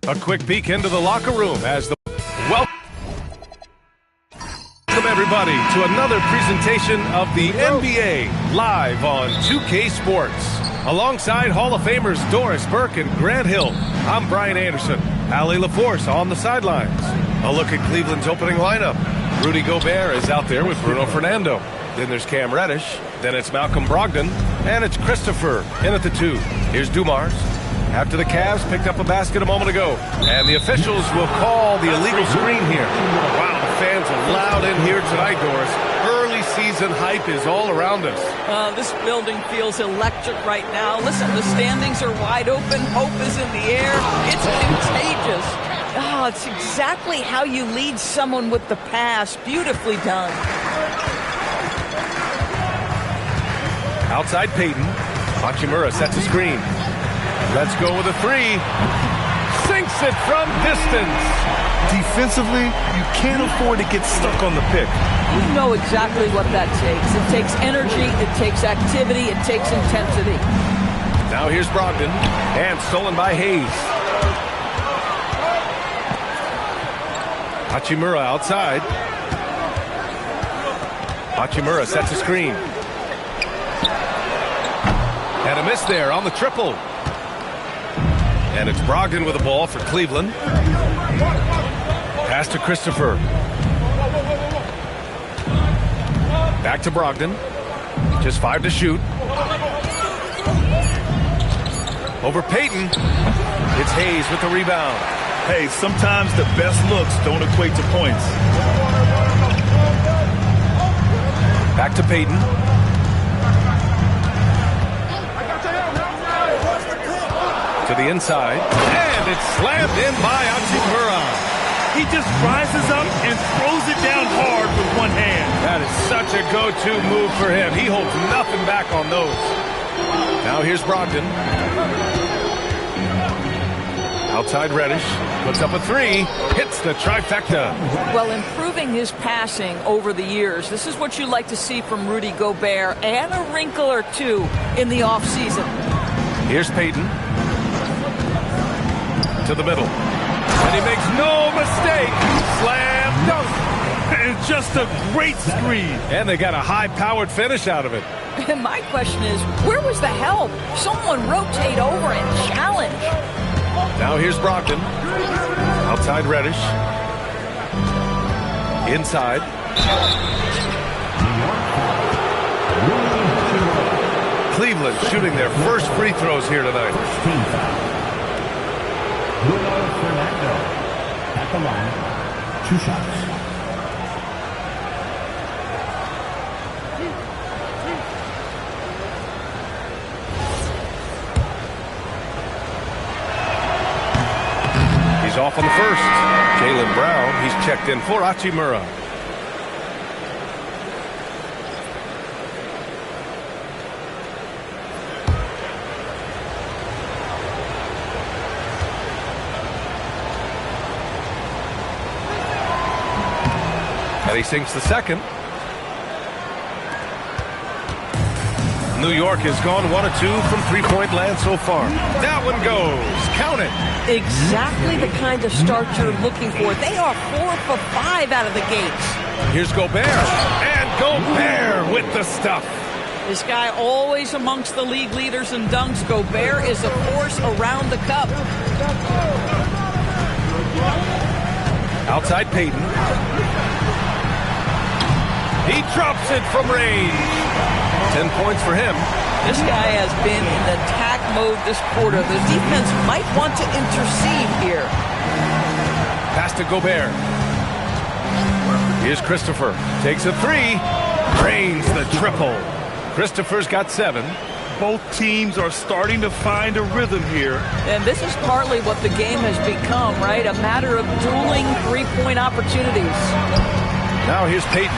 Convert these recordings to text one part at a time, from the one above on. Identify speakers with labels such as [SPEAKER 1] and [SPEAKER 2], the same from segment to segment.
[SPEAKER 1] A quick peek into the locker room as the welcome everybody to another presentation of the NBA live on 2K Sports. Alongside Hall of Famers Doris Burke and Grant Hill, I'm Brian Anderson. Allie LaForce on the sidelines. A look at Cleveland's opening lineup. Rudy Gobert is out there with Bruno Fernando. Then there's Cam Reddish. Then it's Malcolm Brogdon. And it's Christopher in at the 2. Here's Dumars. After the Cavs picked up a basket a moment ago. And the officials will call the illegal screen here. Wow, the fans are loud in here tonight, Doris. Early season hype is all around us.
[SPEAKER 2] This building feels electric right now. Listen, the standings are wide open. Hope is in the air. It's contagious. Oh, it's exactly how you lead someone with the pass. Beautifully done.
[SPEAKER 1] Outside Payton. Hachimura sets a screen. Let's go with a 3. Sinks it from distance.
[SPEAKER 3] Defensively, you can't afford to get stuck on the pick.
[SPEAKER 2] You know exactly what that takes. It takes energy, it takes activity, it takes intensity.
[SPEAKER 1] Now here's Brogdon, and stolen by Hayes. Hachimura outside. Hachimura sets a screen. And a miss there on the triple. And it's Brogdon with the ball for Cleveland. Pass to Christopher. Back to Brogdon. Just 5 to shoot. Over Payton. It's Hayes with the rebound.
[SPEAKER 3] Hey, sometimes the best looks don't equate to points.
[SPEAKER 1] Back to Payton. To the inside. And it's slammed in by Hachimura.
[SPEAKER 3] He just rises up and throws it down hard with one hand.
[SPEAKER 1] That is such a go-to move for him. He holds nothing back on those. Now here's Brogdon. Outside Reddish. Puts up a 3. Hits the trifecta.
[SPEAKER 2] Well, improving his passing over the years. This is what you like to see from Rudy Gobert, and a wrinkle or two in the offseason.
[SPEAKER 1] Here's Payton. To the middle. And he makes no mistake. Slam dunk.
[SPEAKER 3] And just a great screen.
[SPEAKER 1] And they got a high-powered finish out of it.
[SPEAKER 2] And my question is, where was the help? Someone rotate over and challenge.
[SPEAKER 1] Now here's Brogdon. Outside Reddish. Inside. Cleveland shooting their first free throws here tonight.
[SPEAKER 4] Fernando at the line, 2 shots.
[SPEAKER 1] He's off on the first. Jaylen Brown, he's checked in for Hachimura. And he sinks the second. New York has gone 1 of 2 from three-point land so far. That one goes. Count it.
[SPEAKER 2] Exactly the kind of start you're looking for. They are 4 for 5 out of the gates.
[SPEAKER 1] Here's Gobert. And Gobert with the stuff.
[SPEAKER 2] This guy always amongst the league leaders in dunks. Gobert is a force around the cup.
[SPEAKER 1] Outside Payton. He drops it from range. 10 points for him.
[SPEAKER 2] This guy has been in attack mode this quarter. The defense might want to intercede here.
[SPEAKER 1] Pass to Gobert. Here's Christopher. Takes a 3. Drains the triple. Christopher's got 7.
[SPEAKER 3] Both teams are starting to find a rhythm here.
[SPEAKER 2] And this is partly what the game has become, right? A matter of dueling three-point opportunities.
[SPEAKER 1] Now here's Payton.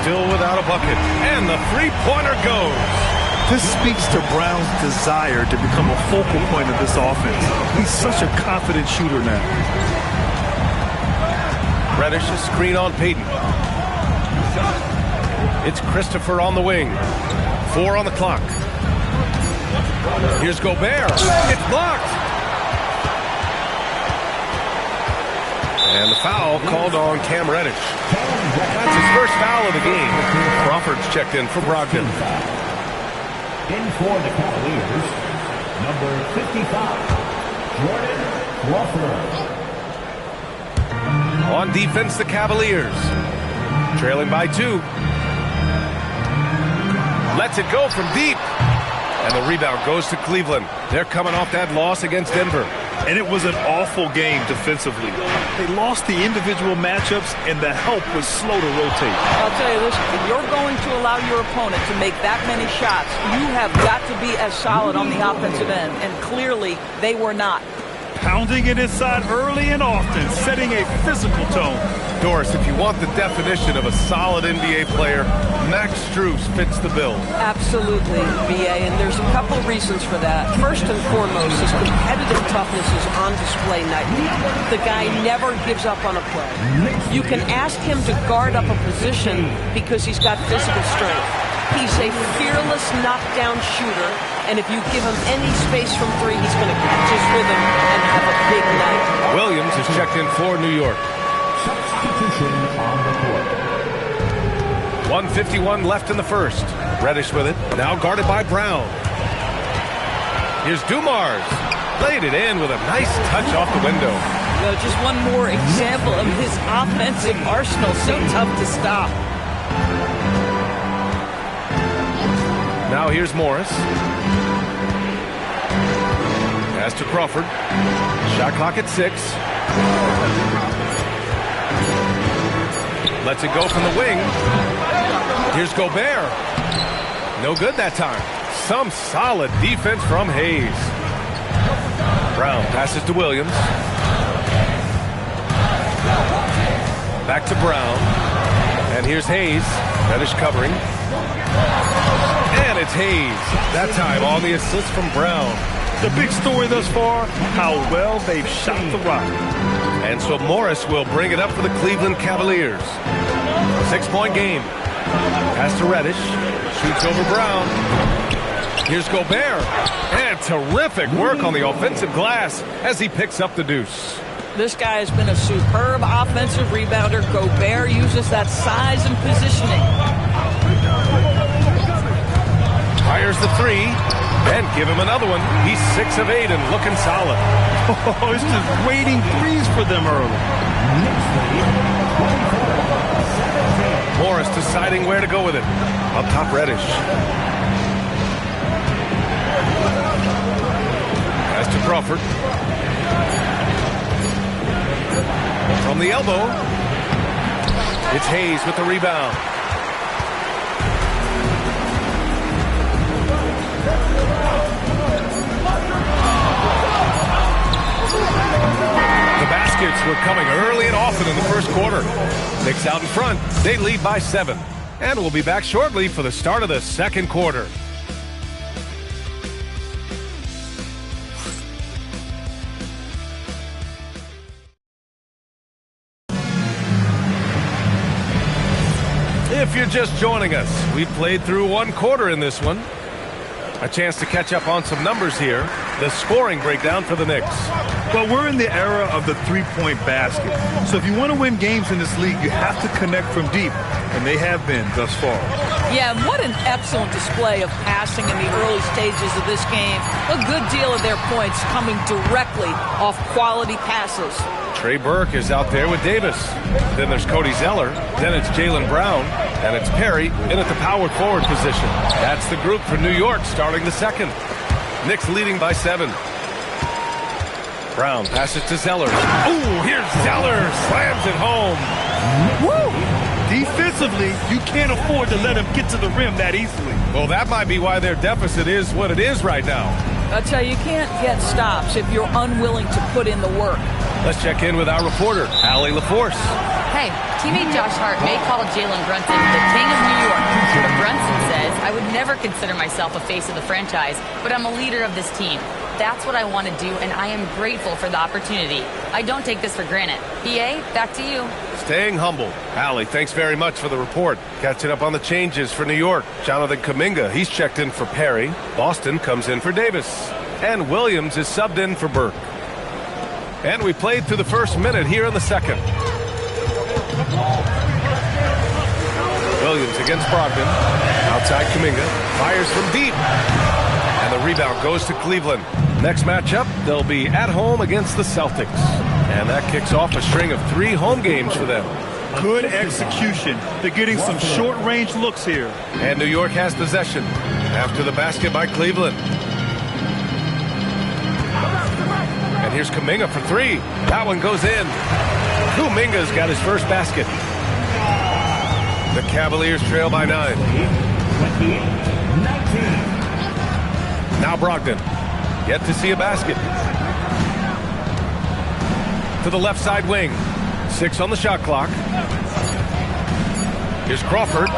[SPEAKER 1] Still without a bucket. And the three-pointer goes.
[SPEAKER 3] This speaks to Brown's desire to become a focal point of this offense. He's such a confident shooter now.
[SPEAKER 1] Reddish, a screen on Payton. It's Christopher on the wing. 4 on the clock. Here's Gobert. It's blocked. And the foul called on Cam Reddish. That's his first foul of the game. Crawford's checked in for Brogdon.
[SPEAKER 4] In for the Cavaliers, number 55, Jordan Crawford.
[SPEAKER 1] On defense, the Cavaliers. Trailing by 2. Lets it go from deep. And the rebound goes to Cleveland. They're coming off that loss against Denver.
[SPEAKER 3] And it was an awful game defensively. They lost the individual matchups, and the help was slow to rotate.
[SPEAKER 2] I'll tell you this, if you're going to allow your opponent to make that many shots, you have got to be as solid on the offensive end, and clearly they were not.
[SPEAKER 3] Pounding it inside early and often, setting a physical tone.
[SPEAKER 1] Doris, if you want the definition of a solid NBA player, Max Strus fits the bill.
[SPEAKER 5] Absolutely, BA, and there's a couple of reasons for that. First and foremost, his competitive toughness is on display nightly. The guy never gives up on a play. You can ask him to guard up a position because he's got physical strength. He's a fearless knockdown shooter, and if you give him any space from 3, he's going to catch his rhythm and have a big night.
[SPEAKER 1] Williams is checked in for New York.
[SPEAKER 4] Substitution on the court.
[SPEAKER 1] 1:51 left in the first. Reddish with it, now guarded by Brown. Here's Dumars. Laid it in with a nice touch off the window.
[SPEAKER 2] Just one more example of his offensive arsenal, so tough to stop.
[SPEAKER 1] Now here's Morris. Pass to Crawford. Shot clock at 6. Lets it go from the wing. Here's Gobert. No good that time. Some solid defense from Hayes. Brown passes to Williams. Back to Brown. And here's Hayes. Reddish covering. And it's Hayes. That time on the assist from Brown.
[SPEAKER 3] The big story thus far, how well they've shot the rock.
[SPEAKER 1] And so Morris will bring it up for the Cleveland Cavaliers. 6-point game. Pass to Reddish. Shoots over Brown. Here's Gobert. And terrific work on the offensive glass as he picks up the deuce.
[SPEAKER 2] This guy has been a superb offensive rebounder. Gobert uses that size and positioning.
[SPEAKER 1] Fires the 3. And give him another one. He's 6 of 8 and looking solid.
[SPEAKER 3] Oh, it's just waiting threes for them early.
[SPEAKER 1] Morris deciding where to go with it. Up top, Reddish. Pass to Crawford. From the elbow. It's Hayes with the rebound. The baskets were coming early and often in the first quarter. Knicks out in front. They lead by 7. And we'll be back shortly for the start of the second quarter. If you're just joining us, we've played through one quarter in this one. A chance to catch up on some numbers here. The scoring breakdown for the Knicks.
[SPEAKER 3] Well, we're in the era of the three-point basket. So if you want to win games in this league, you have to connect from deep. And they have been thus far.
[SPEAKER 2] Yeah, and what an excellent display of passing in the early stages of this game. A good deal of their points coming directly off quality passes.
[SPEAKER 1] Trey Burke is out there with Davis. Then there's Cody Zeller. Then it's Jaylen Brown. And it's Perry in at the power forward position. That's the group for New York starting the second. Knicks leading by 7. Brown passes to Zeller. Ooh, here's Zeller. Slams it home.
[SPEAKER 3] Woo! Defensively, you can't afford to let him get to the rim that easily.
[SPEAKER 1] Well, that might be why their deficit is what it is right now.
[SPEAKER 2] I'll tell you, you can't get stops if you're unwilling to put in the work.
[SPEAKER 1] Let's check in with our reporter, Allie LaForce.
[SPEAKER 6] Hey, teammate Josh Hart may call Jalen Brunson the king of New York. But Brunson says, I would never consider myself a face of the franchise, but I'm a leader of this team. That's what I want to do, and I am grateful for the opportunity. I don't take this for granted. PA, back to you.
[SPEAKER 1] Staying humble. Allie, thanks very much for the report. Catching up on the changes for New York. Jonathan Kuminga, he's checked in for Perry. Boston comes in for Davis. And Williams is subbed in for Burke. And we played through the first minute here in the second. Williams against Brogdon. Outside Kuminga. Fires from deep. And the rebound goes to Cleveland. Next matchup, they'll be at home against the Celtics. And that kicks off a string of 3 home games for them.
[SPEAKER 3] Good execution. They're getting some short-range looks here.
[SPEAKER 1] And New York has possession after the basket by Cleveland. And here's Kuminga for 3. That one goes in. Kuminga's got his first basket. The Cavaliers trail by 9. Now Brogdon. Yet to see a basket. To the left side wing. 6 on the shot clock. Here's Crawford.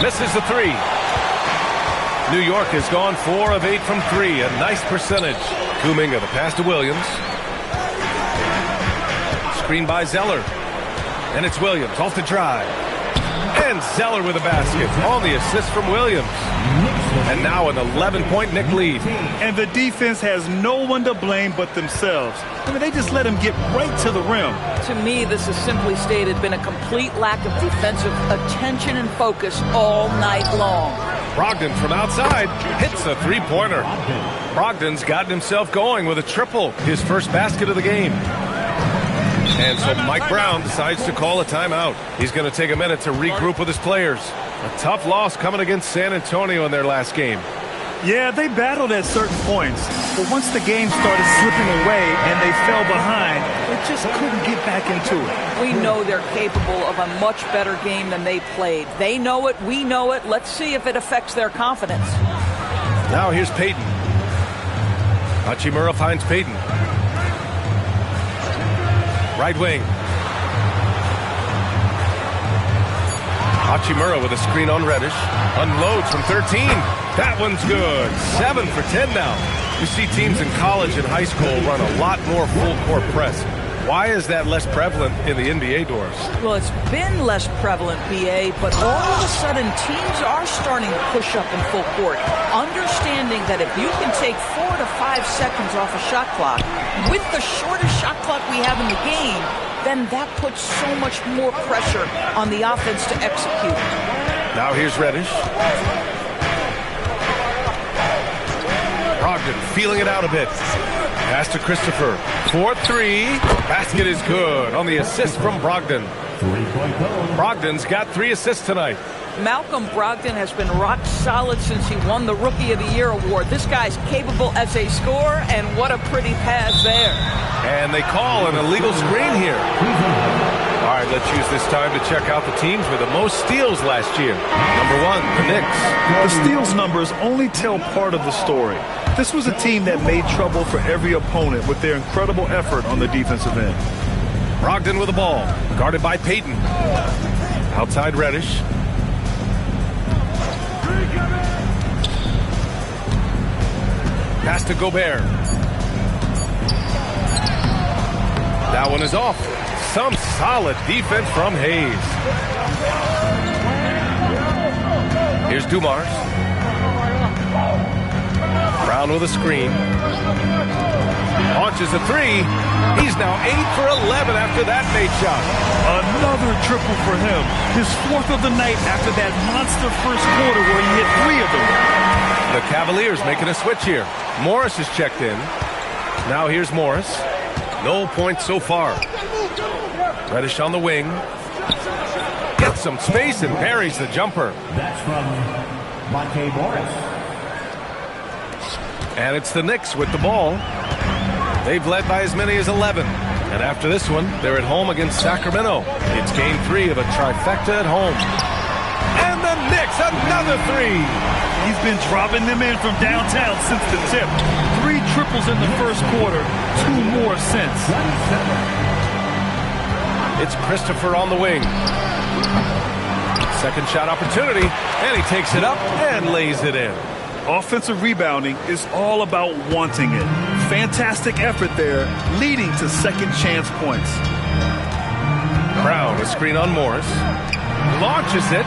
[SPEAKER 1] Misses the 3. New York has gone 4 of 8 from 3. A nice percentage. Kuminga, the pass to Williams. Screen by Zeller. And it's Williams off the drive. And Zeller with a basket on the assist from Williams. And now an 11-point Knick lead.
[SPEAKER 3] And the defense has no one to blame but themselves. I mean, they just let him get right to the rim.
[SPEAKER 2] To me, this is simply stated been a complete lack of defensive attention and focus all night long.
[SPEAKER 1] Brogdon from outside hits a 3-pointer. Brogdon's gotten himself going with a triple, his first basket of the game. And so Mike Brown decides to call a timeout. He's going to take a minute to regroup with his players. A tough loss coming against San Antonio in their last game.
[SPEAKER 3] Yeah, they battled at certain points, but once the game started slipping away and they fell behind, they just couldn't get back into it.
[SPEAKER 2] We know they're capable of a much better game than they played. They know it, we know it. Let's see if it affects their confidence.
[SPEAKER 1] Now here's Payton. Hachimura finds Payton. Right wing. Hachimura with a screen on Reddish. Unloads from 13. That one's good. 7 for 10 now. You see teams in college and high school run a lot more full-court press. Why is that less prevalent in the NBA, Doris?
[SPEAKER 2] Well, it's been less prevalent, BA, but all of a sudden teams are starting to push up in full court, understanding that if you can take 4 to 5 seconds off a shot clock, with the shortest shot clock we have in the game, then that puts so much more pressure on the offense to execute.
[SPEAKER 1] Now here's Reddish. Brogdon feeling it out a bit. Pass to Christopher. 4-3. Basket is good on the assist from Brogdon. Brogdon's got 3 assists tonight.
[SPEAKER 2] Malcolm Brogdon has been rock solid since he won the Rookie of the Year award. This guy's capable as a scorer, and what a pretty pass there.
[SPEAKER 1] And they call an illegal screen here. All right, let's use this time to check out the teams with the most steals last year. Number 1, the Knicks.
[SPEAKER 3] The steals numbers only tell part of the story. This was a team that made trouble for every opponent with their incredible effort on the defensive end.
[SPEAKER 1] Brogdon with the ball, guarded by Payton. Outside Reddish. Pass to Gobert. That one is off. Some solid defense from Hayes. Here's Dumars. Brown with a screen. Launches a 3. He's now 8 for 11 after that made shot.
[SPEAKER 3] Another triple for him. His 4th of the night after that monster first quarter where he hit 3 of them.
[SPEAKER 1] The Cavaliers making a switch here. Morris is checked in. Now here's Morris. No points so far. Reddish on the wing. Gets some space and buries the jumper.
[SPEAKER 4] That's from Monte Morris.
[SPEAKER 1] And it's the Knicks with the ball. They've led by as many as 11. And after this one, they're at home against Sacramento. It's game 3 of a trifecta at home. And the Knicks, another 3.
[SPEAKER 3] He's been dropping them in from downtown since the tip. 3 triples in the first quarter, 2 more since.
[SPEAKER 1] It's Christopher on the wing. Second shot opportunity, and he takes it up and lays it in.
[SPEAKER 3] Offensive rebounding is all about wanting it. Fantastic effort there, leading to second chance points.
[SPEAKER 1] Brown, a screen on Morris. Launches it.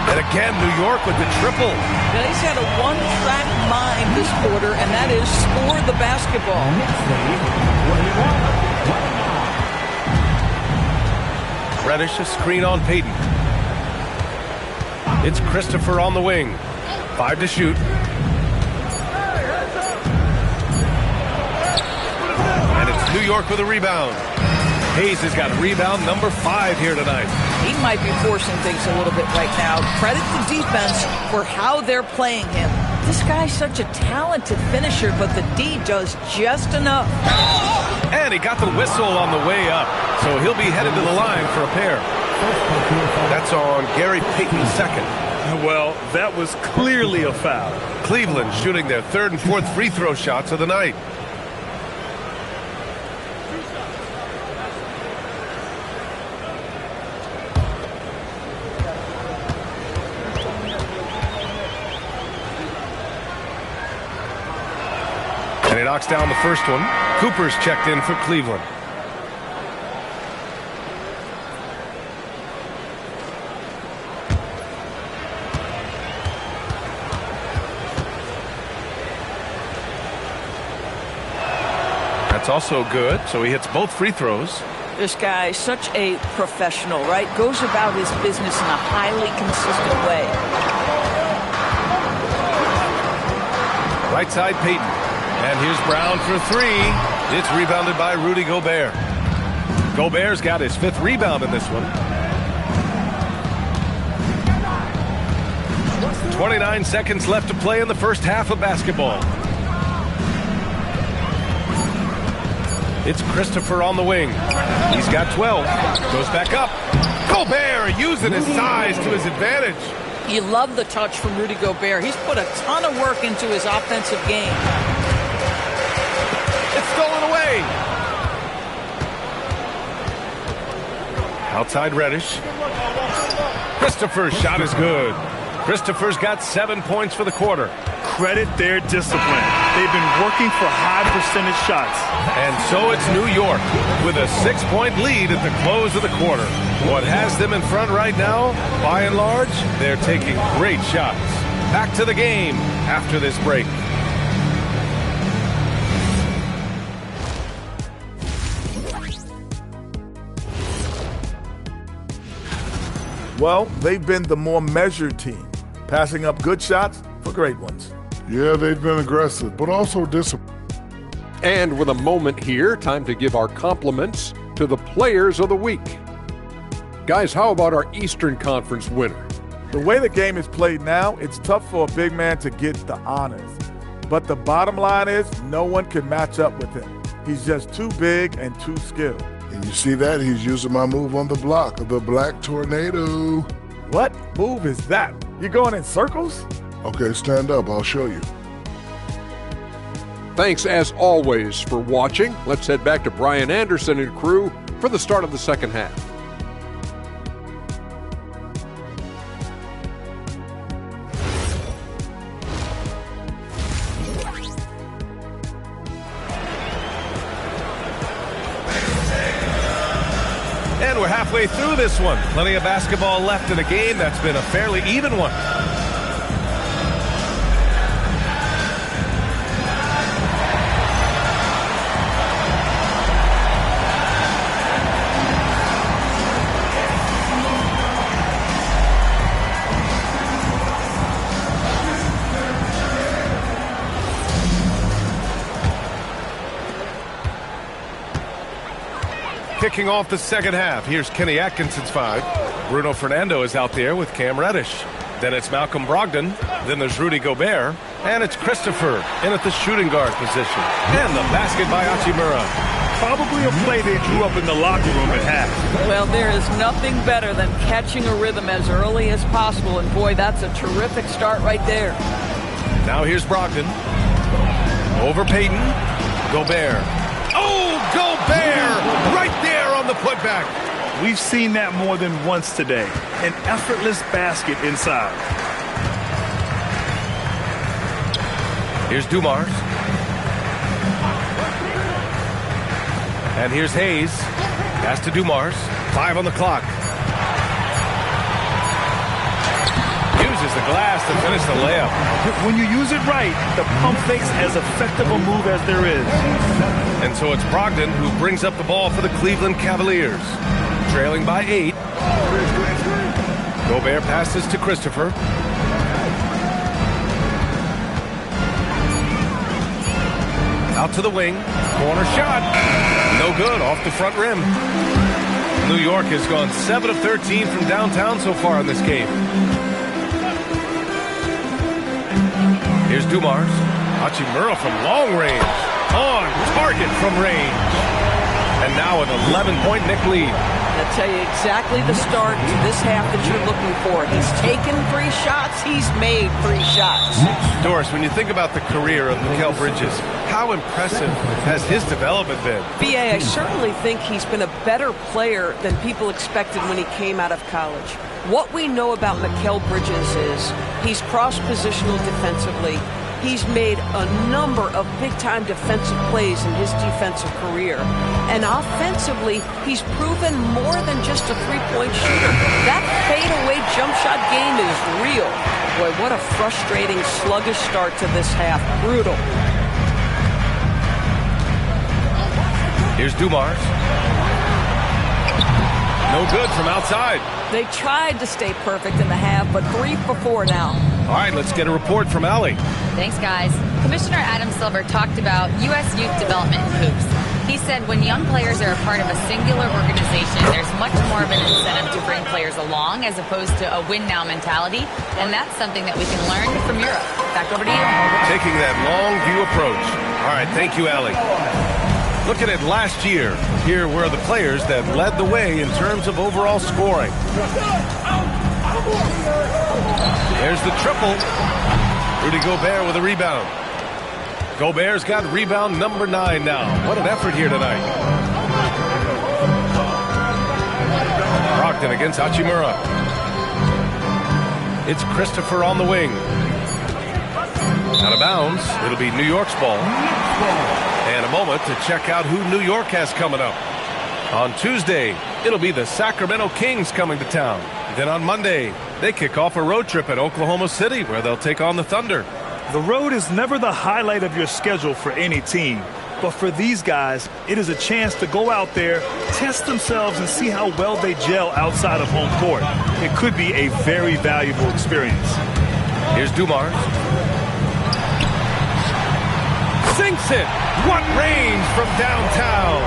[SPEAKER 1] And again, New York with the triple.
[SPEAKER 2] Now, he's had a one-track mind this quarter, and that is score the basketball.
[SPEAKER 1] Reddish, a screen on Payton. It's Christopher on the wing. 5 to shoot. And it's New York with a rebound. Hayes has got rebound number 5 here tonight.
[SPEAKER 2] He might be forcing things a little bit right now. Credit the defense for how they're playing him. This guy's such a talented finisher, but the D does just enough.
[SPEAKER 1] And he got the whistle on the way up, so he'll be headed to the line for a pair. That's on Gary Payton's second.
[SPEAKER 3] Well, that was clearly a foul.
[SPEAKER 1] Cleveland shooting their 3rd and 4th free throw shots of the night. And he knocks down the first one. Cooper's checked in for Cleveland. That's also good, so he hits both free throws.
[SPEAKER 2] This guy, such a professional, right? Goes about his business in a highly consistent way.
[SPEAKER 1] Right side, Payton. And here's Brown for 3. It's rebounded by Rudy Gobert. Gobert's got his 5th rebound in this one. 29 seconds left to play in the first half of basketball. It's Christopher on the wing. He's got 12. Goes back up. Gobert using his size to his advantage.
[SPEAKER 2] You love the touch from Rudy Gobert. He's put a ton of work into his offensive game.
[SPEAKER 1] It's stolen away. Outside Reddish. Christopher's shot is good. Christopher's got 7 points for the quarter.
[SPEAKER 3] Credit their discipline. They've been working for high percentage shots.
[SPEAKER 1] And so it's New York with a 6-point lead at the close of the quarter. What has them in front right now, by and large, they're taking great shots. Back to the game after this break.
[SPEAKER 7] Well, they've been the more measured team, passing up good shots for great ones.
[SPEAKER 8] Yeah, they've been aggressive, but also disciplined.
[SPEAKER 9] And with a moment here, time to give our compliments to the players of the week. Guys, how about our Eastern Conference winner?
[SPEAKER 7] The way the game is played now, it's tough for a big man to get the honors. But the bottom line is no one can match up with him. He's just too big and too skilled.
[SPEAKER 8] And you see that? He's using my move on the block of the Black Tornado.
[SPEAKER 7] What move is that? You going in circles?
[SPEAKER 8] Okay, stand up. I'll show you.
[SPEAKER 9] Thanks, as always, for watching. Let's head back to Brian Anderson and crew for the start of the second half.
[SPEAKER 1] And we're halfway through this one. Plenty of basketball left in a game that's been a fairly even one. Kicking off the second half, here's Kenny Atkinson's 5. Bruno Fernando is out there with Cam Reddish. Then it's Malcolm Brogdon. Then there's Rudy Gobert. And it's Christopher in at the shooting guard position. And the basket by Hachimura.
[SPEAKER 3] Probably a play they drew up in the locker room at half.
[SPEAKER 2] Well, there is nothing better than catching a rhythm as early as possible. And boy, that's a terrific start right there.
[SPEAKER 1] Now here's Brogdon. Over Payton. Gobert. Oh, Gobert! Right there on the putback.
[SPEAKER 3] We've seen that more than once today. An effortless basket inside.
[SPEAKER 1] Here's Dumars. And here's Hayes. Pass to Dumars. 5 on the clock. the glass to finish the layup.
[SPEAKER 3] When you use it right, the pump fake's as effective a move as there is.
[SPEAKER 1] And so it's Brogdon who brings up the ball for the Cleveland Cavaliers. Trailing by 8. Gobert passes to Christopher. Out to the wing. Corner shot. No good. Off the front rim. New York has gone 7 of 13 from downtown so far in this game. Here's Dumars. Hachimura from long range. On target from range. And now an 11-point Knick lead.
[SPEAKER 5] I'll tell you exactly the start to this half that you're looking for. He's taken 3 shots. He's made 3 shots.
[SPEAKER 1] Doris, when you think about the career of Mikal Bridges, how impressive has his development been?
[SPEAKER 5] BA, I certainly think he's been a better player than people expected when he came out of college. What we know about Mikal Bridges is he's cross-positional defensively. He's made a number of big-time defensive plays in his defensive career. And offensively, he's proven more than just a three-point shooter. That fadeaway jump shot game is real. Boy, what a frustrating, sluggish start to this half. Brutal.
[SPEAKER 1] Here's Dumars. No good from outside.
[SPEAKER 2] They tried to stay perfect in the half, but 3 for 4 now.
[SPEAKER 1] All right, let's get a report from Allie.
[SPEAKER 6] Thanks, guys. Commissioner Adam Silver talked about U.S. youth development in hoops. He said when young players are a part of a singular organization, there's much more of an incentive to bring players along as opposed to a win-now mentality, and that's something that we can learn from Europe. Back over to you.
[SPEAKER 1] Taking that long view approach. All right, thank you, Allie. Look at it last year. Here were the players that led the way in terms of overall scoring. There's the triple. Rudy Gobert with a rebound. Gobert's got rebound number 9 now. What an effort here tonight. Brogdon against Hachimura. It's Christopher on the wing. Out of bounds. It'll be New York's ball. And a moment to check out who New York has coming up. On Tuesday, it'll be the Sacramento Kings coming to town. Then on Monday, they kick off a road trip at Oklahoma City where they'll take on the Thunder.
[SPEAKER 3] The road is never the highlight of your schedule for any team. But for these guys, it is a chance to go out there, test themselves, and see how well they gel outside of home court. It could be a very valuable experience.
[SPEAKER 1] Here's Dumars. Sinks it. What range from downtown.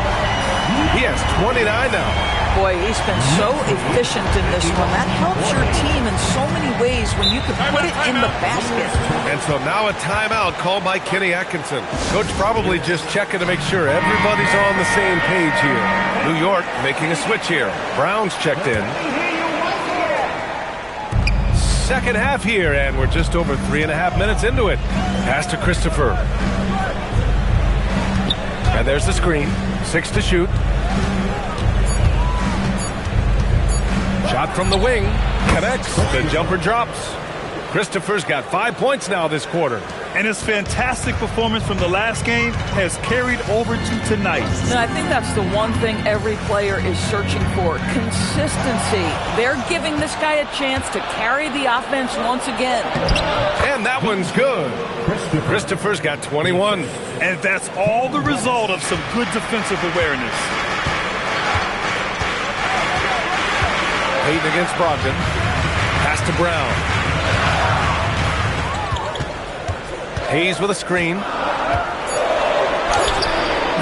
[SPEAKER 1] He has 29 now.
[SPEAKER 2] Boy, he's been so efficient in this one. That helps your team in so many ways when you can put it in the basket.
[SPEAKER 1] And so now a timeout called by Kenny Atkinson. Coach probably just checking to make sure everybody's on the same page here. New York making a switch here. Brown's checked in. Second half here, and we're just over 3.5 minutes into it. Pass to Christopher. And there's the screen. 6 to shoot. Shot from the wing. Connects. The jumper drops. Christopher's got 5 points now this quarter.
[SPEAKER 3] And his fantastic performance from the last game has carried over to tonight.
[SPEAKER 2] And I think that's the one thing every player is searching for. Consistency. They're giving this guy a chance to carry the offense once again.
[SPEAKER 1] And that one's good. Christopher's got 21.
[SPEAKER 3] And that's all the result of some good defensive awareness.
[SPEAKER 1] Payton against Brogdon. Pass to Brown. Hayes with a screen.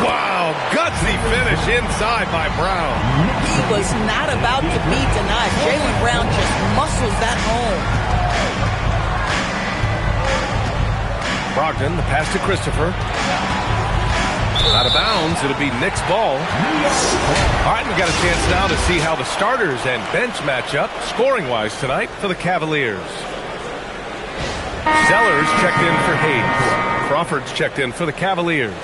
[SPEAKER 1] Wow, gutsy finish inside by Brown.
[SPEAKER 2] He was not about to be denied. Jaylen Brown just muscles that home.
[SPEAKER 1] Brogdon, the pass to Christopher. Out of bounds, it'll be Knicks' ball. All right, we've got a chance now to see how the starters and bench match up scoring-wise tonight for the Cavaliers. Sellers checked in for Hayes. Crawford's checked in for the Cavaliers.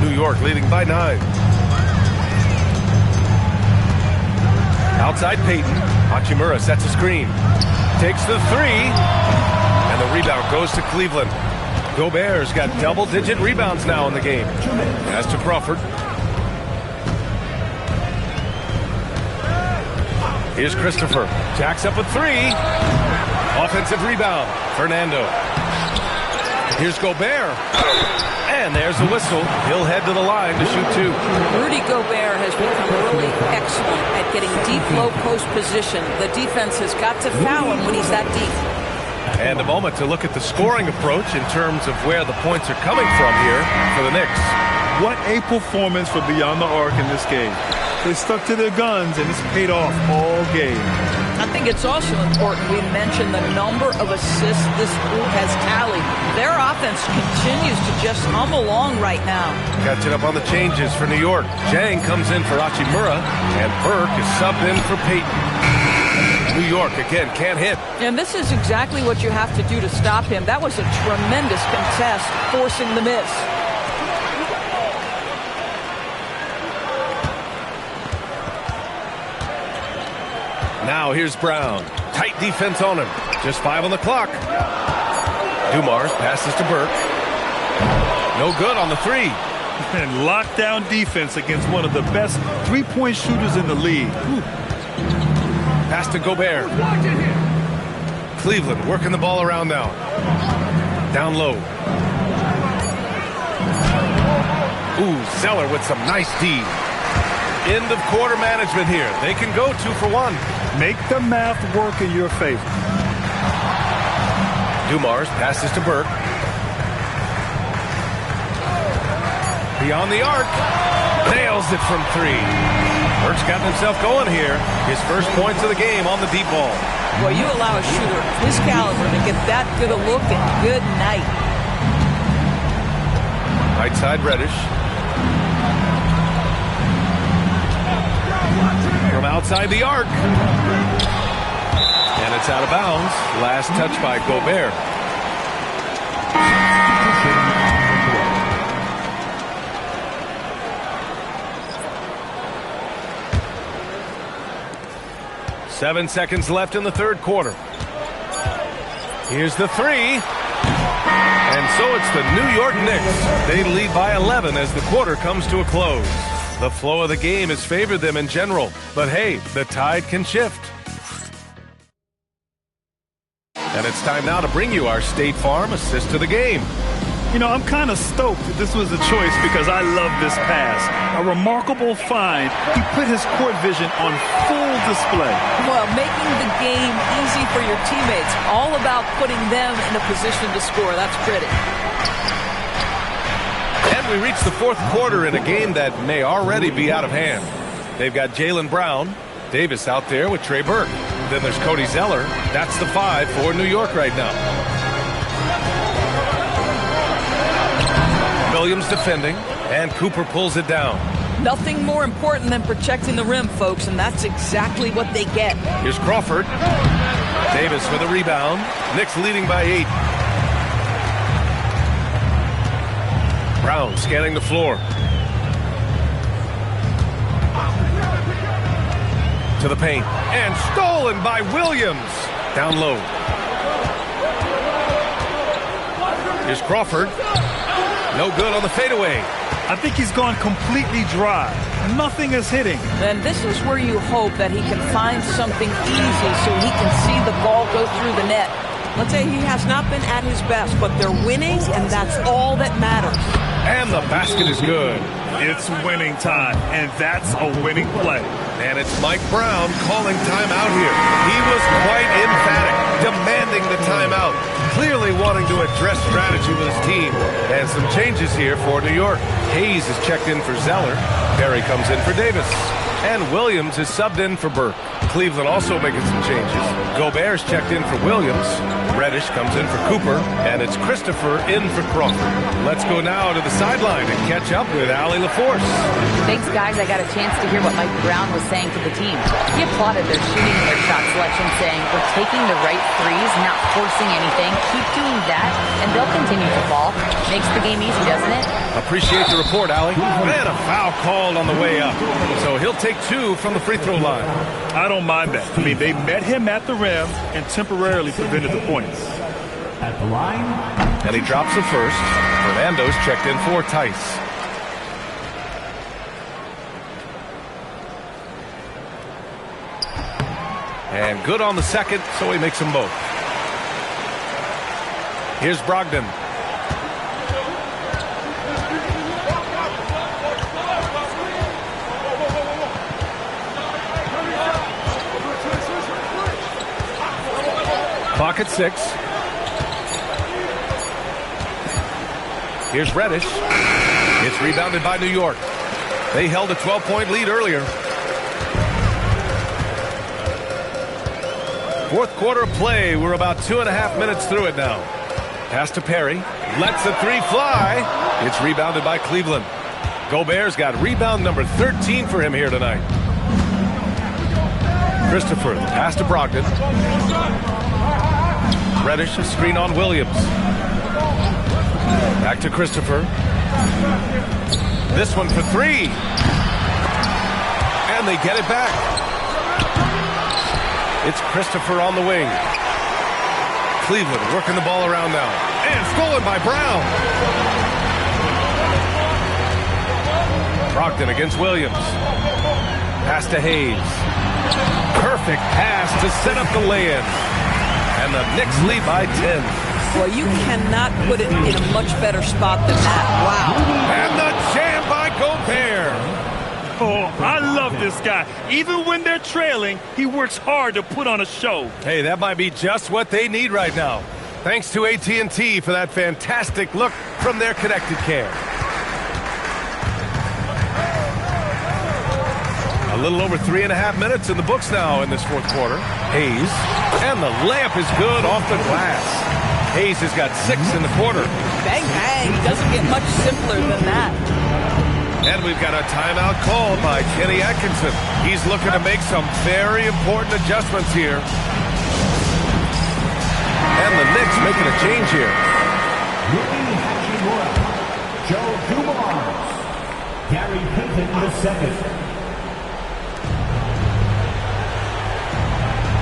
[SPEAKER 1] New York leading by 9. Outside Payton. Hachimura sets a screen. Takes the 3. And the rebound goes to Cleveland. Gobert's got double-digit rebounds now in the game. Pass to Crawford. Here's Christopher. Jacks up with 3. Offensive rebound. Fernando. Here's Gobert. And there's the whistle. He'll head to the line to shoot 2.
[SPEAKER 5] Rudy Gobert has become really excellent at getting deep low post position. The defense has got to foul him when he's that deep.
[SPEAKER 1] And a moment to look at the scoring approach in terms of where the points are coming from here for the Knicks.
[SPEAKER 3] What a performance for Beyond the Arc in this game. They stuck to their guns, and it's paid off all game.
[SPEAKER 2] I think it's also important we mention the number of assists this group has tallied. Their offense continues to just hum along right now.
[SPEAKER 1] Catching up on the changes for New York. Jang comes in for Hachimura, and Burke is subbed in for Payton. New York, again, can't hit.
[SPEAKER 2] And this is exactly what you have to do to stop him. That was a tremendous contest, forcing the miss.
[SPEAKER 1] Now here's Brown. Tight defense on him. Just 5 on the clock. Dumars passes to Burke. No good on the 3.
[SPEAKER 3] And lockdown defense against one of the best three-point shooters in the league. Whew.
[SPEAKER 1] Pass to Gobert. Cleveland working the ball around now. Down low. Ooh, Zeller with some nice D. End of quarter management here. They can go 2 for 1.
[SPEAKER 3] Make the math work in your favor.
[SPEAKER 1] Dumars passes to Burke. Beyond the arc. Nails it from 3. Burke's gotten himself going here. His first points of the game on the deep ball.
[SPEAKER 2] Well, you allow a shooter of his caliber to get that good a look, and good night.
[SPEAKER 1] Right side Reddish. From outside the arc. And it's out of bounds. Last touch by Gobert. Seven seconds left in the third quarter. Here's the 3. And so it's the New York Knicks. They lead by 11 as the quarter comes to a close. The flow of the game has favored them in general. But hey, the tide can shift. And it's time now to bring you our State Farm assist to the game.
[SPEAKER 3] You know, I'm kind of stoked that this was a choice because I love this pass. A remarkable find. He put his court vision on full display.
[SPEAKER 2] Well, making the game easy for your teammates. All about putting them in a position to score. That's pretty.
[SPEAKER 1] And we reach the fourth quarter in a game that may already be out of hand. They've got Jaylen Brown, Davis out there with Trey Burke. Then there's Cody Zeller. That's the 5 for New York right now. Williams defending, and Cooper pulls it down.
[SPEAKER 2] Nothing more important than protecting the rim, folks, and that's exactly what they get.
[SPEAKER 1] Here's Crawford. Davis for the rebound. Knicks leading by 8. Brown scanning the floor. To the paint. And stolen by Williams. Down low. Here's Crawford. No good on the fadeaway.
[SPEAKER 3] I think he's gone completely dry. Nothing is hitting.
[SPEAKER 2] And this is where you hope that he can find something easy so he can see the ball go through the net. Let's say he has not been at his best, but they're winning, and that's all that matters.
[SPEAKER 1] And the basket is good.
[SPEAKER 3] It's winning time, and that's a winning play.
[SPEAKER 1] And it's Mike Brown calling timeout here. He was quite emphatic, demanding the timeout, clearly wanting to address strategy with his team. And some changes here for New York. Hayes is checked in for Zeller. Perry comes in for Davis. And Williams is subbed in for Burke. Cleveland also making some changes. Gobert's checked in for Williams. Reddish comes in for Cooper. And it's Christopher in for Crawford. Let's go now to the sideline and catch up with Allie LaForce.
[SPEAKER 6] Thanks, guys. I got a chance to hear what Mike Brown was saying to the team. He applauded their shooting and their shot selection, saying, "We're taking the right threes, not forcing anything. Keep doing that, and they'll continue to fall." Makes the game easy, doesn't it?
[SPEAKER 1] Appreciate the report, Allie. And a foul called on the way up. So he'll take 2 from the free throw line.
[SPEAKER 3] I don't mind that. I mean, they met him at the rim and temporarily prevented the points.
[SPEAKER 4] At the line.
[SPEAKER 1] And he drops the first. Fernando's checked in for Tice. And good on the second, so he makes them both. Here's Brogdon. Clock at 6. Here's Reddish. It's rebounded by New York. They held a 12-point lead earlier. Fourth quarter play. We're about 2.5 minutes through it now. Pass to Perry. Lets the three fly. It's rebounded by Cleveland. Gobert's got rebound number 13 for him here tonight. Christopher, the pass to Brogdon. Reddish, a screen on Williams. Back to Christopher. This one for three. And they get it back. It's Christopher on the wing. Cleveland working the ball around now. And stolen by Brown. Brogdon against Williams. Pass to Hayes. Perfect pass to set up the lay-in. And the Knicks lead by 10.
[SPEAKER 2] Well, you cannot put it in a much better spot than that. Wow.
[SPEAKER 1] And the jam by Gobert.
[SPEAKER 3] Oh, I love this guy. Even when they're trailing, he works hard to put on a show.
[SPEAKER 1] Hey, that might be just what they need right now. Thanks to AT&T for that fantastic look from their connected care. A little over 3.5 minutes in the books now in this fourth quarter. Hayes, and the layup is good off the glass. Hayes has got 6 in the quarter.
[SPEAKER 2] Bang, bang. Doesn't get much simpler than that.
[SPEAKER 1] And we've got a timeout called by Kenny Atkinson. He's looking to make some very important adjustments here. And the Knicks making a change here.
[SPEAKER 4] Joe Dumars. Gary Payton the second.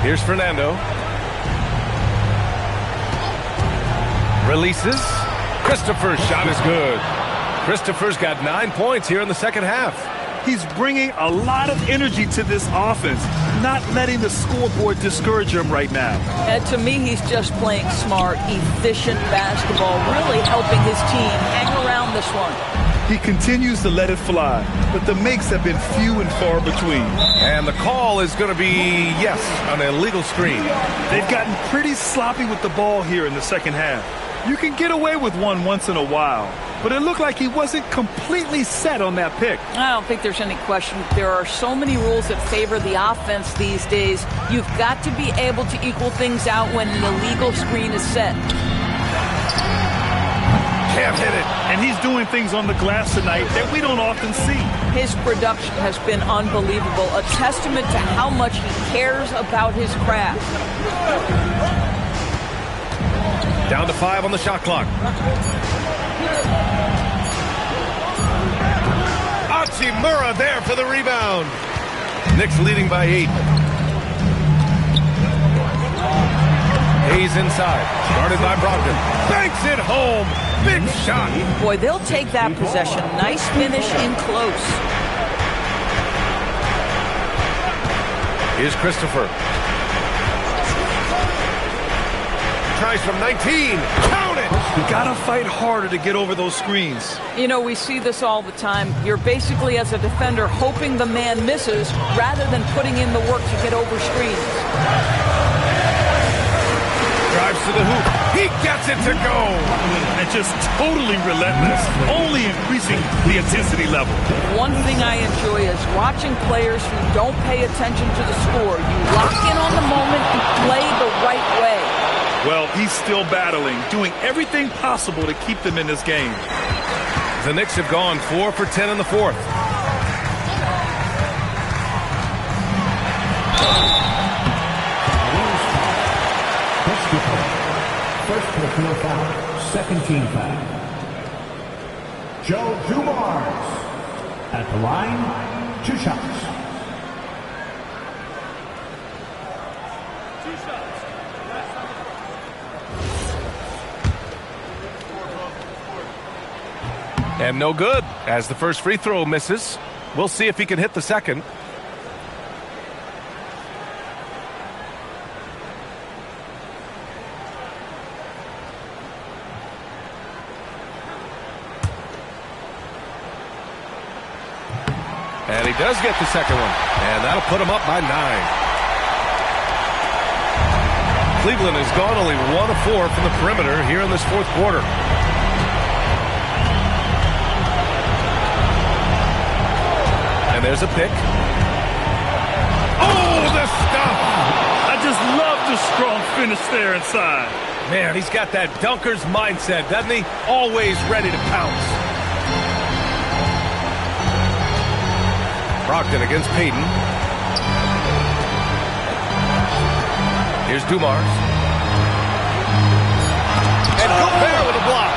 [SPEAKER 1] Here's Fernando. Releases. Christopher's shot is good. Christopher's got 9 points here in the second half.
[SPEAKER 3] He's bringing a lot of energy to this offense, not letting the scoreboard discourage him right now.
[SPEAKER 2] And to me, he's just playing smart, efficient basketball, really helping his team hang around this one.
[SPEAKER 3] He continues to let it fly, but the makes have been few and far between.
[SPEAKER 1] And the call is going to be, yes, an illegal screen.
[SPEAKER 3] They've gotten pretty sloppy with the ball here in the second half. You can get away with one once in a while, but it looked like he wasn't completely set on that pick.
[SPEAKER 2] I don't think there's any question. There are so many rules that favor the offense these days. You've got to be able to equal things out when an illegal screen is set.
[SPEAKER 1] Can't hit it.
[SPEAKER 3] And he's doing things on the glass tonight that we don't often see.
[SPEAKER 2] His production has been unbelievable, a testament to how much he cares about his craft.
[SPEAKER 1] Down to 5 on the shot clock. Hachimura there for the rebound. Knicks leading by 8. Hayes inside. Started by Brogdon. Banks it home. Big shot.
[SPEAKER 2] Boy, they'll take that possession. Nice finish in close.
[SPEAKER 1] Here's Christopher. Tries from 19. Count it!
[SPEAKER 3] You gotta fight harder to get over those screens.
[SPEAKER 2] You know, we see this all the time. You're basically, as a defender, hoping the man misses rather than putting in the work to get over screens.
[SPEAKER 1] Drives to the hoop. He gets it to go.
[SPEAKER 3] And just totally relentless, only increasing the intensity level.
[SPEAKER 2] One thing I enjoy is watching players who don't pay attention to the score. You lock in on the moment and play the right way.
[SPEAKER 3] Well, he's still battling, doing everything possible to keep them in this game.
[SPEAKER 1] The Knicks have gone 4 for 10 in the fourth.
[SPEAKER 4] First personal foul, second team foul. Joe Dumars. At the line, 2 shots.
[SPEAKER 1] And no good, as the first free throw misses. We'll see if he can hit the second. And he does get the second one. And that'll put him up by 9. Cleveland has gone only 1 of 4 from the perimeter here in this fourth quarter. And there's a pick. Oh, the stuff!
[SPEAKER 3] I just love the strong finish there inside.
[SPEAKER 1] Man, he's got that dunker's mindset, doesn't he? Always ready to pounce. Brogdon against Payton. Here's Dumars. And Gobert with a block.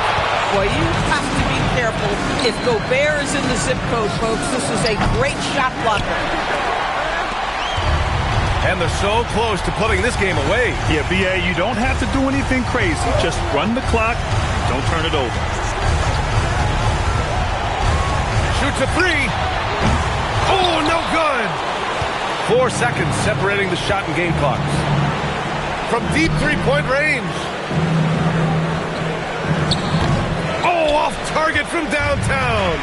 [SPEAKER 5] Well, you have to be careful. If Gobert is in the zip code, folks, this is a great shot blocker.
[SPEAKER 1] And they're so close to putting this game away.
[SPEAKER 3] Yeah, BA, you don't have to do anything crazy. Just run the clock. Don't turn it over.
[SPEAKER 1] Shoots a three. Oh, no good. 4 seconds separating the shot and game clocks. From deep three-point range. Oh, off target from downtown.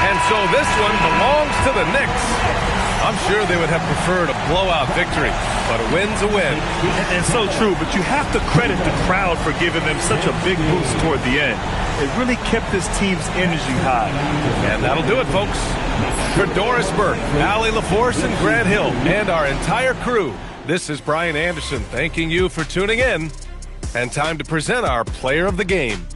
[SPEAKER 1] And so this one belongs to the Knicks. I'm sure they would have preferred a blowout victory, but a win's a win.
[SPEAKER 3] And so true, but you have to credit the crowd for giving them such a big boost toward the end. It really kept this team's energy high.
[SPEAKER 1] And that'll do it, folks. For Doris Burke, Allie LaForce, and Grant Hill, and our entire crew, this is Brian Anderson thanking you for tuning in. And time to present our player of the game.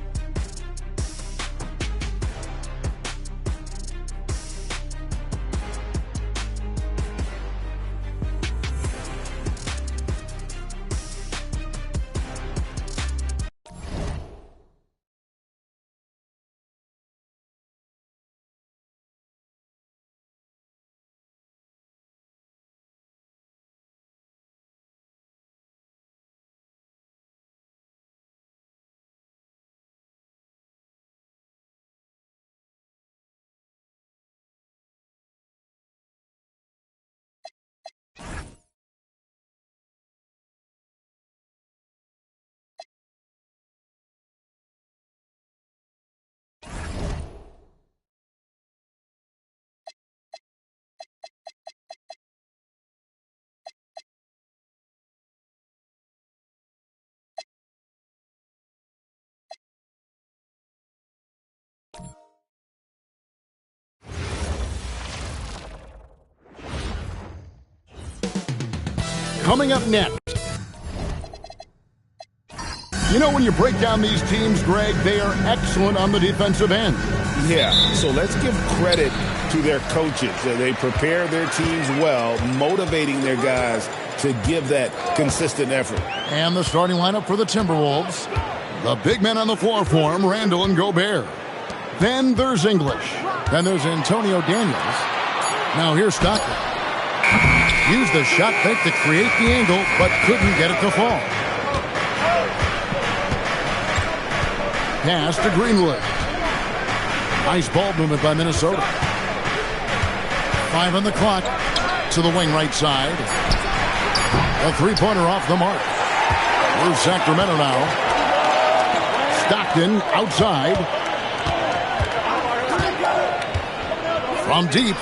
[SPEAKER 10] Coming up next. You know, when you break down these teams, Greg, they are excellent on the defensive end.
[SPEAKER 11] Yeah, so let's give credit to their coaches. They prepare their teams well, motivating their guys to give that consistent effort.
[SPEAKER 10] And the starting lineup for the Timberwolves. The big men on the floor for him, Randall and Gobert. Then there's English. Then there's Antonio Daniels. Now here's Stockton. Used the shot fake to create the angle, but couldn't get it to fall. Pass to Greenwood. Nice ball movement by Minnesota. 5 on the clock. To the wing right side. A three-pointer off the mark. Here's Sacramento now. Stockton outside. From deep.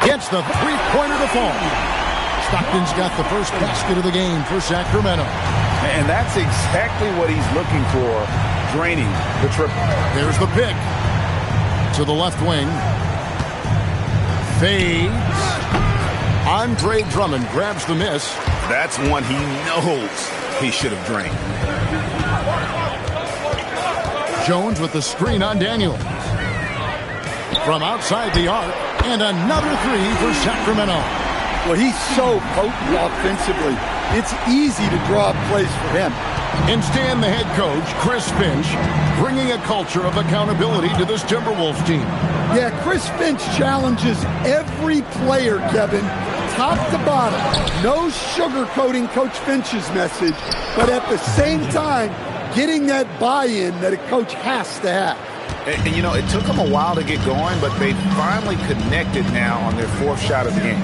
[SPEAKER 10] Gets the three-pointer to fall. Stockton's got the first basket of the game for Sacramento.
[SPEAKER 11] And that's exactly what he's looking for, draining the triple.
[SPEAKER 10] There's the pick. To the left wing. Fades. Andre Drummond grabs the miss.
[SPEAKER 11] That's one he knows he should have drained.
[SPEAKER 10] Jones with the screen on Daniels. From outside the arc. And another three for Sacramento.
[SPEAKER 12] Well, he's so potent offensively. It's easy to draw up plays for him.
[SPEAKER 10] And Stan, the head coach, Chris Finch, bringing a culture of accountability to this Timberwolves team.
[SPEAKER 12] Yeah, Chris Finch challenges every player, Kevin, top to bottom. No sugarcoating Coach Finch's message, but at the same time, getting that buy-in that a coach has to have.
[SPEAKER 11] And you know, it took them a while to get going, but they finally connected now on their fourth shot of the game.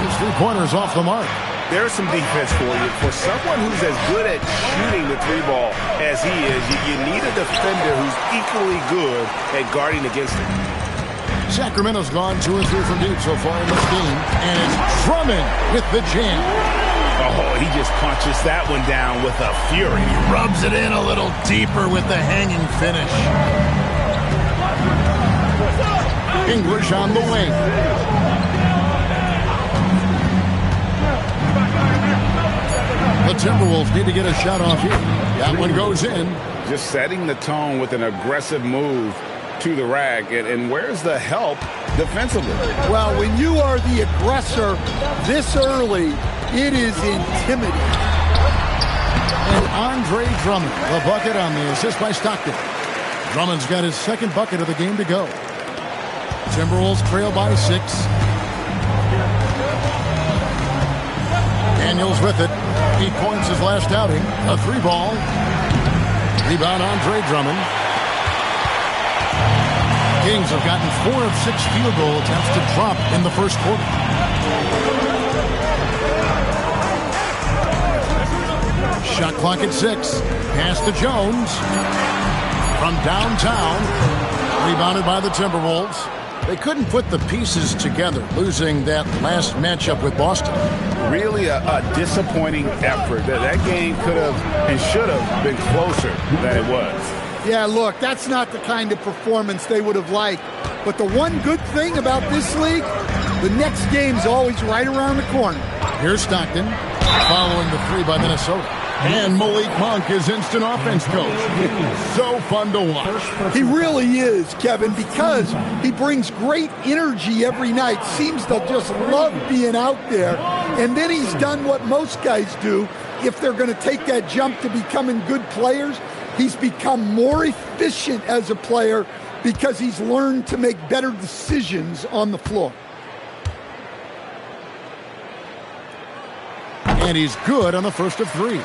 [SPEAKER 10] His three-pointers off the mark.
[SPEAKER 11] There's some defense for you. For someone who's as good at shooting the three ball as he is, you need a defender who's equally good at guarding against him.
[SPEAKER 10] Sacramento's gone 2 or 3 from deep so far in this game, and it's Drummond with the jam.
[SPEAKER 11] Oh, he just punches that one down with a fury.
[SPEAKER 10] He rubs it in a little deeper with the hanging finish. English on the wing. The Timberwolves need to get a shot off here. That one goes in.
[SPEAKER 11] Just setting the tone with an aggressive move to the rack. And where's the help defensively?
[SPEAKER 12] Well, when you are the aggressor this early, it is intimidating.
[SPEAKER 10] And Andre Drummond, the bucket on the assist by Stockton. Drummond's got his second bucket of the game to go. Timberwolves trail by 6. Daniels with it. 8 points his last outing. A 3-ball. Rebound Andre Drummond. Kings have gotten 4 of 6 field goal attempts to drop in the first quarter. Shot clock at 6. Pass to Jones. From downtown. Rebounded by the Timberwolves. They couldn't put the pieces together, losing that last matchup with Boston.
[SPEAKER 11] Really a disappointing effort. That game could have and should have been closer than it was.
[SPEAKER 12] Yeah, look, that's not the kind of performance they would have liked. But the one good thing about this league, the next game's always right around the corner.
[SPEAKER 10] Here's Stockton, following the 3 by Minnesota. And Malik Monk is instant offense coach. So fun to watch.
[SPEAKER 12] He really is, Kevin, because he brings great energy every night. Seems to just love being out there. And then he's done what most guys do. If they're going to take that jump to becoming good players, he's become more efficient as a player because he's learned to make better decisions on the floor.
[SPEAKER 10] And he's good on the first of 3.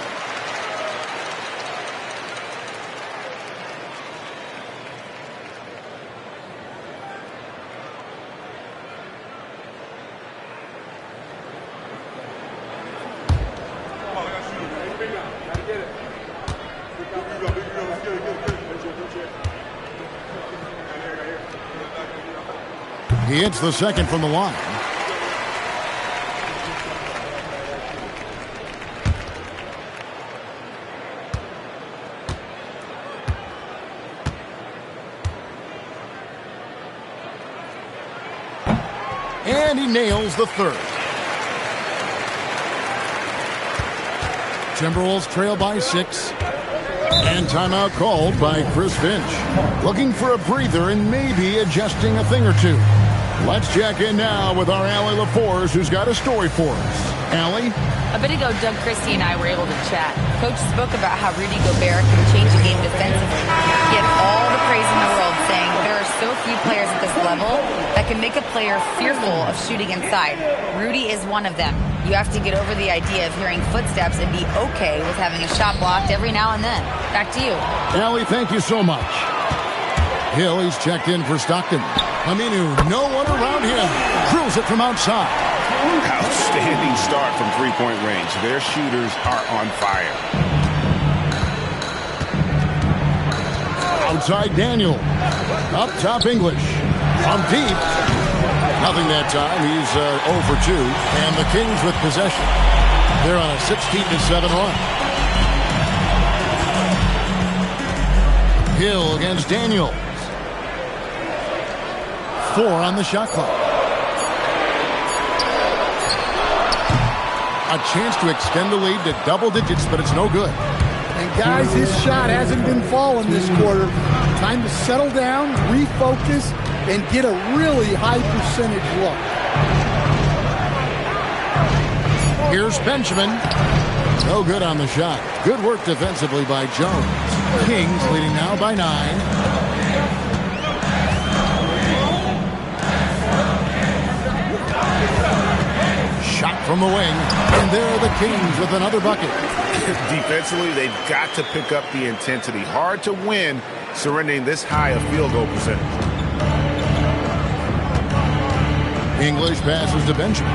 [SPEAKER 10] He hits the second from the line. And he nails the third. Timberwolves trail by 6. And timeout called by Chris Finch. Looking for a breather and maybe adjusting a thing or two. Let's check in now with our Allie LaForce, who's got a story for us. Allie?
[SPEAKER 6] A bit ago, Doug Christie and I were able to chat. Coach spoke about how Rudy Gobert can change a game defensively. He had all the praise in the world, saying there are so few players at this level that can make a player fearful of shooting inside. Rudy is one of them. You have to get over the idea of hearing footsteps and be okay with having a shot blocked every now and then. Back to you.
[SPEAKER 10] Allie, thank you so much. Hill, he's checked in for Stockton. Aminu, no one around him. Drills it from outside.
[SPEAKER 11] Outstanding start from three-point range. Their shooters are on fire.
[SPEAKER 10] Outside Daniel. Up top English. From deep. Nothing that time. He's 0 for 2. And the Kings with possession. They're on a 16-7 run. Hill against Daniel. 4 on the shot clock. A chance to extend the lead to double digits, but it's no good.
[SPEAKER 12] And guys, his shot hasn't been falling this quarter. Time to settle down, refocus, and get a really high percentage look.
[SPEAKER 10] Here's Benjamin. No good on the shot. Good work defensively by Jones. Kings leading now by 9. from the wing, and there are the Kings with another bucket.
[SPEAKER 11] Defensively, they've got to pick up the intensity. Hard to win surrendering this high a field goal percentage.
[SPEAKER 10] English passes to Benjamin.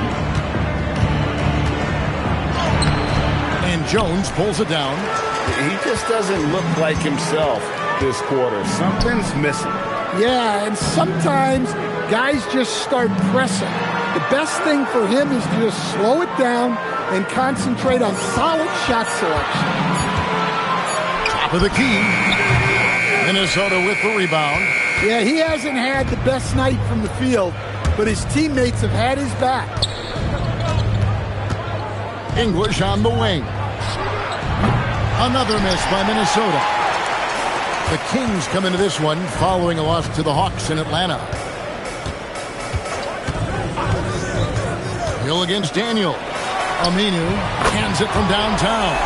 [SPEAKER 10] And Jones pulls it down.
[SPEAKER 11] He just doesn't look like himself this quarter. Something's missing.
[SPEAKER 12] Yeah, and sometimes guys just start pressing. The best thing for him is to just slow it down and concentrate on solid shot selection.
[SPEAKER 10] Top of the key. Minnesota with the rebound.
[SPEAKER 12] Yeah, he hasn't had the best night from the field, but his teammates have had his back.
[SPEAKER 10] English on the wing. Another miss by Minnesota. The Kings come into this one following a loss to the Hawks in Atlanta. Hill against Daniel. Aminu hands it from downtown.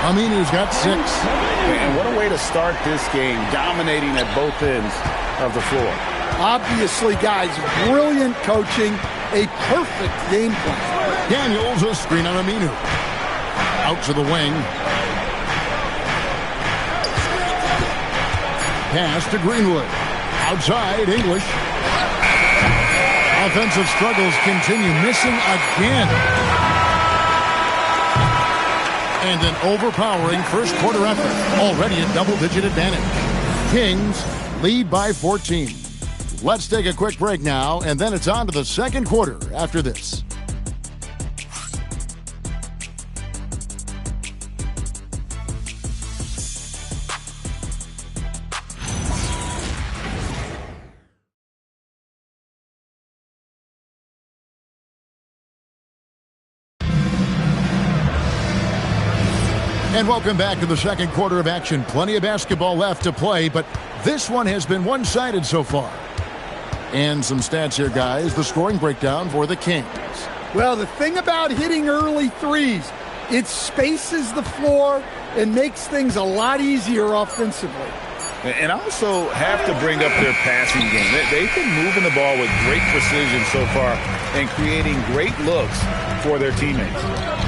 [SPEAKER 10] Aminu's got 6.
[SPEAKER 11] And what a way to start this game, dominating at both ends of the floor.
[SPEAKER 12] Obviously, guys, brilliant coaching, a perfect game plan.
[SPEAKER 10] Daniels a screen on Aminu. Out to the wing. Pass to Greenwood. Outside, English. Offensive struggles continue, missing again. And an overpowering first quarter effort. Already a double-digit advantage. Kings lead by 14. Let's take a quick break now, and then it's on to the second quarter after this. And welcome back to the second quarter of action. Plenty of basketball left to play, but this one has been one-sided so far. And some stats here, guys. The scoring breakdown for the Kings.
[SPEAKER 12] Well, the thing about hitting early threes, it spaces the floor and makes things a lot easier offensively.
[SPEAKER 11] And also have to bring up their passing game. They've been moving the ball with great precision so far and creating great looks for their teammates.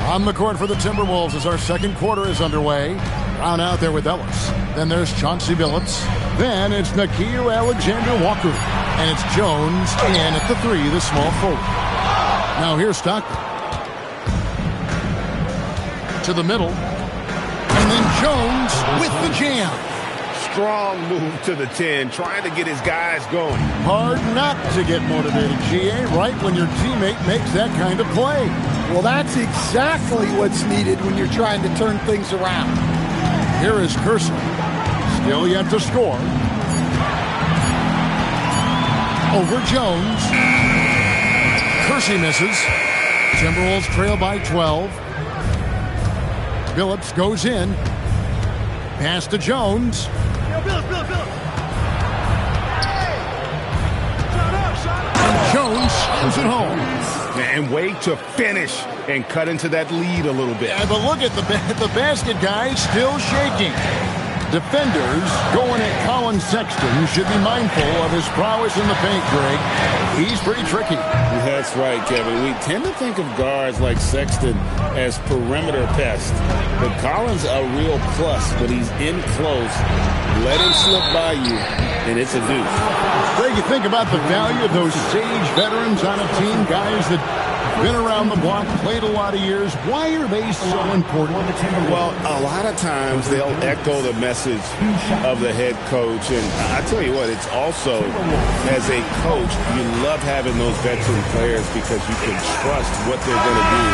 [SPEAKER 10] On the court for the Timberwolves as our second quarter is underway. Brown out there with Ellis. Then there's Chauncey Billups. Then it's Nickeil Alexander-Walker. And it's Jones in at the 3, the small forward. Now here's Stockton. To the middle. And then Jones with the jam.
[SPEAKER 11] Strong move to the 10, trying to get his guys going.
[SPEAKER 10] Hard not to get motivated, GA, right when your teammate makes that kind of play.
[SPEAKER 12] Well, that's exactly what's needed when you're trying to turn things around.
[SPEAKER 10] Here is Kersey. Still yet to score. Over Jones. Kersey misses. Timberwolves trail by 12. Billups goes in. Pass to Jones. And Jones sends it home.
[SPEAKER 11] And wait to finish and cut into that lead a little bit.
[SPEAKER 10] Yeah, but look at the basket guy still shaking. Defenders going at Colin Sexton should be mindful of his prowess in the paint, Greg. He's pretty tricky.
[SPEAKER 11] That's right, Kevin. We tend to think of guards like Sexton as perimeter pests. But Colin's a real plus when he's in close. Let him slip by you, and it's a deuce.
[SPEAKER 10] Greg, you think about the value of those sage veterans on a team, guys that been around the block, played a lot of years. Why are they so important?
[SPEAKER 11] Well, a lot of times they'll echo the message of the head coach. And I tell you what, it's also, as a coach, you love having those veteran players because you can trust what they're going to do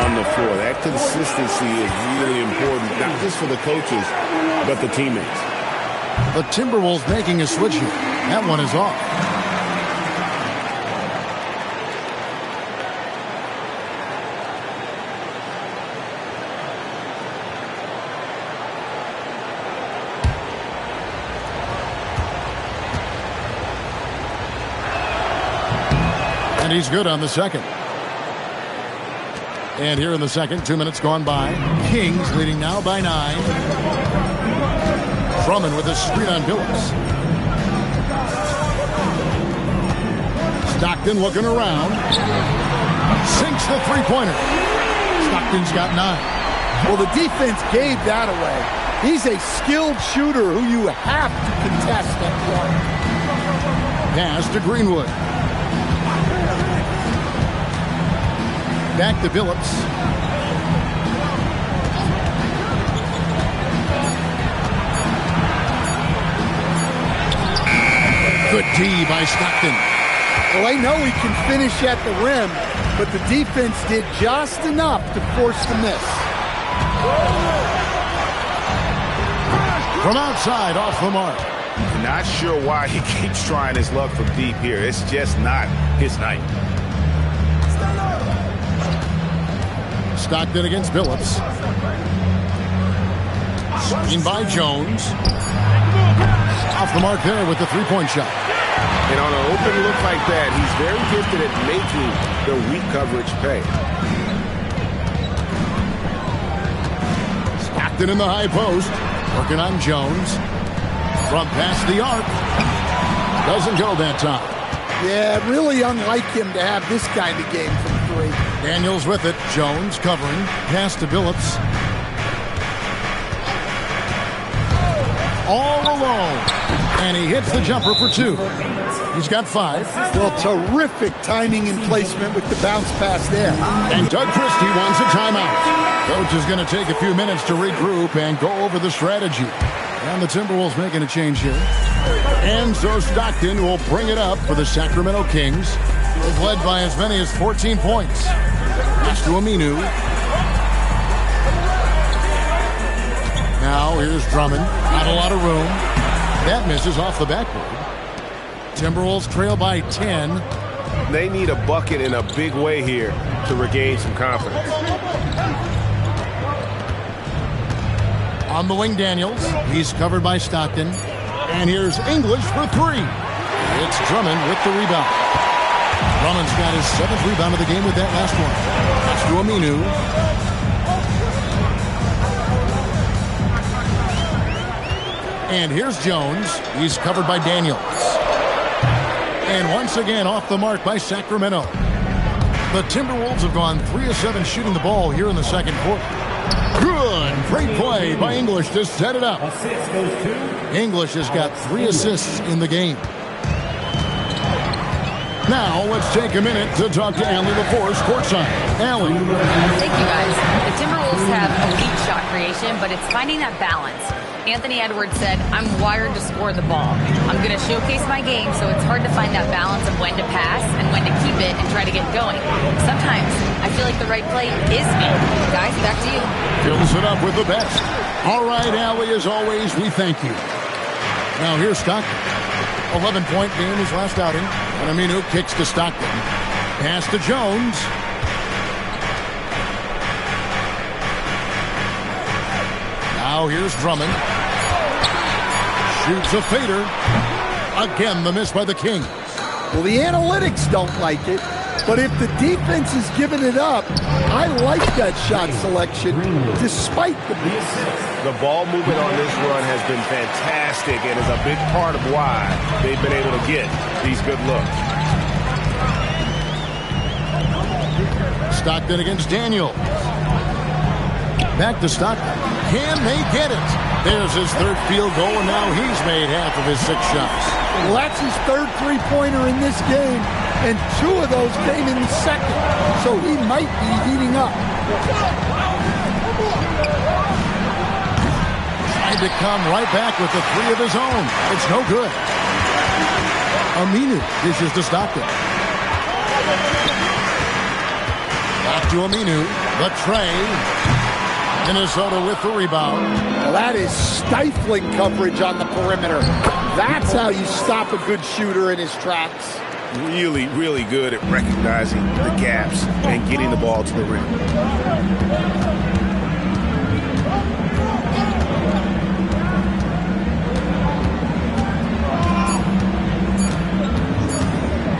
[SPEAKER 11] on the floor. That consistency is really important, not just for the coaches, but the teammates.
[SPEAKER 10] The Timberwolves making a switch here. That one is off. And he's good on the second. And here in the second, 2 minutes gone by. Kings leading now by 9. Drummond with a screen on Billups. Stockton looking around. Sinks the three-pointer. Stockton's got 9.
[SPEAKER 12] Well, the defense gave that away. He's a skilled shooter who you have to contest at one.
[SPEAKER 10] Pass to Greenwood. Back to Billups. Good D by Stockton.
[SPEAKER 12] Well, they know he can finish at the rim, but the defense did just enough to force the miss.
[SPEAKER 10] From outside, off the mark.
[SPEAKER 11] Not sure why he keeps trying his luck from deep here. It's just not his night.
[SPEAKER 10] Stockton against Billups. Screen by Jones. Off the mark there with the three-point shot.
[SPEAKER 11] And on an open look like that, he's very gifted at making the weak coverage pay.
[SPEAKER 10] Stockton in the high post. Working on Jones. From past the arc. Doesn't go that time.
[SPEAKER 12] Yeah, really unlike him to have this kind of game from three.
[SPEAKER 10] Daniels with it. Jones covering. Pass to Billups. All alone. And he hits the jumper for 2. He's got 5.
[SPEAKER 12] Well, terrific timing and placement with the bounce pass there.
[SPEAKER 10] And Doug Christie wants a timeout. Coach is going to take a few minutes to regroup and go over the strategy. And the Timberwolves making a change here. And so Stockton will bring it up for the Sacramento Kings. They've led by as many as 14 points. Pass to Aminu. Now here's Drummond. Not a lot of room. That misses off the backboard. Timberwolves trail by 10.
[SPEAKER 11] They need a bucket in a big way here to regain some confidence.
[SPEAKER 10] On the wing, Daniels. He's covered by Stockton. And here's English for 3. It's Drummond with the rebound. Drummond's got his 7th rebound of the game with that last one. Pass to Aminu. And here's Jones. He's covered by Daniels. And once again off the mark by Sacramento. The Timberwolves have gone 3 of 7 shooting the ball here in the second quarter. Good. Great play by English to set it up. English has got 3 assists in the game. Now let's take a minute to talk to Allie LaForce courtside. Allie.
[SPEAKER 6] Thank you, guys. The Timberwolves have elite shot creation, but it's finding that balance. Anthony Edwards said, I'm wired to score the ball. I'm going to showcase my game, so it's hard to find that balance of when to pass and when to keep it and try to get going. Sometimes I feel like the right play is me. Guys, back to you.
[SPEAKER 10] Fills it up with the best. All right, Allie, as always, we thank you. Now here's Stockton. 11-point game his last outing. And Aminu kicks to Stockton. Pass to Jones. Now here's Drummond. Shoots a fader. Again, the miss by the Kings.
[SPEAKER 12] Well, the analytics don't like it, but if the defense is giving it up, I like that shot selection despite the miss.
[SPEAKER 11] The ball movement on this run has been fantastic and is a big part of why they've been able to get these good looks.
[SPEAKER 10] Stockton against Daniels. Back to Stockton. Can they get it? There's his 3rd field goal, and now he's made half of his 6 shots.
[SPEAKER 12] Well, that's his 3rd three-pointer in this game, and 2 of those came in the second, so he might be heating up.
[SPEAKER 10] Tried to come right back with the 3 of his own. It's no good. Aminu dishes to Stockton. Back to Aminu. The tray. Minnesota with the rebound.
[SPEAKER 12] Well, that is stifling coverage on the perimeter. That's how you stop a good shooter in his tracks.
[SPEAKER 11] Really, really good at recognizing the gaps and getting the ball to the rim.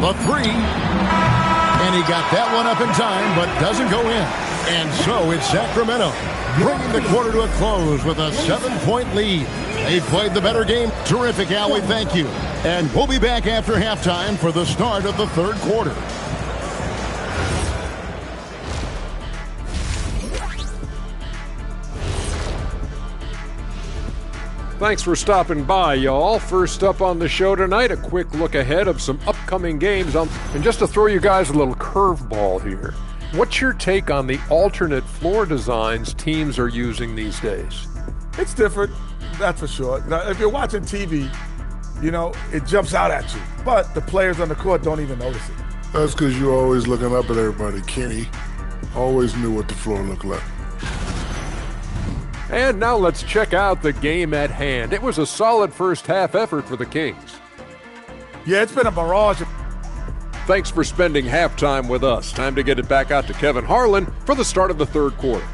[SPEAKER 10] The 3. And he got that one up in time, but doesn't go in. And so it's Sacramento bringing the quarter to a close with a 7-point lead. They played the better game. Terrific, Allie. Thank you. And we'll be back after halftime for the start of the 3rd quarter.
[SPEAKER 9] Thanks for stopping by, y'all. First up on the show tonight, a quick look ahead of some upcoming games. And just to throw you guys a little curveball here, what's your take on the alternate floor designs teams are using these days?
[SPEAKER 7] It's different, that's for sure. Now, if you're watching TV, you know, it jumps out at you. But the players on the court don't even notice it.
[SPEAKER 8] That's because you're always looking up at everybody. Kenny always knew what the floor looked like.
[SPEAKER 9] And now let's check out the game at hand. It was a solid first half effort for the Kings.
[SPEAKER 7] Yeah, it's been a barrage.
[SPEAKER 9] Thanks for spending halftime with us. Time to get it back out to Kevin Harlan for the start of the third quarter.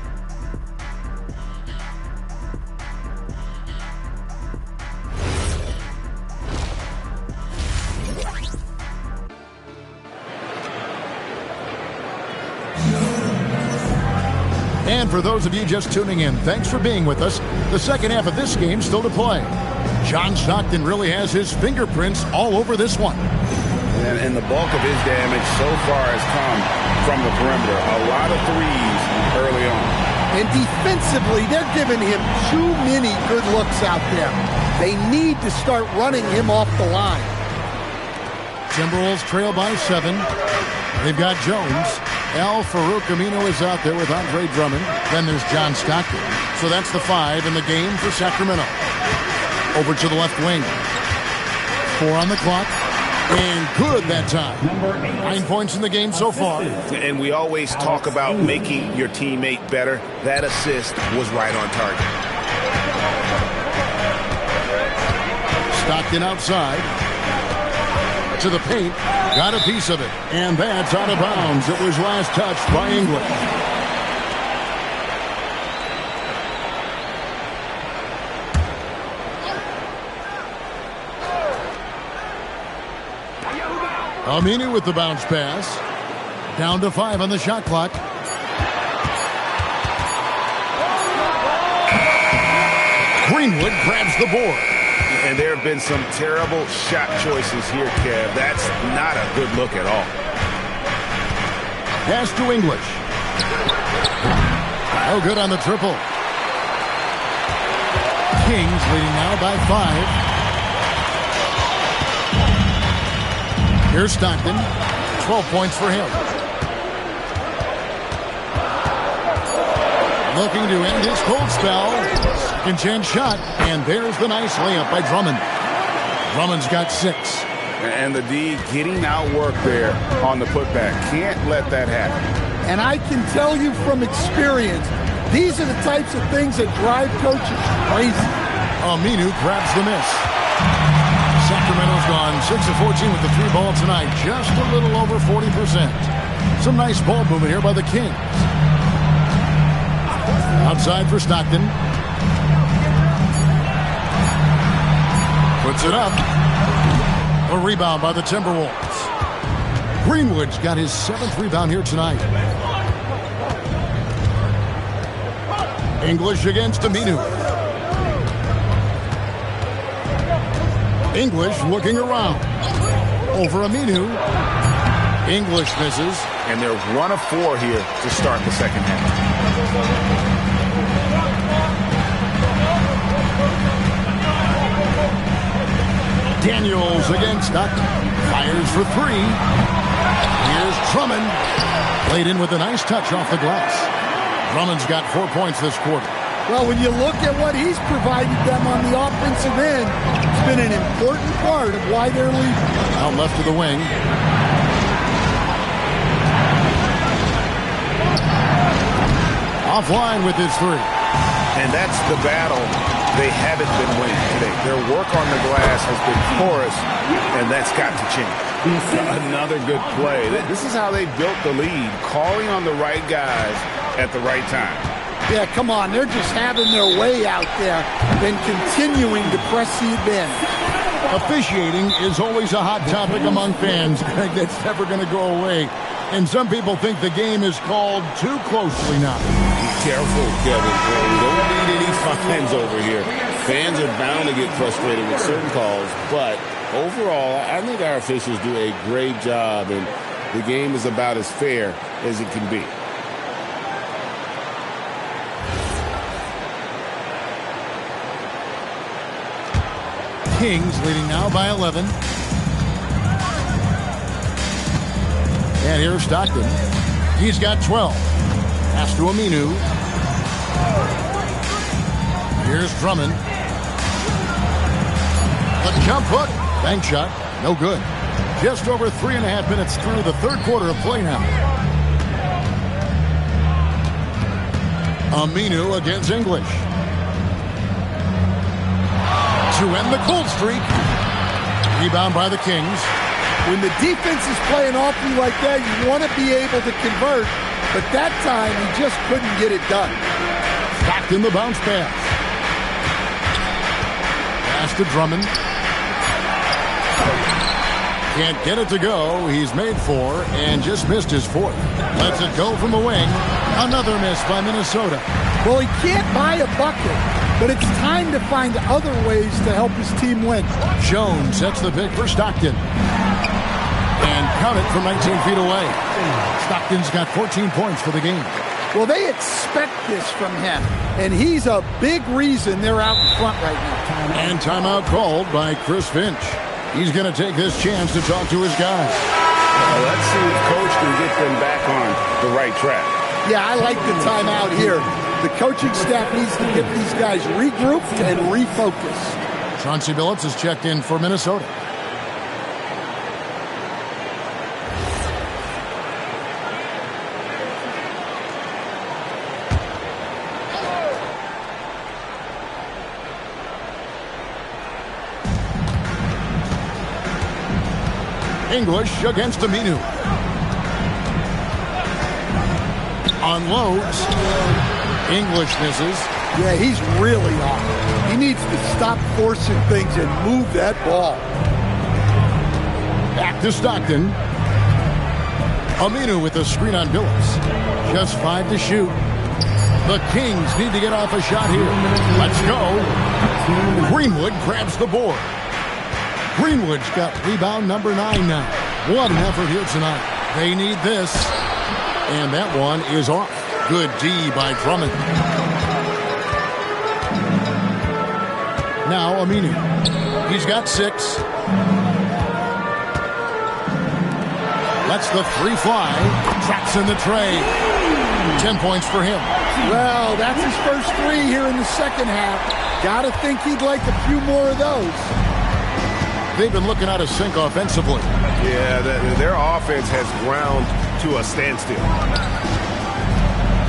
[SPEAKER 10] And for those of you just tuning in, thanks for being with us. The second half of this game still to play. John Stockton really has his fingerprints all over this one.
[SPEAKER 11] And the bulk of his damage so far has come from the perimeter. A lot of threes early on.
[SPEAKER 12] And defensively, they're giving him too many good looks out there. They need to start running him off the line.
[SPEAKER 10] Timberwolves trail by 7. They've got Jones. Farouk Aminu is out there with Andre Drummond. Then there's John Stockton. So that's the 5 in the game for Sacramento. Over to the left wing. 4 on the clock. And good that time. 9 points in the game so far.
[SPEAKER 11] And we always talk about making your teammate better. That assist was right on target.
[SPEAKER 10] Stockton outside. To the paint. Got a piece of it. And that's out of bounds. It was last touched by English. Aminu with the bounce pass. Down to 5 on the shot clock. Greenwood grabs the board.
[SPEAKER 11] And there have been some terrible shot choices here, Kev. That's not a good look at all.
[SPEAKER 10] Pass to English. No good on the triple. Kings leading now by 5. Here's Stockton. 12 points for him. Looking to end his cold spell. Second chance shot. And there's the nice layup by Drummond. Drummond's got 6.
[SPEAKER 11] And the D getting outworked there on the putback. Can't let that happen.
[SPEAKER 12] And I can tell you from experience, these are the types of things that drive coaches crazy.
[SPEAKER 10] Aminu grabs the miss. Sacramento's gone 6 of 14 with the 3 ball tonight. Just a little over 40%. Some nice ball movement here by the Kings. Outside for Stockton. Puts it up. A rebound by the Timberwolves. Greenwood's got his 7th rebound here tonight. English against Aminu. English looking around. Over Aminu. English misses.
[SPEAKER 11] And they're 1 of 4 here to start the second half.
[SPEAKER 10] Daniels against Stockton. Fires for 3. Here's Drummond. Played in with a nice touch off the glass. Drummond's got 4 points this quarter.
[SPEAKER 12] Well, when you look at what he's provided them on the offensive end, it's been an important part of why they're leading.
[SPEAKER 10] Out left to the wing. Offline with his 3.
[SPEAKER 11] And that's the battle they haven't been winning today. Their work on the glass has been porous, and that's got to change. Another good play. This is how they built the lead, calling on the right guys at the right time.
[SPEAKER 12] Yeah, come on. They're just having their way out there, then continuing to press the advantage.
[SPEAKER 10] Officiating is always a hot topic among fans, Greg. That's never going to go away. And some people think the game is called too closely now.
[SPEAKER 11] Be careful, Kevin. We don't need any fines over here. Fans are bound to get frustrated with certain calls, but overall, I think our officials do a great job, and the game is about as fair as it can be.
[SPEAKER 10] Kings leading now by 11. And here's Stockton. He's got 12. Pass to Aminu. Here's Drummond. The jump hook. Bank shot. No good. Just over 3.5 minutes through the third quarter of play now. Aminu against English. To end the cold streak. Rebound by the Kings.
[SPEAKER 12] When the defense is playing off you like that, you want to be able to convert. But that time, he just couldn't get it done.
[SPEAKER 10] Back in the bounce pass. Pass to Drummond. Can't get it to go. He's made 4 and just missed his 4th. Lets it go from the wing. Another miss by Minnesota.
[SPEAKER 12] Well, he can't buy a bucket, but it's time to find other ways to help his team win.
[SPEAKER 10] Jones sets the pick for Stockton. And count it from 19 feet away. Stockton's got 14 points for the game.
[SPEAKER 12] Well, they expect this from him, and he's a big reason they're out in front right now.
[SPEAKER 10] And timeout called by Chris Finch. He's going to take this chance to talk to his guys.
[SPEAKER 11] Let's see if Coach can get them back on the right track.
[SPEAKER 12] Yeah, I like the timeout here. The coaching staff needs to get these guys regrouped and refocused.
[SPEAKER 10] Chauncey Billups has checked in for Minnesota. English against Aminu. Unloads. English misses.
[SPEAKER 12] Yeah, he's really off. He needs to stop forcing things and move that ball.
[SPEAKER 10] Back to Stockton. Aminu with a screen on Billups. Just 5 to shoot. The Kings need to get off a shot here. Let's go. Greenwood grabs the board. Greenwood's got rebound number 9 now. What an effort here tonight. They need this. And that one is off. Good D by Drummond. Now Aminu. He's got 6. Lets the 3 fly. Traps in the tray. 10 points for him.
[SPEAKER 12] Well, that's his first 3 here in the second half. Gotta think he'd like a few more of those.
[SPEAKER 10] They've been looking out of sync offensively.
[SPEAKER 11] Yeah, their offense has ground to a standstill.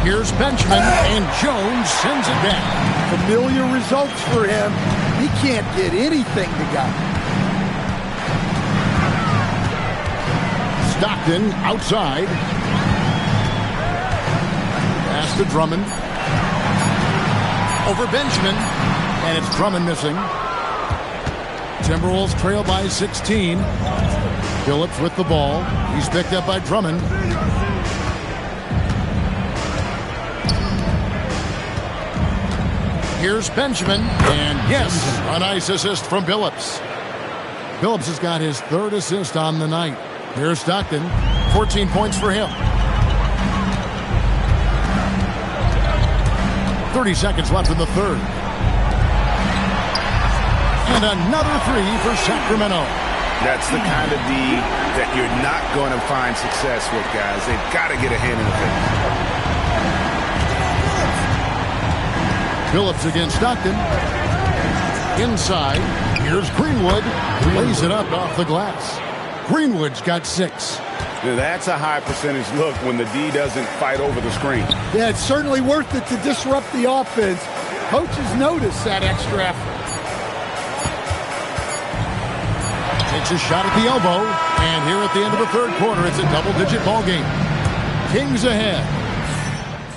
[SPEAKER 10] Here's Benjamin, and Jones sends it back.
[SPEAKER 12] Familiar results for him. He can't get anything together.
[SPEAKER 10] Stockton outside. Pass to Drummond. Over Benjamin, and it's Drummond missing. Timberwolves trail by 16. Billups with the ball. He's picked up by Drummond. Here's Benjamin. And yes, a nice assist from Billups. Billups has got his 3rd assist on the night. Here's Stockton. 14 points for him. 30 seconds left in the 3rd. And another 3 for Sacramento.
[SPEAKER 11] That's the kind of D that you're not going to find success with, guys. They've got to get a hand in the face.
[SPEAKER 10] Billups against Stockton. Inside. Here's Greenwood. Lays it up off the glass. Greenwood's got 6.
[SPEAKER 11] Now, that's a high percentage look when the D doesn't fight over the screen.
[SPEAKER 12] Yeah, it's certainly worth it to disrupt the offense. Coaches notice that extra effort.
[SPEAKER 10] Takes a shot at the elbow, and here at the end of the 3rd quarter, it's a double-digit ball game. Kings ahead.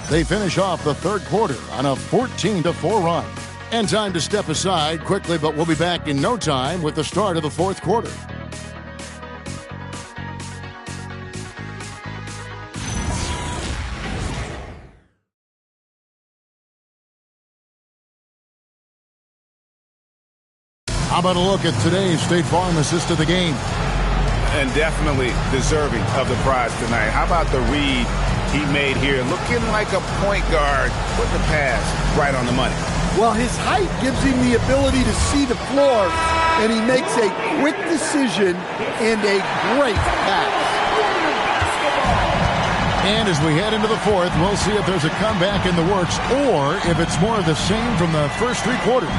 [SPEAKER 10] They finish off the 3rd quarter on a 14-4 run. And time to step aside quickly, but we'll be back in no time with the start of the 4th quarter. How about a look at today's State Farm assist of the game?
[SPEAKER 11] And definitely deserving of the prize tonight. How about the read he made here? Looking like a point guard. Put the pass right on the money.
[SPEAKER 12] Well, his height gives him the ability to see the floor and he makes a quick decision and a great pass.
[SPEAKER 10] And as we head into the fourth, we'll see if there's a comeback in the works or if it's more of the same from the first three quarters.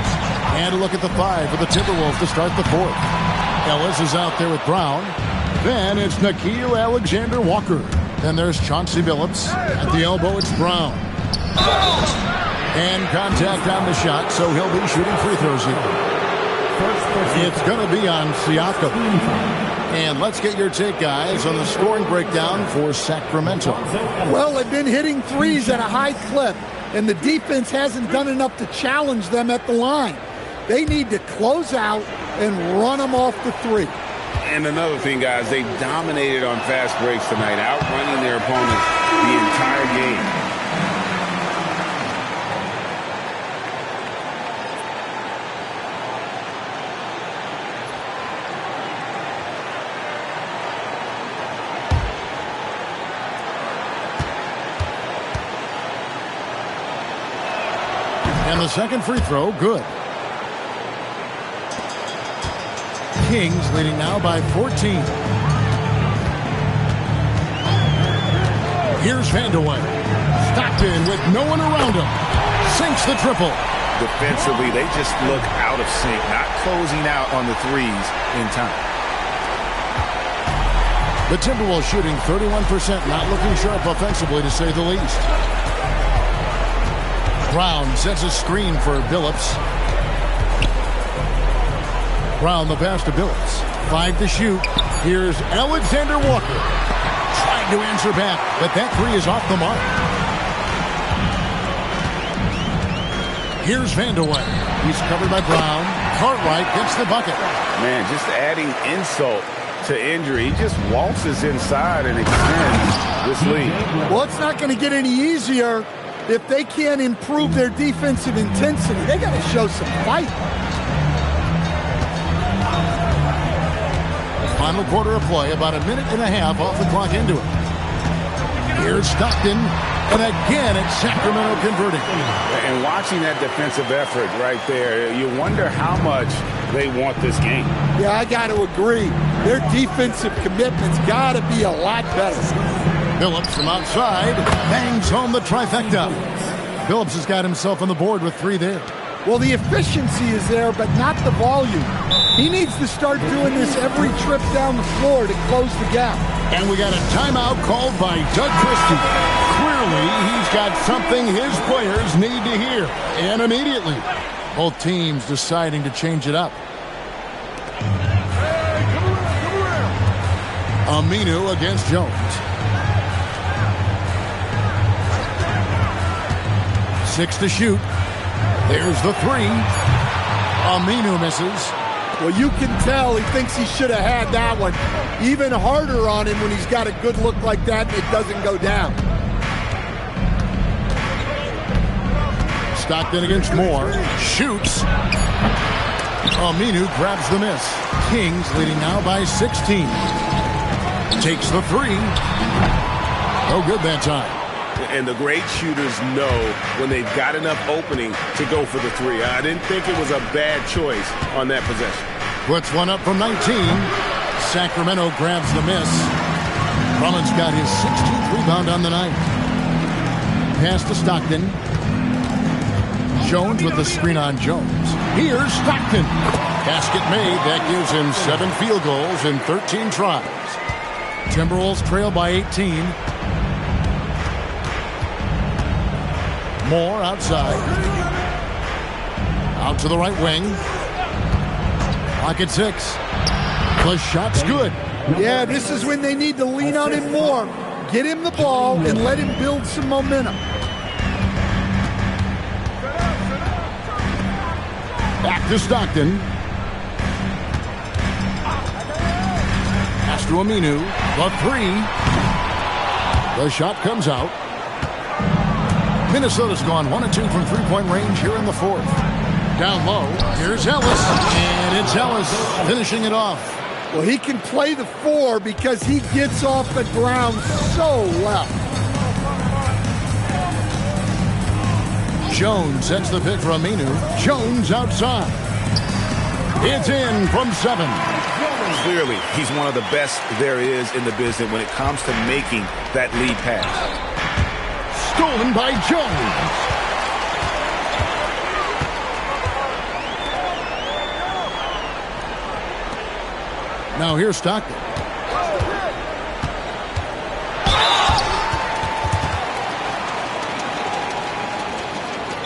[SPEAKER 10] And a look at the 5 for the Timberwolves to start the fourth. Ellis is out there with Brown. Then it's Nickeil Alexander-Walker. Then there's Chauncey Billups. At the elbow, it's Brown. And contact on the shot, so he'll be shooting free throws here. It's going to be on Siakam. And let's get your take, guys, on the scoring breakdown for Sacramento.
[SPEAKER 12] Well, they've been hitting threes at a high clip, and the defense hasn't done enough to challenge them at the line. They need to close out and run them off the three.
[SPEAKER 11] And another thing, guys, they dominated on fast breaks tonight, outrunning their opponents the entire game.
[SPEAKER 10] And the second free throw, good. Kings leading now by 14. Here's Vandeweghe. Stockton with no one around him. Sinks the triple.
[SPEAKER 11] Defensively, they just look out of sync, not closing out on the threes in time.
[SPEAKER 10] The Timberwolves shooting 31%, not looking sharp offensively, to say the least. Brown sets a screen for Billups. Brown the pass to Billups. 5 to shoot. Here's Alexander Walker. Trying to answer back, but that three is off the mark. Here's Vandeweghe. He's covered by Brown. Cartwright gets the bucket.
[SPEAKER 11] Man, just adding insult to injury. He just waltzes inside and extends this lead.
[SPEAKER 12] Well, it's not going to get any easier if they can't improve their defensive intensity. They got to show some fight.
[SPEAKER 10] Final quarter of play, about a minute and a half off the clock into it. Here's Stockton, and again it's Sacramento converting.
[SPEAKER 11] And watching that defensive effort right there, you wonder how much they want this game.
[SPEAKER 12] Yeah, I got to agree. Their defensive commitment's got to be a lot better.
[SPEAKER 10] Billups from outside bangs home the trifecta. Billups has got himself on the board with 3 there.
[SPEAKER 12] Well, the efficiency is there, but not the volume. He needs to start doing this every trip down the floor to close the gap.
[SPEAKER 10] And we got a timeout called by Doug Christie. Clearly, he's got something his players need to hear. And immediately, both teams deciding to change it up. Aminu against Jones. 6 to shoot. There's the 3. Aminu misses.
[SPEAKER 12] Well, you can tell he thinks he should have had that one. Even harder on him when he's got a good look like that and it doesn't go down.
[SPEAKER 10] Stockton against Moore. Shoots. Aminu grabs the miss. Kings leading now by 16. Takes the 3. No good that time.
[SPEAKER 11] And the great shooters know when they've got enough opening to go for the 3. I didn't think it was a bad choice on that possession.
[SPEAKER 10] Puts one up from 19. Sacramento grabs the miss. Drummond's got his 16th rebound on the night. Pass to Stockton. Jones with the screen on Jones. Here's Stockton. Basket made. That gives him 7 field goals in 13 tries. Timberwolves trail by 18. Moore outside. Out to the right wing. Clock at 6. The shot's good.
[SPEAKER 12] Yeah, this is when they need to lean on him more. Get him the ball and let him build some momentum.
[SPEAKER 10] Back to Stockton. Pass to Aminu. The 3. The shot comes out. Minnesota's gone 1 and 2 from three-point range here in the fourth. Down low, here's Ellis, and it's Ellis finishing it off.
[SPEAKER 12] Well, he can play the 4 because he gets off the ground so well.
[SPEAKER 10] Jones sets the pick for Aminu. Jones outside. It's in from 7.
[SPEAKER 11] Clearly, he's one of the best there is in the business when it comes to making that lead pass.
[SPEAKER 10] Stolen by Jones. Now here's Stockton.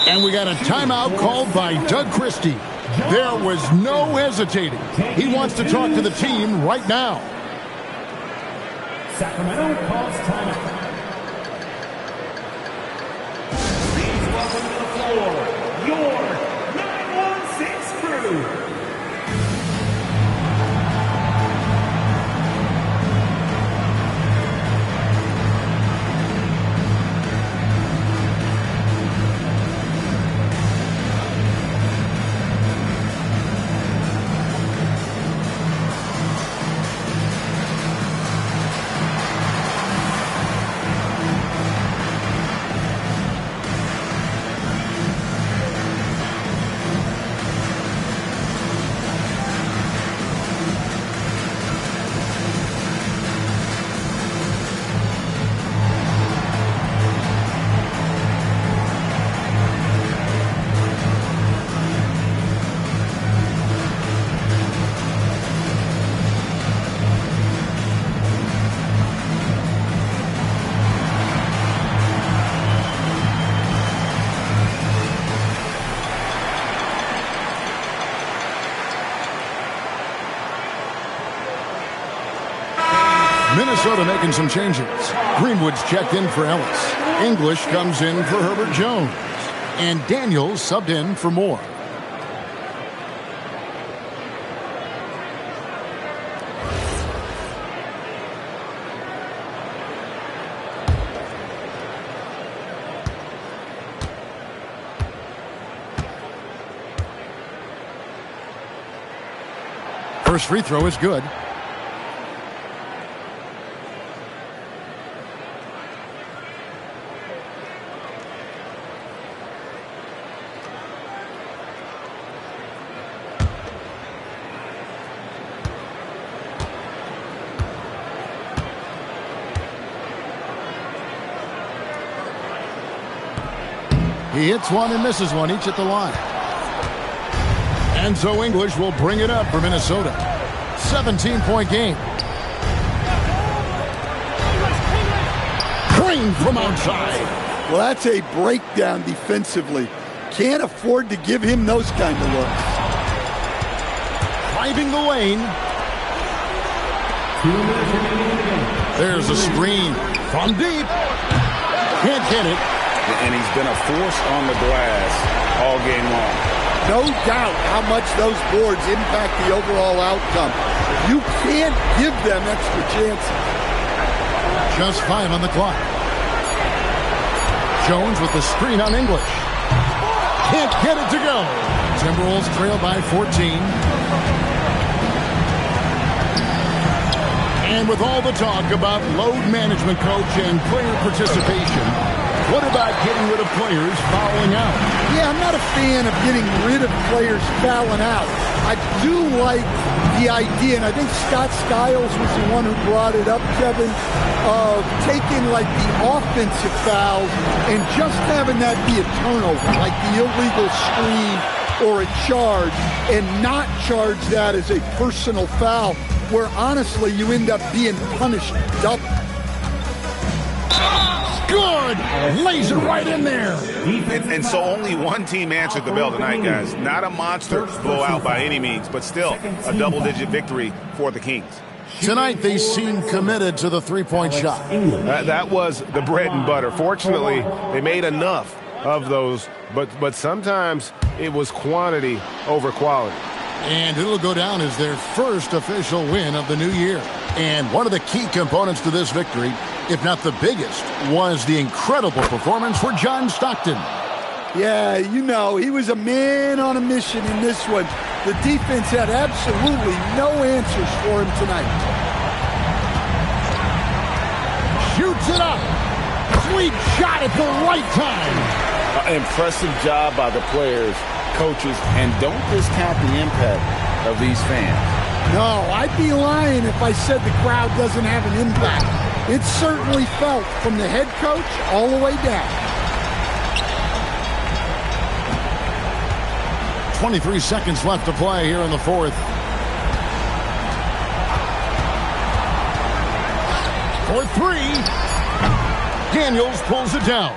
[SPEAKER 10] And we got a timeout called by Doug Christie. There was no hesitating. He wants to talk to the team right now.
[SPEAKER 4] Sacramento calls timeout. Please welcome to the floor your 916 crew.
[SPEAKER 10] Minnesota making some changes. Greenwood's checked in for Ellis. English comes in for Herbert Jones. And Daniels subbed in for Moore. First free throw is good. He hits one and misses one, each at the line. And so English will bring it up for Minnesota. 17-point game. Green from outside.
[SPEAKER 12] Well, that's a breakdown defensively. Can't afford to give him those kind of looks.
[SPEAKER 10] Driving the lane. There's a screen from deep. Can't get it.
[SPEAKER 11] And he's been a force on the glass all game long.
[SPEAKER 12] No doubt how much those boards impact the overall outcome. You can't give them extra chances.
[SPEAKER 10] Just 5 on the clock. Jones with the screen on English. Can't get it to go. Timberwolves trail by 14. And with all the talk about load management, coach, and player participation, what about getting rid of players fouling out?
[SPEAKER 12] Yeah, I'm not a fan of getting rid of players fouling out. I do like the idea, and I think Scott Skiles was the one who brought it up, Kevin, of taking like the offensive fouls and just having that be a turnover, like the illegal screen or a charge, and not charge that as a personal foul, where honestly you end up being punished double.
[SPEAKER 10] Good! Lays it right in there.
[SPEAKER 11] And so only one team answered the bell tonight, guys. Not a monster blowout by any means, but still a double-digit victory for the Kings.
[SPEAKER 10] Tonight they seem committed to the three-point shot.
[SPEAKER 1] That was the bread and butter. Fortunately, they made enough of those, but sometimes it was quantity over quality.
[SPEAKER 10] And it'll go down as their first official win of the new year. And one of the key components to this victory, if not the biggest, was the incredible performance for John Stockton.
[SPEAKER 12] Yeah, you know, he was a man on a mission in this one. The defense had absolutely no answers for him tonight.
[SPEAKER 10] Shoots it up. Sweet shot at the right time.
[SPEAKER 11] Impressive job by the players, coaches, and don't discount the impact of these fans.
[SPEAKER 12] No, I'd be lying if I said the crowd doesn't have an impact. It's certainly felt from the head coach all the way down.
[SPEAKER 10] 23 seconds left to play here in the fourth. For three. Daniels pulls it down.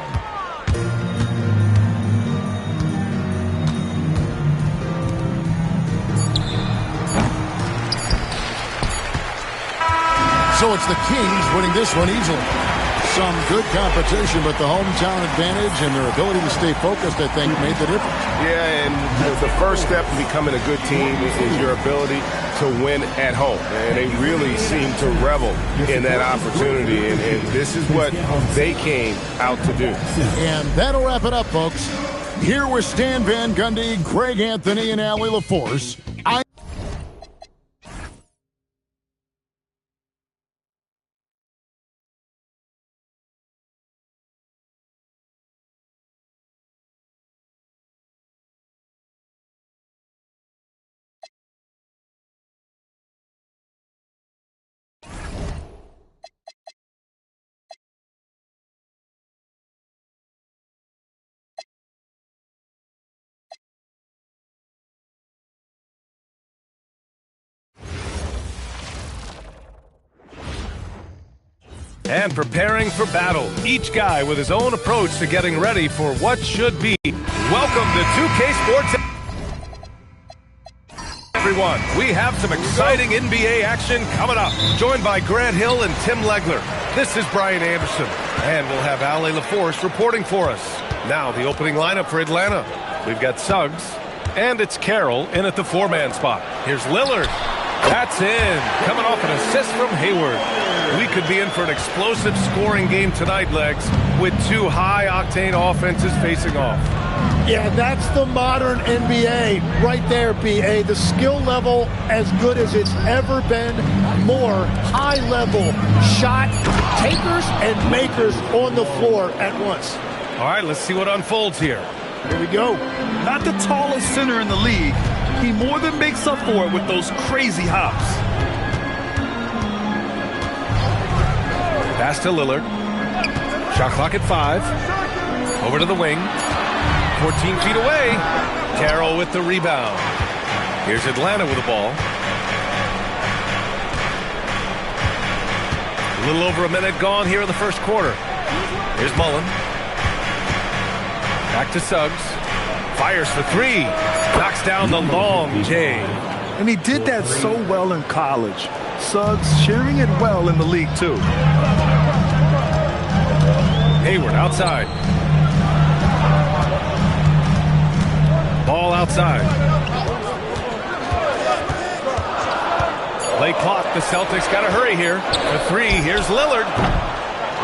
[SPEAKER 10] So it's the Kings winning this one easily. Some good competition, but the hometown advantage and their ability to stay focused, I think, made the difference.
[SPEAKER 11] Yeah, and the first step to becoming a good team is your ability to win at home. And they really seem to revel in that opportunity, and this is what they came out to do.
[SPEAKER 10] And that'll wrap it up, folks. Here with Stan Van Gundy, Greg Anthony, and Allie LaForce.
[SPEAKER 1] And preparing for battle, each guy with his own approach to getting ready for what should be. Welcome to 2K Sports. Everyone, we have some exciting NBA action coming up. Joined by Grant Hill and Tim Legler. This is Brian Anderson, and we'll have Allie LaForce reporting for us. Now, the opening lineup for Atlanta. We've got Suggs, and it's Carroll in at the four-man spot. Here's Lillard. That's in. Coming off an assist from Hayward. We could be in for an explosive scoring game tonight, Legs, with two high-octane offenses facing off.
[SPEAKER 12] Yeah, that's the modern NBA right there, B.A. The skill level as good as it's ever been. More high-level shot takers and makers on the floor at once.
[SPEAKER 1] All right, let's see what unfolds here.
[SPEAKER 12] Here we go.
[SPEAKER 3] Not the tallest center in the league. He more than makes up for it with those crazy hops.
[SPEAKER 1] Pass to Lillard. Shot clock at 5. Over to the wing. 14 feet away. Carroll with the rebound. Here's Atlanta with the ball. A little over a minute gone here in the first quarter. Here's Mullen. Back to Suggs. Fires for three. Knocks down the long J.
[SPEAKER 3] And he did that so well in college. Suggs sharing it well in the league, too.
[SPEAKER 1] Hayward outside. Ball outside. Play clock. The Celtics got to hurry here. For three, here's Lillard.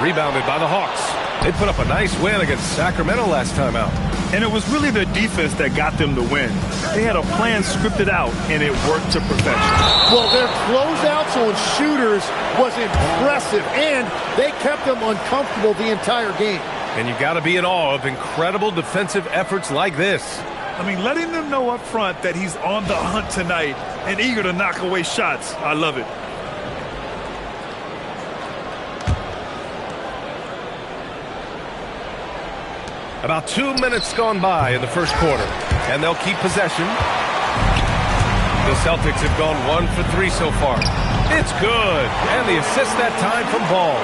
[SPEAKER 1] Rebounded by the Hawks. They put up a nice win against Sacramento last time out.
[SPEAKER 3] And it was really their defense that got them the win. They had a plan scripted out, and it worked to perfection.
[SPEAKER 12] Well, their closeouts on shooters was impressive, and they kept them uncomfortable the entire game.
[SPEAKER 1] And you got to be in awe of incredible defensive efforts like this.
[SPEAKER 3] I mean, letting them know up front that he's on the hunt tonight and eager to knock away shots. I love it.
[SPEAKER 1] About 2 minutes gone by in the first quarter, and they'll keep possession. The Celtics have gone 1 for 3 so far. It's good, and the assist that time from Ball.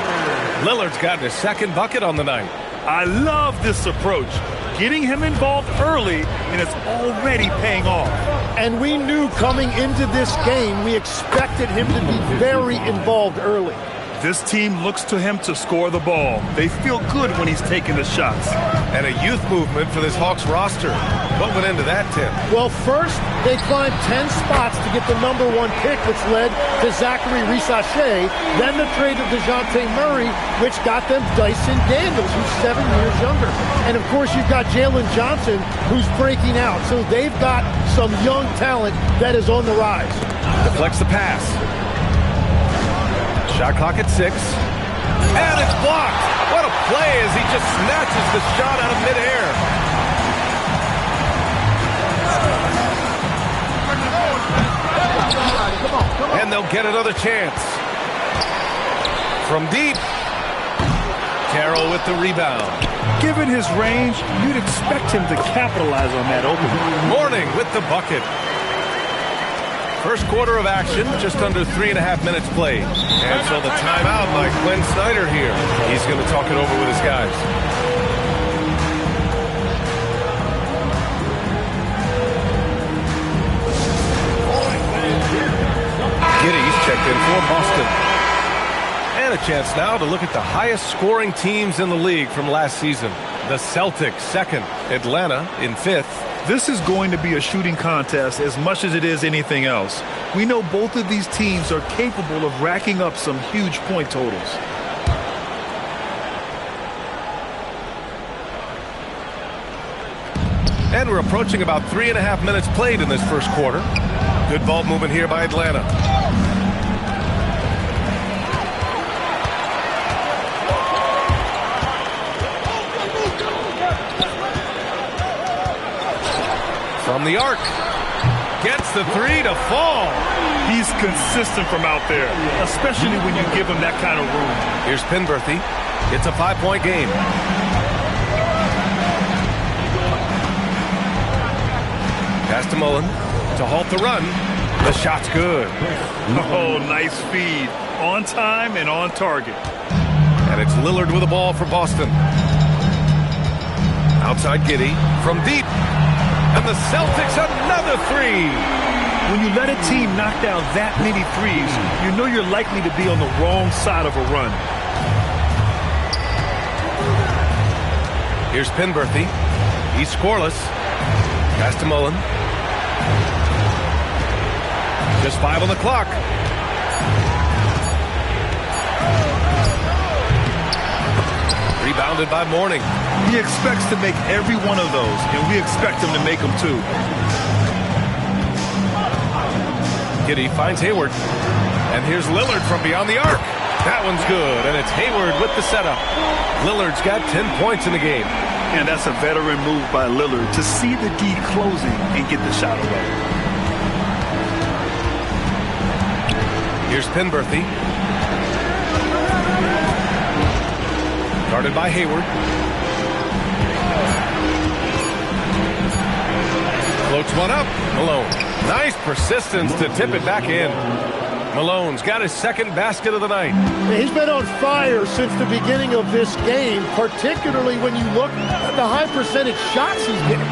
[SPEAKER 1] Lillard's gotten his second bucket on the night.
[SPEAKER 3] I love this approach. Getting him involved early, and it's already paying off.
[SPEAKER 12] And we knew coming into this game, we expected him to be very involved early.
[SPEAKER 3] This team looks to him to score the ball. They feel good when he's taking the shots.
[SPEAKER 1] And a youth movement for this Hawks roster. What went into that, Tim?
[SPEAKER 12] Well, first, they climbed 10 spots to get the #1 pick, which led to Zachary Risachet. Then the trade of DeJounte Murray, which got them Dyson Daniels, who's 7 years younger. And, of course, you've got Jalen Johnson, who's breaking out. So they've got some young talent that is on the rise.
[SPEAKER 1] Deflects the pass. Shot clock at 6. And it's blocked. What a play as he just snatches the shot out of midair. And they'll get another chance. From deep. Carroll with the rebound.
[SPEAKER 3] Given his range, you'd expect him to capitalize on that opening.
[SPEAKER 1] Mourning with the bucket. First quarter of action, just under 3.5 minutes played. And so the timeout by Quinn Snyder here. He's going to talk it over with his guys. Giddy's checked in for Boston. And a chance now to look at the highest scoring teams in the league from last season. The Celtics second, Atlanta in fifth.
[SPEAKER 3] This is going to be a shooting contest as much as it is anything else. We know both of these teams are capable of racking up some huge point totals.
[SPEAKER 1] And we're approaching about 3.5 minutes played in this first quarter. Good ball movement here by Atlanta. From the arc. Gets the three to fall.
[SPEAKER 3] He's consistent from out there, especially when you give him that kind of room.
[SPEAKER 1] Here's Penberthy. It's a 5-point game. Pass to Mullen to halt the run. The shot's good.
[SPEAKER 3] Oh, nice feed. On time and on target.
[SPEAKER 1] And it's Lillard with the ball for Boston. Outside Giddey from deep. And the Celtics another three.
[SPEAKER 3] When you let a team knock down that many threes, you know you're likely to be on the wrong side of a run.
[SPEAKER 1] Here's Penberthy. He's scoreless. Pass to Mullen. Just 5 on the clock. Rebounded by Mourning.
[SPEAKER 3] He expects to make every one of those, and we expect him to make them too.
[SPEAKER 1] Giddey finds Hayward. And here's Lillard from beyond the arc. That one's good, and it's Hayward with the setup. Lillard's got 10 points in the game.
[SPEAKER 3] And that's a veteran move by Lillard to see the D closing and get the shot away.
[SPEAKER 1] Here's Penberthy. Guarded by Hayward. Floats one up. Malone. Nice persistence to tip it back in. Malone's got his second basket of the night.
[SPEAKER 13] He's been on fire since the beginning of this game, particularly when you look at the high percentage shots he's getting.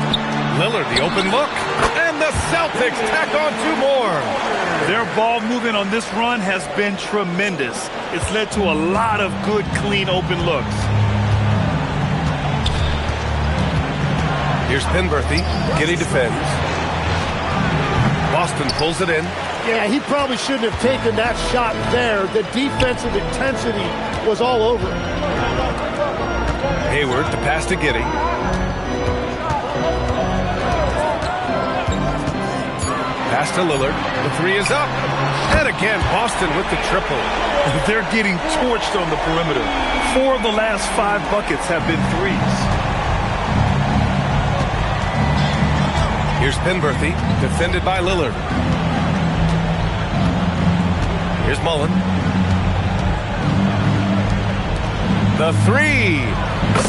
[SPEAKER 1] Lillard, the open look. And the Celtics tack on 2 more.
[SPEAKER 3] Their ball movement on this run has been tremendous. It's led to a lot of good, clean, open looks.
[SPEAKER 1] Here's Penberthy. Giddey defends. Boston pulls it in.
[SPEAKER 13] Yeah, he probably shouldn't have taken that shot there. The defensive intensity was all over it.
[SPEAKER 1] Hayward to pass to Giddey. Pass to Lillard. The three is up. And again, Boston with the triple.
[SPEAKER 3] They're getting torched on the perimeter. 4 of the last 5 buckets have been threes.
[SPEAKER 1] Here's Penberthy, defended by Lillard. Here's Mullen. The three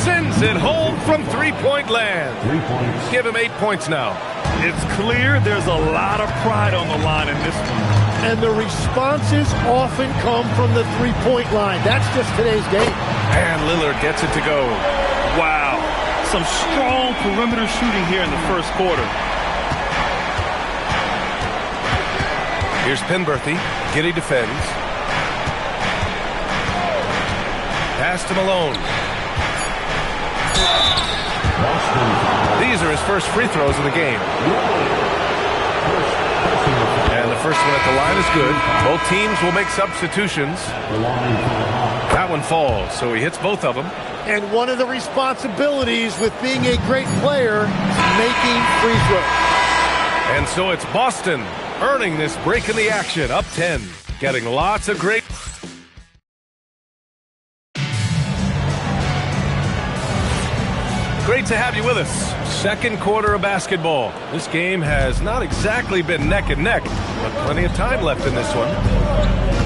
[SPEAKER 1] sends it home from 3-point land.
[SPEAKER 4] 3 points.
[SPEAKER 1] Give him 8 points now.
[SPEAKER 3] It's clear there's a lot of pride on the line in this one.
[SPEAKER 13] And the responses often come from the three-point line. That's just today's game.
[SPEAKER 1] And Lillard gets it to go.
[SPEAKER 3] Wow. Some strong perimeter shooting here in the first quarter.
[SPEAKER 1] Here's Penberthy. Giddey defends. Pass to Malone. These are his first free throws of the game. And the first one at the line is good. Both teams will make substitutions. That one falls, so he hits both of them.
[SPEAKER 13] And one of the responsibilities with being a great player is making free throws.
[SPEAKER 1] And so it's Boston earning this break in the action, up 10. Getting lots of great... great to have you with us. Second quarter of basketball. This game has not exactly been neck and neck, but plenty of time left in this one.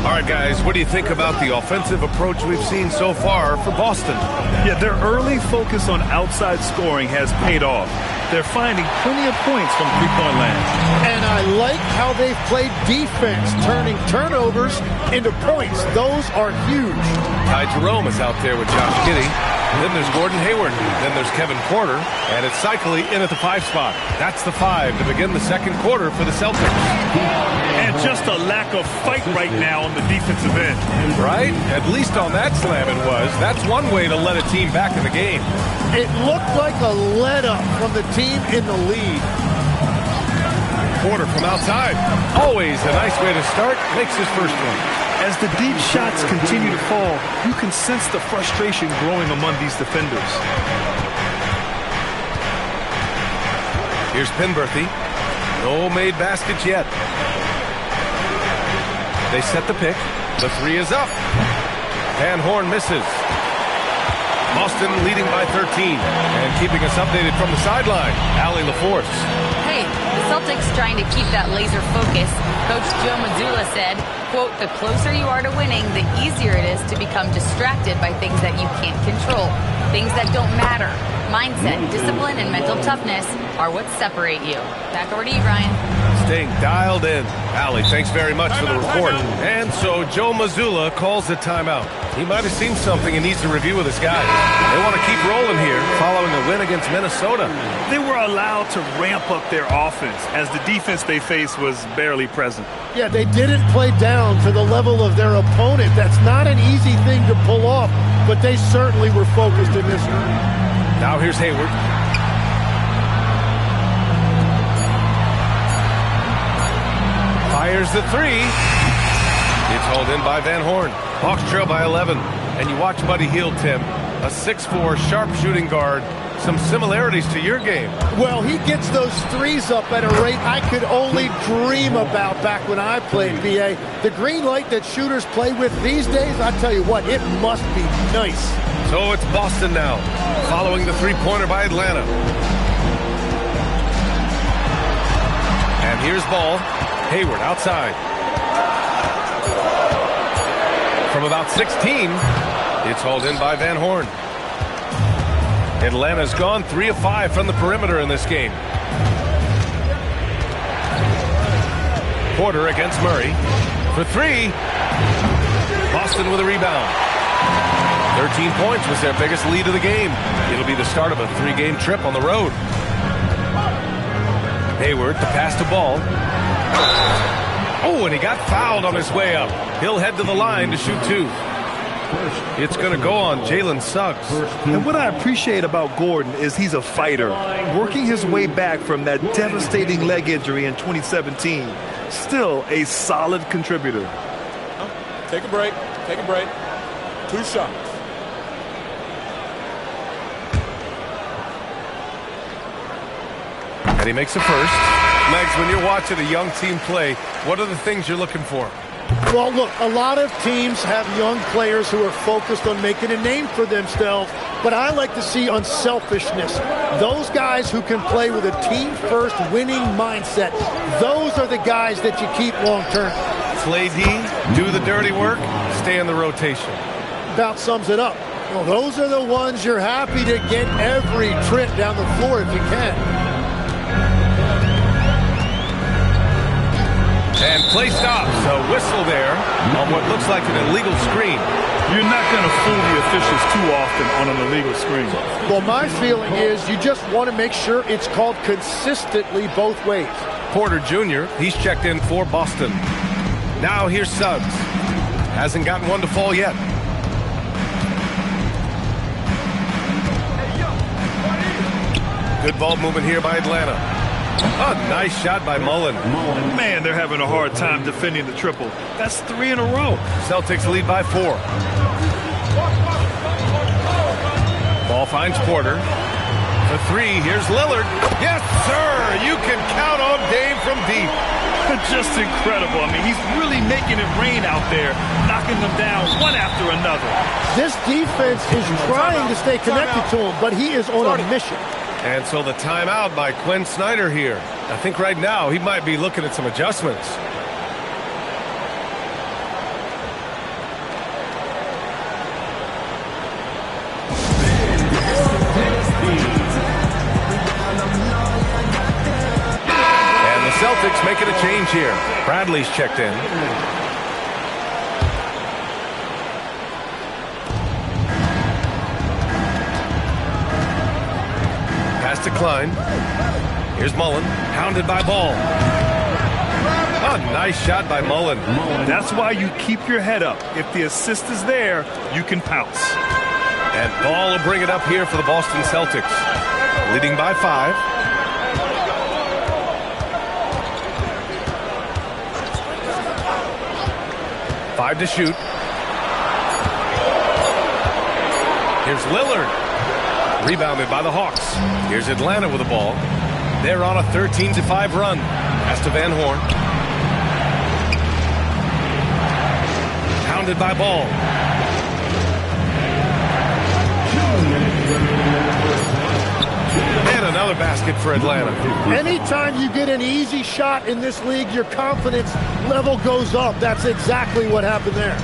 [SPEAKER 1] All right, guys, what do you think about the offensive approach we've seen so far for Boston?
[SPEAKER 3] Yeah, their early focus on outside scoring has paid off. They're finding plenty of points from three-point land.
[SPEAKER 13] And I like how they've played defense, turning turnovers into points. Those are huge.
[SPEAKER 1] Ty Jerome is out there with Josh Giddey. Then there's Gordon Hayward. Then there's Kevin Porter. And it's Cycli in at the 5 spot. That's the 5 to begin the second quarter for the Celtics.
[SPEAKER 3] And just a lack of fight right now on the defensive end.
[SPEAKER 1] Right? At least on that slam it was. That's one way to let a team back in the game.
[SPEAKER 13] It looked like a let-up from the team in the lead.
[SPEAKER 1] Porter from outside. Always a nice way to start. Makes his first one.
[SPEAKER 3] As the deep shots continue to fall, you can sense the frustration growing among these defenders.
[SPEAKER 1] Here's Penberthy. No made baskets yet. They set the pick. The 3 is up. Van Horn misses. Boston leading by 13. And keeping us updated from the sideline, Allie LaForce.
[SPEAKER 6] Hey, the Celtics trying to keep that laser focus. Coach Joe Mazzulla said, quote, the closer you are to winning, the easier it is to become distracted by things that you can't control, things that don't matter. Mindset, discipline, and mental toughness are what separate you. Back over to you, Brian.
[SPEAKER 1] Staying dialed in. Allie, thanks very much for the report. And so Joe Mazzulla calls the timeout. He might have seen something and needs to review with his guys. They want to keep rolling here following a win against Minnesota.
[SPEAKER 3] They were allowed to ramp up their offense as the defense they faced was barely present.
[SPEAKER 13] Yeah, they didn't play down to the level of their opponent. That's not an easy thing to pull off, but they certainly were focused in this one.
[SPEAKER 1] Now here's Hayward. Fires the 3. It's hauled in by Van Horn. Hawks trail by 11. And you watch Buddy Hield, Tim. A 6'4", sharp shooting guard. Some similarities to your game.
[SPEAKER 13] Well, he gets those 3s up at a rate I could only dream about back when I played, BA. The green light that shooters play with these days, I tell you what, it must be nice.
[SPEAKER 1] So it's Boston now, following the three-pointer by Atlanta. And here's ball. Hayward outside. From about 16, it's hauled in by Van Horn. Atlanta's gone 3 of 5 from the perimeter in this game. Porter against Murray. For 3. Boston with a rebound. 13 points was their biggest lead of the game. It'll be the start of a 3-game trip on the road. Hayward, the pass to Ball. Oh, and he got fouled on his way up. He'll head to the line to shoot 2. It's going to go on Jalen Suggs.
[SPEAKER 3] And what I appreciate about Gordon is he's a fighter, working his way back from that devastating leg injury in 2017. Still a solid contributor.
[SPEAKER 14] Take a break. Take a break. 2 shots.
[SPEAKER 1] And he makes a first. Megs, when you're watching a young team play, what are the things you're looking for?
[SPEAKER 13] Well, look, a lot of teams have young players who are focused on making a name for themselves, but I like to see unselfishness. Those guys who can play with a team-first winning mindset, those are the guys that you keep long-term.
[SPEAKER 1] Play D, do the dirty work, stay in the rotation.
[SPEAKER 13] About sums it up. Well, those are the ones you're happy to get every trip down the floor if you can.
[SPEAKER 1] And play stops. A whistle there on what looks like an illegal screen.
[SPEAKER 3] You're not going to fool the officials too often on an illegal screen.
[SPEAKER 13] Well, my feeling is you just want to make sure it's called consistently both ways.
[SPEAKER 1] Porter Jr., he's checked in for Boston. Now here's Suggs. Hasn't gotten one to fall yet. Good ball movement here by Atlanta. A nice shot by Mullen.
[SPEAKER 3] Man, they're having a hard time defending the triple. That's 3 in a row.
[SPEAKER 1] Celtics lead by 4. Ball finds Porter. For 3, here's Lillard. Yes, sir! You can count on Dame from deep.
[SPEAKER 3] Just incredible. I mean, he's really making it rain out there, knocking them down one after another.
[SPEAKER 13] This defense is trying to stay connected to him, but he is on a mission.
[SPEAKER 1] And so the timeout by Quinn Snyder here. I think right now he might be looking at some adjustments. And the Celtics making a change here. Bradley's checked in. Pass to Klein. Here's Mullen, hounded by Ball. A nice shot by Mullen.
[SPEAKER 3] That's why you keep your head up. If the assist is there, you can pounce.
[SPEAKER 1] And Ball will bring it up here for the Boston Celtics. Leading by 5. Five to shoot. Here's Lillard. Rebounded by the Hawks. Here's Atlanta with the ball. They're on a 13-5 run. Pass to Van Horn. Pounded by Ball. And another basket for Atlanta.
[SPEAKER 13] Anytime you get an easy shot in this league, your confidence level goes up. That's exactly what happened there.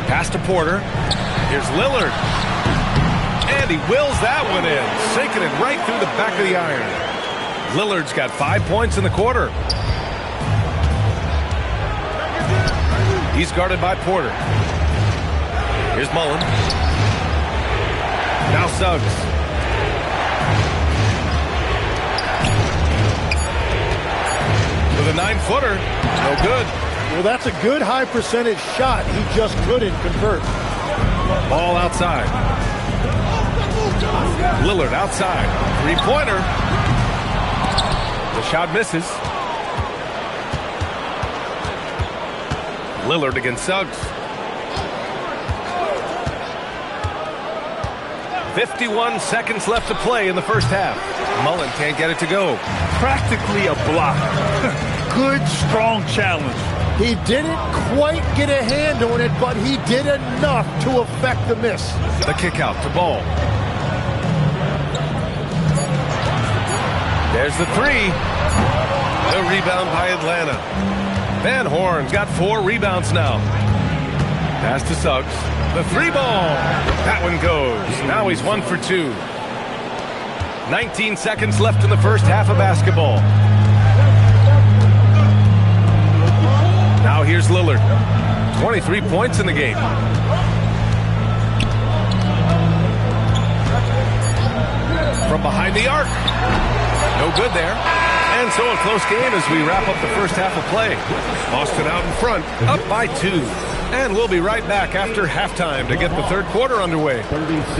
[SPEAKER 1] Pass to Porter. Here's Lillard. And he wills that one in, sinking it right through the back of the iron. Lillard's got 5 points in the quarter. He's guarded by Porter. Here's Mullen. Now Suggs. With a 9-footer, no good.
[SPEAKER 13] Well, that's a good high percentage shot. He just couldn't convert.
[SPEAKER 1] Ball outside. Lillard outside. Three-pointer. The shot misses. Lillard against Suggs. 51 seconds left to play in the first half. Mullen can't get it to go.
[SPEAKER 3] Practically a block. Good, strong challenge.
[SPEAKER 13] He didn't quite get a hand on it, but he did enough to affect the miss.
[SPEAKER 1] The kick out to Ball. There's the three. The rebound by Atlanta. Van Horn's got 4 rebounds now. Pass to Suggs. The 3-ball. That one goes. Now he's 1 for 2. 19 seconds left in the first half of basketball. Now here's Lillard. 23 points in the game. From behind the arc. No good there. And so a close game as we wrap up the first half of play. Boston out in front, up by 2. And we'll be right back after halftime to get the third quarter underway.
[SPEAKER 4] 36.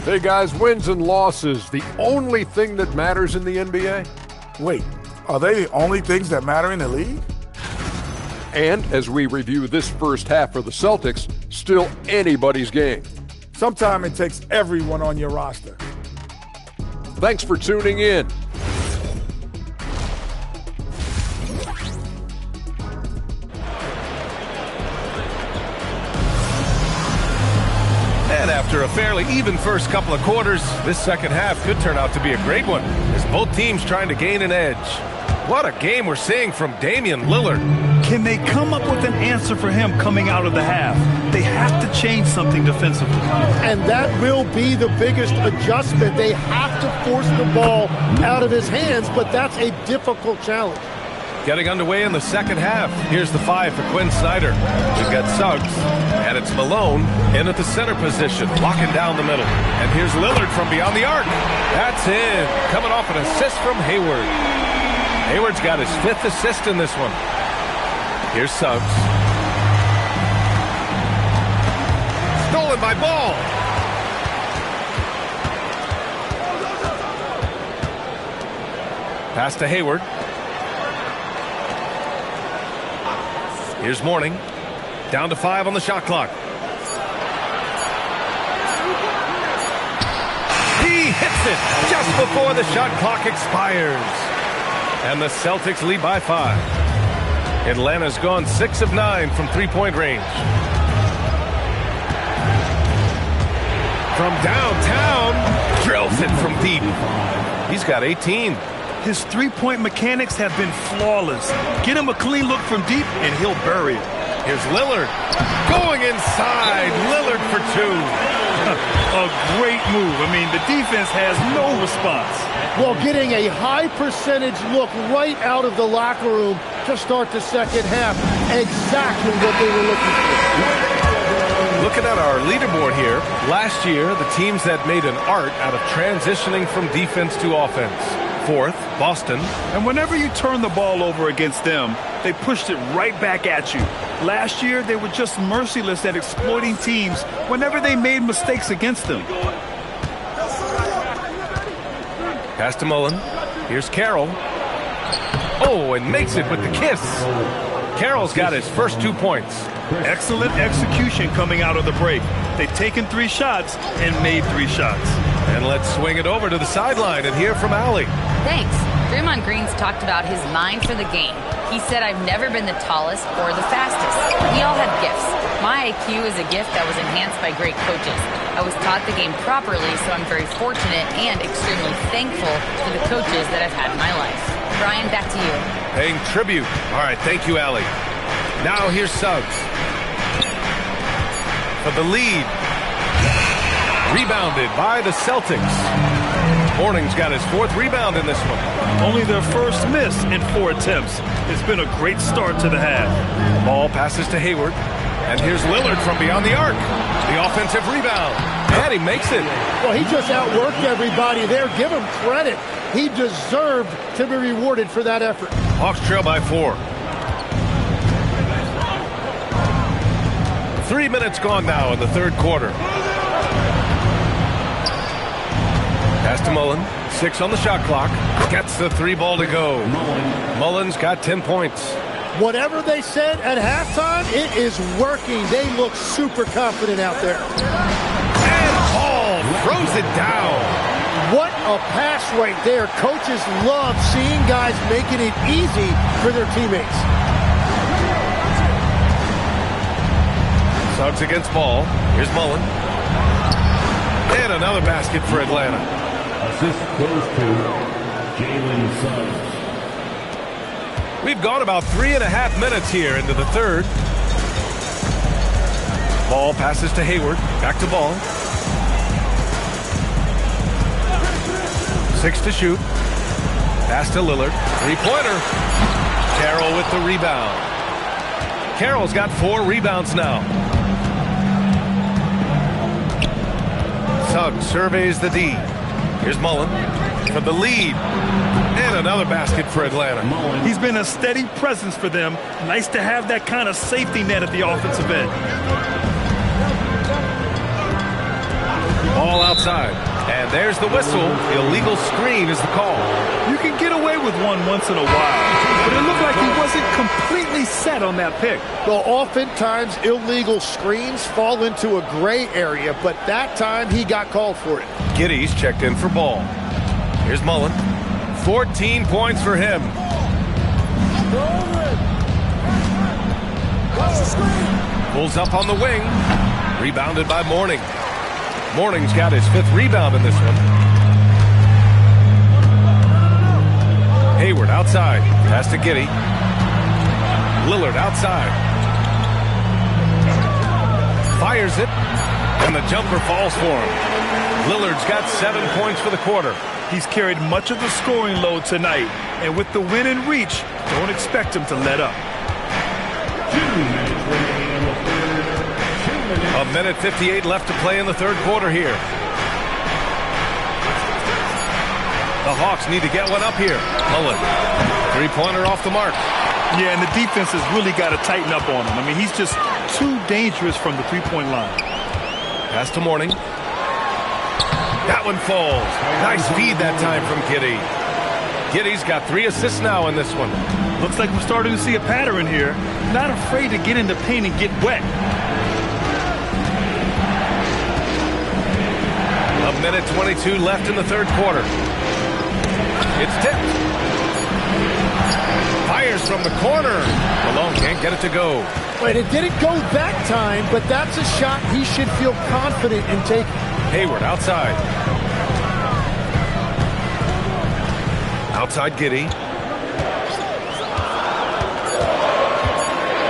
[SPEAKER 9] Hey guys, wins and losses, the only thing that matters in the NBA?
[SPEAKER 7] Wait, are they the only things that matter in the league?
[SPEAKER 9] And as we review this first half for the Celtics, still anybody's game.
[SPEAKER 7] Sometimes it takes everyone on your roster.
[SPEAKER 9] Thanks for tuning in.
[SPEAKER 1] And after a fairly even first couple of quarters, this second half could turn out to be a great one as both teams trying to gain an edge. What a game we're seeing from Damian Lillard.
[SPEAKER 3] Can they come up with an answer for him coming out of the half? They have to change something defensively.
[SPEAKER 13] And that will be the biggest adjustment. They have to force the ball out of his hands, but that's a difficult challenge.
[SPEAKER 1] Getting underway in the second half. Here's the 5 for Quinn Snyder. We've got Suggs, and it's Malone in at the center position, locking down the middle. And here's Lillard from beyond the arc. That's in. Coming off an assist from Hayward. Hayward's got his 5th assist in this one. Here's Suggs. Stolen by Ball. Pass to Hayward. Here's Mourning. Down to 5 on the shot clock. He hits it just before the shot clock expires. And the Celtics lead by 5. Atlanta's gone 6 of 9 from three-point range. From downtown, drills it from deep. He's got 18.
[SPEAKER 3] His three-point mechanics have been flawless. Get him a clean look from deep, and he'll bury it.
[SPEAKER 1] Here's Lillard. Going inside. Lillard for 2.
[SPEAKER 3] A great move. I mean, the defense has no response.
[SPEAKER 13] Well, getting a high percentage look right out of the locker room to start the second half. Exactly what they were looking for.
[SPEAKER 1] Looking at our leaderboard here, last year, the teams that made an art out of transitioning from defense to offense. 4th, Boston.
[SPEAKER 3] And whenever you turn the ball over against them, they pushed it right back at you. Last year, they were just merciless at exploiting teams whenever they made mistakes against them.
[SPEAKER 1] Pass to Mullen. Here's Carroll. Oh, and makes it with the kiss. Carroll's got his first 2 points.
[SPEAKER 3] Excellent execution coming out of the break. They've taken 3 shots and made 3 shots.
[SPEAKER 1] And let's swing it over to the sideline and hear from Allie.
[SPEAKER 6] Thanks. Draymond Green's talked about his mind for the game. He said, I've never been the tallest or the fastest. We all have gifts. My IQ is a gift that was enhanced by great coaches. I was taught the game properly, so I'm very fortunate and extremely thankful for the coaches that I've had in my life. Brian, back to you.
[SPEAKER 1] Paying tribute. All right, thank you, Allie. Now here's Suggs. For the lead. Rebounded by the Celtics. Morning's got his 4th rebound in this one.
[SPEAKER 3] Only their first miss in 4 attempts. It's been a great start to the half.
[SPEAKER 1] Ball passes to Hayward. And here's Lillard from beyond the arc. The offensive rebound. And he makes it.
[SPEAKER 13] Well, he just outworked everybody there. Give him credit. He deserved to be rewarded for that effort.
[SPEAKER 1] Hawks trail by 4. 3 minutes gone now in the 3rd quarter. Pass to Mullen. 6 on the shot clock. Gets the 3 ball to go. Mullen's got 10 points.
[SPEAKER 13] Whatever they said at halftime, it is working. They look super confident out there.
[SPEAKER 1] And Paul throws it down.
[SPEAKER 13] What a pass right there. Coaches love seeing guys making it easy for their teammates.
[SPEAKER 1] Suggs against Ball. Here's Mullen. And another basket for Atlanta.
[SPEAKER 4] Assist goes to Jalen Suggs.
[SPEAKER 1] We've gone about 3.5 minutes here into the 3rd. Ball passes to Hayward. Back to Ball. 6 to shoot. Pass to Lillard. 3-pointer. Carroll with the rebound. Carroll's got 4 rebounds now. Suggs surveys the D. Here's Mullen for the lead. And another basket for Atlanta.
[SPEAKER 3] He's been a steady presence for them. Nice to have that kind of safety net at the offensive end.
[SPEAKER 1] Ball outside. And there's the whistle. Illegal screen is the call.
[SPEAKER 3] You can get away with one once in a while, but it looked like he wasn't completely set on that pick.
[SPEAKER 13] Well, oftentimes illegal screens fall into a gray area, but that time he got called for it.
[SPEAKER 1] Giddey's checked in for Ball. Here's Mullen. 14 points for him. Pulls up on the wing. Rebounded by Morning. Morning's got his 5th rebound in this one. Hayward outside. Pass to Giddey. Lillard outside. Fires it. And the jumper falls for him. Lillard's got 7 points for the quarter.
[SPEAKER 3] He's carried much of the scoring load tonight. And with the win in reach, don't expect him to let up.
[SPEAKER 1] 1:58 left to play in the 3rd quarter here. The Hawks need to get one up here. Mullen. 3-pointer off the mark.
[SPEAKER 3] Yeah, and the defense has really got to tighten up on him. I mean, he's just too dangerous from the 3-point line.
[SPEAKER 1] Pass to Morning. That one falls. Nice feed that time from Giddey. Giddey's got 3 assists now in this one.
[SPEAKER 3] Looks like we're starting to see a pattern here. Not afraid to get in the paint and get wet.
[SPEAKER 1] minute 22 left in the third quarter. It's tipped. Fires from the corner. Malone can't get it to go.
[SPEAKER 13] Wait, it didn't go that time, but that's a shot he should feel confident in taking.
[SPEAKER 1] Hayward outside. Outside Giddey.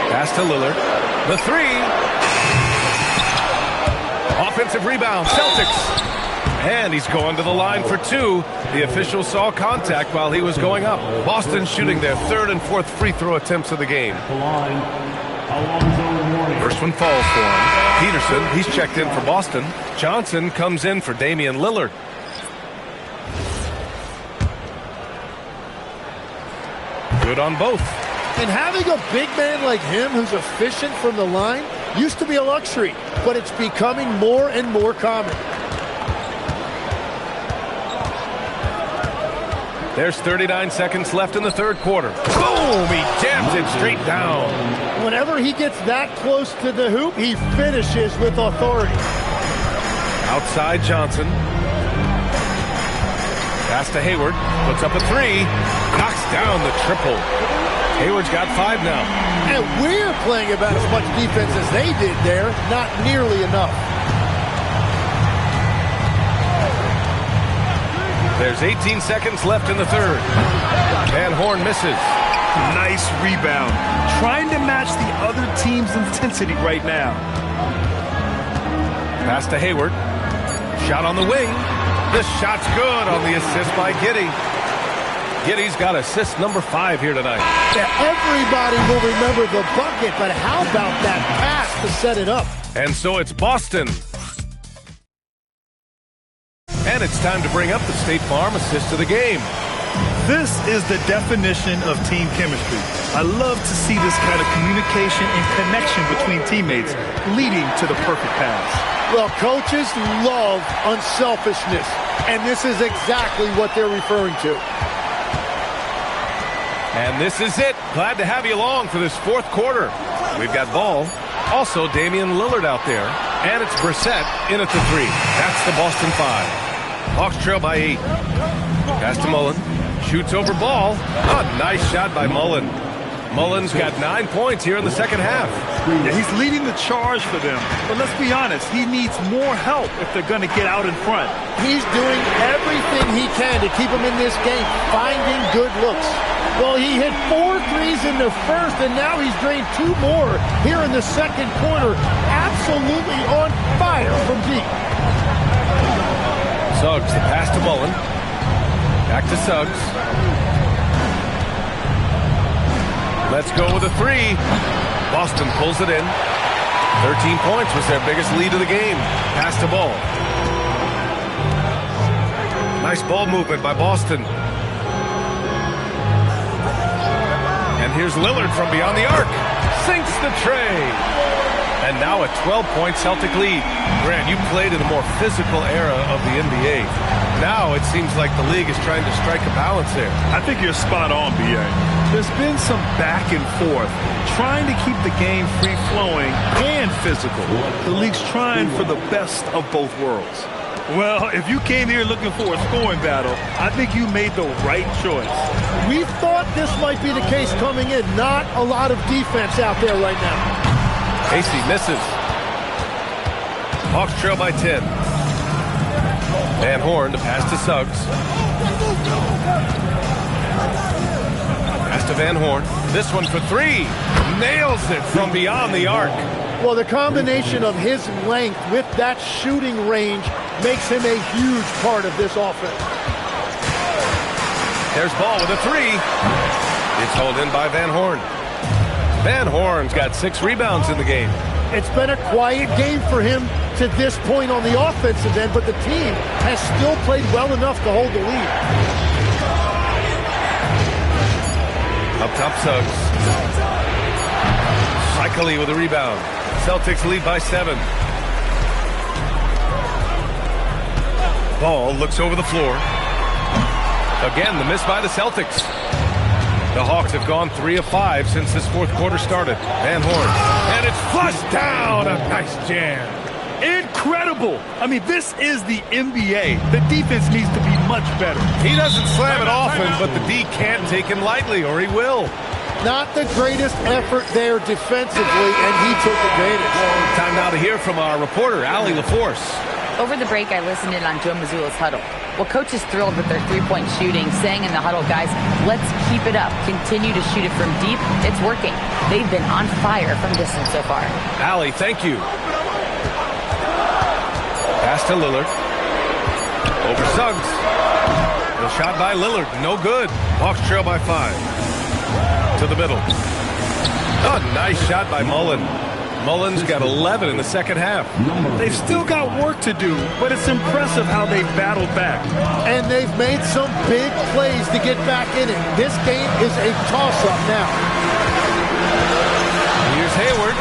[SPEAKER 1] Pass to Lillard. The three. Offensive rebound. Celtics. And he's going to the line for two. The official saw contact while he was going up. Boston shooting their third and fourth free throw attempts of the game. First one falls for him. Peterson, he's checked in for Boston. Johnson comes in for Damian Lillard. Good on both.
[SPEAKER 13] And having a big man like him who's efficient from the line used to be a luxury, but it's becoming more and more common.
[SPEAKER 1] There's 39 seconds left in the third quarter. Boom! He jams it straight down.
[SPEAKER 13] Whenever he gets that close to the hoop, he finishes with authority.
[SPEAKER 1] Outside Johnson. Pass to Hayward. Puts up a three. Knocks down the triple. Hayward's got 5 now.
[SPEAKER 13] And we're playing about as much defense as they did there. Not nearly enough.
[SPEAKER 1] There's 18 seconds left in the third. Van Horn misses.
[SPEAKER 3] Nice rebound. Trying to match the other team's intensity right now.
[SPEAKER 1] Pass to Hayward. Shot on the wing. The shot's good on the assist by Giddey. Giddey's got assist number 5 here tonight.
[SPEAKER 13] Yeah, everybody will remember the bucket, but how about that pass to set it up?
[SPEAKER 1] And so it's Boston. And it's time to bring up the State Farm assist of the game.
[SPEAKER 3] This is the definition of team chemistry. I love to see this kind of communication and connection between teammates leading to the perfect pass.
[SPEAKER 13] Well, coaches love unselfishness, and this is exactly what they're referring to.
[SPEAKER 1] And this is it. Glad to have you along for this fourth quarter. We've got Ball, also Damian Lillard out there, and it's Brissett in at the 3. That's the Boston 5. Hawks trail by 8. Pass to Mullen. Shoots over Ball. A nice shot by Mullen. Mullen's got 9 points here in the second half.
[SPEAKER 3] Yeah, he's leading the charge for them. But let's be honest, he needs more help if they're going to get out in front.
[SPEAKER 13] He's doing everything he can to keep them in this game, finding good looks. Well, he hit 4 threes in the first, and now he's drained 2 more here in the second quarter. Absolutely on fire from deep.
[SPEAKER 1] Suggs, the pass to Mullen. Back to Suggs. Let's go with a 3. Boston pulls it in. 13 points was their biggest lead of the game. Pass to Ball. Nice ball movement by Boston. And here's Lillard from beyond the arc. Sinks the tray. And now a 12-point Celtic lead. Grant, you played in a more physical era of the NBA. Now it seems like the league is trying to strike a balance there.
[SPEAKER 3] I think you're spot on, B.A. There's been some back and forth, trying to keep the game free-flowing and physical. The league's trying for the best of both worlds. Well, if you came here looking for a scoring battle, I think you made the right choice.
[SPEAKER 13] We thought this might be the case coming in. Not a lot of defense out there right now.
[SPEAKER 1] Casey misses. Hawks trail by 10. Van Horn to pass to Suggs. Pass to Van Horn. This one for 3. Nails it from beyond the arc.
[SPEAKER 13] Well, the combination of his length with that shooting range makes him a huge part of this offense.
[SPEAKER 1] There's Ball with a 3. It's hauled in by Van Horn. Van Horn's got 6 rebounds in the game.
[SPEAKER 13] It's been a quiet game for him to this point on the offensive end, but the team has still played well enough to hold the lead.
[SPEAKER 1] Up top, Suggs. Shikely with a rebound. Celtics lead by 7. Ball looks over the floor. Again, the miss by the Celtics. The Hawks have gone 3 of 5 since this fourth quarter started. Van Horn. And it's flushed down. A nice jam.
[SPEAKER 3] Incredible. I mean, this is the NBA. The defense needs to be much better.
[SPEAKER 1] He doesn't slam it often, but the D can't take him lightly, or he will.
[SPEAKER 13] Not the greatest effort there defensively, and he took advantage.
[SPEAKER 1] Time now to hear from our reporter, Allie LaForce.
[SPEAKER 6] Over the break, I listened in on Joe Mazzulla's huddle. Well, coach is thrilled with their three-point shooting, saying in the huddle, guys, let's keep it up. Continue to shoot it from deep. It's working. They've been on fire from distance so far.
[SPEAKER 1] Allie, thank you. Pass to Lillard. Over Suggs. The shot by Lillard. No good. Hawks trail by 5. To the middle. Oh, nice shot by Mullen. Mullen's got 11 in the second half.
[SPEAKER 3] They've still got work to do, but it's impressive how they've battled back.
[SPEAKER 13] And they've made some big plays to get back in it. This game is a toss-up now.
[SPEAKER 1] Here's Hayward.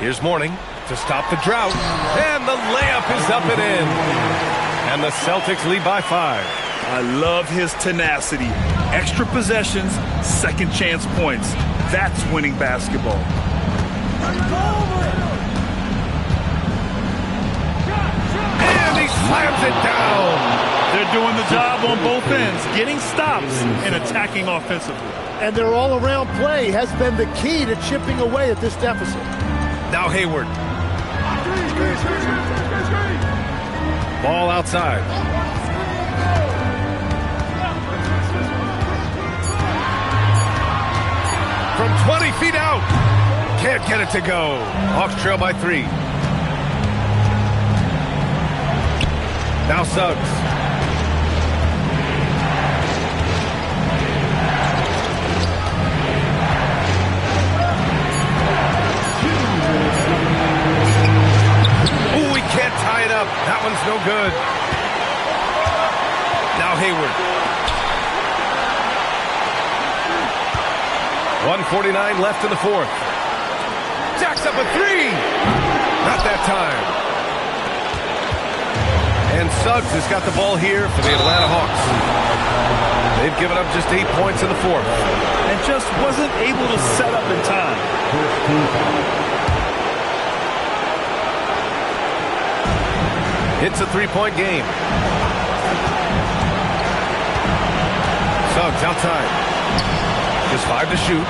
[SPEAKER 1] Here's Mourning to stop the drought. And the layup is up and in. And the Celtics lead by 5.
[SPEAKER 3] I love his tenacity. Extra possessions, second chance points. That's winning basketball.
[SPEAKER 1] And he slams it down.
[SPEAKER 3] They're doing the job on both ends, getting stops and attacking offensively.
[SPEAKER 13] And their all-around play has been the key to chipping away at this deficit.
[SPEAKER 1] Now Hayward. Ball outside. From 20 feet out. Can't get it to go. Hawks trail by 3. Now Suggs. Ooh, he can't tie it up. That one's no good. Now Hayward. 1:49 left in the fourth. Jacks up a 3. Not that time. And Suggs has got the ball here for the Atlanta Hawks. They've given up just 8 points in the fourth.
[SPEAKER 3] And just wasn't able to set up in time.
[SPEAKER 1] It's a 3-point game. Suggs outside. Just 5 to shoot.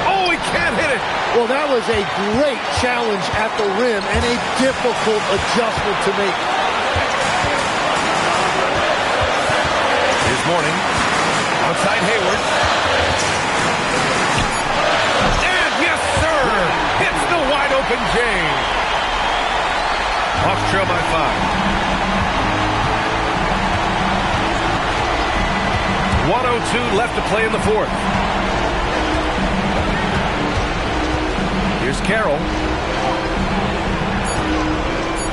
[SPEAKER 1] Oh, he can't hit it.
[SPEAKER 13] Well, that was a great challenge at the rim and a difficult adjustment to make.
[SPEAKER 1] Here's Mourning. Outside Hayward. And yes, sir! Hits the wide open James. Hawks trail by 5. 1:02 left to play in the fourth. Here's Carroll.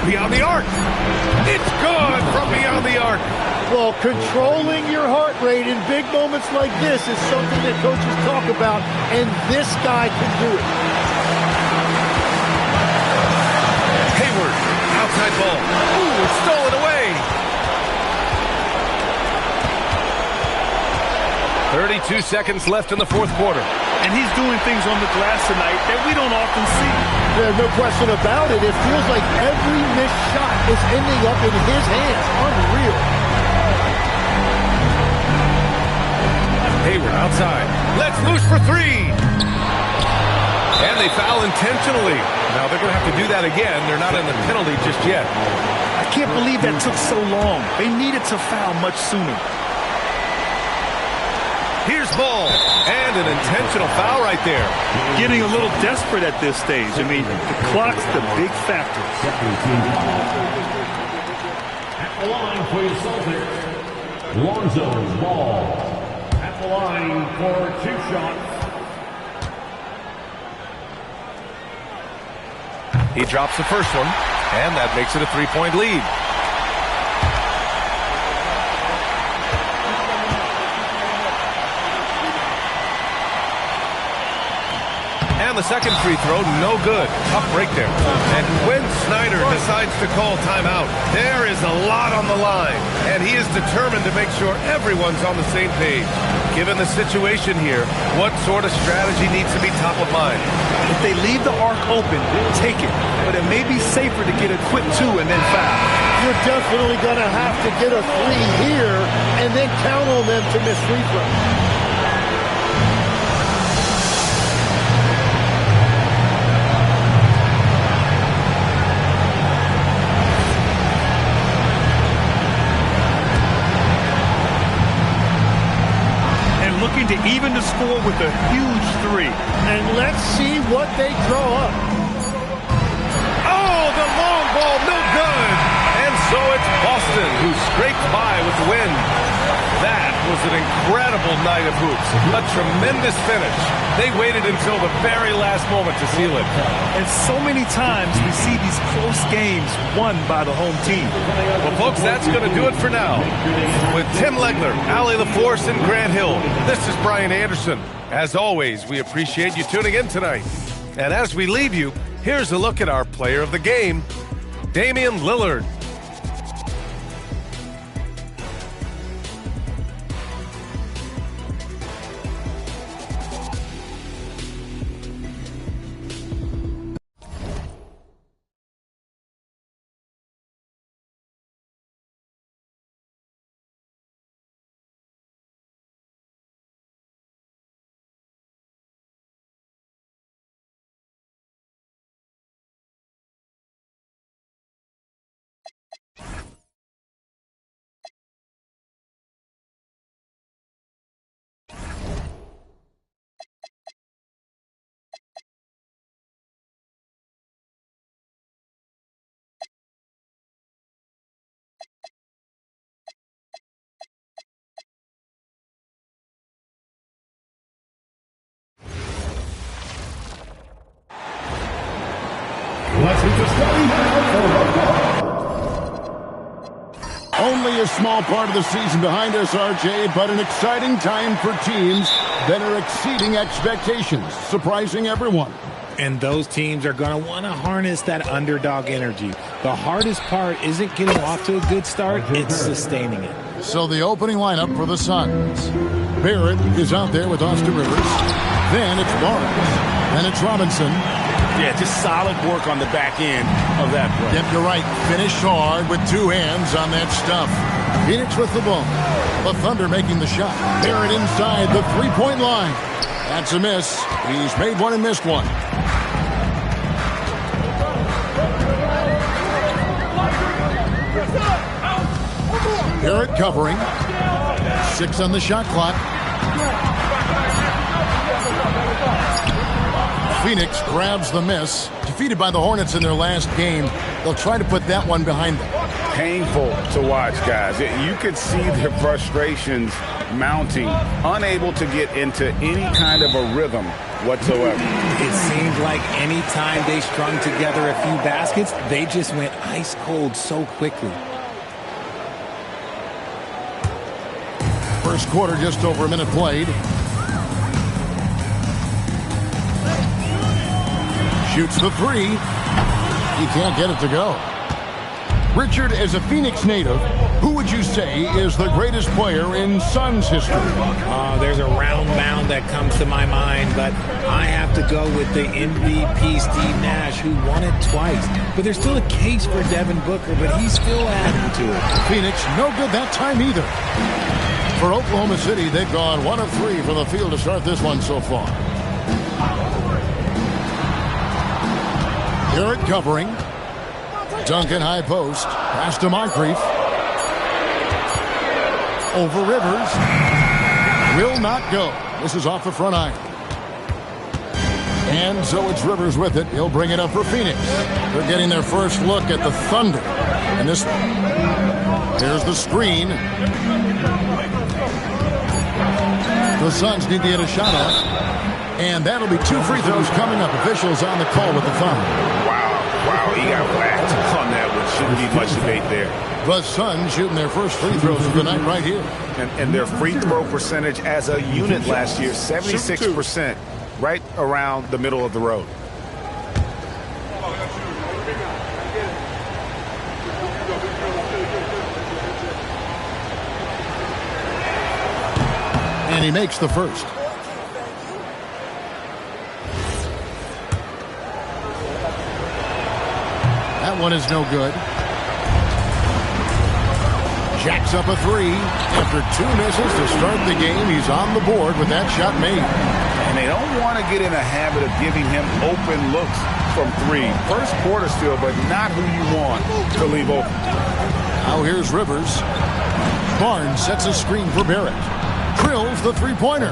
[SPEAKER 1] Beyond the arc. It's good from beyond the arc.
[SPEAKER 13] Well, controlling your heart rate in big moments like this is something that coaches talk about, and this guy can do it.
[SPEAKER 1] Hayward, outside ball. Ooh, it's stolen away. 32 seconds left in the fourth quarter.
[SPEAKER 3] And he's doing things on the glass tonight that we don't often see.
[SPEAKER 13] There's no question about it. It feels like every missed shot is ending up in his hands. Unreal.
[SPEAKER 1] Hayward outside. Let's loose for 3. And they foul intentionally. Now they're going to have to do that again. They're not in the penalty just yet.
[SPEAKER 3] I can't believe that took so long. They needed to foul much sooner.
[SPEAKER 1] Here's Ball, and an intentional foul right there.
[SPEAKER 3] Getting a little desperate at this stage. I mean, the clock's the big factor.
[SPEAKER 4] At the line for your Celtics, Lonzo Ball. At the line for 2 shots.
[SPEAKER 1] He drops the first one, and that makes it a 3-point lead. And the second free throw, no good. Tough break there. And when Snyder decides to call timeout, there is a lot on the line. And he is determined to make sure everyone's on the same page. Given the situation here, what sort of strategy needs to be top of mind?
[SPEAKER 3] If they leave the arc open, take it. But it may be safer to get a quick 2 and then foul.
[SPEAKER 13] You're definitely going to have to get a 3 here and then count on them to miss free throws.
[SPEAKER 3] Looking to even the score with a huge 3.
[SPEAKER 13] And let's see what they draw up.
[SPEAKER 1] Oh, the long ball, no good. And so it's Boston who scraped by with the win. That was an incredible night of hoops. A tremendous finish. They waited until the very last moment to seal it.
[SPEAKER 3] And so many times we see these close games won by the home team.
[SPEAKER 1] Well, folks, that's going to do it for now. With Tim Legler, Allie LaForce, and Grant Hill, this is Brian Anderson. As always, we appreciate you tuning in tonight. And as we leave you, here's a look at our player of the game, Damian Lillard.
[SPEAKER 10] Only a small part of the season behind us, RJ, but an exciting time for teams that are exceeding expectations, surprising everyone.
[SPEAKER 15] And those teams are going to want to harness that underdog energy. The hardest part isn't getting off to a good start, it's sustaining it.
[SPEAKER 10] So the opening lineup for the Suns. Barrett is out there with Austin Rivers. Then it's Lawrence. Then it's Robinson.
[SPEAKER 11] Yeah, just solid work on the back end of that play.
[SPEAKER 10] Yep, you're right. Finish hard with 2 hands on that stuff. Phoenix with the ball. The Thunder making the shot. Barrett inside the three-point line. That's a miss. He's made one and missed one. Barrett covering. 6 on the shot clock. Phoenix grabs the miss. Defeated by the Hornets in their last game. They'll try to put that one behind them.
[SPEAKER 11] Painful to watch, guys. You could see their frustrations mounting, unable to get into any kind of a rhythm whatsoever.
[SPEAKER 15] It seemed like any time they strung together a few baskets, they just went ice cold so quickly.
[SPEAKER 10] First quarter, just over a minute played. Shoots the 3. He can't get it to go. Richard, as a Phoenix native, who would you say is the greatest player in Suns history?
[SPEAKER 15] There's a round mound that comes to my mind, but I have to go with the MVP Steve Nash, who won it twice. But there's still a case for Devin Booker, but he's still adding to it.
[SPEAKER 10] Phoenix, no good that time either. For Oklahoma City, they've gone 1 of 3 from the field to start this one so far. Barrett covering. Duncan high post. Pass to Moncrief. Over Rivers. Will not go. This is off the front iron. And so it's Rivers with it. He'll bring it up for Phoenix. They're getting their first look at the Thunder. And this... Here's the screen. The Suns need to get a shot up. And that'll be 2 free throws coming up. Officials on the call with the Thunder.
[SPEAKER 11] Wow, he got whacked on that one. Shouldn't be much debate there.
[SPEAKER 10] The Suns shooting their first free throws of the night right here.
[SPEAKER 11] And their free throw percentage as a unit last year, 76%. right around the middle of the road.
[SPEAKER 10] And he makes the first. That one is no good. Jacks up a three. After 2 misses to start the game, he's on the board with that shot made.
[SPEAKER 11] And they don't want to get in a habit of giving him open looks from 3. First quarter still, but not who you want to leave open.
[SPEAKER 10] Now here's Rivers. Barnes sets a screen for Barrett. Drills the three-pointer.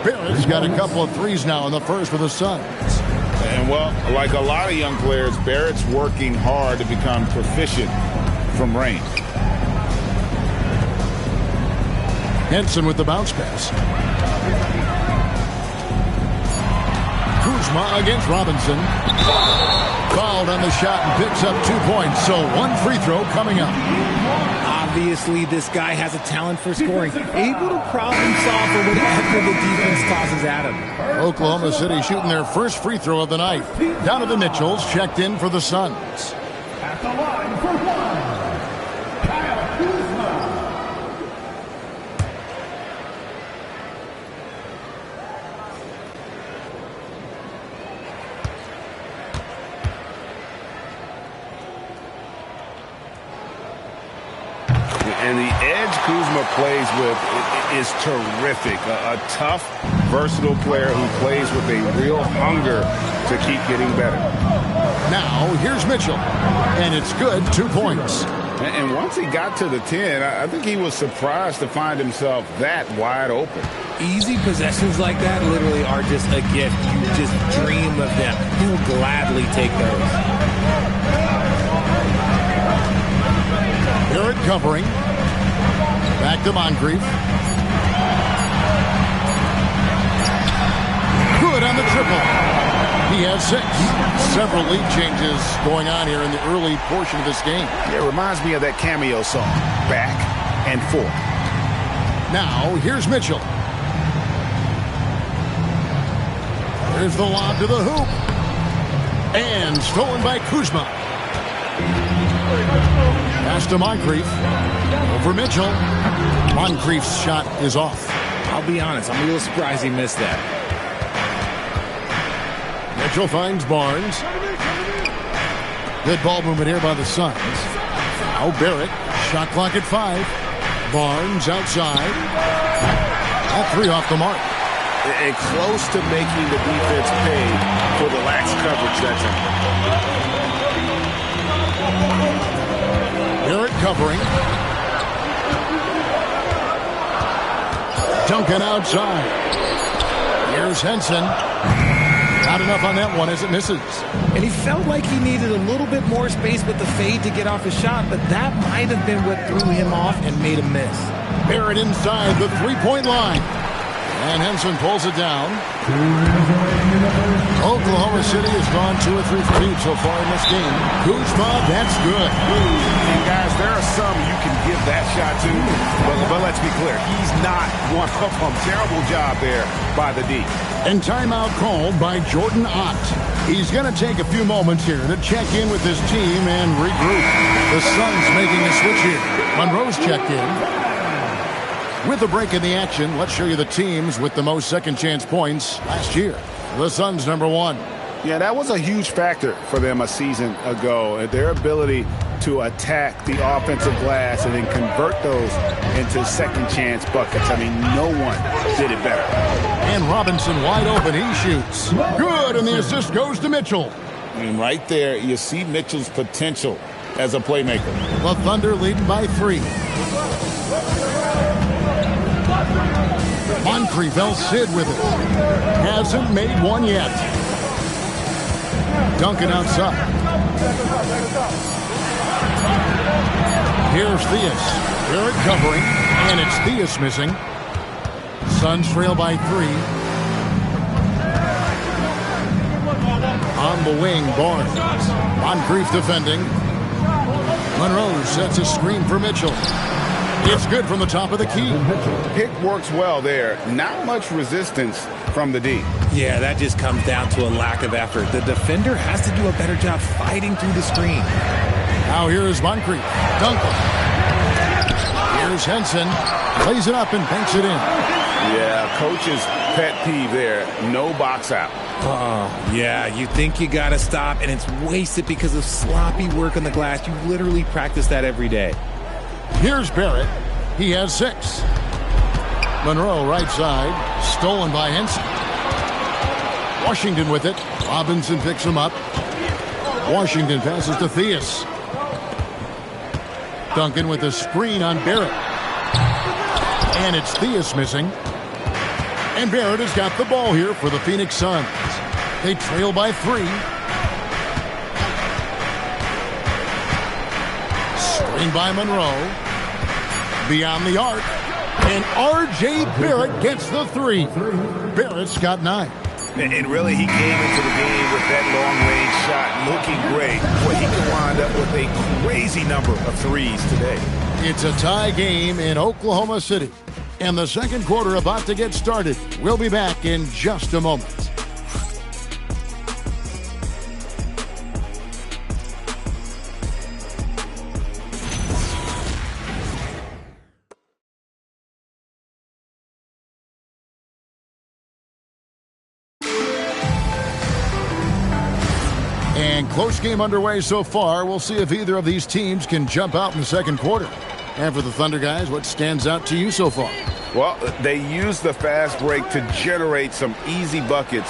[SPEAKER 10] Barrett's got a couple of threes now in the first for the Suns.
[SPEAKER 11] And, well, like a lot of young players, Barrett's working hard to become proficient from range.
[SPEAKER 10] Henson with the bounce pass. Kuzma against Robinson. Fouled on the shot and picks up 2 points. So 1 free throw coming up.
[SPEAKER 15] Obviously, this guy has a talent for scoring. Able to problem solve for whatever the defense tosses at him.
[SPEAKER 10] Oklahoma City shooting their first free throw of the night. Down to the Mitchells, checked in for the Suns.
[SPEAKER 4] At the line for 1, Kyle Kuzma.
[SPEAKER 11] And the edge Kuzma plays with is terrific. A tough, versatile player who plays with a real hunger to keep getting better.
[SPEAKER 10] Now, here's Mitchell. And it's good, 2 points.
[SPEAKER 11] And once he got to the 10, I think he was surprised to find himself that wide open.
[SPEAKER 15] Easy possessions like that literally are just a gift. You just dream of them. He'll gladly take those.
[SPEAKER 10] Barrett covering. Back to Moncrief. Good on the triple. He has 6. Several lead changes going on here in the early portion of this game.
[SPEAKER 11] Yeah, it reminds me of that cameo song, Back and Forth.
[SPEAKER 10] Now, here's Mitchell. There's the lob to the hoop. And stolen by Kuzma. Pass to Moncrief. Over Mitchell. Moncrief's shot is off.
[SPEAKER 15] I'll be honest, I'm a little surprised he missed that.
[SPEAKER 10] Mitchell finds Barnes. Good ball movement here by the Suns. Now Barrett. Shot clock at 5. Barnes outside. That 3 off the mark.
[SPEAKER 11] And close to making the defense pay for the lax coverage that time.
[SPEAKER 10] Barrett covering. Duncan outside. Here's Henson. Not enough on that one as it misses.
[SPEAKER 15] And he felt like he needed a little bit more space with the fade to get off his shot, but that might have been what threw him off and made him miss.
[SPEAKER 10] Barrett inside the 3-point line. And Henson pulls it down. Oklahoma City has gone 2 or 3 for deep so far in this game. Kuzma, that's good.
[SPEAKER 11] And guys, there are some you can give that shot to, but let's be clear, he's not one of them. Terrible job there by the D.
[SPEAKER 10] And timeout called by Jordan Ott. He's going to take a few moments here to check in with his team and regroup. The Suns making a switch here. Monroe's checked in. With a break in the action, let's show you the teams with the most second chance points last year. The Suns number 1.
[SPEAKER 11] Yeah, that was a huge factor for them a season ago. Their ability to attack the offensive glass and then convert those into second chance buckets. I mean, no one did it better.
[SPEAKER 10] And Robinson wide open. He shoots. Good, and the assist goes to Mitchell.
[SPEAKER 11] And right there, you see Mitchell's potential as a playmaker.
[SPEAKER 10] The Thunder leading by 3. Moncrief Sid with it. Hasn't made one yet. Duncan outside. Here's Theus. Barrett covering, and it's Theus missing. Suns trail by 3. On the wing, Barnes. Moncrief defending. Monroe sets a screen for Mitchell. It's good from the top of the key.
[SPEAKER 11] Pick works well there. Not much resistance from the D.
[SPEAKER 15] Yeah, that just comes down to a lack of effort. The defender has to do a better job fighting through the screen.
[SPEAKER 10] Now here is Moncrief. Duncan. Here's Henson. Plays it up and banks it in.
[SPEAKER 11] Yeah, coach's pet peeve there. No box out.
[SPEAKER 15] Oh, yeah, you think you got to stop, and it's wasted because of sloppy work on the glass. You literally practice that every day.
[SPEAKER 10] Here's Barrett. He has 6. Monroe right side. Stolen by Henson. Washington with it. Robinson picks him up. Washington passes to Theus. Duncan with a screen on Barrett. And it's Theus missing. And Barrett has got the ball here for the Phoenix Suns. They trail by 3. Screen by Monroe. Beyond the arc. And R.J. Barrett gets the 3. Barrett's got 9.
[SPEAKER 11] And really, he came into the game with that long-range shot looking great. Boy, he could wind up with a crazy number of threes today.
[SPEAKER 10] It's a tie game in Oklahoma City. And the second quarter about to get started. We'll be back in just a moment. And close game underway so far. We'll see if either of these teams can jump out in the second quarter. And for the Thunder guys, what stands out to you so far?
[SPEAKER 11] Well, they used the fast break to generate some easy buckets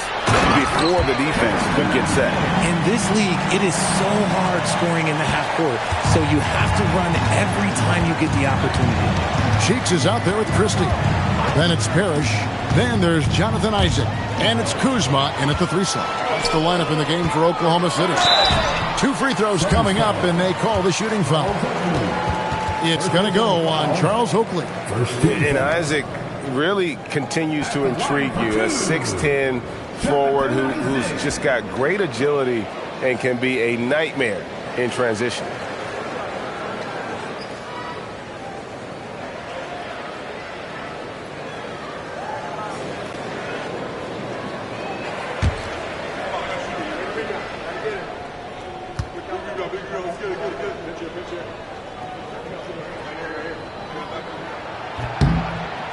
[SPEAKER 11] before the defense could get set.
[SPEAKER 15] In this league, it is so hard scoring in the half court, so you have to run every time you get the opportunity.
[SPEAKER 10] Cheeks is out there with Christie. Then it's Parrish. Then there's Jonathan Isaac. And it's Kuzma in at the 3 slot. That's the lineup in the game for Oklahoma City. 2 free throws coming up, and they call the shooting foul. It's going to go on Charles Oakley.
[SPEAKER 16] And Isaac really continues to intrigue you. A 6'10 forward who's just got great agility and can be a nightmare in transition.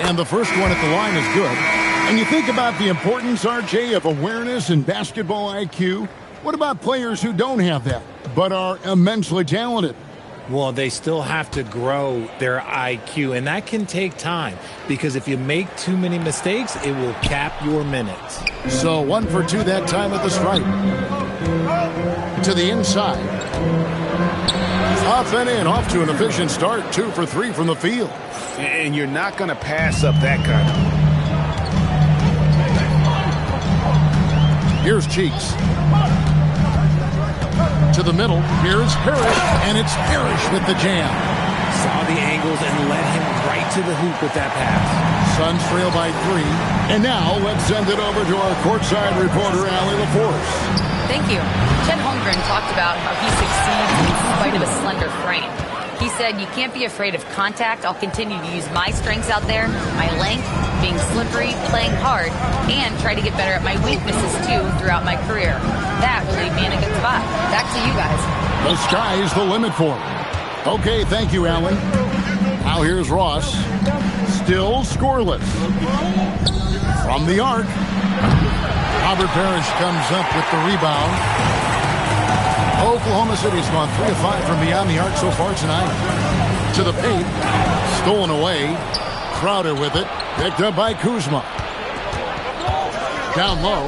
[SPEAKER 10] And the first one at the line is good. And you think about the importance, RJ, of awareness and basketball IQ. What about players who don't have that, but are immensely talented?
[SPEAKER 15] Well, they still have to grow their IQ, and that can take time because if you make too many mistakes, it will cap your minutes.
[SPEAKER 10] So 1 for 2 that time at the stripe. To the inside. Off and in, off to an efficient start. 2 for 3 from the field.
[SPEAKER 11] And you're not going to pass up that kind of.
[SPEAKER 10] Here's Cheeks. To the middle. Here's Parrish. And it's Parrish with the jam.
[SPEAKER 15] Saw the angles and led him right to the hoop with that pass.
[SPEAKER 10] Suns trail by 3. And now let's send it over to our courtside reporter, Allie LaForce.
[SPEAKER 6] Thank you. Chet Holmgren talked about how he succeeds in spite of a slender frame. He said, you can't be afraid of contact. I'll continue to use my strengths out there, my length, being slippery, playing hard, and try to get better at my weaknesses, too, throughout my career. That will leave me in a good spot. Back to you guys.
[SPEAKER 10] The sky's the limit for him. Okay, thank you, Allen. Now here's Ross. Still scoreless. From the arc. Robert Parrish comes up with the rebound. Oklahoma City's gone 3 of 5 from beyond the arc so far tonight. To the paint. Stolen away. Crowder with it. Picked up by Kuzma. Down low.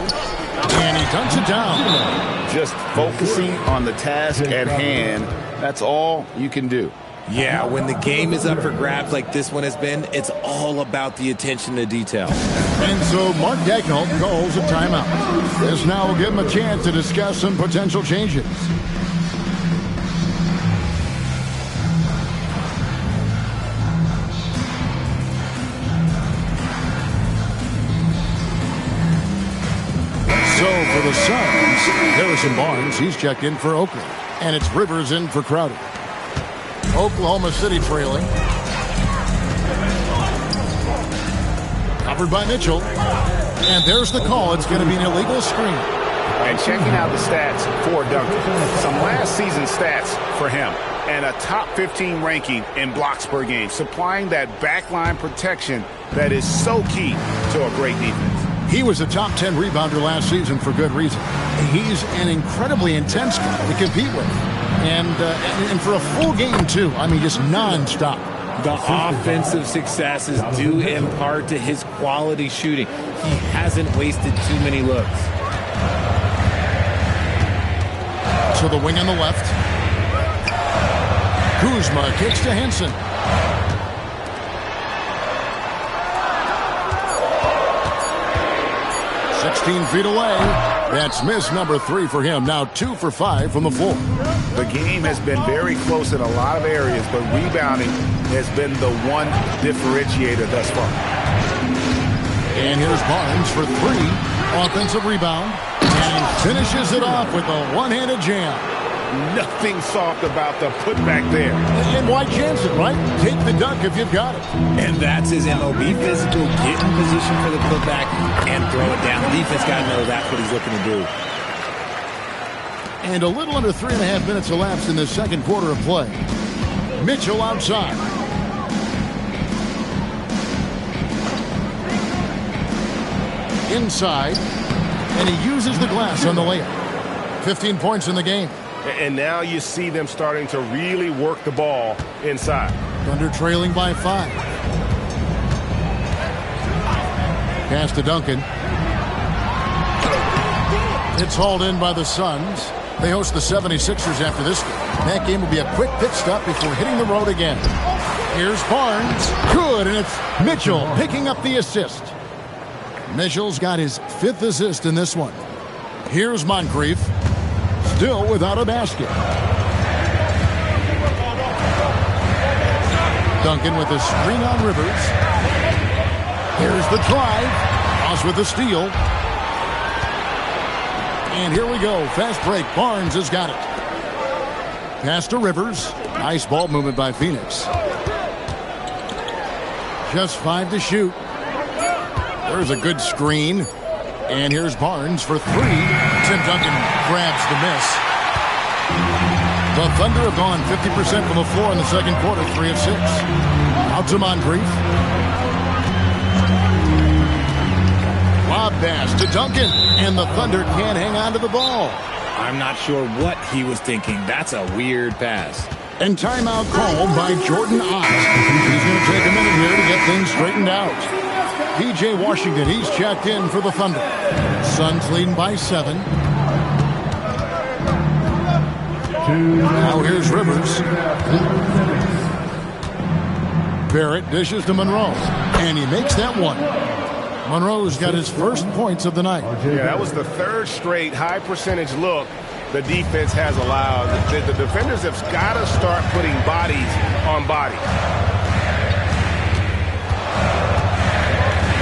[SPEAKER 10] And he dunks it down.
[SPEAKER 11] Just focusing on the task at hand. That's all you can do.
[SPEAKER 15] Yeah, when the game is up for grabs like this one has been, it's all about the attention to detail.
[SPEAKER 10] And so Mark Daigneault calls a timeout. This now will give him a chance to discuss some potential changes. So for the Suns, Harrison Barnes, he's checked in for Oakland. And it's Rivers in for Crowder. Oklahoma City trailing. Offered by Mitchell. And there's the call. It's going to be an illegal screen.
[SPEAKER 17] And checking out the stats for Duncan. Some last season stats for him. And a top 15 ranking in blocks per game. Supplying that backline protection that is so key to a great defense.
[SPEAKER 10] He was a top 10 rebounder last season for good reason. He's an incredibly intense guy to compete with. And for a full game, too. I mean, just nonstop.
[SPEAKER 15] The offensive successes due in part to his quality shooting. He hasn't wasted too many looks.
[SPEAKER 10] To the wing on the left. Kuzma kicks to Henson. "16 feet away. That's miss number 3 for him. Now 2 for 5 from the floor.
[SPEAKER 17] The game has been very close in a lot of areas, but rebounding has been the one differentiator thus far.
[SPEAKER 10] And here's Barnes for 3. Offensive rebound. And he finishes it off with a one-handed jam.
[SPEAKER 17] Nothing soft about the putback there.
[SPEAKER 10] And why chance it, right? Take the dunk if you've got it.
[SPEAKER 15] And that's his MOB physical. Get in position for the putback and throw it down. The defense got to know that's what he's looking to do.
[SPEAKER 10] And a little under 3.5 minutes elapsed in the second quarter of play. Mitchell outside. Inside. And he uses the glass on the layup. 15 points in the game.
[SPEAKER 16] And now you see them starting to really work the ball inside.
[SPEAKER 10] Thunder trailing by 5. Pass to Duncan. It's hauled in by the Suns. They host the 76ers after this game. That game will be a quick pit stop before hitting the road again. Here's Barnes. Good, and it's Mitchell picking up the assist. Mitchell's got his 5th assist in this one. Here's Moncrief. Still without a basket. Duncan with a screen on Rivers. Here's the drive. Ross with the steal. And here we go. Fast break. Barnes has got it. Pass to Rivers. Nice ball movement by Phoenix. Just 5 to shoot. There's a good screen. And here's Barnes for 3. Tim Duncan grabs the miss. The Thunder have gone 50% from the floor in the second quarter, 3 of 6. Out to Moncrief. Lob pass to Duncan, and the Thunder can't hang on to the ball.
[SPEAKER 15] I'm not sure what he was thinking. That's a weird pass.
[SPEAKER 10] And timeout called by Jordan Ott. He's going to take a minute here to get things straightened out. P.J. Washington, he's checked in for the Thunder. Suns leading by 7. Now here's Rivers. Barrett dishes to Monroe, and he makes that one. Monroe's got his first points of the night.
[SPEAKER 16] Yeah, that was the 3rd straight high percentage look the defense has allowed. The defenders have got to start putting bodies on bodies.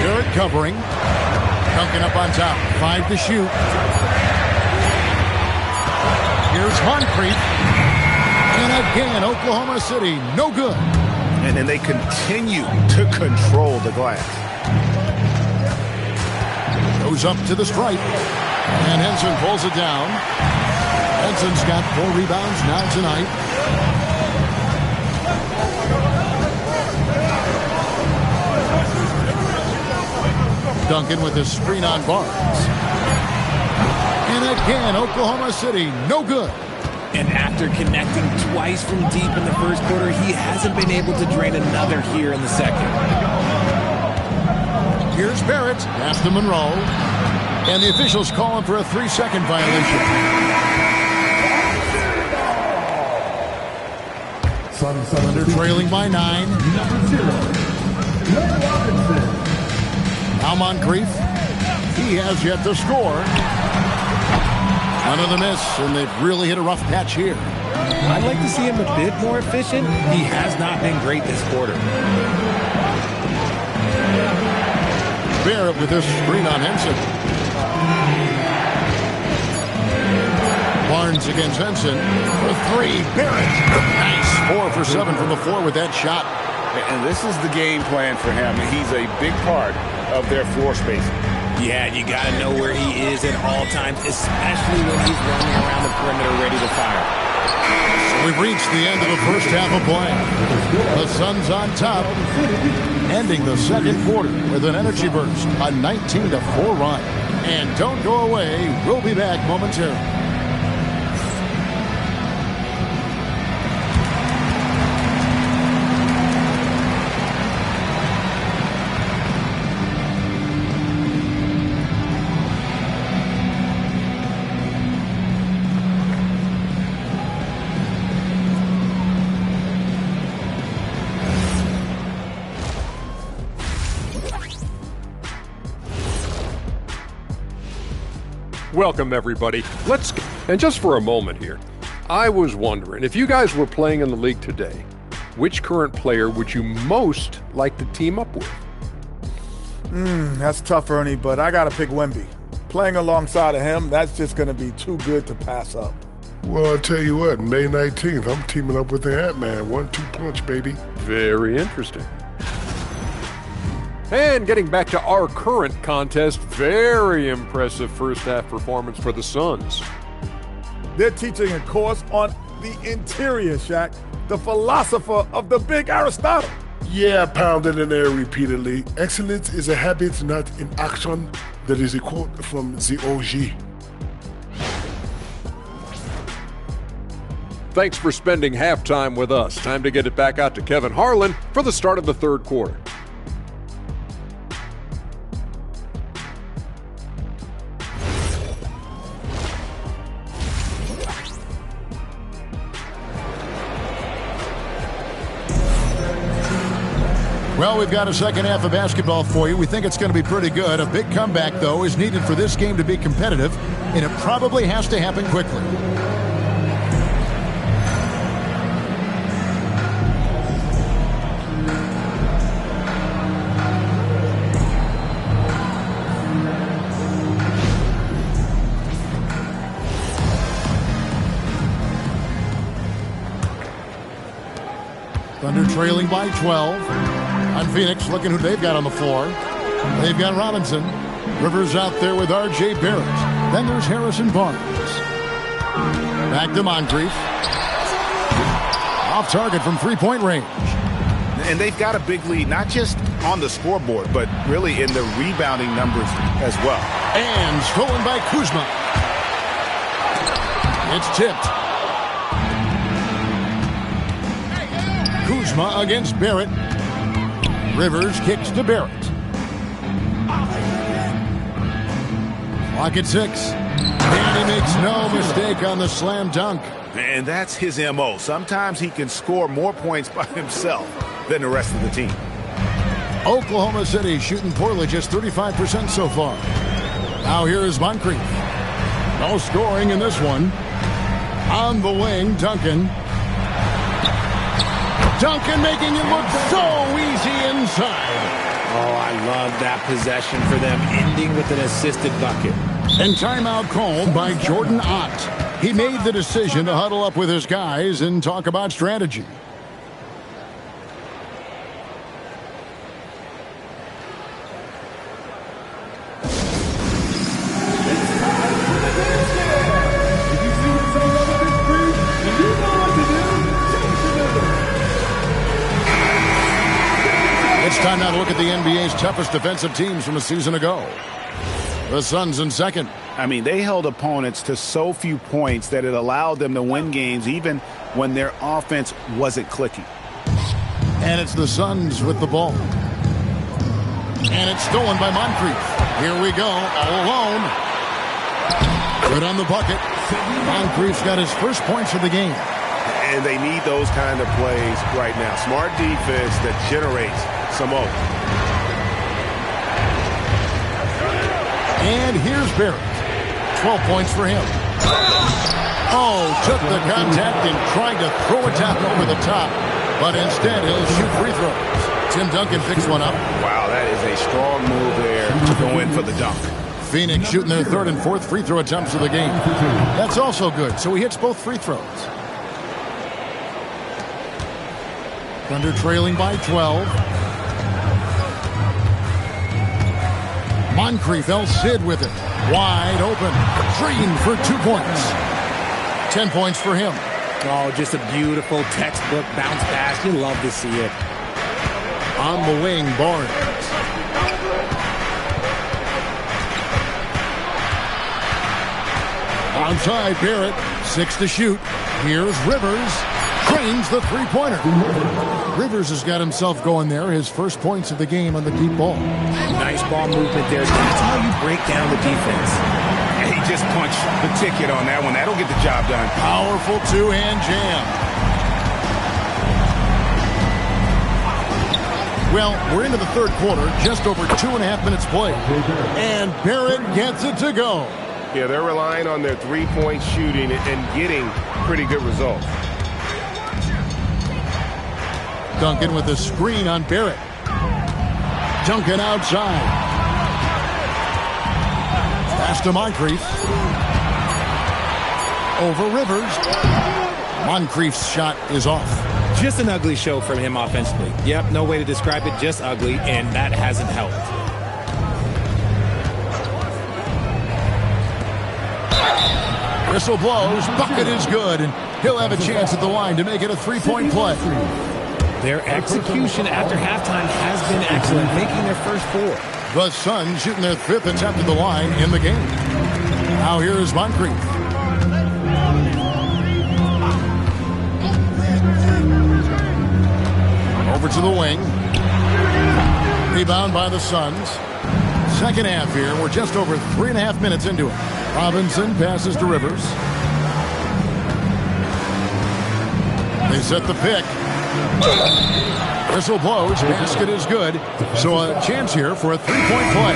[SPEAKER 10] Barrett covering. Duncan up on top. 5 to shoot. Here's Moncrief. And again, Oklahoma City, no good.
[SPEAKER 17] And then they continue to control the glass.
[SPEAKER 10] Goes up to the stripe. And Henson pulls it down. Henson's got 4 rebounds now tonight. Duncan with his screen on Barnes. And again, Oklahoma City, no good.
[SPEAKER 15] And after connecting twice from deep in the first quarter, he hasn't been able to drain another here in the second.
[SPEAKER 10] Here's Barrett. Pass to Monroe. And the officials call him for a 3-second violation. Thunder trailing by 9. Now Moncrief. He has yet to score. Another miss, and they've really hit a rough patch here.
[SPEAKER 15] I'd like to see him a bit more efficient. He has not been great this quarter.
[SPEAKER 10] Barrett with this screen on Henson. Barnes against Henson for 3. Barrett. Nice. 4 for 7 from the floor with that shot.
[SPEAKER 17] And this is the game plan for him. He's a big part of their floor space.
[SPEAKER 15] Yeah, you got to know where he is at all times, especially when he's running around the perimeter ready to fire.
[SPEAKER 10] So we've reached the end of the first half of play. The Suns on top, ending the second quarter with an energy burst, a 19-4 run. And don't go away, we'll be back momentarily.
[SPEAKER 9] Welcome, everybody. And just for a moment here, I was wondering, if you guys were playing in the league today, which current player would you most like to team up with?
[SPEAKER 7] That's tough, Ernie, but I got to pick Wemby. Playing alongside of him, that's just going to be too good to pass up.
[SPEAKER 8] Well, I'll tell you what, May 19th, I'm teaming up with the Ant-Man. 1-2 punch, baby.
[SPEAKER 9] Very interesting. And getting back to our current contest, very impressive first half performance for the Suns.
[SPEAKER 7] They're teaching a course on the interior, Shaq, the philosopher of the big Aristotle.
[SPEAKER 8] Yeah, pounded in air repeatedly. Excellence is a habit, not an action. That is a quote from the OG.
[SPEAKER 9] Thanks for spending halftime with us. Time to get it back out to Kevin Harlan for the start of the third quarter.
[SPEAKER 10] Well, we've got a second half of basketball for you. We think it's going to be pretty good. A big comeback, though, is needed for this game to be competitive, and it probably has to happen quickly. Thunder trailing by 12. On Phoenix, looking who they've got on the floor. They've got Robinson. Rivers out there with R.J. Barrett. Then there's Harrison Barnes. Back to Moncrief. Off target from three-point range.
[SPEAKER 17] And they've got a big lead, not just on the scoreboard, but really in the rebounding numbers as well.
[SPEAKER 10] And stolen by Kuzma. It's tipped. Kuzma against Barrett. Rivers kicks to Barrett. Clock at 6. And he makes no mistake on the slam dunk.
[SPEAKER 17] And that's his M.O. Sometimes he can score more points by himself than the rest of the team.
[SPEAKER 10] Oklahoma City shooting poorly, just 35% so far. Now here is Moncrief. No scoring in this one. On the wing, Duncan. Duncan making it look so easy inside.
[SPEAKER 15] Oh, I love that possession for them, ending with an assisted bucket.
[SPEAKER 10] And timeout called by Jordan Ott. He made the decision to huddle up with his guys and talk about strategy. Time now to look at the NBA's toughest defensive teams from a season ago. The Suns in second.
[SPEAKER 17] I mean, they held opponents to so few points that it allowed them to win games even when their offense wasn't clicking.
[SPEAKER 10] And it's the Suns with the ball. And it's stolen by Moncrief. Here we go, all alone. Good on the bucket. Moncrief's got his first points of the game.
[SPEAKER 16] And they need those kind of plays right now. Smart defense that generates some more.
[SPEAKER 10] And here's Barrett. 12 points for him. Oh, took the contact and tried to throw it down over the top. But instead, he'll shoot free throws. Tim Duncan picks one up.
[SPEAKER 17] Wow, that is a strong move there to go in for the dunk.
[SPEAKER 10] Phoenix shooting their third and fourth free throw attempts of the game. That's also good, so he hits both free throws. Thunder trailing by 12. Moncrief, El Cid with it. Wide open. Green for 2 points. 10 points for him.
[SPEAKER 15] Oh, just a beautiful textbook bounce pass. You love to see it.
[SPEAKER 10] On the wing, Barnes. Outside, Barrett. 6 to shoot. Here's Rivers. Cranes the three-pointer. Rivers has got himself going there. His first points of the game on the deep ball.
[SPEAKER 15] Nice ball movement there. That's how you break down the defense.
[SPEAKER 17] And he just punched the ticket on that one. That'll get the job done.
[SPEAKER 10] Powerful two-hand jam. Well, we're into the third quarter. Just over 2.5 minutes played. And Barrett gets it to go.
[SPEAKER 16] Yeah, they're relying on their three-point shooting and getting pretty good results.
[SPEAKER 10] Duncan with a screen on Barrett. Duncan outside. Pass to Moncrief. Over Rivers. Moncrief's shot is off.
[SPEAKER 15] Just an ugly show from him offensively. Yep, no way to describe it, just ugly, and that hasn't helped.
[SPEAKER 10] Whistle blows, bucket is good, and he'll have a chance at the line to make it a three-point play.
[SPEAKER 15] Their execution after halftime has been excellent, making their first 4.
[SPEAKER 10] The Suns shooting their 5th attempt at the line in the game. Now here is Moncrief. Over to the wing. Rebound by the Suns. Second half here. We're just over 3.5 minutes into it. Robinson passes to Rivers. They set the pick. Whistle blows. Basket is good. So a chance here for a three-point play.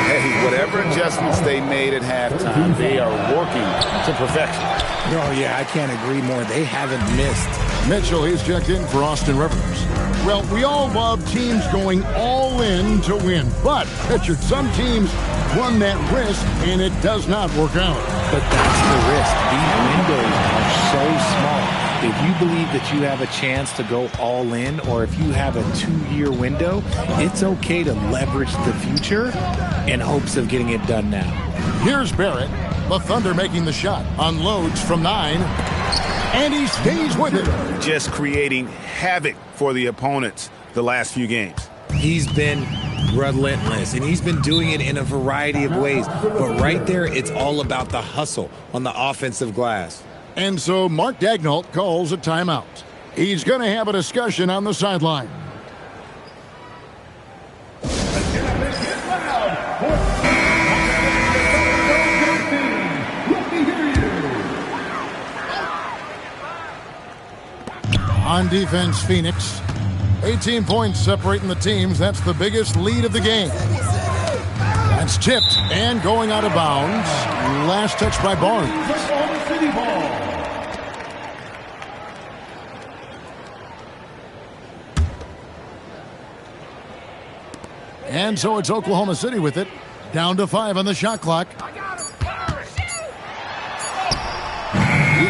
[SPEAKER 17] Hey, whatever adjustments they made at halftime, they are working to perfection.
[SPEAKER 15] Oh, yeah, I can't agree more. They haven't missed.
[SPEAKER 10] Mitchell, he's checked in for Austin Rivers. Well, we all love teams going all in to win. But, Richard, some teams run that risk, and it does not work out.
[SPEAKER 15] But that's the risk. These windows are so small. If you believe that you have a chance to go all in, or if you have a 2-year window, it's okay to leverage the future in hopes of getting it done now.
[SPEAKER 10] Here's Barrett. The Thunder making the shot. Unloads from 9. And he stays with it.
[SPEAKER 17] Just creating havoc for the opponents the last few games.
[SPEAKER 15] He's been relentless, and he's been doing it in a variety of ways. But right there, it's all about the hustle on the offensive glass.
[SPEAKER 10] And so Mark Daigneault calls a timeout. He's going to have a discussion on the sideline. On defense, Phoenix. 18 points separating the teams. That's the biggest lead of the game. That's tipped and going out of bounds. Last touch by Barnes. And so it's Oklahoma City with it. Down to 5 on the shot clock. He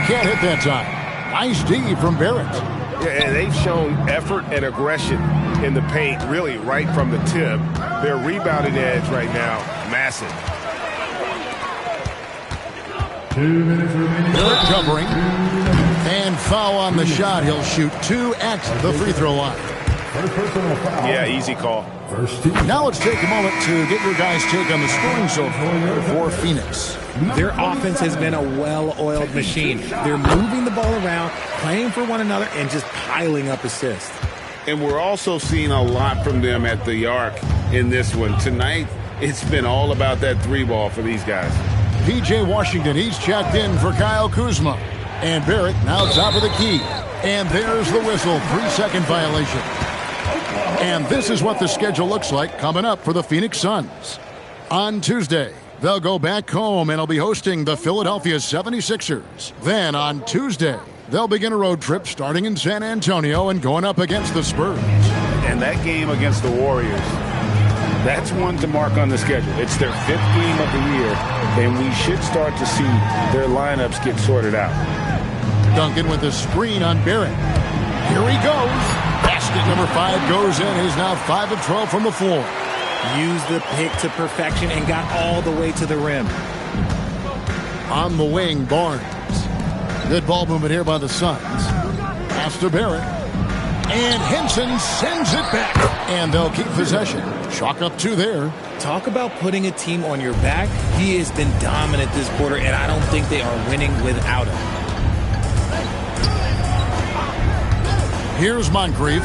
[SPEAKER 10] can't hit that time. Nice D from Barrett.
[SPEAKER 16] Yeah, and they've shown effort and aggression in the paint, really right from the tip. Their rebounding edge right now, massive.
[SPEAKER 4] 2 minutes remaining.
[SPEAKER 10] Good covering. And foul on the shot. He'll shoot 2 at the free throw line.
[SPEAKER 16] Yeah, easy call.
[SPEAKER 10] Now let's take a moment to get your guys' take on the scoring so far for Phoenix.
[SPEAKER 15] Their offense has been a well-oiled machine. They're moving the ball around, playing for one another, and just piling up assists.
[SPEAKER 17] And we're also seeing a lot from them at the arc in this one. Tonight, it's been all about that 3-ball for these guys.
[SPEAKER 10] P.J. Washington, he's checked in for Kyle Kuzma. And Barrett now top of the key. And there's the whistle, 3-second violation. And this is what the schedule looks like coming up for the Phoenix Suns. On Tuesday, they'll go back home and will be hosting the Philadelphia 76ers. Then on Tuesday, they'll begin a road trip starting in San Antonio and going up against the Spurs.
[SPEAKER 17] And that game against the Warriors, that's one to mark on the schedule. It's their 5th game of the year, and we should start to see their lineups get sorted out.
[SPEAKER 10] Duncan with a screen on Barrett. Here he goes. Basket number 5 goes in. He's now 5 of 12 from the floor.
[SPEAKER 15] Used the pick to perfection and got all the way to the rim.
[SPEAKER 10] On the wing, Barnes. Good ball movement here by the Suns. Pass to Barrett. And Henson sends it back. And they'll keep possession. Chalk up 2 there.
[SPEAKER 15] Talk about putting a team on your back. He has been dominant this quarter, and I don't think they are winning without him.
[SPEAKER 10] Here's Moncrief.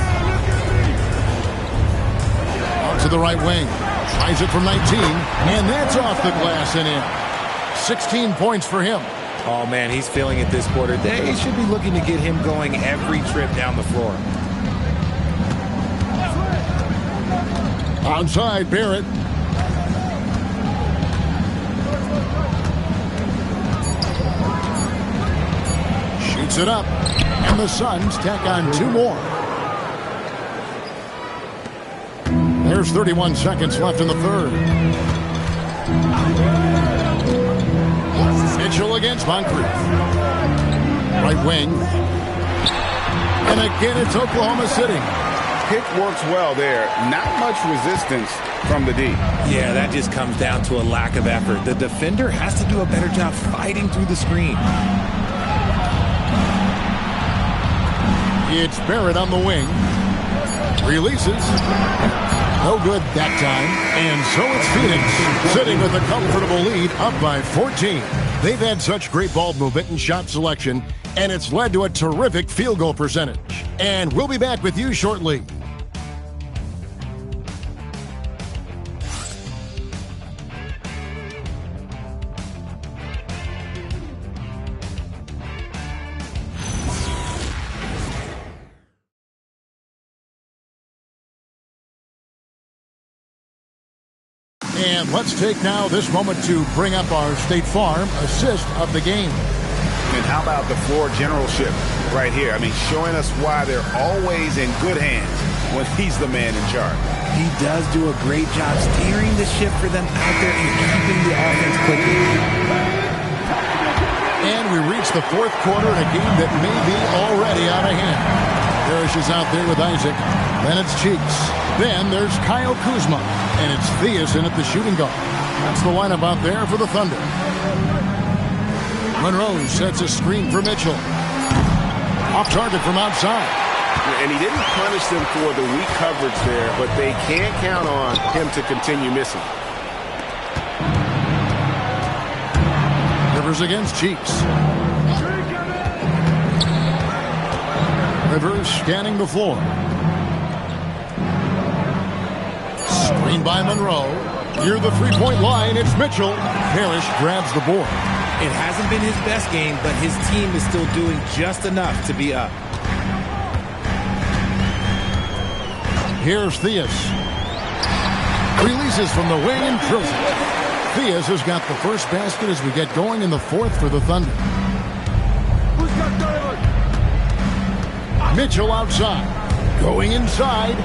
[SPEAKER 10] Out to the right wing. Tries it from 19. And that's off the glass and in. 16 points for him.
[SPEAKER 15] Oh, man, he's feeling it this quarter. They should be looking to get him going every trip down the floor.
[SPEAKER 10] Outside, Barrett. Shoots it up. And the Suns tack on 2 more. There's 31 seconds left in the third. Mitchell against Moncrief. Right wing. And again, it's Oklahoma City.
[SPEAKER 17] Pick works well there. Not much resistance from the D.
[SPEAKER 15] Yeah, that just comes down to a lack of effort. The defender has to do a better job fighting through the screen.
[SPEAKER 10] It's Barrett on the wing. Releases. No good that time. And so it's Phoenix sitting with a comfortable lead up by 14. They've had such great ball movement and shot selection, and it's led to a terrific field goal percentage. And we'll be back with you shortly. And let's take now this moment to bring up our State Farm assist of the game.
[SPEAKER 17] And how about the floor generalship right here? I mean, showing us why they're always in good hands when he's the man in charge.
[SPEAKER 15] He does do a great job steering the ship for them out there and keeping the offense clicking.
[SPEAKER 10] And we reach the 4th quarter in a game that may be already out of hand. Parrish is out there with Isaac. Then it's Cheeks. Then there's Kyle Kuzma. And it's Theus in at the shooting guard. That's the lineup out there for the Thunder. Monroe sets a screen for Mitchell. Off target from outside.
[SPEAKER 16] And he didn't punish them for the weak coverage there, but they can't count on him to continue missing.
[SPEAKER 10] Rivers against Cheeks. Rivers scanning the floor. Screen by Monroe. Near the 3-point line, it's Mitchell. Parrish grabs the board.
[SPEAKER 15] It hasn't been his best game, but his team is still doing just enough to be up.
[SPEAKER 10] Here's Theus. Releases from the wing and drills it. Theus has got the first basket as we get going in the 4th for the Thunder. Mitchell outside. Going inside.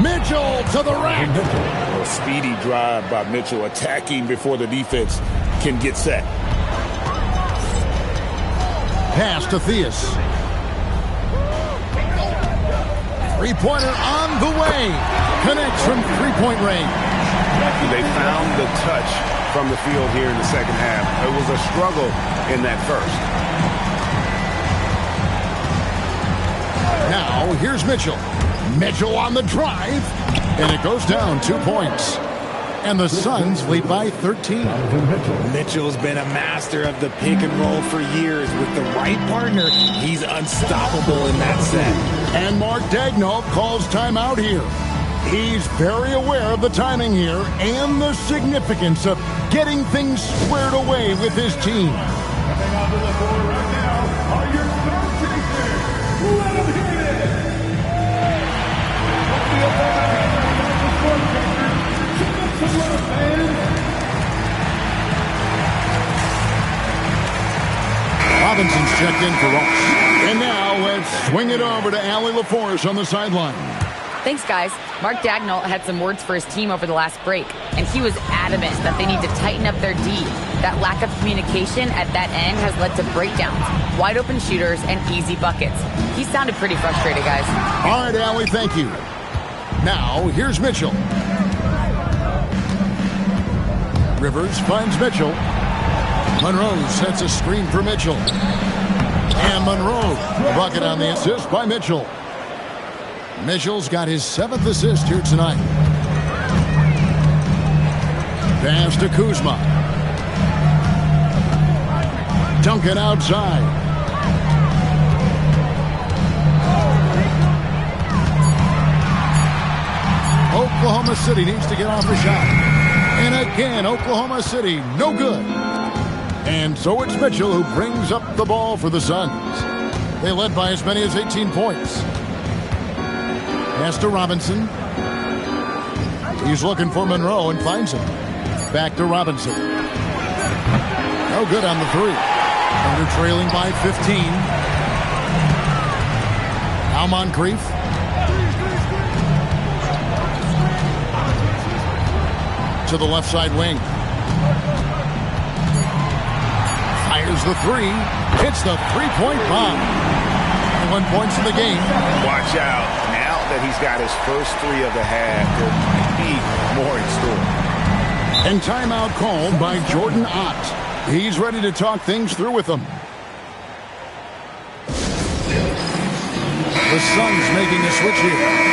[SPEAKER 10] Mitchell to the rack.
[SPEAKER 17] A speedy drive by Mitchell, attacking before the defense can get set.
[SPEAKER 10] Pass to Theus. 3-pointer on the way. Connects from 3-point range.
[SPEAKER 16] They found the touch from the field here in the second half. It was a struggle in that first.
[SPEAKER 10] Now, here's Mitchell. Mitchell on the drive. And it goes down 2 points. And the Suns lead by 13.
[SPEAKER 15] Mitchell's been a master of the pick and roll for years. With the right partner, he's unstoppable in that set.
[SPEAKER 10] And Mark Daigneault calls timeout here. He's very aware of the timing here and the significance of getting things squared away with his team.
[SPEAKER 4] Coming onto the floor right now are your star chasers. Let them hit it. The opponent has the star chasers. Give them some love, man.
[SPEAKER 10] Robinson's checked in for Ross. And now let's swing it over to Allie LaForce on the sideline.
[SPEAKER 6] Thanks, guys. Mark Daigneault had some words for his team over the last break, and he was adamant that they need to tighten up their D. That lack of communication at that end has led to breakdowns, wide open shooters, and easy buckets. He sounded pretty frustrated, guys.
[SPEAKER 10] All right, Allie, thank you. Now, here's Mitchell. Rivers finds Mitchell. Monroe sets a screen for Mitchell. And Monroe, the bucket on the assist by Mitchell. Mitchell's got his 7th assist here tonight. Pass to Kuzma. Duncan outside. Oklahoma City needs to get off a shot. And again, Oklahoma City, no good. And so it's Mitchell who brings up the ball for the Suns. They led by as many as 18 points. Pass to Robinson. He's looking for Monroe and finds him. Back to Robinson. No good on the three. Under trailing by 15. Now Moncrief. To the left side wing. Fires the three. Hits the three-point bomb. 1 point in the game.
[SPEAKER 17] Watch out. Now that he's got his first three of the half, there might be more in store.
[SPEAKER 10] And timeout called by Jordan Ott. He's ready to talk things through with them. The Suns making a switch here.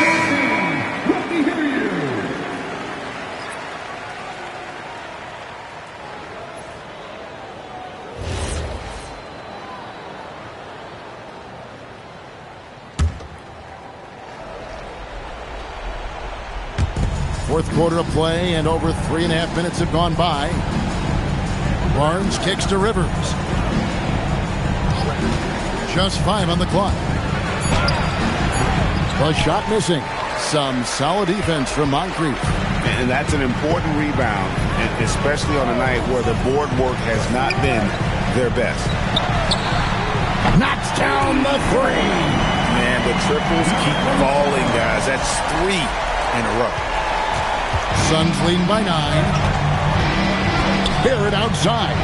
[SPEAKER 10] Fourth quarter of play, and over 3.5 minutes have gone by. Barnes kicks to Rivers. Just 5 on the clock. The shot missing. Some solid defense from Moncrief.
[SPEAKER 17] And that's an important rebound, especially on a night where the board work has not been their best.
[SPEAKER 10] Knocks down the three.
[SPEAKER 17] Man, the triples keep falling, guys. That's 3 in a row.
[SPEAKER 10] Suns leading by 9. Barrett outside.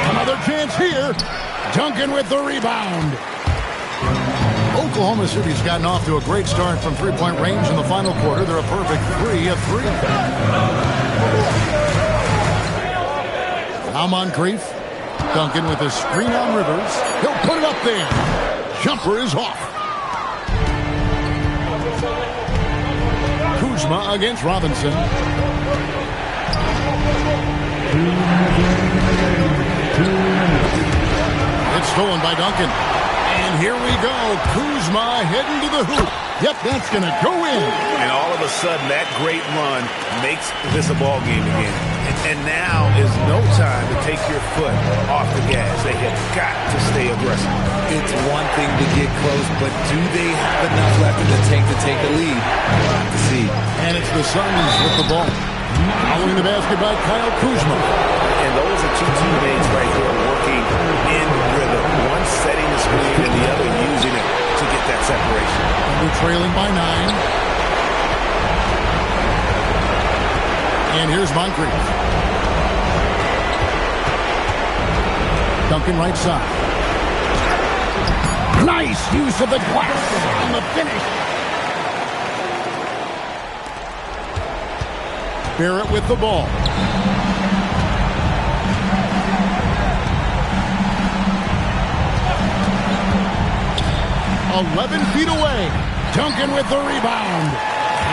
[SPEAKER 10] Another chance here. Duncan with the rebound. Oklahoma City's gotten off to a great start from three-point range in the final quarter. They're a perfect 3 of 3. Now Moncrief. Duncan with a screen on Rivers. He'll put it up there. Jumper is off. Kuzma against Robinson. It's stolen by Duncan. And here we go. Kuzma heading to the hoop. Yep, that's going to go in.
[SPEAKER 17] And all of a sudden, that great run makes this a ball game again. And now is no time to take your foot off the gas. They have got to stay aggressive.
[SPEAKER 18] It's one thing to get close, but do they have enough left in the tank to take the lead? We'll have to see.
[SPEAKER 10] And it's the Suns with the ball. Following the basket by Kyle Kuzma.
[SPEAKER 17] And those are two teammates right there working in rhythm. One setting the screen and the other using it to get that separation.
[SPEAKER 10] And we're trailing by 9. And here's Moncrief. Duncan right side. Nice use of the glass on the finish. Barrett with the ball. "11 feet away. Duncan with the rebound.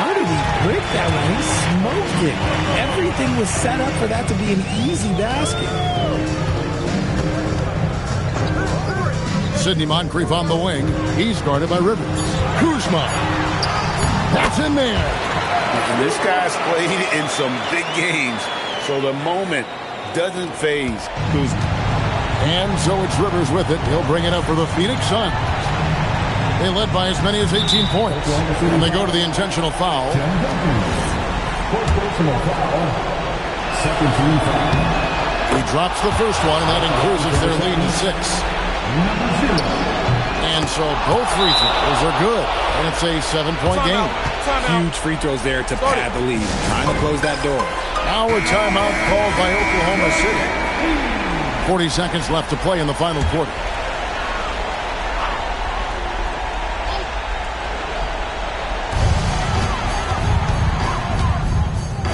[SPEAKER 18] How did he break that one? He smoked it. Everything was set up for that to be an easy basket.
[SPEAKER 10] Sidney Moncrief on the wing. He's guarded by Rivers. Kuzma. That's in there.
[SPEAKER 17] And this guy's played in some big games, so the moment doesn't faze Kuzma.
[SPEAKER 10] And so it's Rivers with it. He'll bring it up for the Phoenix Suns. They led by as many as 18 points. And they go to the intentional foul. He drops the first one, and that increases their lead to 6. And so both free throws are good. And it's a 7-point game.
[SPEAKER 18] Huge free throws there to pad the lead. Trying to close that door.
[SPEAKER 10] Now a timeout called by Oklahoma City. 40 seconds left to play in the final quarter.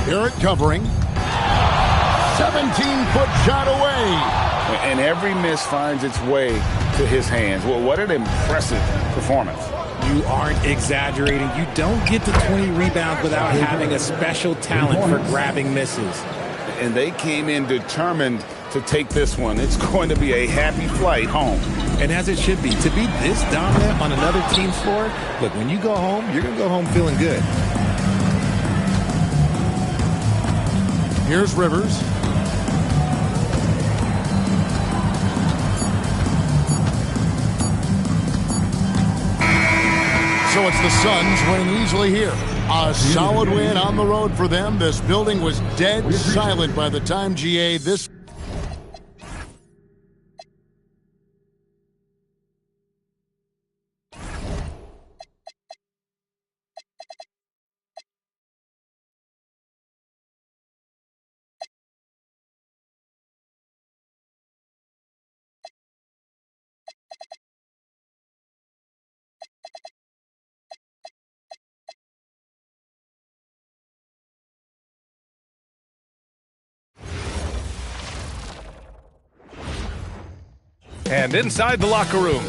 [SPEAKER 10] Garrett covering. 17-foot shot away.
[SPEAKER 17] And every miss finds its way to his hands. Well, what an impressive performance.
[SPEAKER 15] You aren't exaggerating. You don't get to 20 rebounds without having a special talent for grabbing misses.
[SPEAKER 17] And they came in determined to take this one. It's going to be a happy flight home.
[SPEAKER 15] And as it should be. To be this dominant on another team's floor, look, when you go home, you're going to go home feeling good.
[SPEAKER 10] Here's Rivers. So it's the Suns winning easily here. A solid win on the road for them. This building was dead silent by the time GA this.
[SPEAKER 1] And inside the locker room,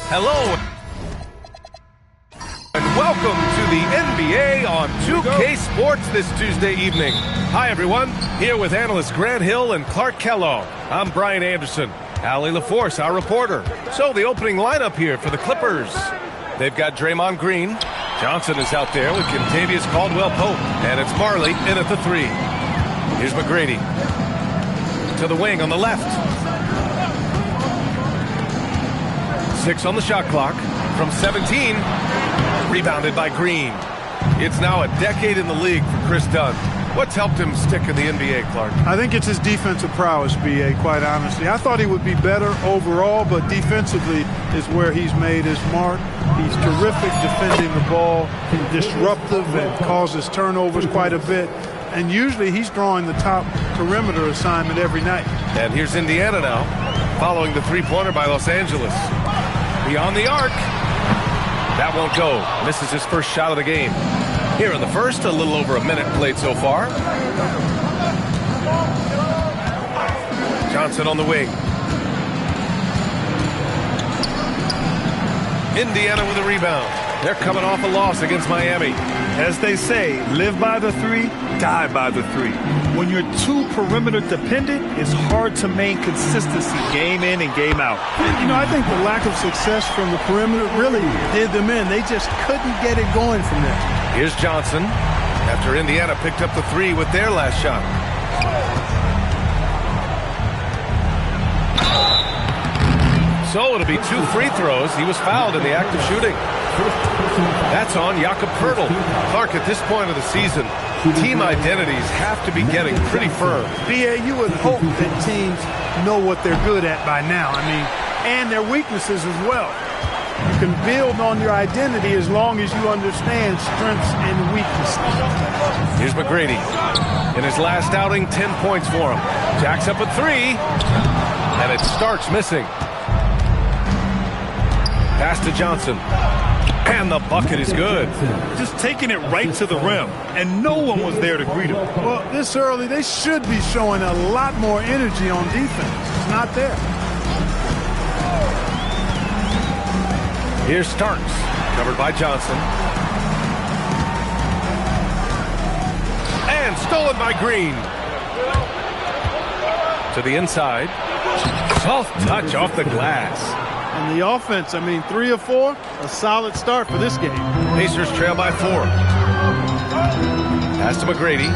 [SPEAKER 1] hello and welcome to the NBA on 2K Sports this Tuesday evening. Hi everyone, here with analysts Grant Hill and Clark Kellogg. I'm Brian Anderson. Allie LaForce, our reporter. So the opening lineup here for the Clippers. They've got Draymond Green. Johnson is out there with Kentavious Caldwell-Pope. And it's Marley in at the 3. Here's McGrady. To the wing on the left. 6 on the shot clock from 17. Rebounded by Green. It's now a decade in the league for Chris Dunn. What's helped him stick in the NBA, Clark?
[SPEAKER 19] I think it's his defensive prowess, B.A., quite honestly. I thought he would be better overall, but defensively is where he's made his mark. He's terrific defending the ball, disruptive, and causes turnovers quite a bit. And usually he's drawing the top perimeter assignment every night.
[SPEAKER 1] And here's Indiana now, following the three-pointer by Los Angeles. Beyond the arc. That won't go. Misses his first shot of the game. Here in the first, a little over a minute played so far. Johnson on the wing. Indiana with a rebound. They're coming off a loss against Miami.
[SPEAKER 3] As they say, live by the 3, die by the 3. When you're too perimeter dependent, it's hard to maintain consistency game in and game out.
[SPEAKER 19] You know, I think the lack of success from the perimeter really did them in. They just couldn't get it going from there.
[SPEAKER 1] Here's Johnson after Indiana picked up the 3 with their last shot. So it'll be 2 free throws. He was fouled in the act of shooting. That's on Jakob Poeltl. Clark, at this point of the season, team identities have to be getting pretty firm.
[SPEAKER 19] B.A., you would hope that teams know what they're good at by now. I mean, and their weaknesses as well. You can build on your identity as long as you understand strengths and weaknesses.
[SPEAKER 1] Here's McGrady. In his last outing, 10 points for him. Jacks up a 3, and it starts missing. Pass to Johnson. And the bucket is good.
[SPEAKER 3] Just taking it right to the rim, and no one was there to greet him.
[SPEAKER 19] Well, this early, they should be showing a lot more energy on defense. It's not there.
[SPEAKER 1] Here's Starks, covered by Johnson. And stolen by Green. To the inside. Soft touch off the glass.
[SPEAKER 19] And the offense, I mean, 3 of 4, a solid start for this game.
[SPEAKER 1] Pacers trail by 4. Pass to McGrady.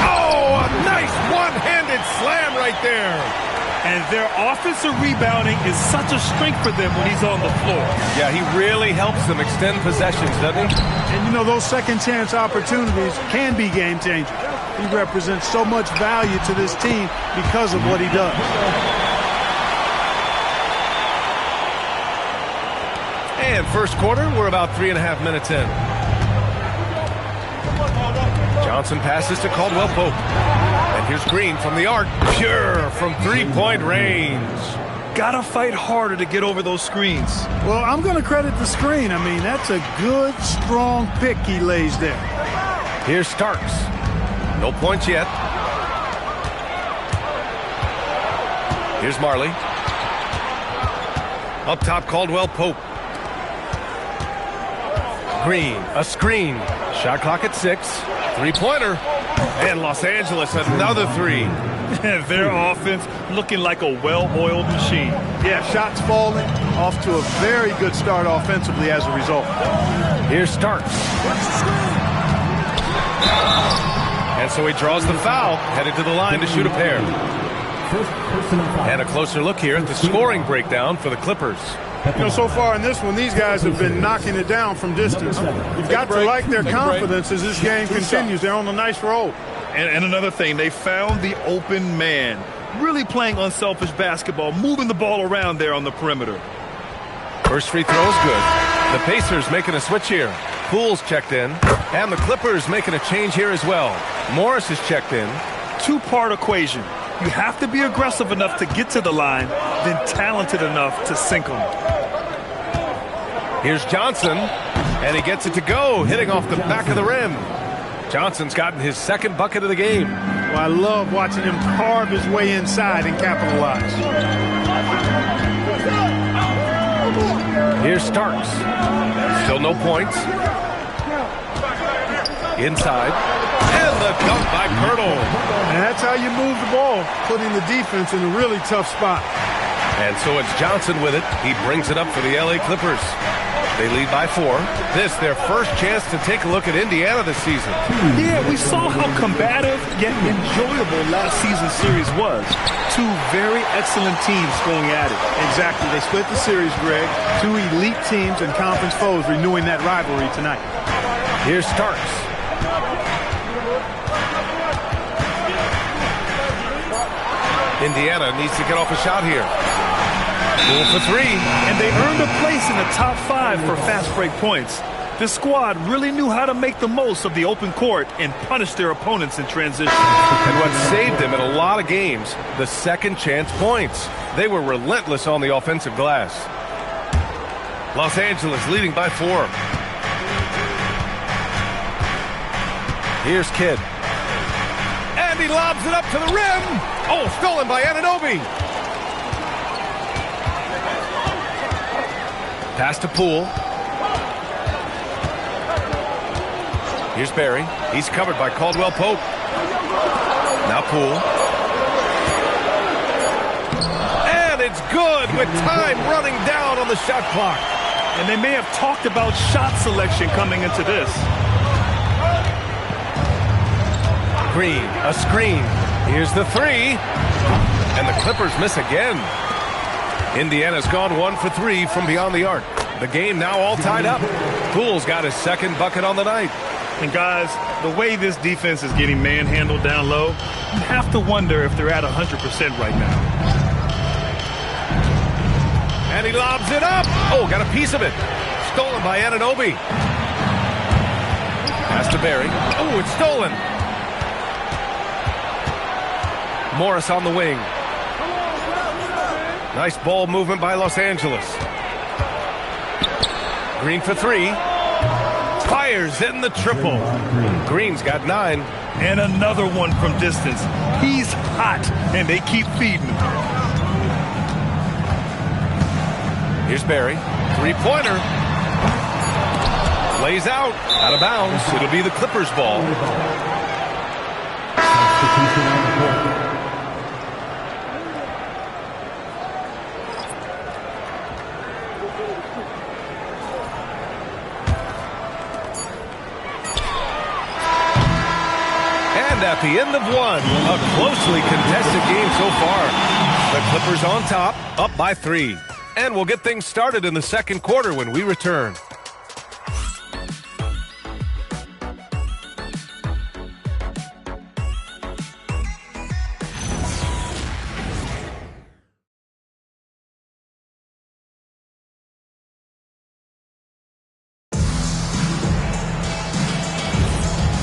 [SPEAKER 1] Oh, a nice one-handed slam right there.
[SPEAKER 3] And their offensive rebounding is such a strength for them when he's on the floor.
[SPEAKER 1] Yeah, he really helps them extend possessions, doesn't he?
[SPEAKER 19] And, you know, those second-chance opportunities can be game-changers. He represents so much value to this team because of what he does.
[SPEAKER 1] And And first quarter, we're about 3.5 minutes in. Johnson passes to Caldwell Pope. And here's Green from the arc. Pure from three-point range.
[SPEAKER 3] Gotta fight harder to get over those screens.
[SPEAKER 19] Well, I'm going to credit the screen. I mean, that's a good, strong pick he lays there.
[SPEAKER 1] Here's Starks. No points yet. Here's Marley. Up top, Caldwell Pope. Green, a screen. Shot clock at 6. Three-pointer. And Los Angeles, another three.
[SPEAKER 3] Their offense looking like a well-oiled machine.
[SPEAKER 19] Yeah, shots falling, off to a very good start offensively as a result.
[SPEAKER 1] Here's Starks. And so he draws the foul, headed to the line to shoot a pair. And a closer look here at the scoring breakdown for the Clippers.
[SPEAKER 19] You know, so far in this one, these guys have been knocking it down from distance. You've got to like their confidence as this game continues. They're on a nice roll.
[SPEAKER 3] And another thing, they found the open man. Really playing unselfish basketball, moving the ball around there on the perimeter.
[SPEAKER 1] First free throw is good. The Pacers making a switch here. Poole's checked in. And the Clippers making a change here as well. Morris is checked in.
[SPEAKER 3] Two-part equation. You have to be aggressive enough to get to the line, then talented enough to sink them.
[SPEAKER 1] Here's Johnson, and he gets it to go, hitting off the back of the rim. Johnson's gotten his second bucket of the game.
[SPEAKER 19] Well, I love watching him carve his way inside and capitalize.
[SPEAKER 1] Here's Starks. Still no points. Inside. And the dunk by Pirtle.
[SPEAKER 19] And that's how you move the ball, putting the defense in a really tough spot.
[SPEAKER 1] And so it's Johnson with it. He brings it up for the LA Clippers. They lead by 4. This, their first chance to take a look at Indiana this season.
[SPEAKER 3] Yeah, we saw how combative yet enjoyable last season's series was. Two very excellent teams going at it.
[SPEAKER 19] Exactly. They split the series, Greg. Two elite teams and conference foes renewing that rivalry tonight.
[SPEAKER 1] Here's Starks. Indiana needs to get off a shot here. Poole for 3.
[SPEAKER 3] And they earned a place in the top 5 for fast break points. This squad really knew how to make the most of the open court and punish their opponents in transition.
[SPEAKER 1] And what saved them in a lot of games, the second chance points. They were relentless on the offensive glass. Los Angeles leading by 4. Here's Kidd. And he lobs it up to the rim. Oh, stolen by Anunoby. Pass to Poole. Here's Barry. He's covered by Caldwell Pope. Now Poole. And it's good with time running down on the shot clock.
[SPEAKER 3] And they may have talked about shot selection coming into this.
[SPEAKER 1] Green, a screen. Here's the 3. And the Clippers miss again. Indiana's gone 1 for 3 from beyond the arc. The game now all tied up. Poole's got his second bucket on the night.
[SPEAKER 3] And guys, the way this defense is getting manhandled down low, you have to wonder if they're at 100% right now.
[SPEAKER 1] And he lobs it up. Oh, got a piece of it. Stolen by Anunoby. Pass to Barry. Oh, it's stolen. Morris on the wing. Nice ball movement by Los Angeles. Green for 3. Fires in the triple. Green's got 9.
[SPEAKER 3] And another one from distance. He's hot, and they keep feeding him.
[SPEAKER 1] Here's Barry. 3-pointer. Lays out. Out of bounds. It'll be the Clippers' ball. At the end of 1, a closely contested game so far. The Clippers on top, up by 3. And we'll get things started in the second quarter when we return.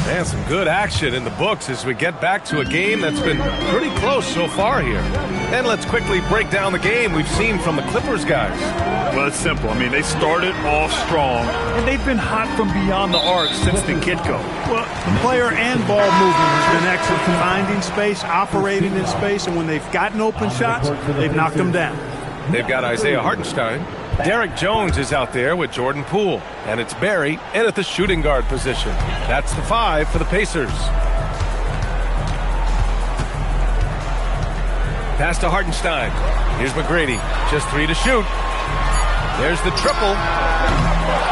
[SPEAKER 1] And some good action in the books as we get back to a game that's been pretty close so far here. And let's quickly break down the game we've seen from the Clippers guys.
[SPEAKER 3] Well, it's simple. I mean, they started off strong, and they've been hot from beyond the arc since the get-go.
[SPEAKER 19] Well, the player and ball movement has been excellent. Finding space, operating in space, and when they've gotten open shots, they've knocked them down.
[SPEAKER 1] They've got Isaiah Hartenstein. Derek Jones is out there with Jordan Poole. And it's Barry in at the shooting guard position. That's the 5 for the Pacers. Pass to Hartenstein. Here's McGrady. Just 3 to shoot. There's the triple.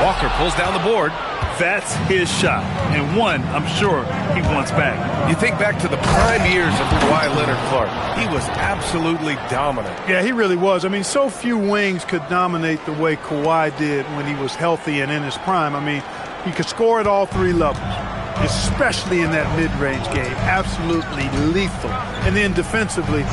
[SPEAKER 1] Walker pulls down the board.
[SPEAKER 3] That's his shot, and one I'm sure he wants back.
[SPEAKER 1] You think back to the prime years of Kawhi Leonard, Clark. He was absolutely dominant.
[SPEAKER 19] Yeah, he really was. I mean, so few wings could dominate the way Kawhi did when he was healthy and in his prime. I mean, he could score at all 3 levels, especially in that mid-range game. Absolutely lethal. And then defensively,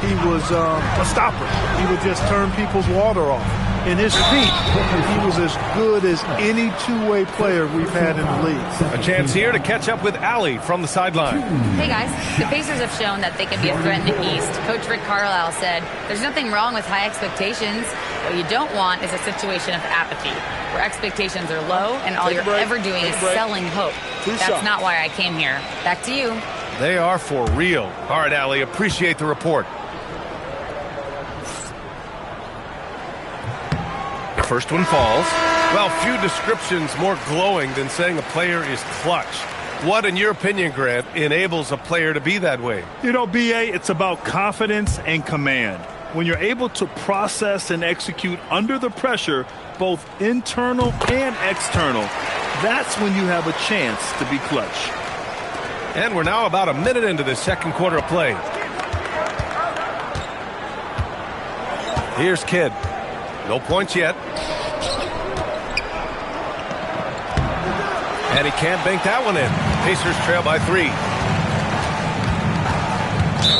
[SPEAKER 19] he was a stopper. He would just turn people's water off. In his feet, he was as good as any two-way player we've had in the league.
[SPEAKER 1] A chance here to catch up with Allie from the sideline.
[SPEAKER 6] Hey guys, the Pacers have shown that they can be a threat in the East. Coach Rick Carlisle said, there's nothing wrong with high expectations. What you don't want is a situation of apathy, where expectations are low and all you're ever doing is selling hope. That's not why I came here. Back to you.
[SPEAKER 1] They are for real. All right, Allie, appreciate the report. The first one falls. Well, few descriptions more glowing than saying a player is clutch. What, in your opinion, Grant, enables a player to be that way?
[SPEAKER 3] You know, B.A., it's about confidence and command. When you're able to process and execute under the pressure, both internal and external, that's when you have a chance to be clutch.
[SPEAKER 1] And we're now about a minute into the second quarter of play. Here's Kidd. No points yet. And he can't bank that one in. Pacers trail by 3.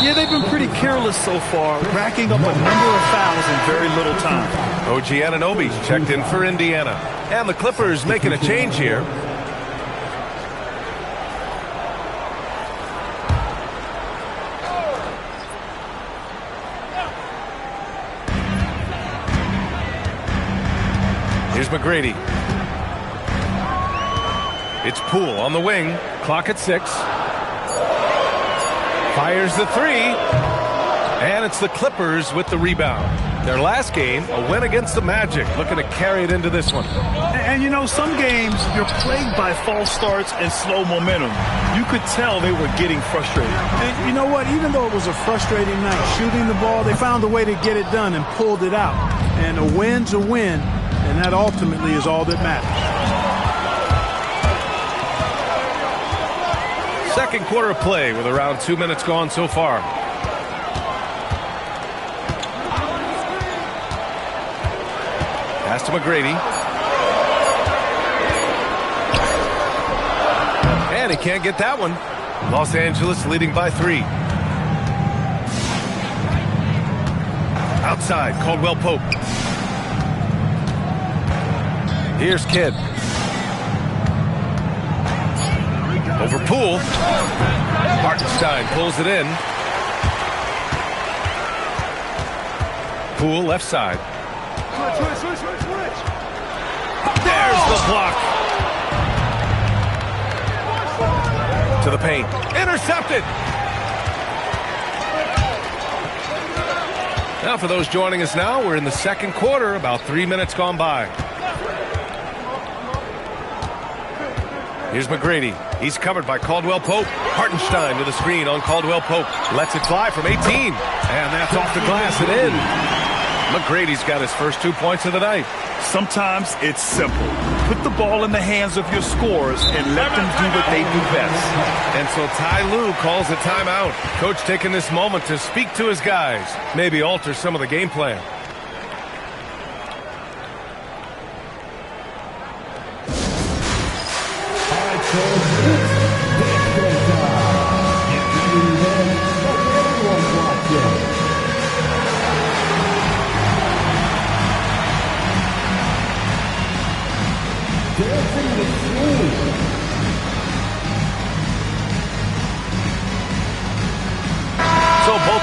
[SPEAKER 3] Yeah, they've been pretty careless so far, racking up a number of fouls in very little time.
[SPEAKER 1] OG Anunoby's checked in for Indiana. And the Clippers making a change here. Here's McGrady. It's Poole on the wing. Clock at 6. Fires the 3. And it's the Clippers with the rebound. Their last game, a win against the Magic. Looking to carry it into this one.
[SPEAKER 3] And you know, some games you're plagued by false starts and slow momentum. You could tell they were getting frustrated.
[SPEAKER 19] And you know what? Even though it was a frustrating night shooting the ball, they found a way to get it done and pulled it out. And a win's a win. And that ultimately is all that matters.
[SPEAKER 1] Second quarter of play with around 2 minutes gone so far. Pass to McGrady. And he can't get that one. Los Angeles leading by 3. Outside, Caldwell Pope. Here's Kidd. Over Poole. Hartenstein pulls it in. Poole left side. There's the block. To the paint. Intercepted. Now for those joining us now, we're in the second quarter, about 3 minutes gone by. Here's McGrady. He's covered by Caldwell Pope. Hartenstein to the screen on Caldwell Pope. Lets it fly from 18. And that's off the glass and in. McGrady's got his first 2 points of the night.
[SPEAKER 3] Sometimes it's simple. Put the ball in the hands of your scorers and let them do what they do best.
[SPEAKER 1] And so Ty Lue calls a timeout. Coach taking this moment to speak to his guys. Maybe alter some of the game plan.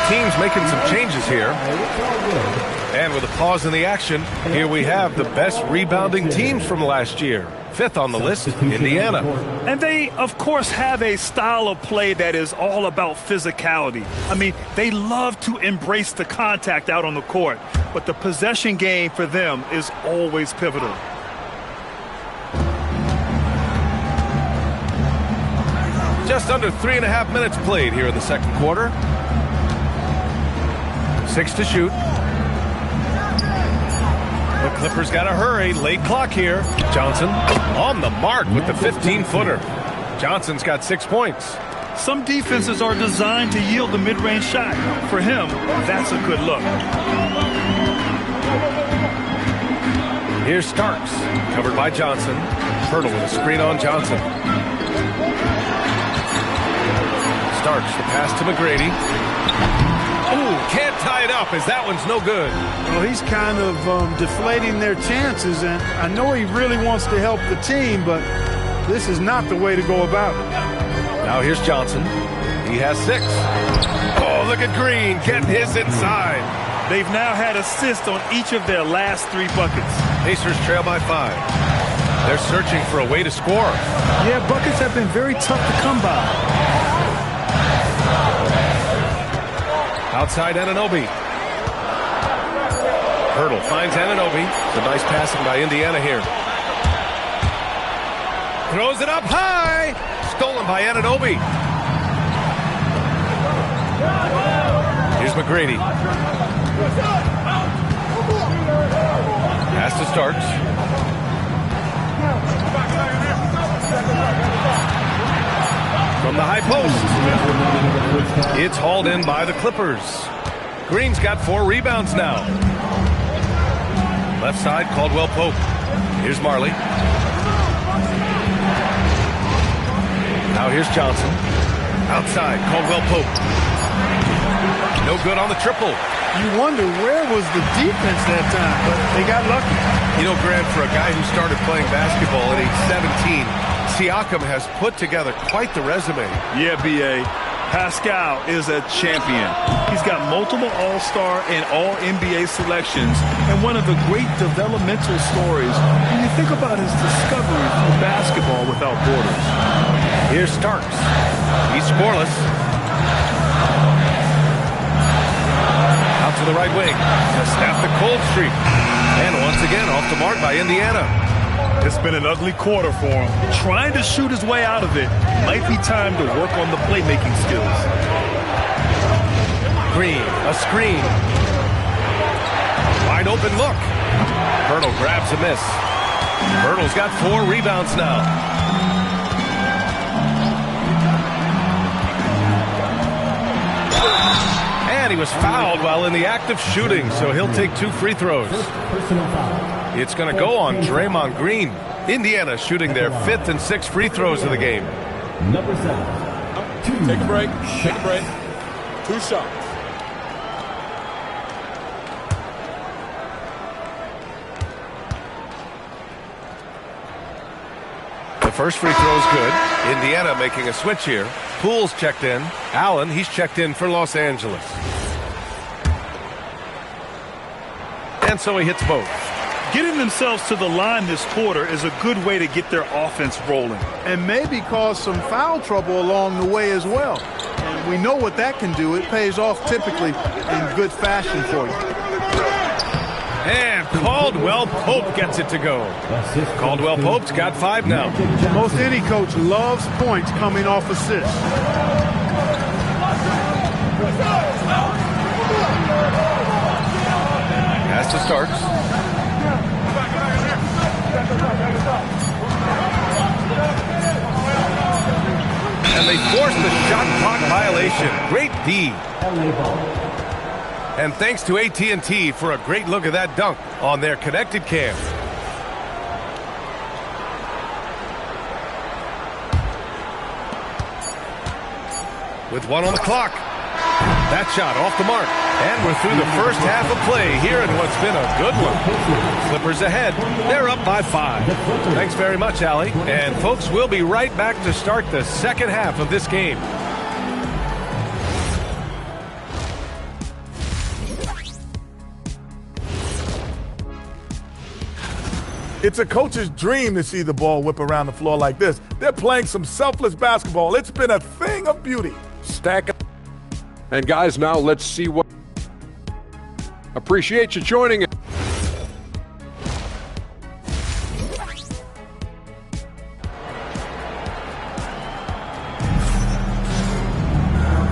[SPEAKER 1] teams making some changes here. And with a pause in the action, here we have the best rebounding teams from last year. Fifth on the list, Indiana.
[SPEAKER 3] And they, of course, have a style of play that is all about physicality. I mean, they love to embrace the contact out on the court, but the possession game for them is always pivotal.
[SPEAKER 1] Just under 3.5 minutes played here in the second quarter. 6 to shoot. The Clippers got to hurry. Late clock here. Johnson on the mark with the 15-footer. Johnson's got 6 points.
[SPEAKER 3] Some defenses are designed to yield the mid-range shot. For him, that's a good look.
[SPEAKER 1] Here's Starks, covered by Johnson. Hurdle with a screen on Johnson. Starks, the pass to McGrady. Ooh, can't tie it up as that one's no good.
[SPEAKER 19] Well, he's kind of deflating their chances, and I know he really wants to help the team, but this is not the way to go about it.
[SPEAKER 1] Now here's Johnson. He has 6. Oh, look at Green getting his inside.
[SPEAKER 3] They've now had assists on each of their last 3 buckets.
[SPEAKER 1] Pacers trail by 5. They're searching for a way to score.
[SPEAKER 19] Yeah, buckets have been very tough to come by.
[SPEAKER 1] Outside Anunoby. Hurdle finds Anunoby. It's a nice passing by Indiana here. Throws it up high. Stolen by Anunoby. Here's McGrady. Pass to Starks. From the high post. It's hauled in by the Clippers. Green's got 4 rebounds now. Left side, Caldwell Pope. Here's Marley. Now here's Johnson. Outside, Caldwell Pope. No good on the triple.
[SPEAKER 19] You wonder where was the defense that time, but they got lucky.
[SPEAKER 1] You know, Grant, for a guy who started playing basketball at age 17, Siakam has put together quite the resume.
[SPEAKER 3] Yeah, B.A. Pascal is a champion. He's got multiple All-Star and All-NBA selections, and one of the great developmental stories when you think about his discovery through basketball without borders.
[SPEAKER 1] Here's Starks. He's scoreless. Out to the right wing to snap the cold streak. And once again, off the mark by Indiana.
[SPEAKER 3] It's been an ugly quarter for him. Trying to shoot his way out of it. Might be time to work on the playmaking skills.
[SPEAKER 1] Green, a screen. Wide open look. Hurdle grabs a miss. Hurdle's got 4 rebounds now. And he was fouled while in the act of shooting, so he'll take 2 free throws. It's going to go on Draymond Green. Indiana shooting their 5th and 6th free throws of the game.
[SPEAKER 14] Number 7. Take a break. Take a break. 2 shots.
[SPEAKER 1] The first free throw is good. Indiana making a switch here. Poole's checked in. Allen, he's checked in for Los Angeles. And so he hits both.
[SPEAKER 3] Getting themselves to the line this quarter is a good way to get their offense rolling.
[SPEAKER 19] And maybe cause some foul trouble along the way as well. And we know what that can do. It pays off typically in good fashion for you.
[SPEAKER 1] And Caldwell Pope gets it to go. Caldwell Pope's got 5 now.
[SPEAKER 19] Most any coach loves points coming off assists.
[SPEAKER 1] Pass to Starks. And they force the shot clock violation. Great D. And thanks to AT&T for a great look at that dunk on their connected cam. With 1 on the clock. That shot off the mark. And we're through the first half of play here in what's been a good one. Clippers ahead. They're up by 5. Thanks very much, Allie. And folks, we'll be right back to start the second half of this game.
[SPEAKER 7] It's a coach's dream to see the ball whip around the floor like this. They're playing some selfless basketball. It's been a thing of beauty.
[SPEAKER 9] Stack up. And guys, now let's see what. Appreciate you joining us.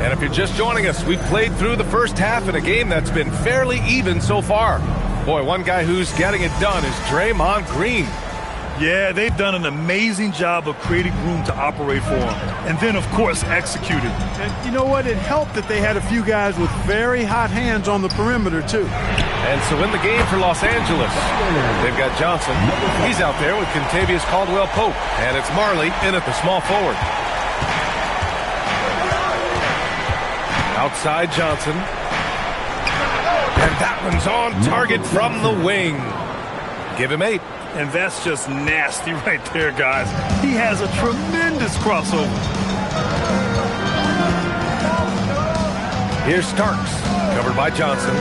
[SPEAKER 1] And if you're just joining us, we've played through the first half in a game that's been fairly even so far. Boy, one guy who's getting it done is Draymond Green.
[SPEAKER 3] Yeah, they've done an amazing job of creating room to operate for him. And then, of course, executing.
[SPEAKER 19] And you know what? It helped that they had a few guys with very hot hands on the perimeter, too.
[SPEAKER 1] And so in the game for Los Angeles, they've got Johnson. He's out there with Kentavious Caldwell-Pope. And it's Marley in at the small forward. Outside Johnson. And that one's on target from the wing. Give him 8.
[SPEAKER 3] And that's just nasty right there, guys. He has a tremendous crossover.
[SPEAKER 1] Here's Starks, covered by Johnson.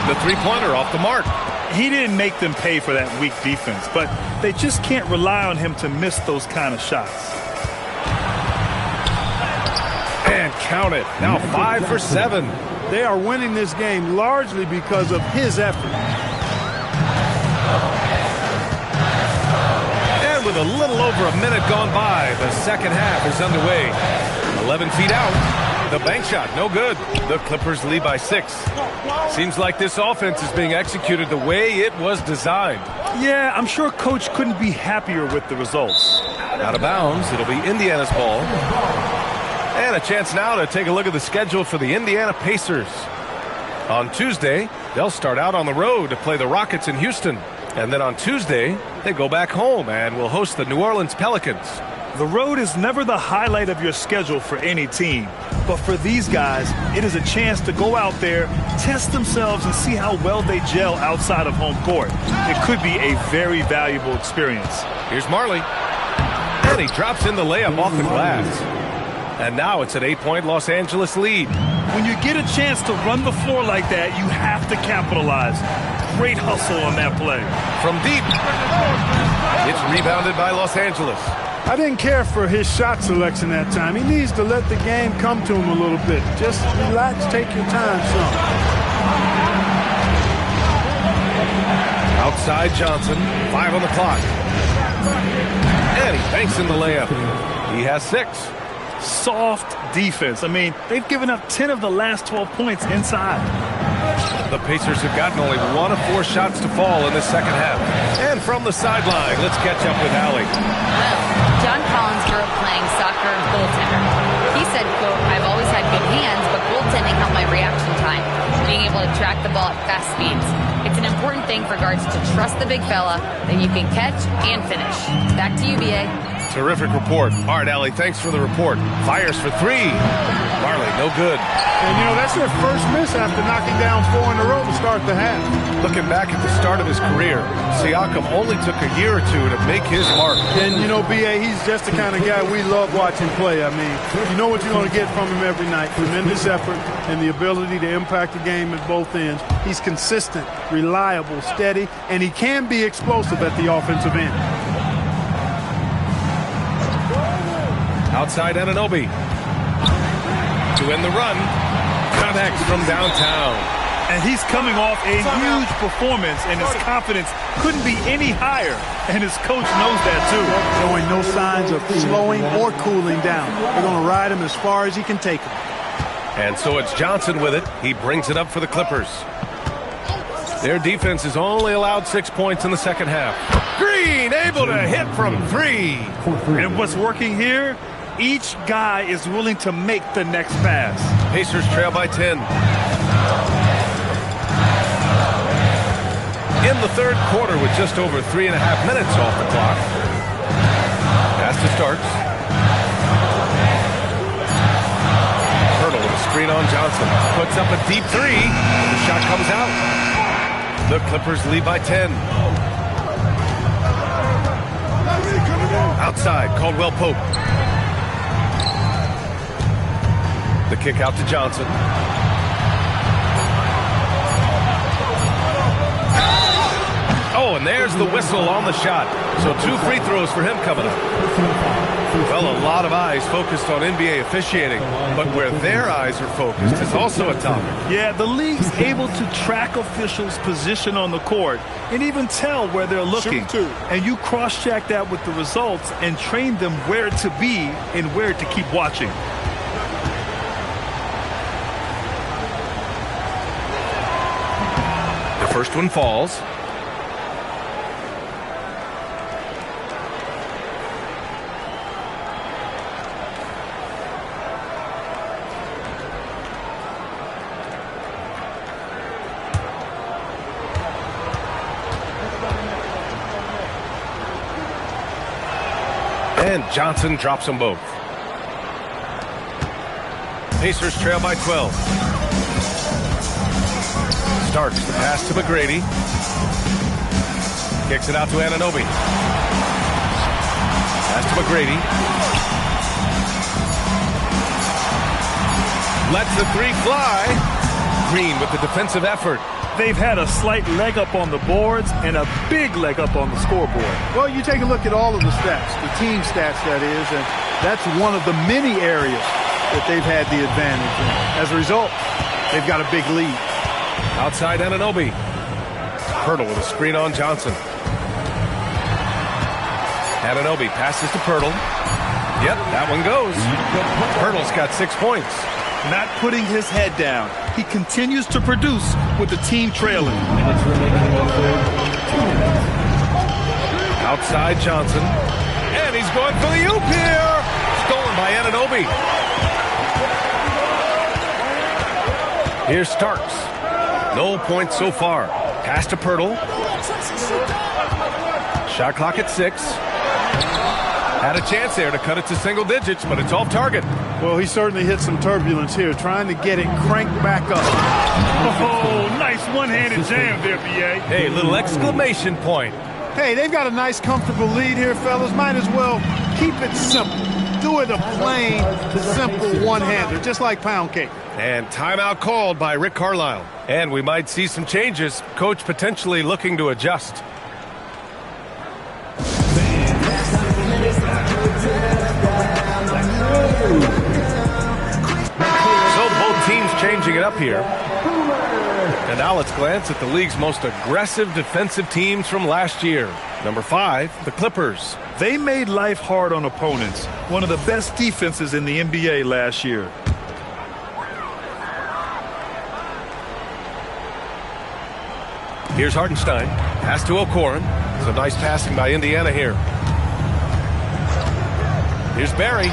[SPEAKER 1] The three-pointer off the mark.
[SPEAKER 3] He didn't make them pay for that weak defense, but they just can't rely on him to miss those kind of shots.
[SPEAKER 1] And count it. Now 5 for 7.
[SPEAKER 19] They are winning this game largely because of his effort.
[SPEAKER 1] And with a little over a minute gone by, the second half is underway. 11 feet out. The bank shot, no good. The Clippers lead by 6. Seems like this offense is being executed the way it was designed.
[SPEAKER 3] Yeah, I'm sure Coach couldn't be happier with the results.
[SPEAKER 1] Out of bounds, it'll be Indiana's ball. And a chance now to take a look at the schedule for the Indiana Pacers. On Tuesday, they'll start out on the road to play the Rockets in Houston. And then on Tuesday, they go back home and will host the New Orleans Pelicans.
[SPEAKER 3] The road is never the highlight of your schedule for any team. But for these guys, it is a chance to go out there, test themselves, and see how well they gel outside of home court. It could be a very valuable experience.
[SPEAKER 1] Here's Marley. And he drops in the layup off the glass. And now it's an 8-point Los Angeles lead.
[SPEAKER 3] When you get a chance to run the floor like that, you have to capitalize. Great hustle on that play.
[SPEAKER 1] From deep. It's rebounded by Los Angeles.
[SPEAKER 19] I didn't care for his shot selection that time. He needs to let the game come to him a little bit. Just relax, take your time some.
[SPEAKER 1] Outside Johnson, 5 on the clock. And he banks in the layup. He has 6.
[SPEAKER 3] Soft defense. I mean, they've given up 10 of the last 12 points inside.
[SPEAKER 1] The Pacers have gotten only 1 of 4 shots to fall in the second half. And from the sideline, let's catch up with Allie.
[SPEAKER 6] Well, John Collins grew up playing soccer and goaltender. He said, quote, I've always had good hands, but goaltending helped my reaction time, being able to track the ball at fast speeds. It's an important thing for guards to trust the big fella that you can catch and finish. Back to you, B.A.
[SPEAKER 1] Terrific report. All right, Allie, thanks for the report. Fires for 3. Marley, no good.
[SPEAKER 19] And, you know, that's their first miss after knocking down 4 in a row to start the half.
[SPEAKER 1] Looking back at the start of his career, Siakam only took a year or 2 to make his mark.
[SPEAKER 19] And, you know, B.A., he's just the kind of guy we love watching play. I mean, you know what you're going to get from him every night. Tremendous effort and the ability to impact the game at both ends. He's consistent, reliable, steady, and he can be explosive at the offensive end.
[SPEAKER 1] Outside Anunoby. To end the run. Connects from downtown.
[SPEAKER 3] And he's coming off a huge performance, and his confidence couldn't be any higher. And his coach knows that, too.
[SPEAKER 19] Showing no signs of slowing or cooling down. They're going to ride him as far as he can take him.
[SPEAKER 1] And so it's Johnson with it. He brings it up for the Clippers. Their defense has only allowed 6 points in the second half. Green able to hit from 3.
[SPEAKER 3] And what's working here? Each guy is willing to make the next pass.
[SPEAKER 1] Pacers trail by 10. In the third quarter with just over 3.5 minutes off the clock. Pass to Starks. Hurdle with a screen on Johnson. Puts up a deep 3. The shot comes out. The Clippers lead by 10. Outside, Caldwell-Pope. The kick out to Johnson. Oh, and there's the whistle on the shot. So 2 free throws for him coming up. Well, a lot of eyes focused on NBA officiating, but where their eyes are focused is also a topic.
[SPEAKER 3] Yeah, the league's able to track officials' position on the court and even tell where they're looking. And you cross-check that with the results and train them where to be and where to keep watching.
[SPEAKER 1] The first one falls. And Johnson drops them both. Pacers trail by 12. Starks the pass to McGrady. Kicks it out to Anunoby. Pass to McGrady. Lets the 3 fly. Green with the defensive effort.
[SPEAKER 3] They've had a slight leg up on the boards and a big leg up on the scoreboard.
[SPEAKER 19] Well, you take a look at all of the stats, the team stats that is, and that's one of the many areas that they've had the advantage in. As a result, they've got a big lead.
[SPEAKER 1] Outside Anunoby. Pirtle with a screen on Johnson. Anunoby passes to Pirtle. Yep, that one goes. Pirtle's got 6 points.
[SPEAKER 3] Not putting his head down. He continues to produce with the team trailing.
[SPEAKER 1] Outside Johnson. And he's going for the oop here. Stolen by Anunoby. Here's Starks. No points so far. Pass to Pirtle. Shot clock at 6. Had a chance there to cut it to single digits, but it's off target.
[SPEAKER 19] Well, he certainly hit some turbulence here, trying to get it cranked back up.
[SPEAKER 3] Oh, nice one-handed jam there, B.A.
[SPEAKER 1] Hey, little exclamation point.
[SPEAKER 19] Hey, they've got a nice, comfortable lead here, fellas. Might as well keep it simple. Do it a plain, simple one-hander, just like pound cake.
[SPEAKER 1] And timeout called by Rick Carlisle. And we might see some changes. Coach potentially looking to adjust. So both teams changing it up here. And now let's glance at the league's most aggressive defensive teams from last year. Number 5, the Clippers.
[SPEAKER 3] They made life hard on opponents. One of the best defenses in the NBA last year.
[SPEAKER 1] Here's Hartenstein. Pass to O'Koren. Some nice passing by Indiana here. Here's Barry.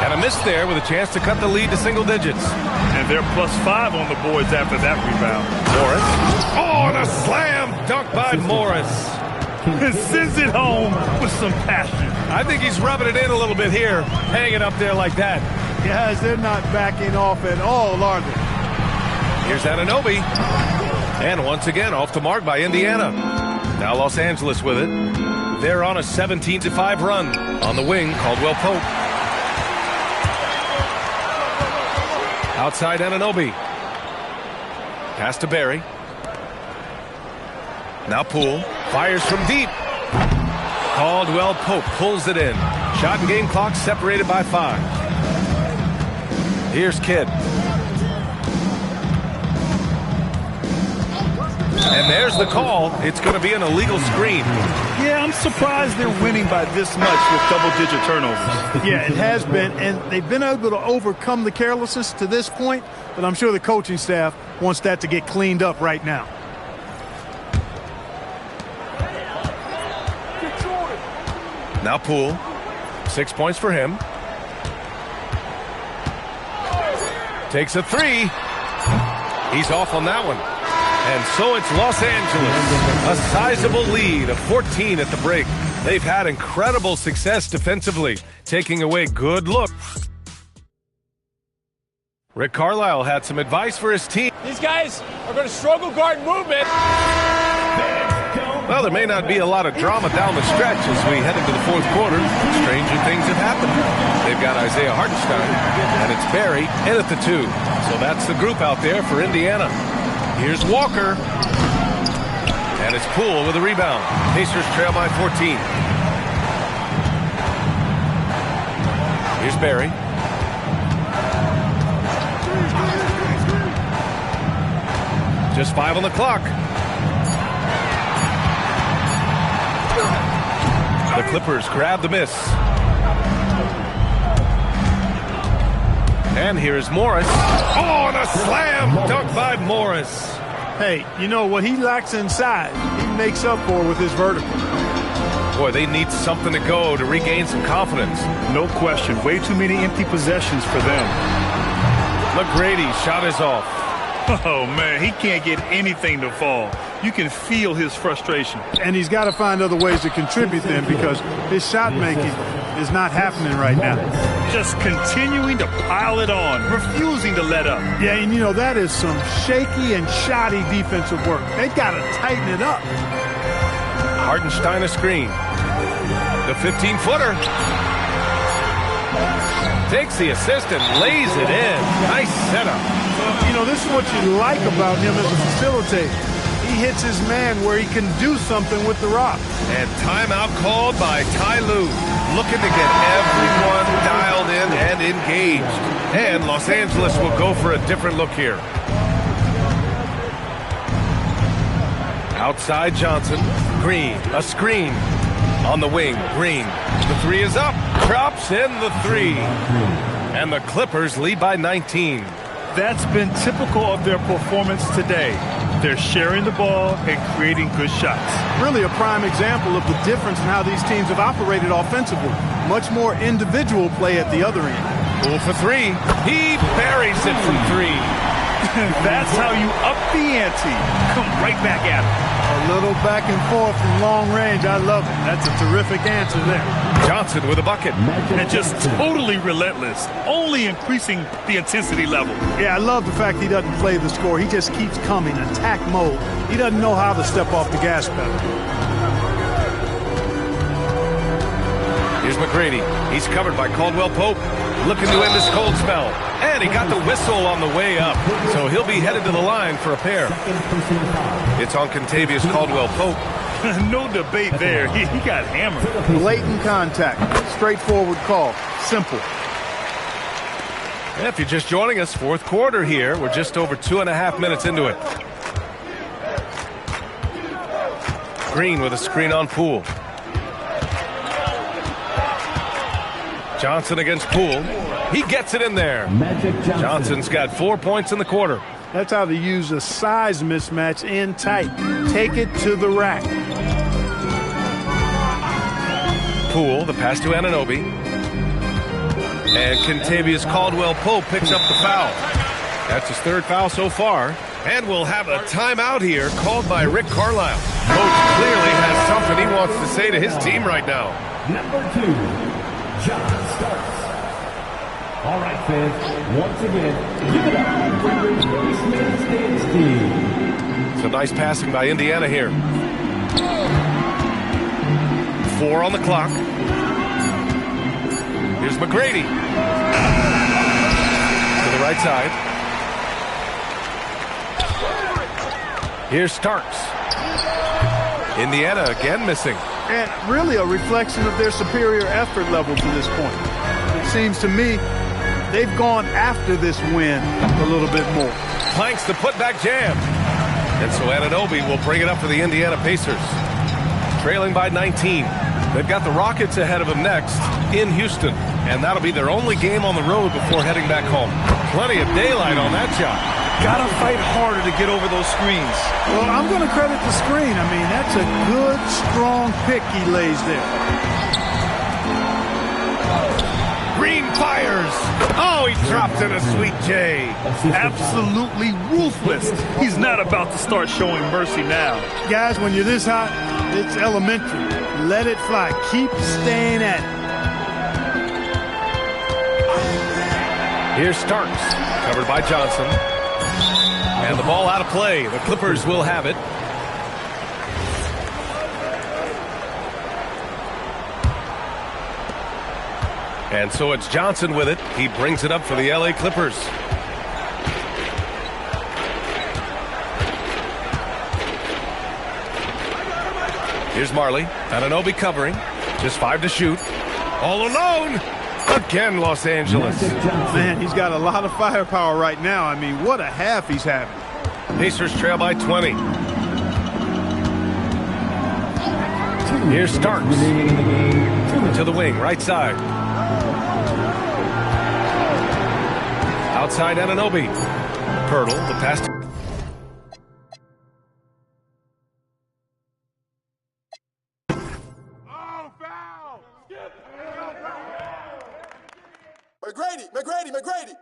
[SPEAKER 1] And a miss there with a chance to cut the lead to single digits.
[SPEAKER 3] And they're +5 on the boards after that rebound.
[SPEAKER 1] Morris. Oh, and a slam dunk by Morris.
[SPEAKER 3] Sends it home with some passion.
[SPEAKER 1] I think he's rubbing it in a little bit here, hanging up there like that.
[SPEAKER 19] Guys, they're not backing off at all, are they?
[SPEAKER 1] Here's Anunoby. And once again, off the mark by Indiana. Now Los Angeles with it. They're on a 17-5 run. On the wing, Caldwell Pope. Outside Anunoby. Pass to Barry. Now Poole. Fires from deep. Caldwell Pope pulls it in. Shot and game clock separated by 5. Here's Kidd. And there's the call. It's going to be an illegal screen.
[SPEAKER 3] Yeah, I'm surprised they're winning by this much with double-digit turnovers.
[SPEAKER 19] Yeah, it has been, and they've been able to overcome the carelessness to this point, but I'm sure the coaching staff wants that to get cleaned up right now.
[SPEAKER 1] Now Poole. 6 points for him. Takes a 3. He's off on that one. And so it's Los Angeles. A sizable lead of 14 at the break. They've had incredible success defensively, taking away good looks. Rick Carlisle had some advice for his team.
[SPEAKER 14] These guys are going to struggle guard movement.
[SPEAKER 1] Well, there may not be a lot of drama down the stretch as we head into the fourth quarter. Stranger things have happened. They've got Isaiah Hartenstein, and it's Barry in at the 2. So that's the group out there for Indiana. Here's Walker. And it's Poole with a rebound. Pacers trail by 14. Here's Barry. Just 5 on the clock. The Clippers grab the miss. And here's Morris. Oh, and a slam dunk by Morris.
[SPEAKER 19] Hey, you know what he lacks inside, he makes up for with his vertical.
[SPEAKER 1] Boy, they need something to go to regain some confidence.
[SPEAKER 3] No question. Way too many empty possessions for them.
[SPEAKER 1] McGrady shot is off.
[SPEAKER 3] Oh, man, he can't get anything to fall. You can feel his frustration.
[SPEAKER 19] And he's got to find other ways to contribute then, because his shot making is not happening right now.
[SPEAKER 3] Just continuing to pile it on, refusing to let up.
[SPEAKER 19] Yeah, and you know, that is some shaky and shoddy defensive work. They've got to tighten it up.
[SPEAKER 1] Hartenstein a screen. The 15-footer. Takes the assist and lays it in. Nice setup.
[SPEAKER 19] You know, this is what you like about him as a facilitator. He hits his man where he can do something with the rock.
[SPEAKER 1] And timeout called by Ty Lue. Looking to get everyone dialed in and engaged. And Los Angeles will go for a different look here. Outside Johnson. Green, a screen. On the wing, Green. The three is up. Drops in the three. And the Clippers lead by 19.
[SPEAKER 3] That's been typical of their performance today. They're sharing the ball and creating good shots.
[SPEAKER 19] Really a prime example of the difference in how these teams have operated offensively. Much more individual play at the other end.
[SPEAKER 1] Poole for three. He buries it from three.
[SPEAKER 3] That's how you up the ante. Come right back at it.
[SPEAKER 19] A little back and forth from long range. I love it. That's a terrific answer there.
[SPEAKER 1] Johnson with a bucket.
[SPEAKER 3] And just totally relentless, only increasing the intensity level.
[SPEAKER 19] Yeah, I love the fact he doesn't play the score. He just keeps coming, attack mode. He doesn't know how to step off the gas pedal.
[SPEAKER 1] Here's McGrady. He's covered by Caldwell Pope. Looking to end this cold spell. And he got the whistle on the way up. So he'll be headed to the line for a pair. It's on Contavious Caldwell Pope.
[SPEAKER 3] No debate there. He got hammered.
[SPEAKER 19] Blatant contact. Straightforward call. Simple.
[SPEAKER 1] If you're just joining us, fourth quarter here. We're just over 2.5 minutes into it. Green with a screen on Poole. Johnson against Poole. He gets it in there. Johnson's got 4 points in the quarter.
[SPEAKER 19] That's how they use a size mismatch in tight. Take it to the rack.
[SPEAKER 1] Poole, the pass to Anunoby. And Contavious Caldwell Pope picks up the foul. That's his third foul so far. And we'll have a timeout here called by Rick Carlisle. Coach clearly has something he wants to say to his team right now.
[SPEAKER 4] Number 2. John starts. All right, fans, once again, give it up for your Eastman State's team.
[SPEAKER 1] Some nice passing by Indiana here. 4 on the clock. Here's McGrady. To the right side. Here's Starks. Indiana again missing.
[SPEAKER 19] And really a reflection of their superior effort level to this point. It seems to me they've gone after this win a little bit more.
[SPEAKER 1] Planks the putback jam. And so Anunoby will bring it up for the Indiana Pacers. Trailing by 19. They've got the Rockets ahead of them next in Houston. And that'll be their only game on the road before heading back home. Plenty of daylight on that shot.
[SPEAKER 3] Gotta fight harder to get over those screens.
[SPEAKER 19] Well, I'm going to credit the screen. I mean, that's a good, strong pick he lays there.
[SPEAKER 1] Green fires. Oh, he drops in a sweet J.
[SPEAKER 3] Absolutely ruthless. He's not about to start showing mercy now.
[SPEAKER 19] Guys, when you're this hot, it's elementary. Let it fly. Keep staying at it.
[SPEAKER 1] Here's Starks, covered by Johnson. And the ball out of play. The Clippers will have it. And so it's Johnson with it. He brings it up for the LA Clippers. Here's Marley. Ananobi covering. Just 5 to shoot. All alone. Again, Los Angeles.
[SPEAKER 19] Man, he's got a lot of firepower right now. I mean, what a half he's having.
[SPEAKER 1] Pacers trail by 20. Here's Starks. To the wing, right side. Outside Ananobi. Pirtle, the pass.
[SPEAKER 20] McGrady.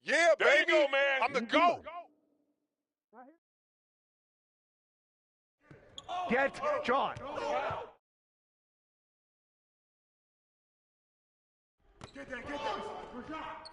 [SPEAKER 21] Yeah, there baby. You go, man. I'm the GOAT.
[SPEAKER 13] Get John.
[SPEAKER 20] Get that.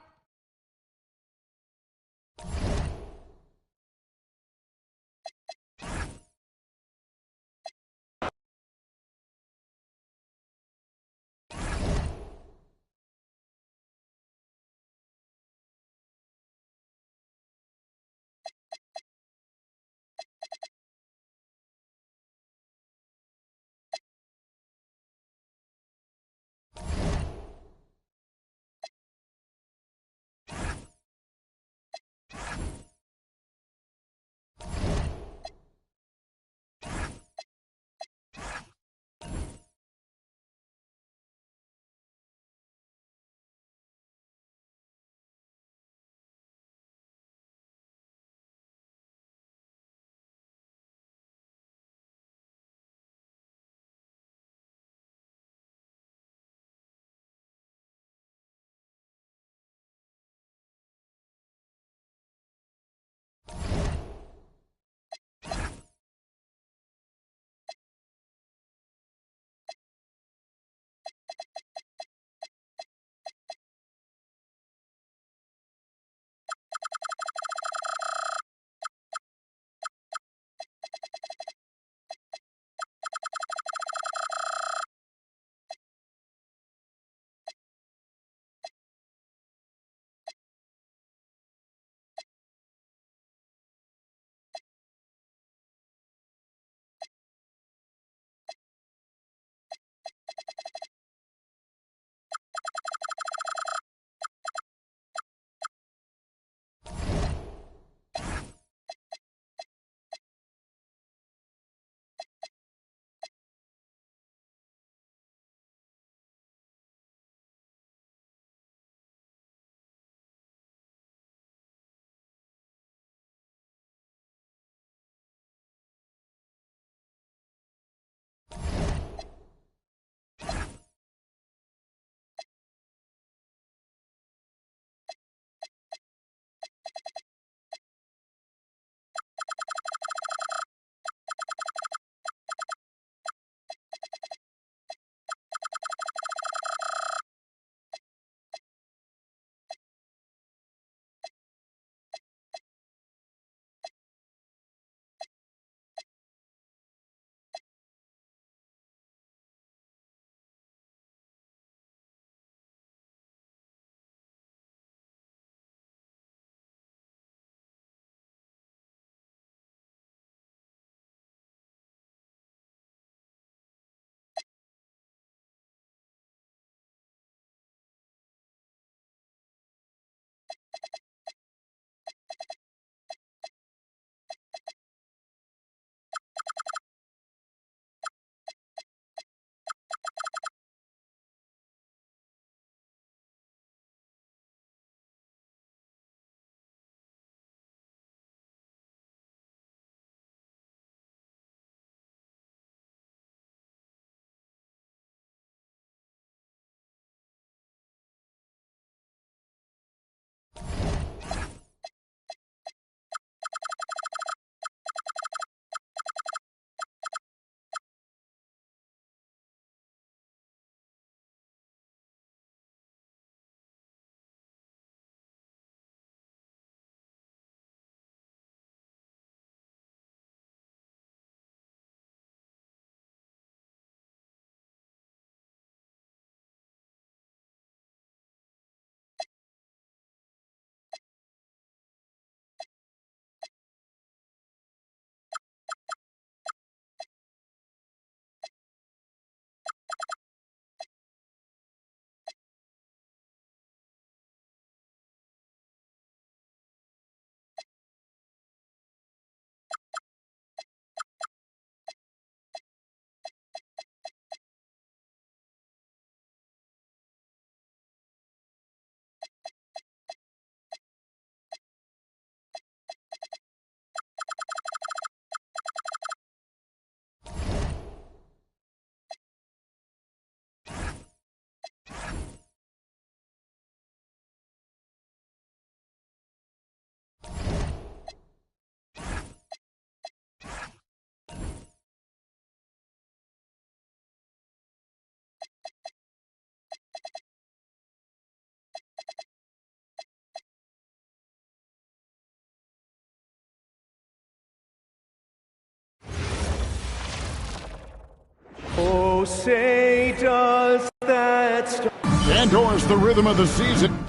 [SPEAKER 2] say does that start?
[SPEAKER 10] Indoors, the rhythm of the season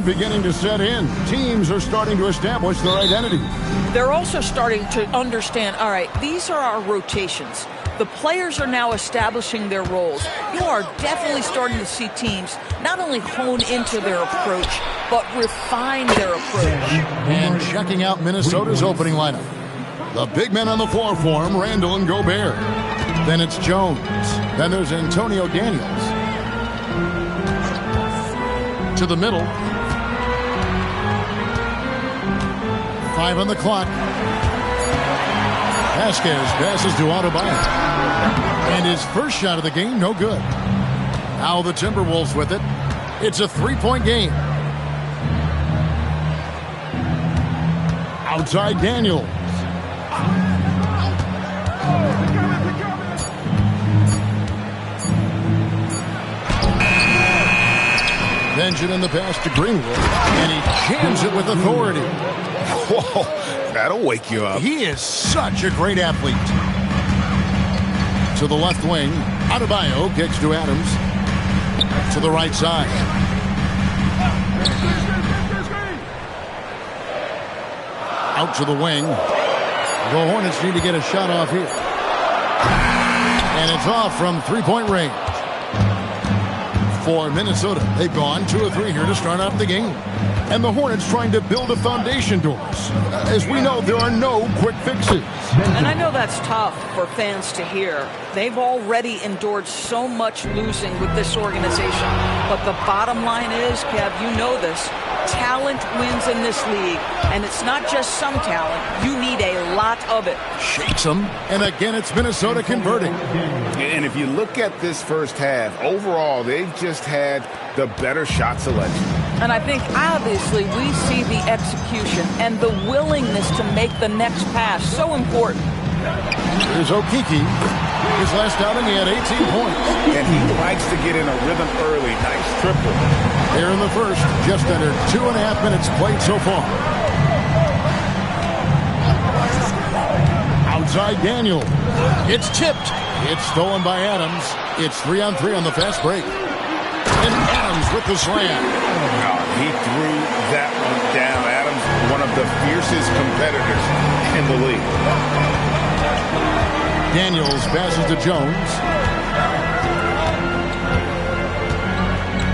[SPEAKER 10] beginning to set in. Teams are starting to establish their identity.
[SPEAKER 5] They're also starting to understand, all right, these are our rotations. The players are now establishing their roles. You are definitely starting to see teams not only hone into their approach, but refine their approach.
[SPEAKER 10] And checking out Minnesota's opening lineup. The big men on the floor for him, Randall and Gobert. Then it's Jones. Then there's Antonio Daniels. To the middle. 5 on the clock. Vasquez passes to Adebayo. And his first shot of the game, no good. Now the Timberwolves with it. It's a 3-point game. Outside Daniels. Benjamin the pass to Greenwood, and he jams it with authority.
[SPEAKER 11] Whoa, that'll wake you up.
[SPEAKER 10] He is such a great athlete. To the left wing, Adebayo kicks to Adams. To the right side. Out to the wing. The Hornets need to get a shot off here. And it's off from three-point range. For Minnesota, they've gone 2 of 3 here to start off the game. And the Hornets trying to build a foundation doors. As we know, there are no quick fixes.
[SPEAKER 5] And I know that's tough for fans to hear. They've already endured so much losing with this organization. But the bottom line is, Kev, you know this, talent wins in this league. And it's not just some talent. You need a lot of it.
[SPEAKER 10] Shakes them. And again, it's Minnesota converting.
[SPEAKER 11] And if you look at this first half, overall, they've just had the better shot selection.
[SPEAKER 5] And I think, obviously, we see the execution and the willingness to make the next pass so important.
[SPEAKER 10] Here's Okeke. His last outing, he had 18 points.
[SPEAKER 11] And he likes to get in a rhythm early. Nice triple.
[SPEAKER 10] Here in the first, just under 2.5 minutes played so far. Outside Daniel. It's tipped. It's stolen by Adams. It's 3-on-3 on the fast break. And Adams with the slam.
[SPEAKER 11] He threw that one down. Adams, one of the fiercest competitors in the league.
[SPEAKER 10] Daniels passes to Jones.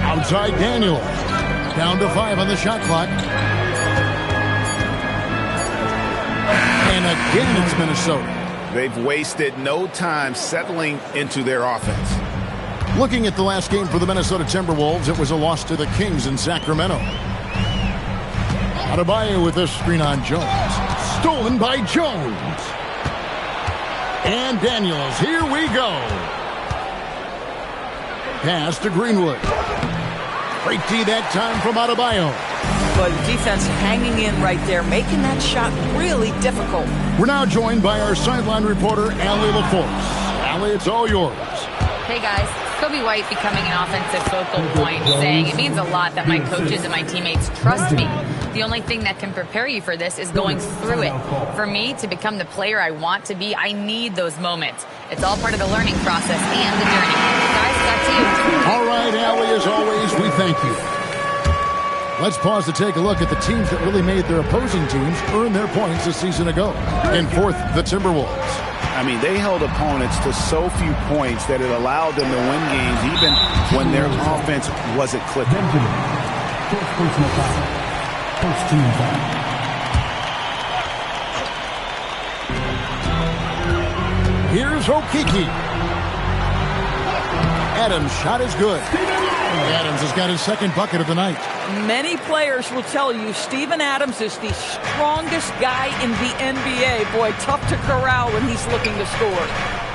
[SPEAKER 10] Outside Daniel. Down to 5 on the shot clock. And again, it's Minnesota.
[SPEAKER 11] They've wasted no time settling into their offense.
[SPEAKER 10] Looking at the last game for the Minnesota Timberwolves, it was a loss to the Kings in Sacramento. Adebayo with this screen on Jones. Stolen by Jones. And Daniels, here we go. Pass to Greenwood. Great D that time from Adebayo.
[SPEAKER 5] But defense hanging in right there, making that shot really difficult.
[SPEAKER 10] We're now joined by our sideline reporter, Allie LaForce. Allie, it's all yours.
[SPEAKER 6] Hey, guys. Kobe White becoming an offensive focal point, saying it means a lot that my coaches and my teammates trust me. The only thing that can prepare you for this is going through it. For me to become the player I want to be, I need those moments. It's all part of the learning process and the journey. Guys, back to you.
[SPEAKER 10] All right, Allie, as always, we thank you. Let's pause to take a look at the teams that really made their opposing teams earn their points a season ago. In fourth, the Timberwolves.
[SPEAKER 17] I mean, they held opponents to so few points that it allowed them to win games even when their offense wasn't clicking.
[SPEAKER 4] First personal foul. First team foul.
[SPEAKER 10] Here's Okeke. Adams' shot is good. Adams has got his second bucket of the night.
[SPEAKER 5] Many players will tell you Steven Adams is the strongest guy in the NBA. Boy, tough to corral when he's looking to score.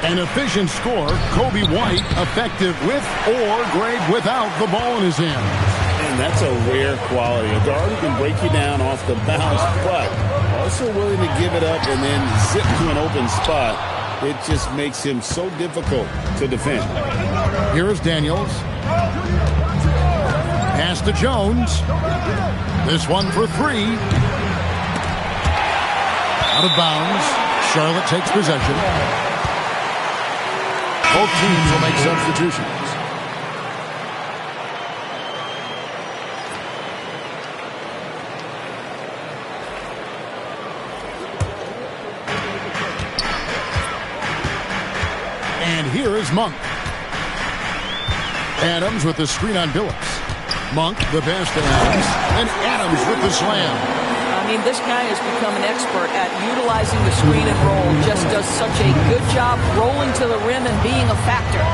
[SPEAKER 10] An efficient scorer, Kobe White, effective with or great without the ball in his hands.
[SPEAKER 11] And that's a rare quality. A guard who can break you down off the bounce, but also willing to give it up and then zip to an open spot. It just makes him so difficult to defend.
[SPEAKER 10] Here is Daniels. Pass to Jones. This one for 3. Out of bounds. Charlotte takes possession. Both teams will make substitutions. And here is Monk. Adams with the screen on Billups. Monk, the pass to Adams. And Adams with the slam.
[SPEAKER 5] I mean, this guy has become an expert at utilizing the screen and roll. Just does such a good job rolling to the rim and being a factor.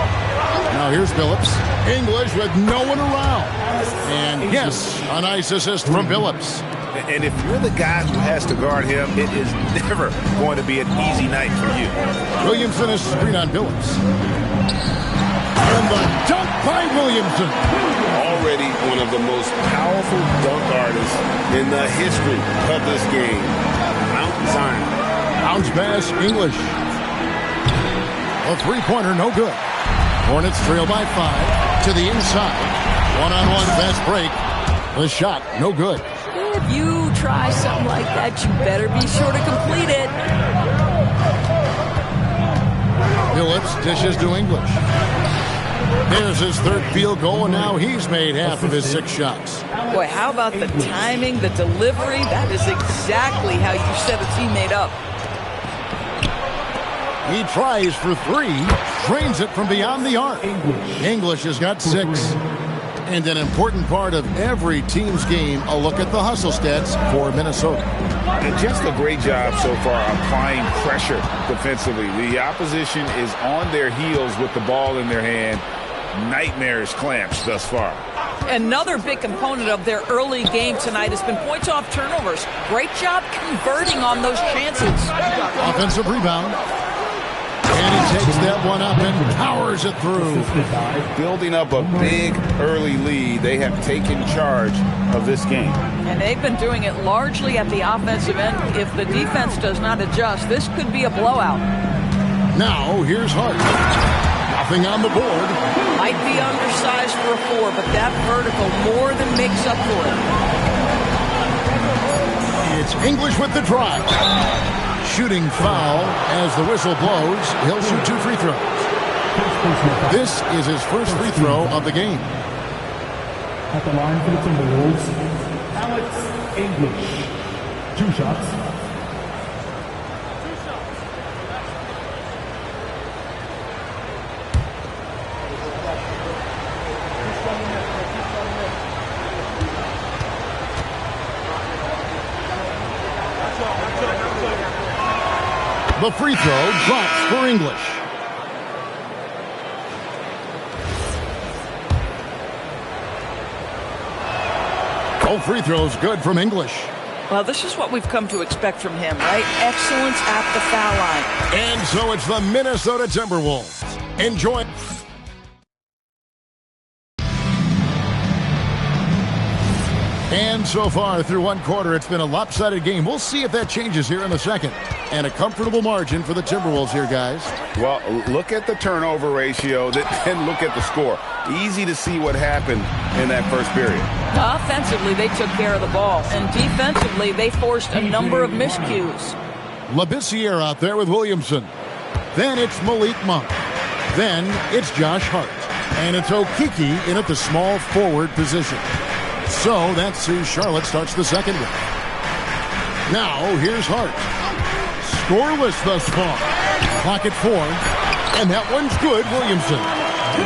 [SPEAKER 10] Now here's Billups. English with no one around. And yes, a nice assist from Billups.
[SPEAKER 17] And if you're the guy who has to guard him, it is never going to be an easy night for you.
[SPEAKER 10] Williamson is screen on Billups. And the dunk by Williamson.
[SPEAKER 11] Already one of the most powerful dunk artists in the history of this game. Mount Zion.
[SPEAKER 10] Bounce pass, English. A three-pointer, no good. Hornets trail by 5 to the inside. One-on-one fast break. The shot, no good.
[SPEAKER 5] If you try something like that, you better be sure to complete it.
[SPEAKER 10] Billups dishes to English. There's his third field goal, and now he's made half of his 6 shots.
[SPEAKER 5] Boy, how about the timing, the delivery? That is exactly how you set a teammate up.
[SPEAKER 10] He tries for 3, drains it from beyond the arc. English has got 6. And an important part of every team's game, a look at the hustle stats for Minnesota.
[SPEAKER 17] And just a great job so far applying pressure defensively. The opposition is on their heels with the ball in their hand. Nightmarish clamps thus far.
[SPEAKER 5] Another big component of their early game tonight has been points off turnovers. Great job converting on those chances.
[SPEAKER 10] Offensive rebound. And he takes that one up and powers it through.
[SPEAKER 17] Building up a big early lead, they have taken charge of this game.
[SPEAKER 5] And they've been doing it largely at the offensive end. If the defense does not adjust, this could be a blowout.
[SPEAKER 10] Now, here's Hart. Nothing on the board.
[SPEAKER 5] Might be undersized for a 4, but that vertical more than makes up for
[SPEAKER 10] it. It's English with the drive. Shooting foul as the whistle blows. He'll shoot 2 free throws. This is his first free throw of the game.
[SPEAKER 4] At the line for the Timberwolves, Alex English. 2 shots.
[SPEAKER 10] The free throw drops for English. Both free throws good from English.
[SPEAKER 5] Well, this is what we've come to expect from him, right? Excellence at the foul line.
[SPEAKER 10] And so it's the Minnesota Timberwolves. Enjoy. And so far through one quarter, it's been a lopsided game. We'll see if that changes here in the second. And a comfortable margin for the Timberwolves here, guys.
[SPEAKER 17] Well, look at the turnover ratio, then look at the score. Easy to see what happened in that first period.
[SPEAKER 5] Offensively, they took care of the ball. And defensively, they forced a number of miscues.
[SPEAKER 10] Labissiere out there with Williamson. Then it's Malik Monk. Then it's Josh Hart. And it's Okeke in at the small forward position. So that's who Charlotte starts the second with. Now here's Hart. Scoreless thus far. Clock at 4. And that one's good, Williamson.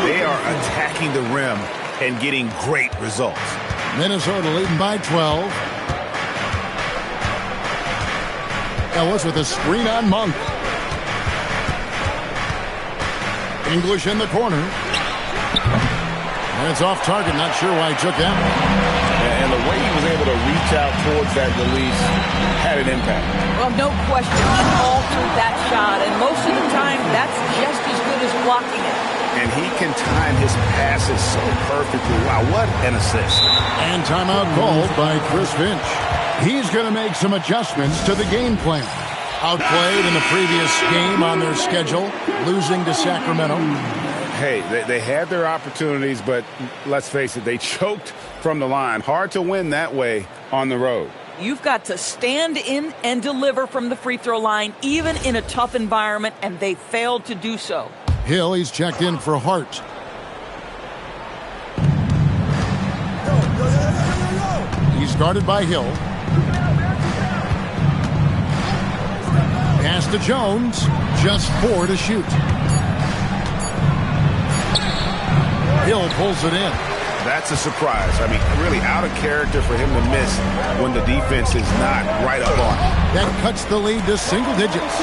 [SPEAKER 17] They are attacking the rim and getting great results.
[SPEAKER 10] Minnesota leading by 12. Ellis with a screen on Monk. English in the corner. And it's off target. Not sure why he took that one.
[SPEAKER 17] And the way he was able to reach out towards that release had an impact.
[SPEAKER 5] Well, no question. He altered that shot. And most of the time, that's just as good as blocking it.
[SPEAKER 17] And he can time his passes so perfectly. Wow, what an assist.
[SPEAKER 10] And timeout called by Chris Finch. He's going to make some adjustments to the game plan. Outplayed in the previous game on their schedule, losing to Sacramento.
[SPEAKER 17] Hey, they had their opportunities, but let's face it, they choked from the line. Hard to win that way on the road.
[SPEAKER 5] You've got to stand in and deliver from the free throw line, even in a tough environment, and they failed to do so.
[SPEAKER 10] Hill, he's checked in for Hart. He's guarded by Hill. Pass to Jones. Just 4 to shoot. Hill pulls it in.
[SPEAKER 17] That's a surprise. I mean, really out of character for him to miss when the defense is not right up on him.
[SPEAKER 10] That cuts the lead to single digits.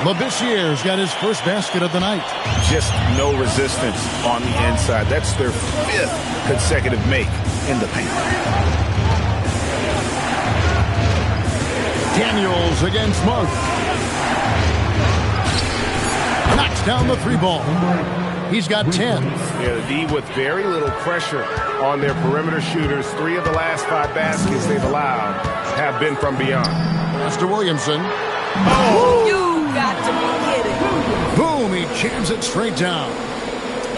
[SPEAKER 10] Labissiere's got his first basket of the night.
[SPEAKER 17] Just no resistance on the inside. That's their 5th consecutive make in the paint.
[SPEAKER 10] Daniels against Monk. Knocks down the 3-ball. He's got 10.
[SPEAKER 16] Yeah, the D with very little pressure on their perimeter shooters. 3 of the last 5 baskets they've allowed have been from beyond.
[SPEAKER 10] Mr. Williamson.
[SPEAKER 5] Oh, you got to be kidding.
[SPEAKER 10] Boom, he jams it straight down.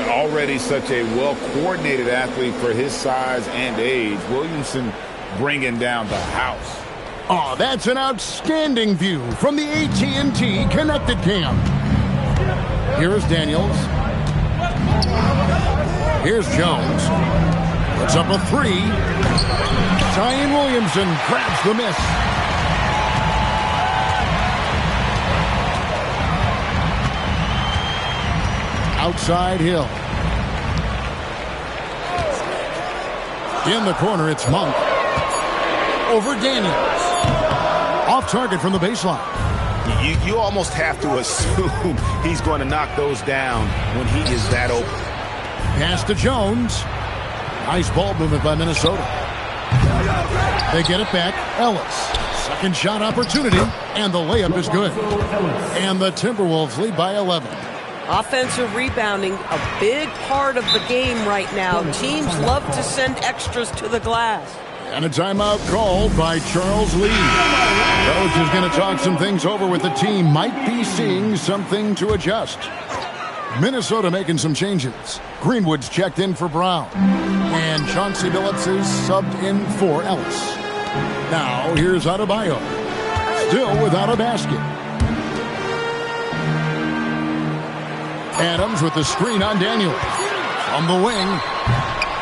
[SPEAKER 17] Already such a well-coordinated athlete for his size and age. Williamson bringing down the house.
[SPEAKER 10] Oh, that's an outstanding view from the AT&T Connected Cam. Here's Daniels. Here's Jones. Puts up a 3. Zion Williamson grabs the miss. Outside Hill. In the corner, it's Monk. Over Daniels. Off target from the baseline.
[SPEAKER 17] You almost have to assume he's going to knock those down when he is that open.
[SPEAKER 10] Pass to Jones. Nice ball movement by Minnesota. They get it back. Ellis. Second shot opportunity, and the layup is good. And the Timberwolves lead by 11.
[SPEAKER 5] Offensive rebounding, a big part of the game right now. Teams love to send extras to the glass.
[SPEAKER 10] And a timeout called by Charles Lee. Coach is going to talk some things over with the team. Might be seeing something to adjust. Minnesota making some changes. Greenwood's checked in for Brown. And Chauncey Billups is subbed in for Ellis. Now here's Adebayo. Still without a basket. Adams with the screen on Daniels. On the wing.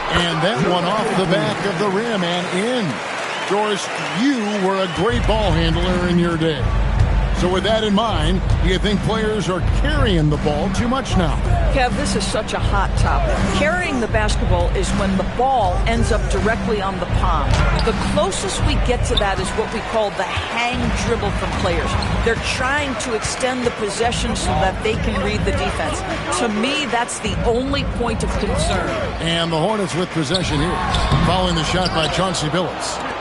[SPEAKER 10] And that one off the back of the rim and in. Doris, you were a great ball handler in your day. So with that in mind, do you think players are carrying the ball too much now?
[SPEAKER 5] Kev, this is such a hot topic. Carrying the basketball is when the ball ends up directly on the palm. The closest we get to that is what we call the hang dribble from players. They're trying to extend the possession so that they can read the defense. To me, that's the only point of concern.
[SPEAKER 10] And the Hornets with possession here, following the shot by Chauncey Billups.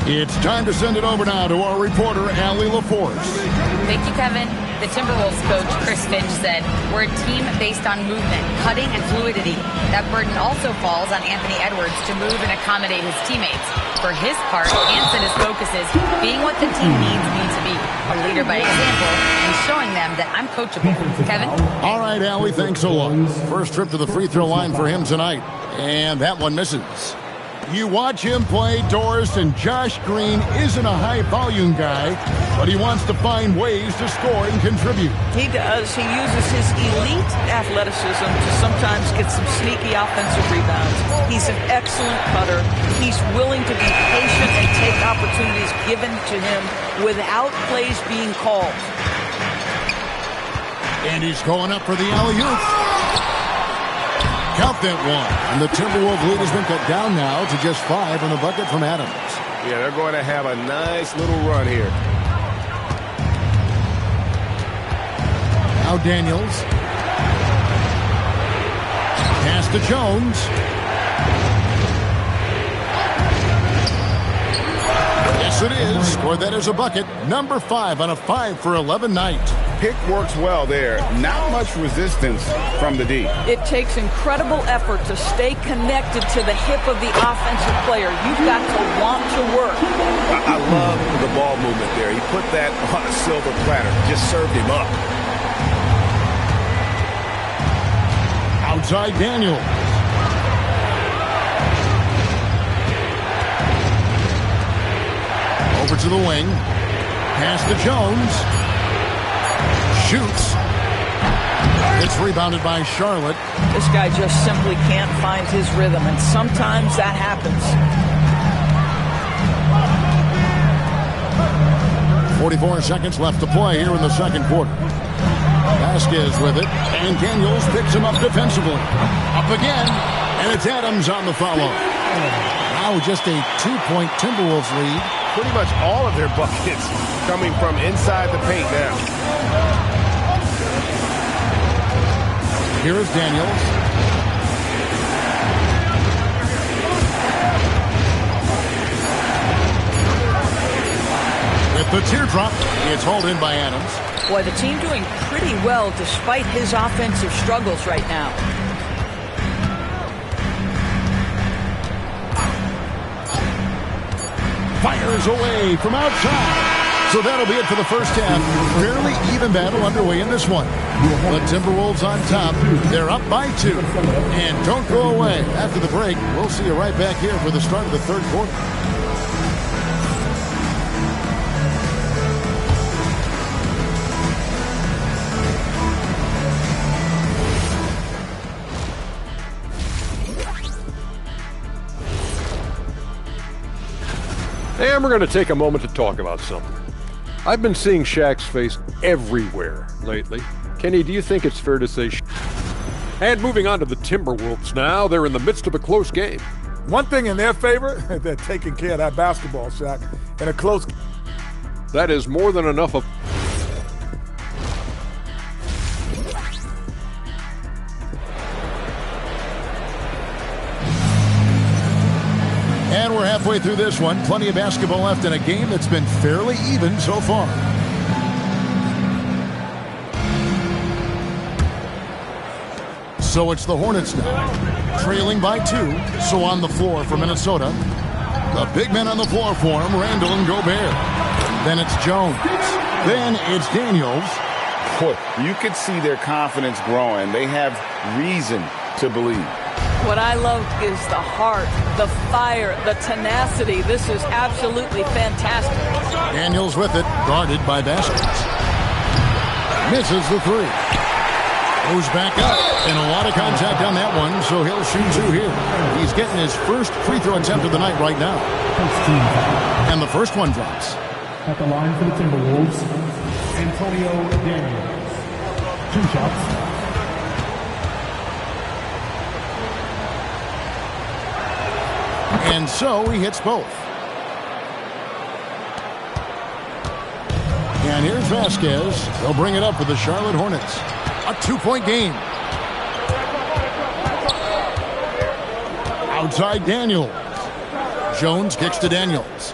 [SPEAKER 10] It's time to send it over now to our reporter, Allie LaForce.
[SPEAKER 6] Thank you, Kevin. The Timberwolves coach, Chris Finch, said, "We're a team based on movement, cutting, and fluidity. That burden also falls on Anthony Edwards to move and accommodate his teammates. For his part, Anson is focuses being what the team needs me to be, a leader by example, and showing them that I'm coachable." Kevin?
[SPEAKER 10] All right, Allie, thanks a lot. First trip to the free throw line for him tonight. And that one misses. You watch him play, Doris, and Josh Green isn't a high-volume guy, but he wants to find ways to score and contribute.
[SPEAKER 5] He does. He uses his elite athleticism to sometimes get some sneaky offensive rebounds. He's an excellent cutter. He's willing to be patient and take opportunities given to him without plays being called.
[SPEAKER 10] And he's going up for the alley-oop. Count that one. And the Timberwolves lead has been cut down now to just 5 on the bucket from Adams.
[SPEAKER 16] Yeah, they're going to have a nice little run here.
[SPEAKER 10] Now Daniels. Pass to Jones. Yes, it is. Scored that as a bucket. Number 5 on a 5 for 11 night.
[SPEAKER 17] Pick works well there. Not much resistance from the D.
[SPEAKER 5] It takes incredible effort to stay connected to the hip of the offensive player. You've got to want to work.
[SPEAKER 17] I love the ball movement there. He put that on a silver platter. Just served him up.
[SPEAKER 10] Outside Daniels. Over to the wing. Pass to Jones. Shoots. It's rebounded by Charlotte.
[SPEAKER 5] This guy just simply can't find his rhythm, and sometimes that happens.
[SPEAKER 10] 44 seconds left to play here in the second quarter. Vasquez with it, and Daniels picks him up defensively. Up again, and it's Adams on the follow. Now just a 2-point Timberwolves lead.
[SPEAKER 16] Pretty much all of their buckets coming from inside the paint now.
[SPEAKER 10] Here is Daniels. With the teardrop, it's hauled in by Adams.
[SPEAKER 5] Boy, the team doing pretty well despite his offensive struggles right now.
[SPEAKER 10] Fires away from outside. So that'll be it for the first half. Fairly even battle underway in this one. The Timberwolves on top. They're up by 2. And don't go away. After the break, we'll see you right back here for the start of the third quarter.
[SPEAKER 9] And we're going to take a moment to talk about something. I've been seeing Shaq's face everywhere lately. Kenny, do you think it's fair to say? And moving on to the Timberwolves now, they're in the midst of a close game.
[SPEAKER 7] One thing in their favor, they're taking care of that basketball, Shaq, in a close game.
[SPEAKER 9] That is more than enough of...
[SPEAKER 10] And we're halfway through this one. Plenty of basketball left in a game that's been fairly even so far. So it's the Hornets now, trailing by 2. So on the floor for Minnesota. The big men on the floor for him, Randall and Gobert. Then it's Jones. Then it's Daniels.
[SPEAKER 17] Boy, you can see their confidence growing. They have reason to believe.
[SPEAKER 5] What I loved is the heart, the fire, the tenacity. This is absolutely fantastic.
[SPEAKER 10] Daniels with it, guarded by Vasquez. Misses the 3. Goes back up, and a lot of contact on that one, so he'll shoot 2 here. He's getting his first free throw attempt of the night right now. And the first one drops.
[SPEAKER 4] At the line for the Timberwolves, Antonio Daniels. 2 shots.
[SPEAKER 10] And so he hits both. And here's Vasquez. They'll bring it up for the Charlotte Hornets. A 2-point game. Outside Daniels. Jones kicks to Daniels.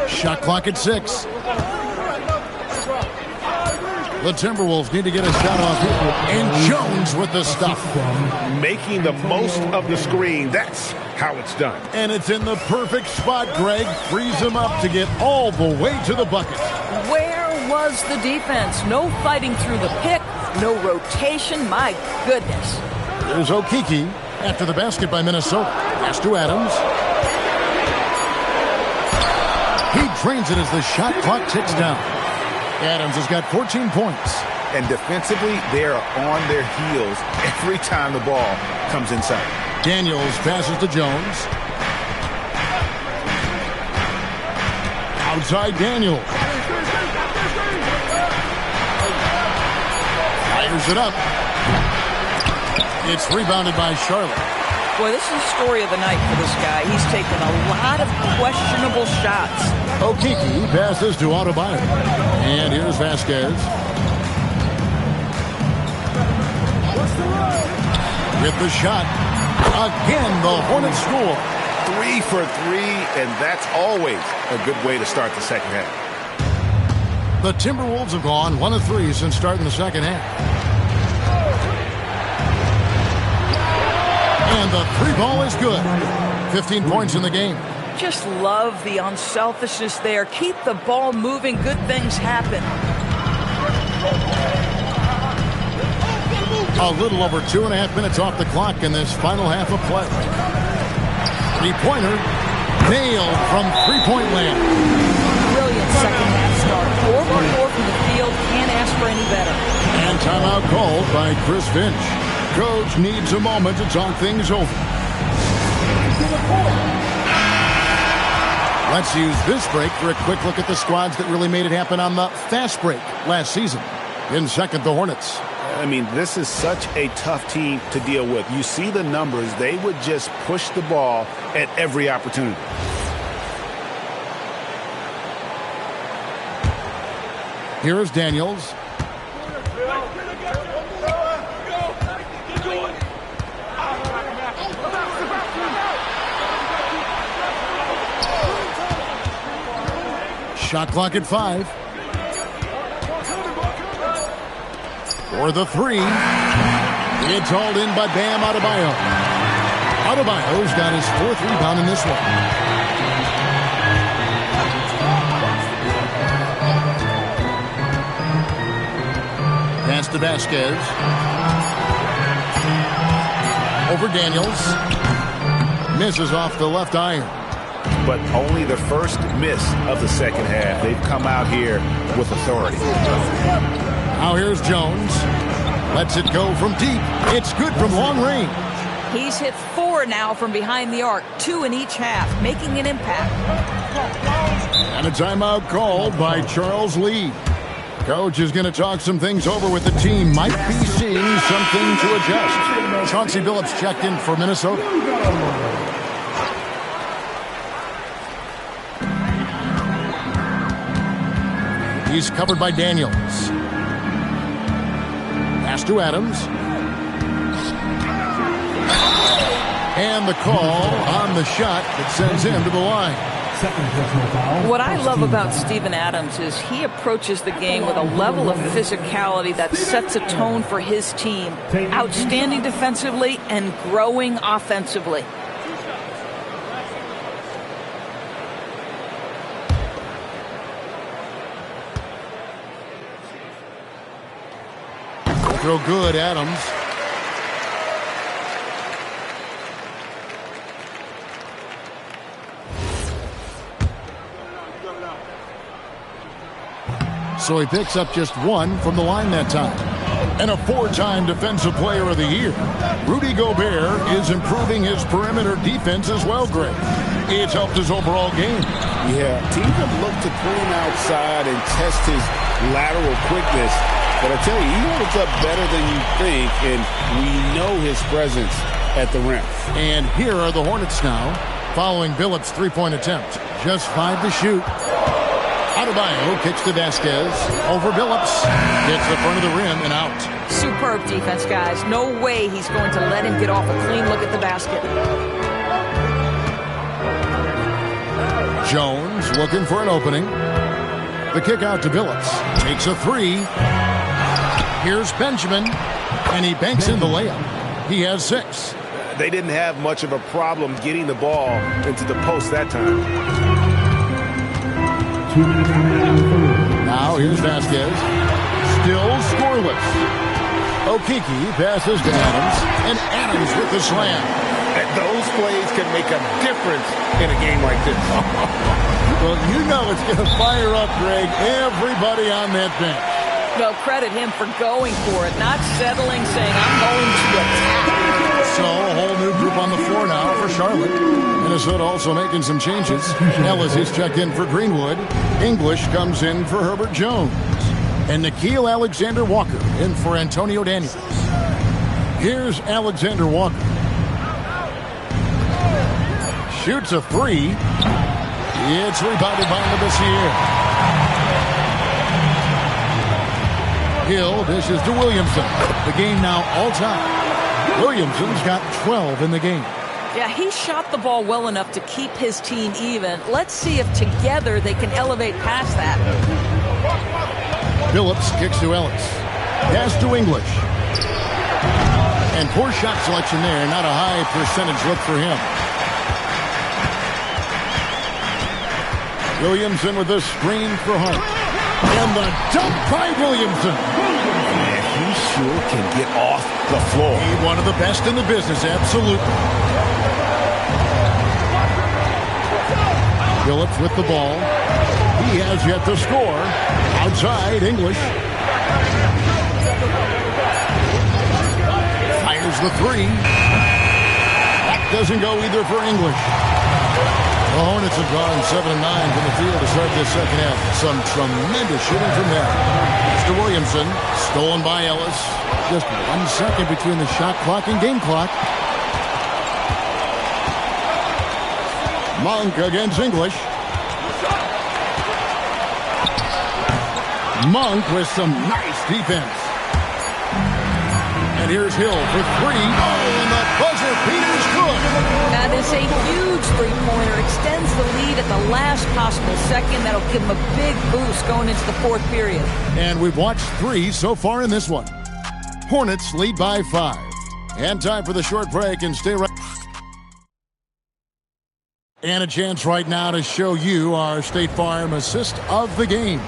[SPEAKER 10] Shot clock at 6. The Timberwolves need to get a shot off here. And Jones with the stuff.
[SPEAKER 17] Making the most of the screen. That's how it's done.
[SPEAKER 10] And it's in the perfect spot, Greg. Frees him up to get all the way to the bucket.
[SPEAKER 5] Where was the defense? No fighting through the pick, no rotation. My goodness.
[SPEAKER 10] There's Okeke after the basket by Minnesota. Pass to Adams. He drains it as the shot clock ticks down. Adams has got 14 points.
[SPEAKER 17] And defensively, they are on their heels every time the ball comes inside.
[SPEAKER 10] Daniels passes to Jones. Outside Daniels. Fires it up. It's rebounded by Charlotte.
[SPEAKER 5] Boy, this is the story of the night for this guy. He's taken a lot of questionable shots.
[SPEAKER 10] Okeke passes to Adebayo. And here's Vasquez. With the shot. Again, the Hornets score.
[SPEAKER 17] 3 for 3, and that's always a good way to start the second half.
[SPEAKER 10] The Timberwolves have gone 1 of 3 since starting the second half. And the 3-ball is good. 15 points in the game.
[SPEAKER 5] Just love the unselfishness there. Keep the ball moving. Good things happen.
[SPEAKER 10] A little over 2.5 minutes off the clock in this final half of play. 3-pointer nailed from 3-point land.
[SPEAKER 5] Brilliant second half start. 4 for 4 from the field. Can't ask for any better.
[SPEAKER 10] And timeout called by Chris Finch. Coach needs a moment to talk things over. Let's use this break for a quick look at the squads that really made it happen on the fast break last season. In second, the Hornets.
[SPEAKER 17] I mean, this is such a tough team to deal with. You see the numbers. They would just push the ball at every opportunity.
[SPEAKER 10] Here is Daniels. Shot clock at 5. For the 3. It's hauled in by Bam Adebayo. Adebayo's got his 4th rebound in this one. Pass to Vasquez. Over Daniels. Misses off the left iron.
[SPEAKER 17] But only the first miss of the second half. They've come out here with authority.
[SPEAKER 10] Now here's Jones. Lets it go from deep. It's good from long range.
[SPEAKER 12] He's hit 4 now from behind the arc, 2 in each half, making an impact.
[SPEAKER 10] And a timeout called by Charles Lee. Coach is going to talk some things over with the team. Might be seeing something to adjust. Chauncey Billups checked in for Minnesota. He's covered by Daniels. Pass to Adams. And the call on the shot that sends him to the line.
[SPEAKER 12] What I love about Steven Adams is he approaches the game with a level of physicality that sets a tone for his team. Outstanding defensively and growing offensively.
[SPEAKER 10] Throw good, Adams. So he picks up just 1 from the line that time. And a 4-time Defensive Player of the Year. Rudy Gobert is improving his perimeter defense as well, Greg. It's helped his overall game.
[SPEAKER 11] Yeah, teams have looked to pull him outside and test his lateral quickness. But I tell you, he holds up better than you think, and we know his presence at the rim.
[SPEAKER 10] And here are the Hornets now, following Billups' 3-point attempt. Just 5 to shoot. Adebayo kicks to Vasquez. Over Billups. Gets the front of the rim and out.
[SPEAKER 12] Superb defense, guys. No way he's going to let him get off a clean look at the basket.
[SPEAKER 10] Jones looking for an opening. The kick out to Billups. Takes a 3. Here's Benjamin. And he banks in the layup. He has 6.
[SPEAKER 11] They didn't have much of a problem getting the ball into the post that time.
[SPEAKER 10] Now here's Vasquez. Still scoreless. Okeke passes to Adams. And Adams with the slam.
[SPEAKER 11] And those plays can make a difference in a game like this.
[SPEAKER 10] Well, you know it's going to fire up, Greg, everybody on that bench.
[SPEAKER 12] Well, credit him for going for it, not settling, saying, I'm going to attack.
[SPEAKER 10] So, a whole new group on the floor now for Charlotte. Minnesota also making some changes. Ellis is checked in for Greenwood. English comes in for Herbert Jones. And Nickeil Alexander-Walker in for Antonio Daniels. Here's Alexander-Walker. Shoots a 3. It's rebounded by Labissiere. Hill dishes to Williamson. The game now all-time. Williamson's got 12 in the game.
[SPEAKER 12] Yeah, he shot the ball well enough to keep his team even. Let's see if together they can elevate past that.
[SPEAKER 10] Billups kicks to Ellis. Pass to English. And poor shot selection there. Not a high percentage look for him. Williamson with a screen for Hart. And the dunk by Williamson.
[SPEAKER 11] Man, he sure can get off the floor.
[SPEAKER 10] He's one of the best in the business, absolutely. Billups with the ball. He has yet to score. Outside, English. Here's the three. That doesn't go either for English. The Hornets have gone 7 of 9 from the field to start this second half. Some tremendous shooting from them. Mr. Williamson, stolen by Ellis. Just 1 second between the shot clock and game clock. Monk against English. Monk with some nice defense. And here's Hill for three. Oh, and the buzzer beater's good.
[SPEAKER 12] That is a huge three-pointer. Extends the lead at the last possible second. That'll give him a big boost going into the fourth period.
[SPEAKER 10] And we've watched 3 so far in this one. Hornets lead by 5. And time for the short break, and stay right. And a chance right now to show you our State Farm assist of the game.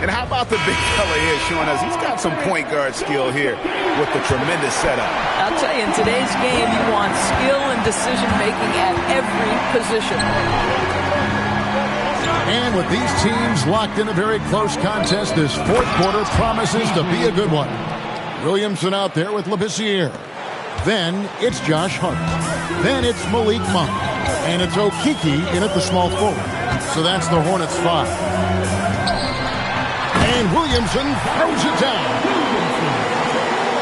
[SPEAKER 17] And how about the big fella here showing us he's got some point guard skill here with the tremendous setup.
[SPEAKER 12] I'll tell you, in today's game, you want skill and decision-making at every position.
[SPEAKER 10] And with these teams locked in a very close contest, this fourth quarter promises to be a good one. Williamson out there with Labissiere. Then it's Josh Hart. Then it's Malik Monk. And it's Okeke in at the small forward. So that's the Hornets 5. And Williamson throws it down.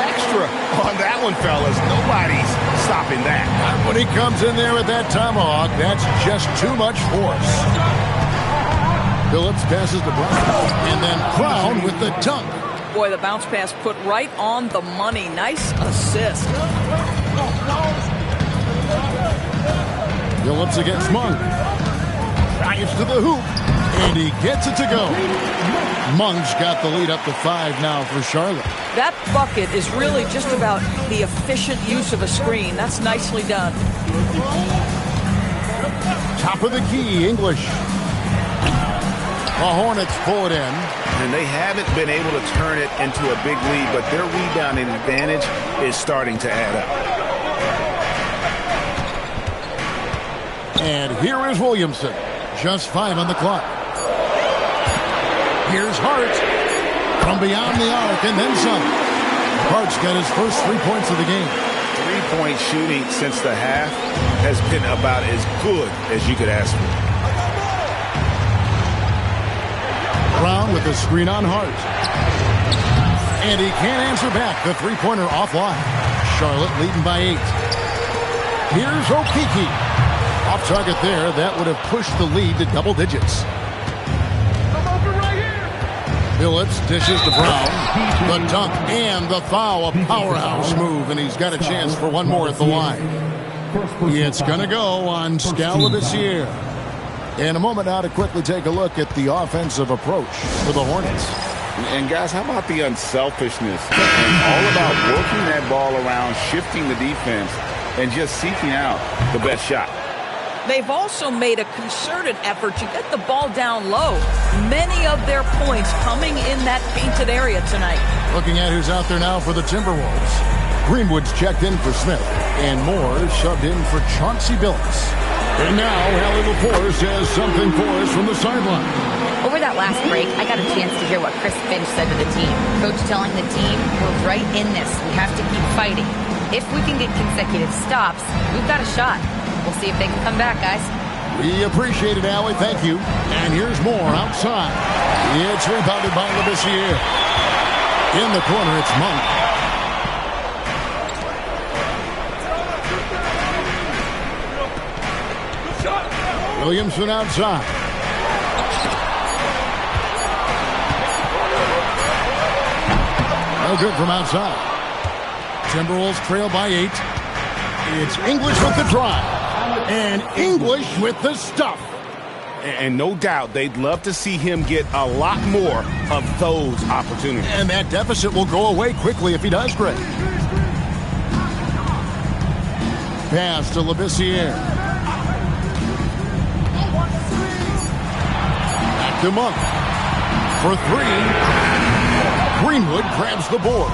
[SPEAKER 17] Extra on that one, fellas. Nobody's stopping that.
[SPEAKER 10] When he comes in there with that tomahawk, that's just too much force. Phillips passes to Brown. And then Brown with the dunk.
[SPEAKER 12] Boy, the bounce pass put right on the money. Nice assist.
[SPEAKER 10] Phillips against Monk. Drives to the hoop. And he gets it to go. Monk's got the lead up to 5 now for Charlotte.
[SPEAKER 12] That bucket is really just about the efficient use of a screen. That's nicely done.
[SPEAKER 10] Top of the key, English. The Hornets pull it in.
[SPEAKER 17] And they haven't been able to turn it into a big lead, but their rebounding advantage is starting to add up.
[SPEAKER 10] And here is Williamson. Just 5 on the clock. Here's Hart from beyond the arc and then some. Hart's got his first 3 points of the game.
[SPEAKER 17] 3-point shooting since the half has been about as good as you could ask for.
[SPEAKER 10] Brown with the screen on Hart. And he can't answer back. The three-pointer offline. Charlotte leading by 8. Here's Okeke. Off target there. That would have pushed the lead to double digits. Phillips dishes to Brown. The dunk and the foul. A powerhouse move, and he's got a chance for one more at the line. It's going to go on Labissiere. In a moment now to quickly take a look at the offensive approach for the Hornets.
[SPEAKER 17] And guys, how about the unselfishness? All about working that ball around, shifting the defense, and just seeking out the best shot.
[SPEAKER 12] They've also made a concerted effort to get the ball down low. Many of their points coming in that painted area tonight.
[SPEAKER 10] Looking at who's out there now for the Timberwolves. Greenwood's checked in for Smith, and Moore subbed in for Chauncey Billups. And now, Allie LaForce has something for us from the sideline.
[SPEAKER 6] Over that last break, I got a chance to hear what Chris Finch said to the team. Coach telling the team, we're right in this. We have to keep fighting. If we can get consecutive stops, we've got a shot. We'll see if they can come back, guys.
[SPEAKER 10] We appreciate it, Allie. Thank you. And here's more outside. It's rebounded by Labissiere. In the corner, it's Monk. Williamson outside. No good from outside. Timberwolves trail by 8. It's English with the drive. And English with the stuff.
[SPEAKER 17] And no doubt they'd love to see him get a lot more of those opportunities.
[SPEAKER 10] And that deficit will go away quickly if he does great. Pass to Labissiere. Back to Monk. For 3. Greenwood grabs the board.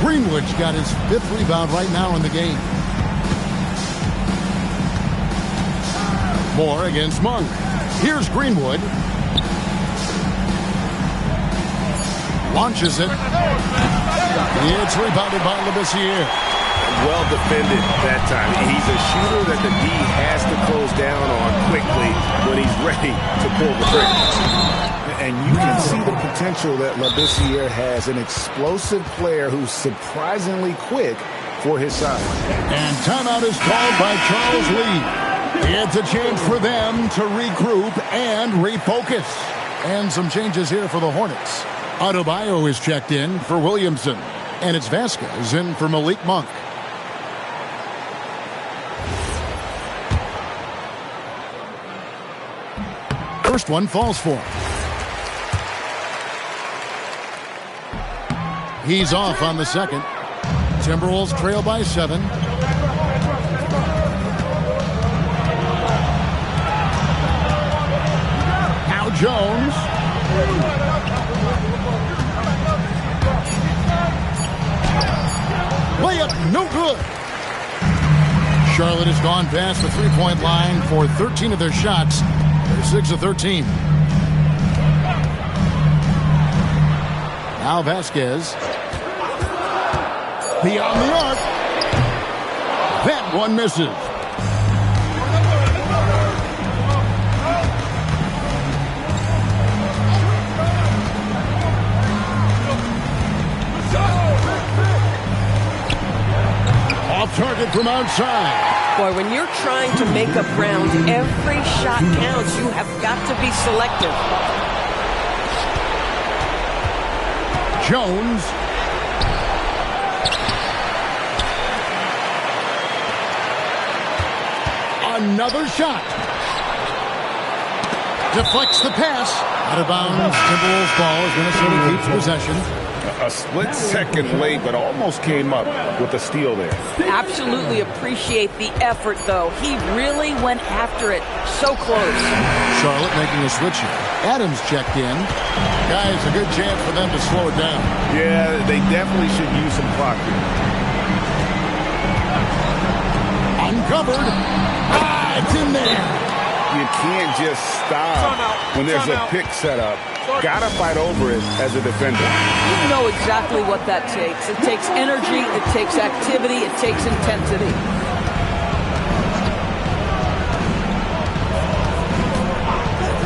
[SPEAKER 10] Greenwood's got his 5th rebound right now in the game. Moore against Monk. Here's Greenwood. Launches it. It's rebounded by Labissiere.
[SPEAKER 11] well defended that time. He's a shooter that the D has to close down on quickly when he's ready to pull the trigger. And you can see the potential that Labissiere has, an explosive player who's surprisingly quick for his size.
[SPEAKER 10] And timeout is called by Charles Lee. It's a chance for them to regroup and refocus. And some changes here for the Hornets. Adebayo is checked in for Williamson. And it's Vasquez in for Malik Monk. First one falls for him. He's off on the second. Timberwolves trail by 7. Now Jones. Layup, no good. Charlotte has gone past the three-point line for 13 of their shots. They're 6 of 13. Now Vasquez. Beyond the arc. That one misses. Off target from outside.
[SPEAKER 5] Boy, when you're trying to make up ground, every shot counts. You have got to be selective.
[SPEAKER 10] Jones. Another shot. Deflects the pass. Out of bounds. Timberwolves ball as Minnesota keeps possession.
[SPEAKER 11] A split second late, but almost came up with a steal there.
[SPEAKER 5] Absolutely appreciate the effort, though. He really went after it. So close.
[SPEAKER 10] Charlotte making a switch here. Adams checked in. Guys, a good chance for them to slow it down.
[SPEAKER 11] Yeah, they definitely should use some clock here.
[SPEAKER 10] Uncovered. It's in there.
[SPEAKER 11] You can't just stop when there's a pick set up. Gotta fight over it as a defender.
[SPEAKER 5] You know exactly what that takes. It takes energy, it takes activity, it takes intensity.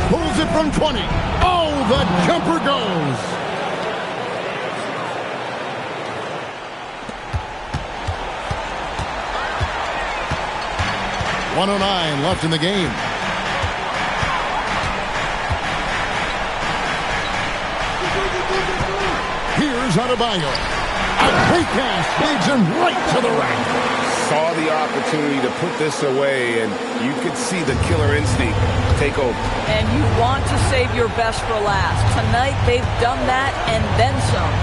[SPEAKER 10] Pulls it from 20. Oh, the jumper goes. .109 left in the game. Here's Adebayo. A great pass leads him right to the rack.
[SPEAKER 11] Saw the opportunity to put this away, and you could see the killer instinct take over.
[SPEAKER 5] And you want to save your best for last. Tonight, they've done that and then some.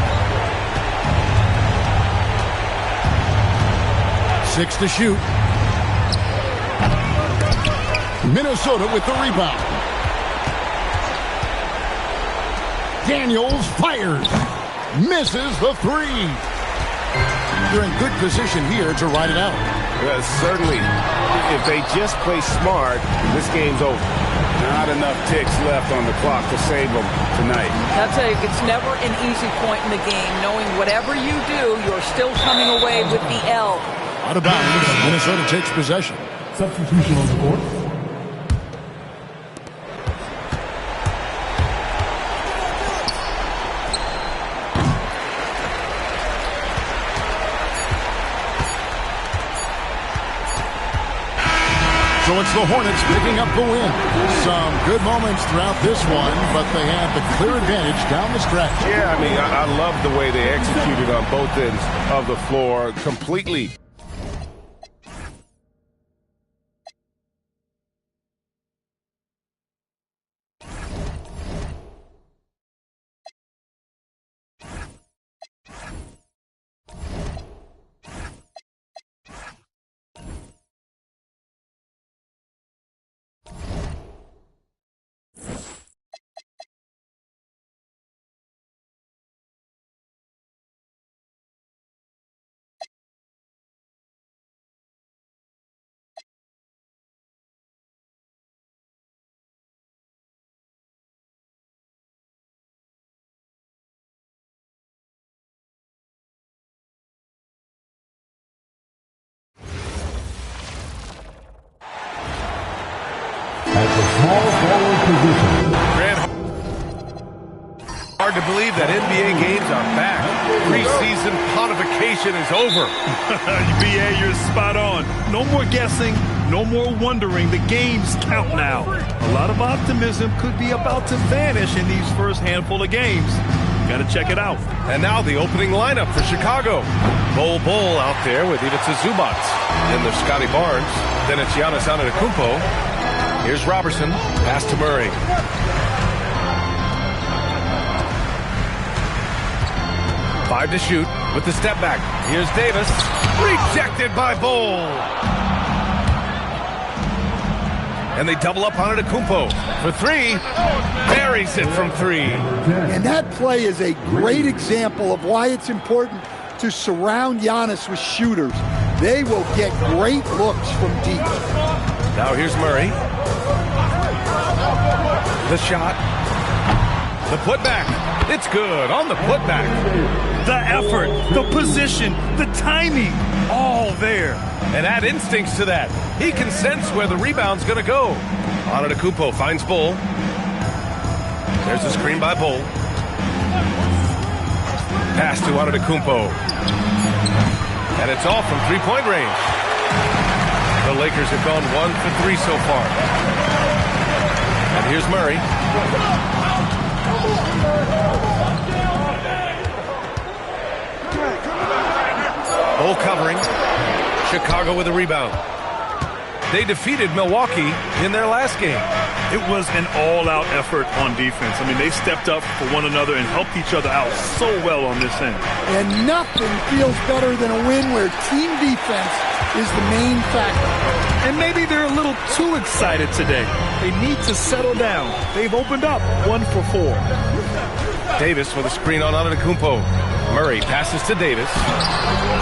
[SPEAKER 10] 6 to shoot. Minnesota with the rebound. Daniels fires. Misses the 3. They're in good position here to ride it out.
[SPEAKER 11] Well, certainly, if they just play smart, this game's over. Not enough ticks left on the clock to save them tonight.
[SPEAKER 5] I'll tell you, it's never an easy point in the game, knowing whatever you do, you're still coming away with the L.
[SPEAKER 10] Out of bounds, Minnesota takes possession.
[SPEAKER 4] Substitution on the court.
[SPEAKER 10] So it's the Hornets picking up the win. Some good moments throughout this one, but they had the clear advantage down the stretch.
[SPEAKER 11] Yeah, I mean, I love the way they executed on both ends of the floor completely.
[SPEAKER 4] at the small forward position.
[SPEAKER 1] Hard to believe that NBA games are back. Preseason pontification is over.
[SPEAKER 3] BA, you're spot on. No more guessing, no more wondering. The games count now. A lot of optimism could be about to vanish in these first handful of games. Got to check it out.
[SPEAKER 1] And now the opening lineup for Chicago. Bol out there with Ivica Zubac. Then there's Scotty Barnes. Then it's Giannis Antetokounmpo. Here's Robertson. Pass to Murray. 5 to shoot with the step back. Here's Davis. Rejected by Bol. And they double up on Antetokounmpo for 3. Buries it from 3.
[SPEAKER 13] And that play is a great example of why it's important to surround Giannis with shooters. They will get great looks from deep.
[SPEAKER 1] Now here's Murray. The shot. The putback. It's good on the putback.
[SPEAKER 3] The effort, the position, the timing, all there.
[SPEAKER 1] And add instincts to that. He can sense where the rebound's going to go. Antetokounmpo finds Bol. There's a screen by Bol. Pass to Antetokounmpo. And it's all from three-point range. The Lakers have gone 1 for 3 so far. And here's Murray. Bol covering. Chicago with a rebound. They defeated Milwaukee in their last game.
[SPEAKER 3] It was an all-out effort on defense. I mean, they stepped up for one another and helped each other out so well on this end.
[SPEAKER 13] And nothing feels better than a win where team defense is the main factor.
[SPEAKER 3] And maybe they're a little too excited today. They need to settle down. They've opened up 1 for 4.
[SPEAKER 1] Davis with a screen on Antetokounmpo. Murray passes to Davis.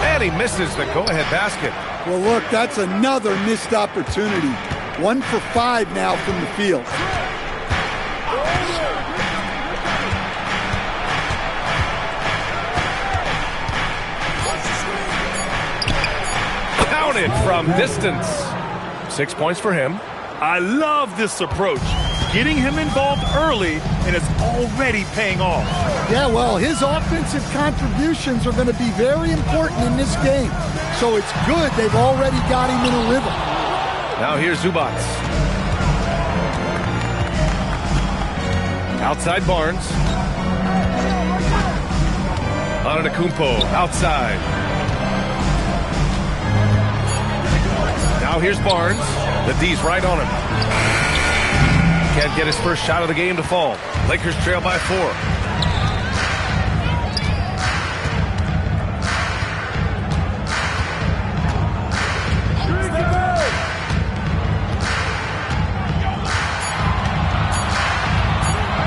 [SPEAKER 1] And he misses the go-ahead basket.
[SPEAKER 13] Well, look, that's another missed opportunity. 1 for 5 now from the field.
[SPEAKER 1] Counted from distance. 6 points for him.
[SPEAKER 3] I love this approach. Getting him involved early, and it's already paying off.
[SPEAKER 13] Yeah, well, his offensive contributions are going to be very important in this game. So it's good they've already got him in a rhythm.
[SPEAKER 1] Now here's Zubac. Outside Barnes. Antetokounmpo outside. Now here's Barnes. The D's right on him. Can't get his first shot of the game to fall. Lakers trail by 4.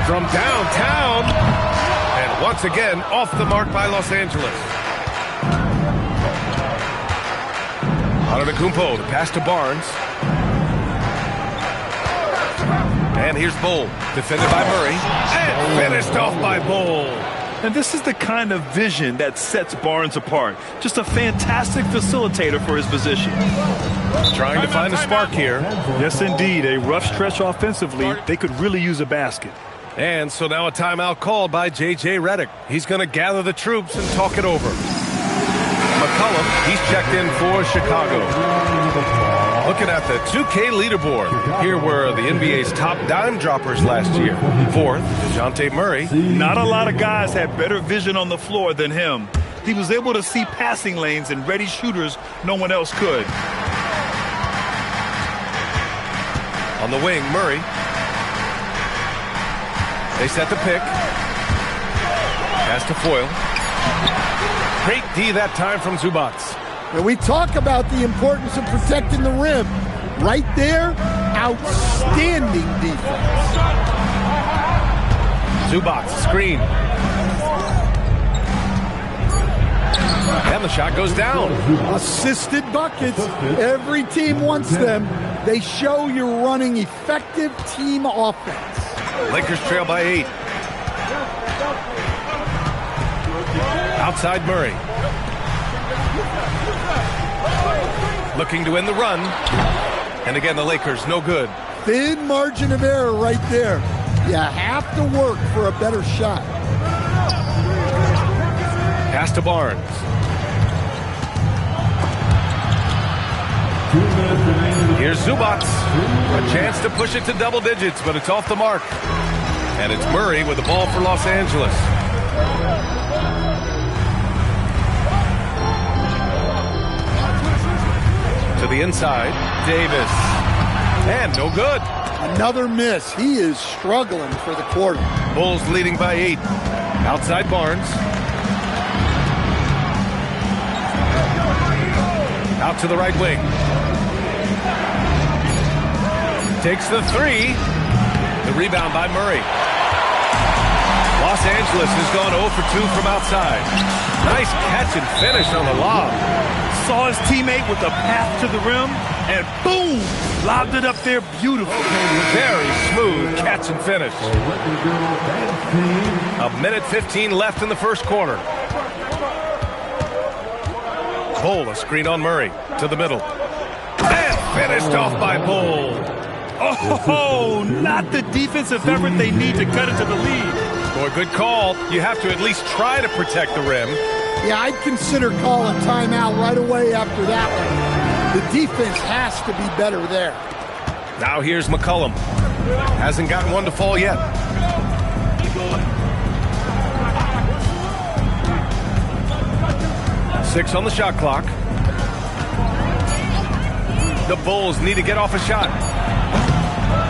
[SPEAKER 1] From downtown. And once again, off the mark by Los Angeles. Antetokounmpo, the pass to Barnes. And here's Bol, defended by Murray, and finished off by Bol.
[SPEAKER 3] And this is the kind of vision that sets Barnes apart. Just a fantastic facilitator for his position.
[SPEAKER 1] Trying to find a spark here.
[SPEAKER 3] Yes, indeed. A rough stretch offensively. They could really use a basket.
[SPEAKER 1] And so now a timeout called by J.J. Redick. He's going to gather the troops and talk it over. McCollum, he's checked in for Chicago. Looking at the 2K leaderboard, here were the NBA's top dime droppers last year. 4th, DeJounte Murray.
[SPEAKER 3] Not a lot of guys had better vision on the floor than him. He was able to see passing lanes and ready shooters no one else could.
[SPEAKER 1] On the wing, Murray. They set the pick. Pass to Foyle. Great D that time from Zubac.
[SPEAKER 13] And we talk about the importance of protecting the rim. Right there, outstanding defense.
[SPEAKER 1] Zubac, screen. And the shot goes down.
[SPEAKER 13] Assisted buckets. Every team wants them. They show you're running effective team offense.
[SPEAKER 1] Lakers trail by 8. Outside Murray. Looking to end the run. And again, the Lakers, no good.
[SPEAKER 10] thin margin of error right there. You have to work for a better shot.
[SPEAKER 1] Pass to Barnes. Here's Zubats. A chance to push it to double digits, but it's off the mark. And it's Murray with the ball for Los Angeles. To the inside, Davis. And no good.
[SPEAKER 10] Another miss. He is struggling for the quarter.
[SPEAKER 1] Bulls leading by 8. Outside Barnes. Out to the right wing. Takes the 3. The rebound by Murray. Los Angeles has gone 0 for 2 from outside. Nice catch and finish on the lob.
[SPEAKER 3] Saw his teammate with a path to the rim, and boom! Lobbed it up there beautifully.
[SPEAKER 1] Very smooth catch and finish. A minute 15 left in the first quarter. Bull, a screen on Murray. To the middle. And finished off by Bull.
[SPEAKER 3] Oh, not the defensive effort they need to cut it to the lead.
[SPEAKER 1] Boy, good call. You have to at least try to protect the rim.
[SPEAKER 10] Yeah, I'd consider calling timeout right away after that one. The defense has to be better there.
[SPEAKER 1] Now here's McCollum. Hasn't gotten one to fall yet. Six on the shot clock. The Bulls need to get off a shot.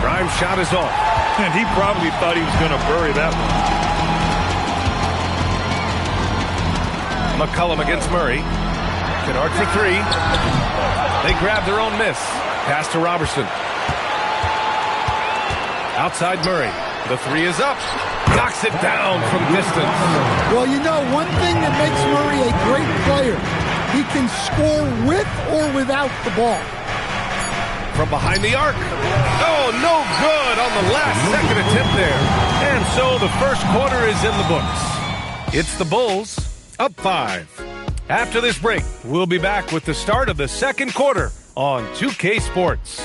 [SPEAKER 1] Grimes' shot is off.
[SPEAKER 3] And he probably thought he was going to bury that one.
[SPEAKER 1] McCollum against Murray. Kennard for 3. They grab their own miss. Pass to Robertson. Outside Murray. The 3 is up. Knocks it down from distance.
[SPEAKER 10] Well, you know, one thing that makes Murray a great player, he can score with or without the ball.
[SPEAKER 1] From behind the arc. Oh, no good on the last second attempt there. And so the first quarter is in the books. It's the Bulls up 5. After this break, we'll be back with the start of the second quarter on 2K Sports.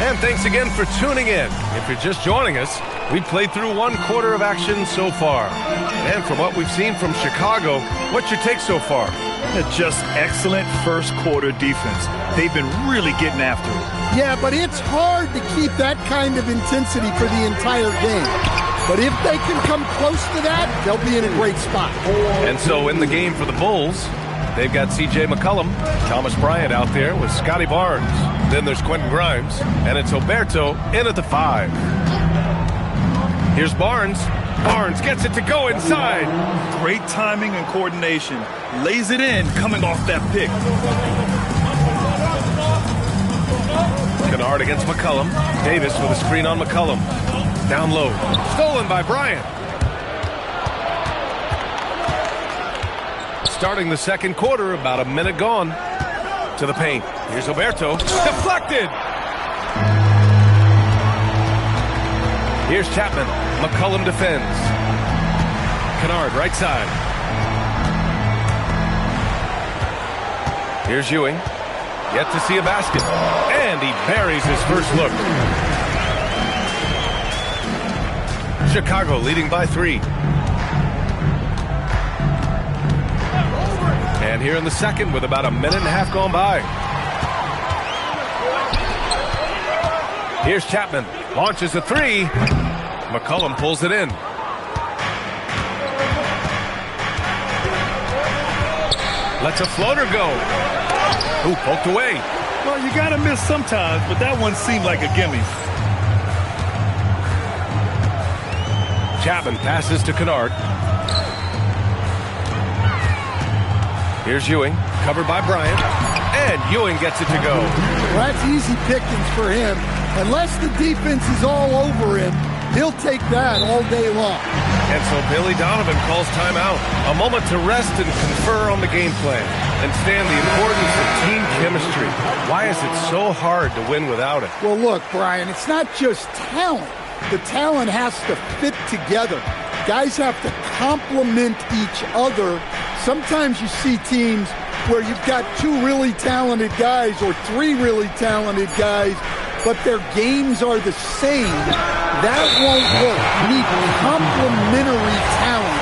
[SPEAKER 1] And thanks again for tuning in. If you're just joining us, we've played through one quarter of action so far. And from what we've seen from Chicago, what's your take so far?
[SPEAKER 3] Just excellent first quarter defense. They've been really getting after it.
[SPEAKER 10] Yeah, but it's hard to keep that kind of intensity for the entire game. But if they can come close to that, they'll be in a great spot.
[SPEAKER 1] And so in the game for the Bulls, they've got C.J. McCollum, Thomas Bryant out there with Scotty Barnes. Then there's Quentin Grimes, and it's Oberto in at the 5. Here's Barnes. Barnes gets it to go inside.
[SPEAKER 3] Great timing and coordination. Lays it in coming off that pick.
[SPEAKER 1] Kennard against McCollum. Davis with a screen on McCollum. Down low. Stolen by Bryant. Starting the second quarter, about a minute gone. To the paint. Here's Oberto. Deflected. Here's Chapman. McCollum defends. Kennard, right side. Here's Ewing. Yet to see a basket. And he buries his first look. Chicago leading by 3. And here in the second with about a minute and a half gone by. Here's Chapman. Launches a 3. McCollum pulls it in. Lets a floater go. Ooh, poked away.
[SPEAKER 3] Well, you got to miss sometimes, but that one seemed like a gimme.
[SPEAKER 1] Chapman passes to Kennard. Here's Ewing, covered by Bryant. And Ewing gets it to go.
[SPEAKER 10] Well, that's easy pickings for him. Unless the defense is all over him, he'll take that all day long.
[SPEAKER 1] And so Billy Donovan calls timeout. A moment to rest and confer on the game plan. And Stan, the importance of team chemistry. Why is it so hard to win without it?
[SPEAKER 10] Well, look, Brian, it's not just talent. The talent has to fit together. Guys have to complement each other. Sometimes you see teams where you've got two really talented guys or three really talented guys, but their games are the same. That won't work. You need complementary talent.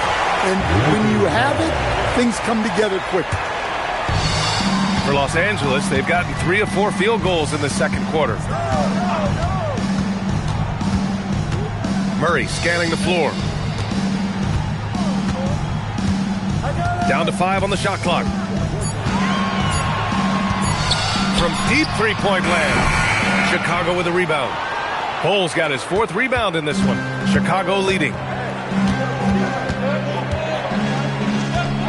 [SPEAKER 10] And when you have it, things come together quickly.
[SPEAKER 1] For Los Angeles, they've gotten 3 of 4 field goals in the second quarter. Murray scanning the floor. Down to 5 on the shot clock. From deep three-point land, Chicago with a rebound. Pole's got his 4th rebound in this one. Chicago leading.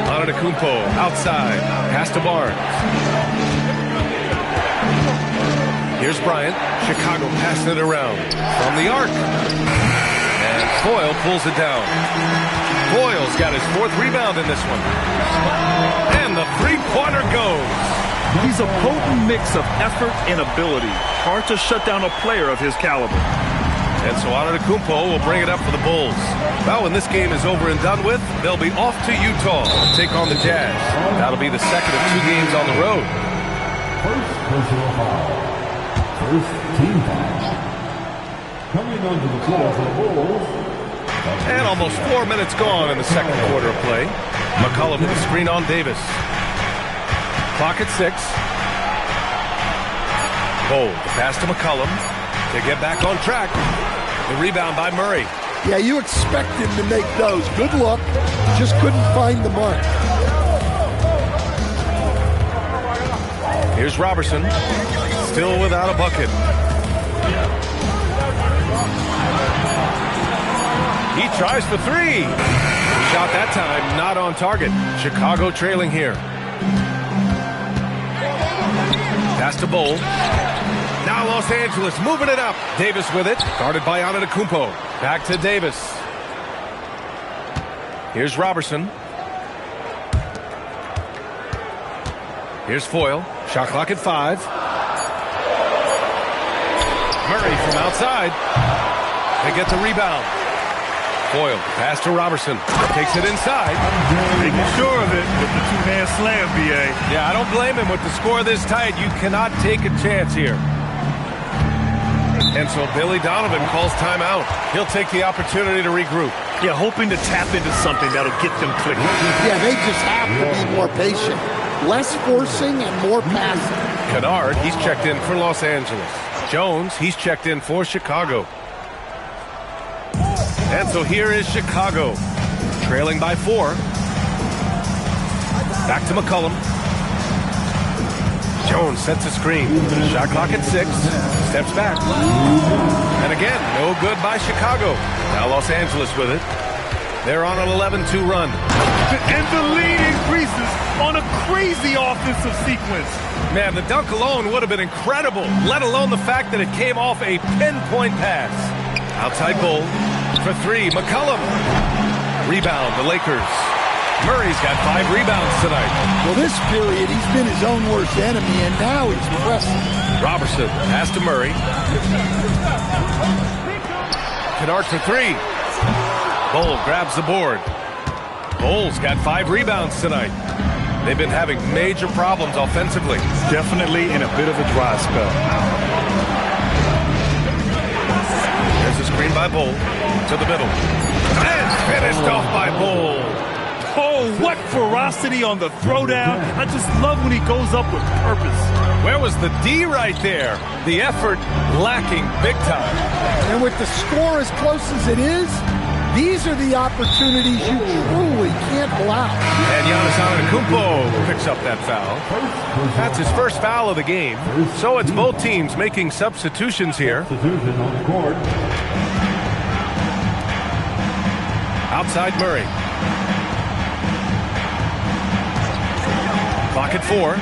[SPEAKER 1] Antetokounmpo outside. Pass to Barnes. Here's Bryant. Chicago passing it around. From the arc. And Foyle pulls it down. Foyle's got his 4th rebound in this one. And the three-pointer goes.
[SPEAKER 3] He's a potent mix of effort and ability. Hard to shut down a player of his caliber.
[SPEAKER 1] And so Antetokounmpo will bring it up for the Bulls. Well, when this game is over and done with, they'll be off to Utah to take on the Jazz. That'll be the second of 2 games on the road.
[SPEAKER 4] First personal foul. First team foul. Coming onto the floor for the Bulls.
[SPEAKER 1] And almost 4 minutes gone in the second quarter of play. McCollum with the screen on Davis. Clock at 6. Cole, the pass to McCollum to get back on track. The rebound by Murray.
[SPEAKER 10] Yeah, you expect him to make those. Good luck. Just couldn't find the mark.
[SPEAKER 1] Here's Robertson. Still without a bucket. He tries for 3. Shot that time, not on target. Chicago trailing here. Pass to Bowl. Now Los Angeles moving it up. Davis with it. Guarded by Antetokounmpo. Back to Davis. Here's Robertson. Here's Foyle. Shot clock at 5. Murray from outside. They get the rebound. Foyle, pass to Robertson. Takes it inside.
[SPEAKER 3] Making sure of it with the 2-man slam, B.A.
[SPEAKER 1] Yeah, I don't blame him. With the score this tight, you cannot take a chance here. And so Billy Donovan calls timeout. He'll take the opportunity to regroup.
[SPEAKER 3] Yeah, hoping to tap into something that'll get them clicking.
[SPEAKER 10] Yeah, they just have to be more patient. Less forcing and more passing.
[SPEAKER 1] Kennard, he's checked in for Los Angeles. Jones, he's checked in for Chicago. And so here is Chicago, trailing by 4. Back to McCollum. Jones sets a screen. Shot clock at 6. Steps back. And again, no good by Chicago. Now Los Angeles with it. They're on an 11-2 run.
[SPEAKER 3] And the lead increases on a crazy offensive sequence.
[SPEAKER 1] Man, the dunk alone would have been incredible, let alone the fact that it came off a pinpoint pass. Outside Bull for 3. McCollum. Rebound, the Lakers. Murray's got 5 rebounds tonight.
[SPEAKER 10] Well, this period, he's been his own worst enemy, and now he's pressing.
[SPEAKER 1] Robertson, pass to Murray. Kennard for 3. Bull grabs the board. Bull's got 5 rebounds tonight. They've been having major problems offensively.
[SPEAKER 3] Definitely in a bit of a dry spell.
[SPEAKER 1] There's a screen by Bull to the middle. And finished off by Bull.
[SPEAKER 3] Oh, what ferocity on the throwdown. I just love when he goes up with purpose.
[SPEAKER 1] Where was the D right there? The effort lacking big time.
[SPEAKER 10] And with the score as close as it is, these are the opportunities you truly can't allow.
[SPEAKER 1] And Giannis Antetokounmpo picks up that foul. That's his first foul of the game. So it's both teams making substitutions here. Outside Murray. Clock at 4.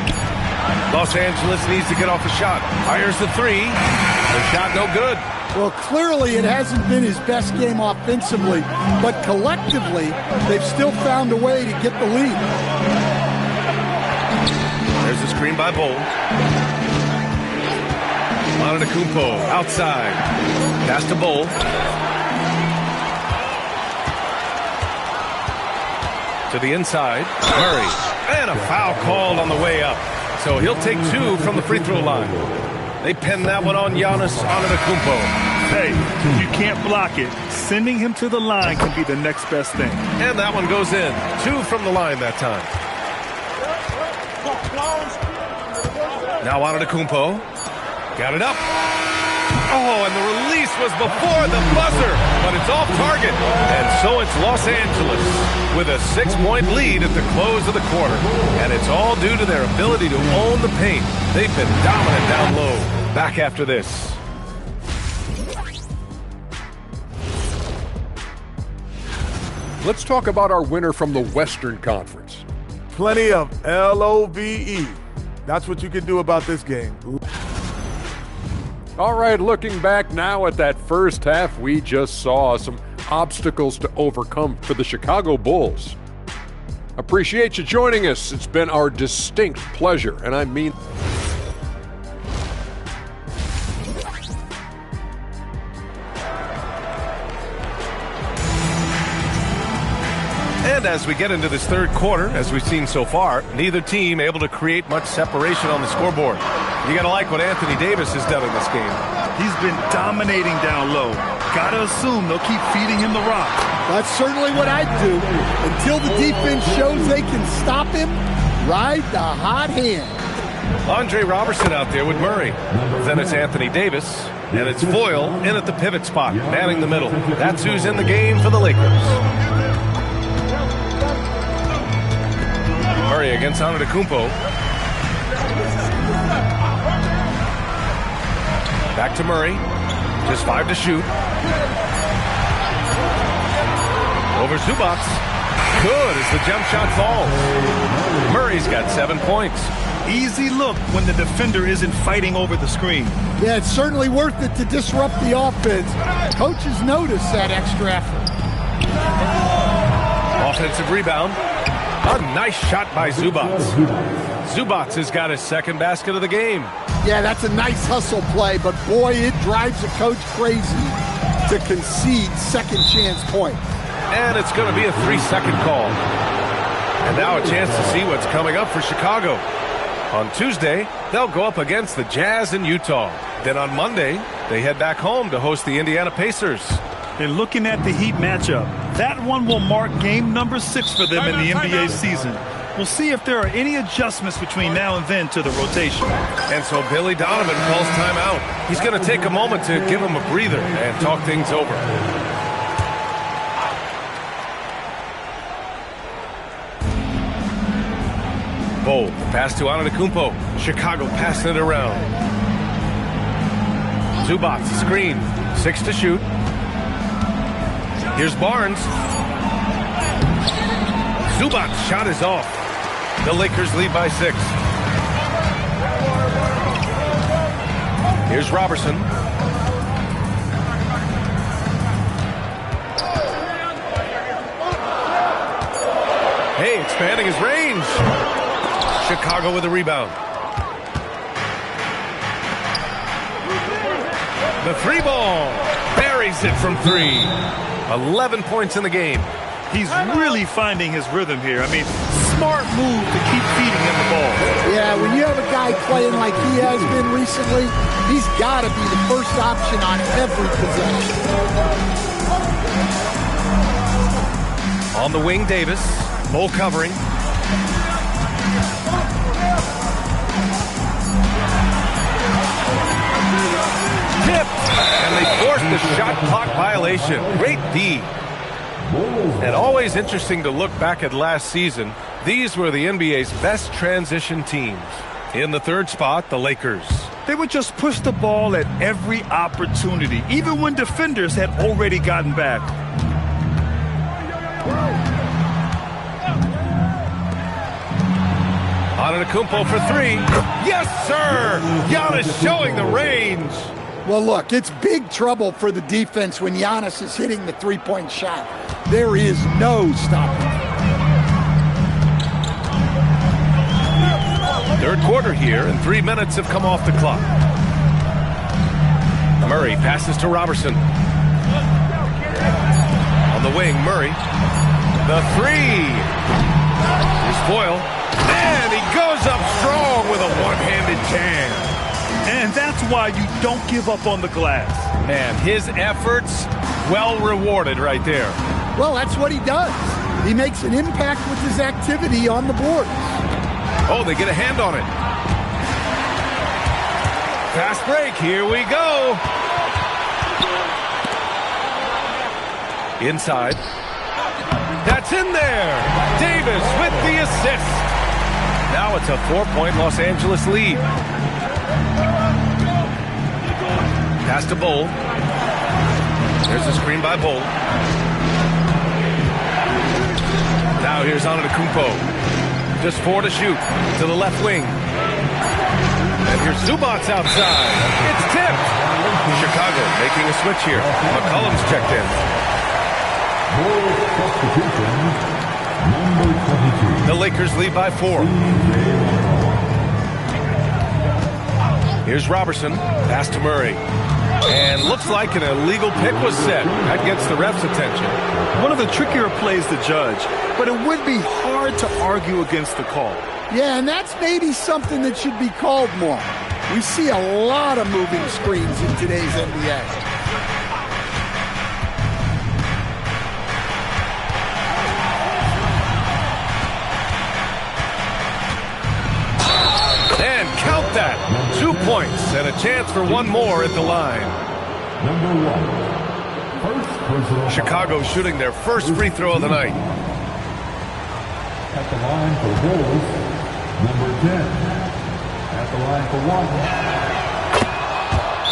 [SPEAKER 1] Los Angeles needs to get off a shot. Fires the 3. The shot no good.
[SPEAKER 10] Well, clearly it hasn't been his best game offensively, but collectively, they've still found a way to get the lead.
[SPEAKER 1] There's the screen by Bull. Antetokounmpo outside. Pass to Bull. To the inside, Murray. And a foul called on the way up. So he'll take 2 from the free throw line. They pin that one on Giannis Antetokounmpo.
[SPEAKER 3] Hey, if you can't block it, sending him to the line can be the next best thing.
[SPEAKER 1] And that one goes in. 2 from the line that time. Now Antetokounmpo. Got it up. Oh, and the release was before the buzzer, but it's off target. And so it's Los Angeles with a 6-point lead at the close of the quarter. And it's all due to their ability to own the paint. They've been dominant down low. Back after this.
[SPEAKER 9] Let's talk about our winner from the Western Conference.
[SPEAKER 7] Plenty of LOVE. That's what you can do about this game.
[SPEAKER 9] All right, looking back now at that first half, we just saw some obstacles to overcome for the Chicago Bulls. Appreciate you joining us. It's been our distinct pleasure, and I mean...
[SPEAKER 1] And as we get into this third quarter, as we've seen so far, neither team able to create much separation on the scoreboard. You got to like what Anthony Davis has done in this game.
[SPEAKER 3] He's been dominating down low. Got to assume they'll keep feeding him the rock.
[SPEAKER 13] That's certainly what I'd do. Until the defense shows they can stop him, ride the hot hand.
[SPEAKER 1] Andre Robertson out there with Murray. Then it's Anthony Davis. And it's Foyle in at the pivot spot, manning the middle. That's who's in the game for the Lakers. Murray against Antetokounmpo. Back to Murray. Just 5 to shoot. Over Zubac. Good as the jump shot falls. Murray's got 7 points.
[SPEAKER 3] Easy look when the defender isn't fighting over the screen.
[SPEAKER 13] Yeah, it's certainly worth it to disrupt the offense. Coaches notice that extra effort.
[SPEAKER 1] Offensive rebound. A nice shot by Zubac. Zubac has got his second basket of the game.
[SPEAKER 13] Yeah, that's a nice hustle play, but boy, it drives a coach crazy to concede second chance point.
[SPEAKER 1] And it's going to be a 3-second call. And now a chance to see what's coming up for Chicago. On Tuesday, they'll go up against the Jazz in Utah. Then on Monday, they head back home to host the Indiana Pacers.
[SPEAKER 3] And looking at the Heat matchup, that one will mark game number 6 for them in the NBA season. We'll see if there are any adjustments between now and then to the rotation.
[SPEAKER 1] And so Billy Donovan calls timeout. He's going to take a moment to give him a breather and talk things over. Bold pass to Antetokounmpo. Chicago passing it around. Zubac screen. 6 to shoot. Here's Barnes. Zubac's shot is off. The Lakers lead by 6. Here's Robertson. Hey, expanding his range. Chicago with a rebound. The 3-ball. Buries it from 3. 11 points in the game.
[SPEAKER 3] He's really finding his rhythm here. I mean, smart move to keep feeding him the ball.
[SPEAKER 13] Yeah, when you have a guy playing like he has been recently, he's got to be the first option on every possession.
[SPEAKER 1] On the wing, Davis. Full covering. Tipped. And they forced the shot clock violation. Great D. And always interesting to look back at last season. These were the NBA's best transition teams. In the third spot, the Lakers.
[SPEAKER 3] They would just push the ball at every opportunity, even when defenders had already gotten back.
[SPEAKER 1] Antetokounmpo for 3. Yes, sir! Giannis showing the range.
[SPEAKER 13] Well, look, it's big trouble for the defense when Giannis is hitting the three-point shot. There is no stopping.
[SPEAKER 1] Third quarter here, and 3 minutes have come off the clock. Murray passes to Robertson. On the wing, Murray. The three. Here's Boyle. And he goes up strong with a one-handed jam.
[SPEAKER 3] And that's why you don't give up on the glass.
[SPEAKER 1] Man, his efforts well rewarded right there.
[SPEAKER 8] Well, that's what he does. He makes an impact with his activity on the boards.
[SPEAKER 1] Oh, they get a hand on it. Fast break. Here we go. Inside. That's in there. Davis with the assist. Now it's a 4-point Los Angeles lead. Pass to Bull. There's a screen by Bull. Now here's Antetokounmpo. Just 4 to shoot. To the left wing. And here's Zubac's outside. It's tipped. Chicago making a switch here. McCollum's checked in. The Lakers lead by 4. Here's Robertson. Pass to Murray. And looks like an illegal pick was set. That gets the ref's attention.
[SPEAKER 3] One of the trickier plays to judge, but it would be hard to argue against the call.
[SPEAKER 8] Yeah, and that's maybe something that should be called more. We see a lot of moving screens in today's NBA.
[SPEAKER 1] And count that. 2 points and a chance for one more at the line.
[SPEAKER 4] Number 1. First personal.
[SPEAKER 1] Chicago shooting their first free throw of the night.
[SPEAKER 4] At the line for Bulls, number 10. At the line for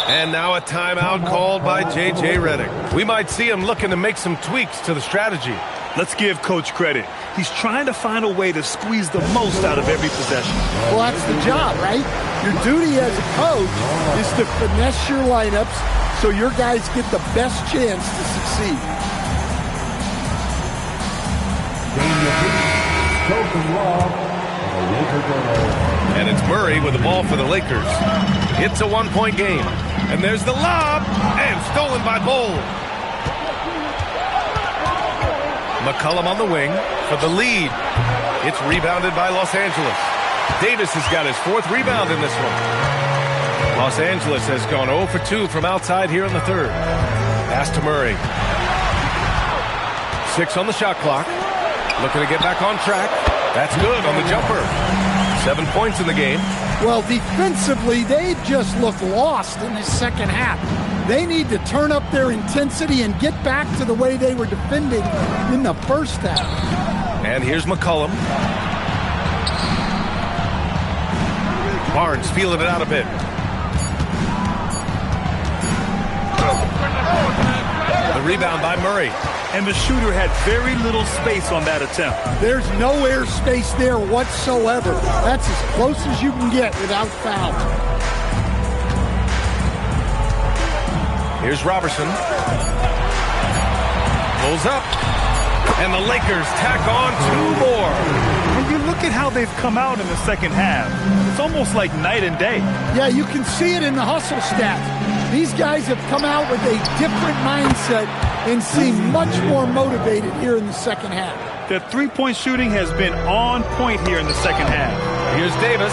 [SPEAKER 4] 1.
[SPEAKER 1] And now a timeout called by J.J. Redick. We might see him looking to make some tweaks to the strategy.
[SPEAKER 3] Let's give Coach credit. He's trying to find a way to squeeze the most out of every possession.
[SPEAKER 8] Well, that's the job, right? Your duty as a coach is to finesse your lineups so your guys get the best chance to succeed.
[SPEAKER 1] And it's Murray with the ball for the Lakers. It's a 1-point game. And there's the lob, and stolen by Bull. McCollum on the wing for the lead. It's rebounded by Los Angeles. Davis has got his 4th rebound in this one. Los Angeles has gone 0 for 2 from outside here in the 3rd. Pass to Murray. 6 on the shot clock. Looking to get back on track. That's good on the jumper. 7 points in the game.
[SPEAKER 8] Well, defensively, they just look lost in the second half. They need to turn up their intensity and get back to the way they were defending in the first half.
[SPEAKER 1] And here's McCollum. Barnes feeling it out a bit. The rebound by Murray.
[SPEAKER 3] And the shooter had very little space on that attempt.
[SPEAKER 8] There's no air space there whatsoever. That's as close as you can get without foul.
[SPEAKER 1] Here's Robertson. Pulls up. And the Lakers tack on 2 more.
[SPEAKER 3] When you look at how they've come out in the second half, it's almost like night and day.
[SPEAKER 8] Yeah, you can see it in the hustle stats. These guys have come out with a different mindset and seem much more motivated here in the second half.
[SPEAKER 3] Their 3-point shooting has been on point here in the second half.
[SPEAKER 1] Here's Davis.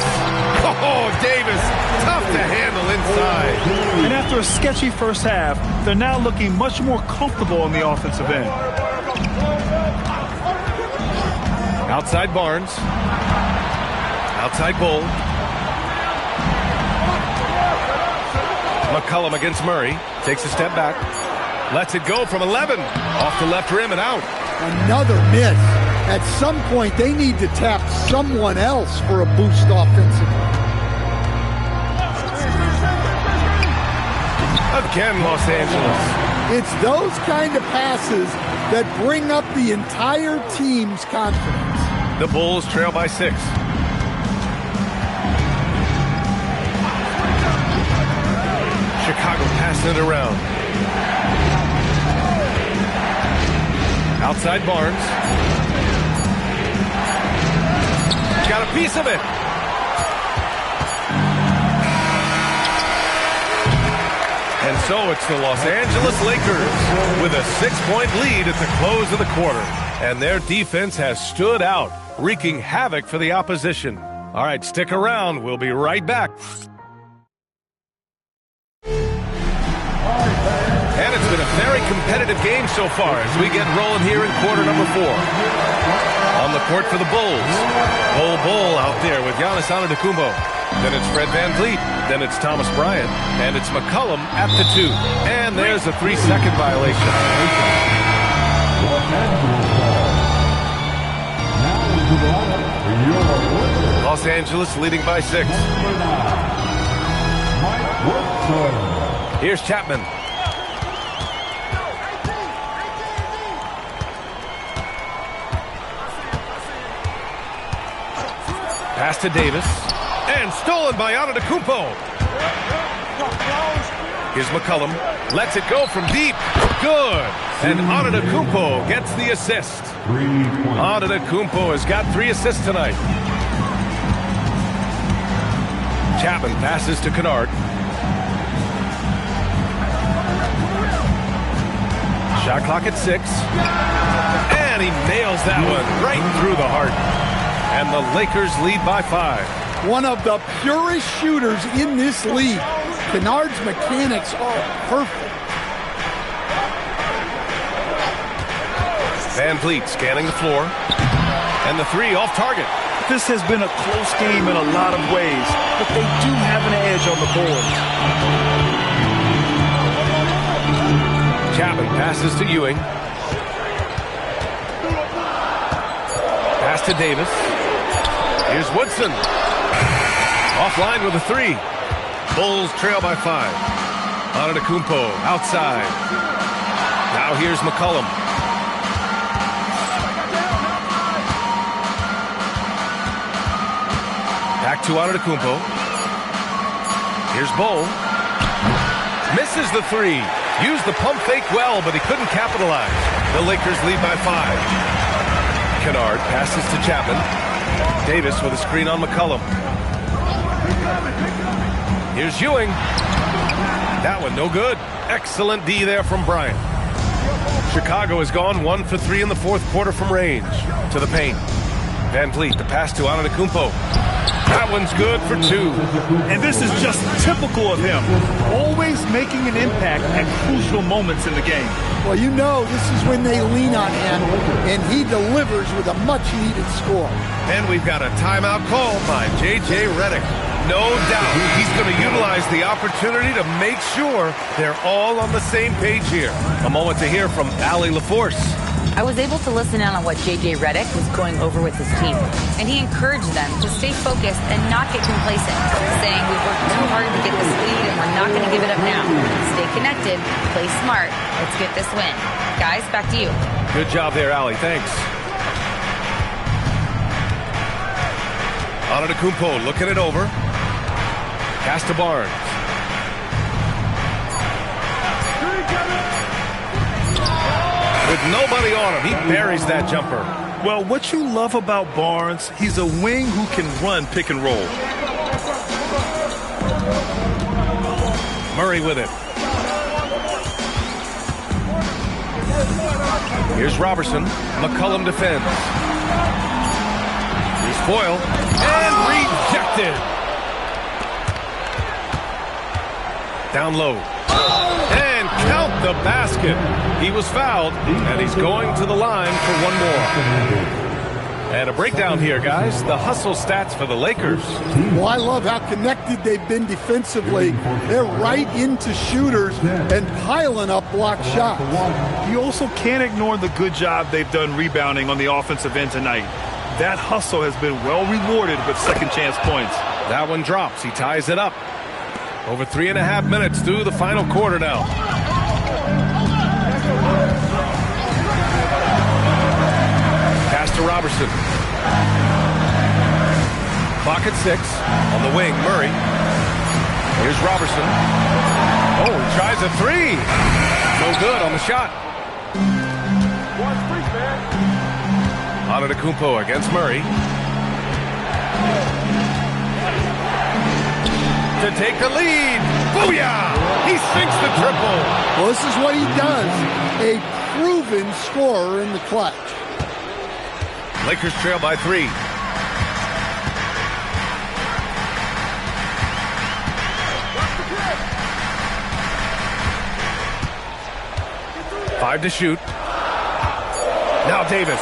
[SPEAKER 1] Oh, Davis, tough to handle inside.
[SPEAKER 3] And after a sketchy first half, they're now looking much more comfortable on the offensive end.
[SPEAKER 1] Outside Barnes. Outside Bull. McCollum against Murray. Takes a step back. Lets it go from 11. Off the left rim and out.
[SPEAKER 8] Another miss. At some point, they need to tap someone else for a boost offensively.
[SPEAKER 1] Again, Los Angeles.
[SPEAKER 8] It's those kind of passes that bring up the entire team's confidence.
[SPEAKER 1] The Bulls trail by 6. Chicago passing it around. Outside Barnes. Got a piece of it. And so it's the Los Angeles Lakers with a 6-point lead at the close of the quarter. and their defense has stood out, wreaking havoc for the opposition. All right, stick around. We'll be right back. And it's been a very competitive game so far as we get rolling here in quarter number 4. On the court for the Bulls. Bull out there with Giannis Antetokounmpo. Then it's Fred VanVleet. Then it's Thomas Bryant. And it's McCollum at the 2. And there's a 3-second violation. Los Angeles leading by 6. Here's Chapman. Pass to Davis. And stolen by Antetokounmpo. Here's McCollum. Lets it go from deep. Good. And Antetokounmpo gets the assist. Antetokounmpo has got 3 assists tonight. Chapman passes to Kennard. Shot clock at 6. And he nails that one right through the heart. And the Lakers lead by 5.
[SPEAKER 8] One of the purest shooters in this league. Kennard's mechanics are perfect.
[SPEAKER 1] VanVleet scanning the floor. And the 3 off target.
[SPEAKER 3] This has been a close game in a lot of ways, but they do have an edge on the board.
[SPEAKER 1] Chapman passes to Ewing. Pass to Davis. Here's Woodson. Offline with a 3. Bulls trail by 5. Antetokounmpo outside. Now here's McCollum. Back to Antetokounmpo. Here's Bull. Misses the 3. Used the pump fake well, but he couldn't capitalize. The Lakers lead by 5. Kennard passes to Chapman. Davis with a screen on McCollum. Here's Ewing. That one no good. Excellent D there from Bryant. Chicago has gone 1 for 3 in the 4th quarter from range. To the paint. VanVleet, the pass to Antetokounmpo. That one's good for 2.
[SPEAKER 3] And this is just typical of him. Always making an impact at crucial moments in the game.
[SPEAKER 8] Well, you know this is when they lean on him, and he delivers with a much-needed score.
[SPEAKER 1] And we've got a timeout call by J.J. Redick. No doubt he's going to utilize the opportunity to make sure they're all on the same page here. A moment to hear from Allie LaForce.
[SPEAKER 6] I was able to listen in on what J.J. Redick was going over with his team, and he encouraged them to stay focused and not get complacent, saying we've worked too hard to get this lead and we're not going to give it up now. Stay connected, play smart, let's get this win. Guys, back to you.
[SPEAKER 1] Good job there, Allie. Thanks. Antetokounmpo looking it over. Pass to Barnes. With nobody on him, he buries that jumper.
[SPEAKER 3] Well, what you love about Barnes, he's a wing who can run pick and roll.
[SPEAKER 1] Murray with it. Here's Robertson. McCollum defends. Here's Foyle. And rejected. Down low. And count the basket. He was fouled, and he's going to the line for one more. And a breakdown here, guys. The hustle stats for the Lakers.
[SPEAKER 8] Well, I love how connected they've been defensively. They're right into shooters and piling up blocked shots.
[SPEAKER 3] You also can't ignore the good job they've done rebounding on the offensive end tonight. That hustle has been well rewarded with second chance points.
[SPEAKER 1] That one drops. He ties it up. Over 3.5 minutes through the final quarter now. Pass to Robertson. Clock at 6. On the wing, Murray. Here's Robertson. Oh, he tries a 3. No good on the shot. Antetokounmpo against Murray. To take the lead. Booyah! He sinks the triple.
[SPEAKER 8] Well, this is what he does. A proven scorer in the clutch.
[SPEAKER 1] Lakers trail by 3. Five to shoot. Now Davis.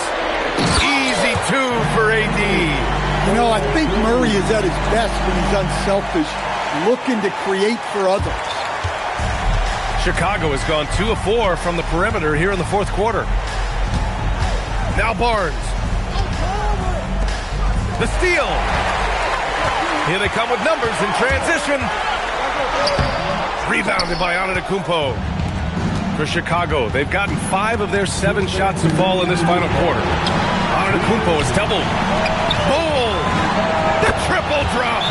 [SPEAKER 1] Easy 2 for AD.
[SPEAKER 8] You know, I think Murray is at his best when he's unselfish, looking to create for others.
[SPEAKER 1] Chicago has gone 2 of 4 from the perimeter here in the fourth quarter. Now Barnes. The steal. Here they come with numbers in transition. Rebounded by Antetokounmpo. For Chicago, they've gotten 5 of their 7 shots to fall in this final quarter. Antetokounmpo is doubled. Bull! The triple drop!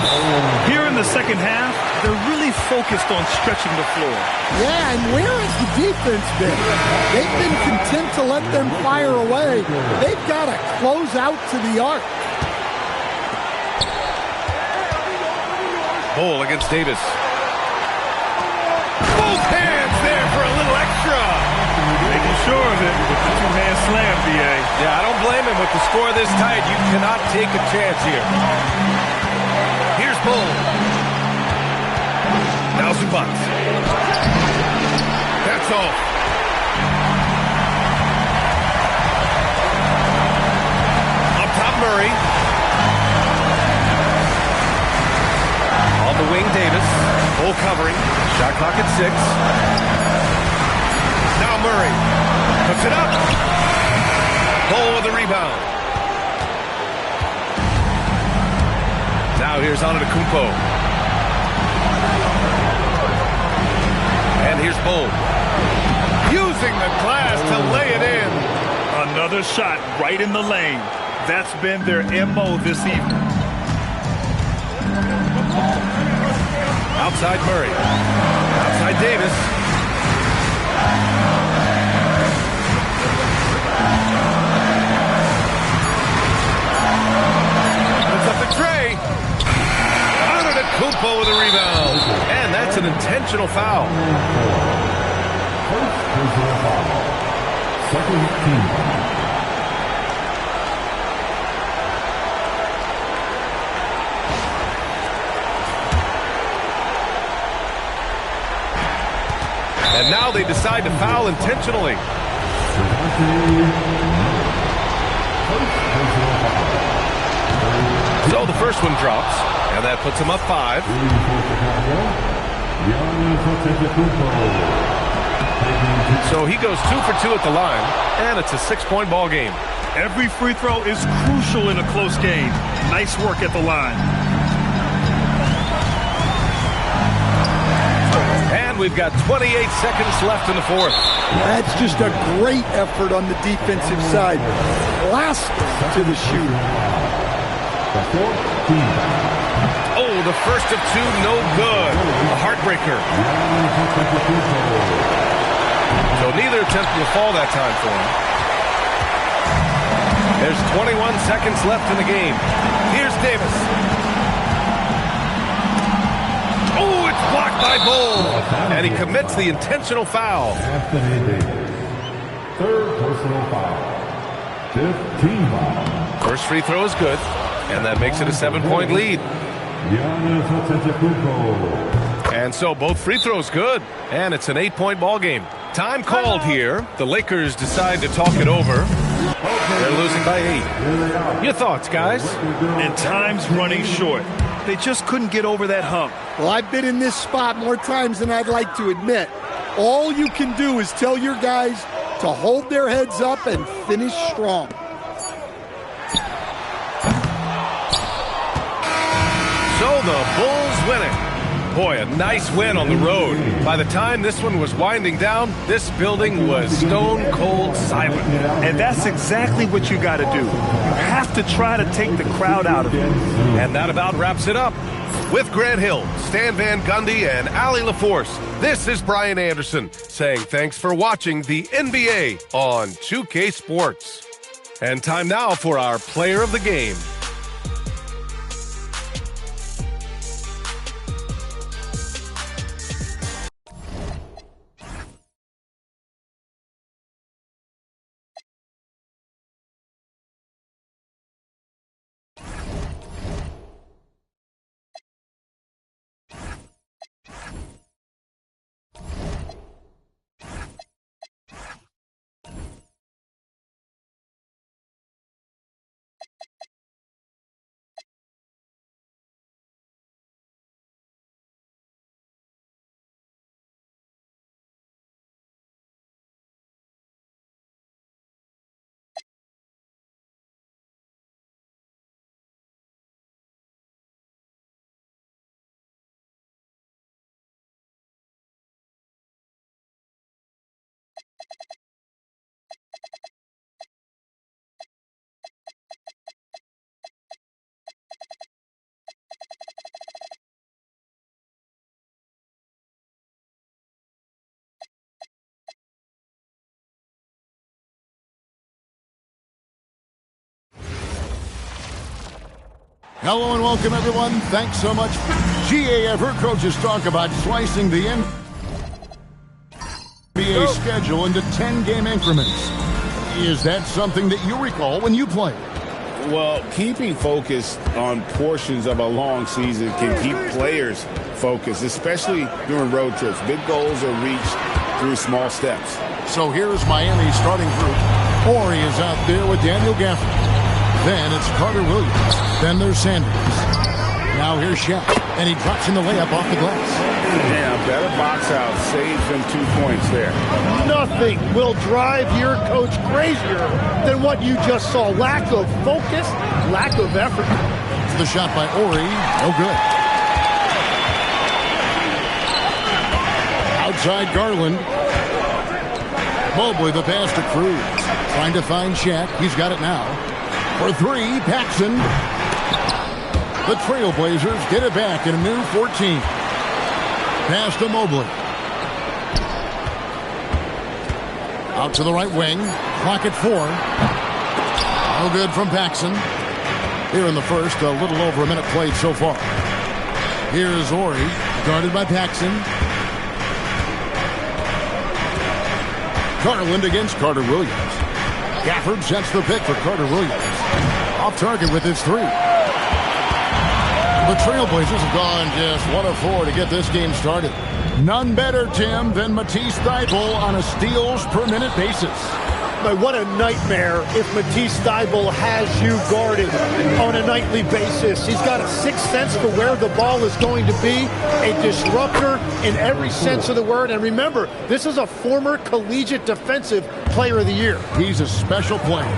[SPEAKER 3] Here in the second half, they're really focused on stretching the floor.
[SPEAKER 8] Yeah, and where has the defense been? They've been content to let them fire away. They've got to close out to the arc.
[SPEAKER 1] Bull against Davis. Both hands there for a little extra.
[SPEAKER 3] Making sure of it with the two-hand slam, BA.
[SPEAKER 1] Yeah, I don't blame him with the score this tight. You cannot take a chance here. Here's Bull. Now Zubac. That's all. Up top, Murray. On the wing, Davis. Bull covering. Shot clock at 6. Now Murray. Puts it up. Bull with the rebound. Now here's Antetokounmpo. And here's Bull. Using the glass to lay it in.
[SPEAKER 3] Another shot right in the lane. That's been their MO this evening.
[SPEAKER 1] Outside Murray. Outside Davis. Puts up the tray. Antetokounmpo with a rebound. And that's an intentional foul.
[SPEAKER 4] Second team.
[SPEAKER 1] And now they decide to foul intentionally. So the first one drops, and that puts him up 5. So he goes 2 for 2 at the line, and it's a 6-point ball game.
[SPEAKER 3] Every free throw is crucial in a close game. Nice work at the line.
[SPEAKER 1] And we've got 28 seconds left in the fourth.
[SPEAKER 8] That's just a great effort on the defensive side. Last to the shooter.
[SPEAKER 1] Oh, the first of 2, no good. A heartbreaker. So neither attempt will fall that time for him. There's 21 seconds left in the game. Here's Davis. Oh, it's blocked by Bull. And he commits the intentional foul.
[SPEAKER 4] Third personal foul. 15 foul.
[SPEAKER 1] First free throw is good, and that makes it a 7-point lead. And so both free throws good, and it's an 8-point ball game. Time called here. The Lakers decide to talk it over. They're losing by 8. Your thoughts, guys?
[SPEAKER 3] And time's running short. They just couldn't get over that hump.
[SPEAKER 8] Well, I've been in this spot more times than I'd like to admit. All you can do is tell your guys to hold their heads up and finish strong.
[SPEAKER 1] So the Bulls winning. Boy, a nice win on the road. By the time this one was winding down, this building was stone cold silent.
[SPEAKER 3] And that's exactly what you got to do. You have to try to take the crowd out of it.
[SPEAKER 1] And that about wraps it up. With Grant Hill, Stan Van Gundy, and Allie LaForce, this is Brian Anderson saying thanks for watching the NBA on 2K Sports. And time now for our player of the game.
[SPEAKER 10] Hello and welcome, everyone. Thanks so much. GA, I've heard coaches talk about slicing the NBA schedule into 10-game increments. Is that something that you recall when you played?
[SPEAKER 11] Well, keeping focused on portions of a long season can keep players focused, especially during road trips. Big goals are reached through small steps.
[SPEAKER 10] So here's Miami's starting group. Ori is out there with Daniel Gafford. Then it's Carter Williams. Then there's Sanders. Now here's Shaq. And he drops in the layup off the glass.
[SPEAKER 11] Yeah, better box out. Saves them 2 points there.
[SPEAKER 13] Nothing will drive your coach crazier than what you just saw. Lack of focus, lack of effort.
[SPEAKER 10] The shot by Ori. No good. Outside Garland. Mobley, the pass to Cruz. Trying to find Shaq. He's got it now. For three, Paxson. The Trailblazers get it back in a new 14. Pass to Mobley. Out to the right wing. Clock at 4. No good from Paxson. Here in the first, a little over a minute played so far. Here's Ori, guarded by Paxson. Garland against Carter Williams. Gafford sets the pick for Carter Williams. Off target with his three. The Trailblazers have gone just 1 of 4 to get this game started. None better, Tim, than Matisse Thybulle on a steals per minute basis.
[SPEAKER 13] But what a nightmare if Matisse Thybulle has you guarded on a nightly basis. He's got a sixth sense for where the ball is going to be, a disruptor in every sense of the word. And remember, this is a former collegiate defensive player of the year.
[SPEAKER 10] He's a special player.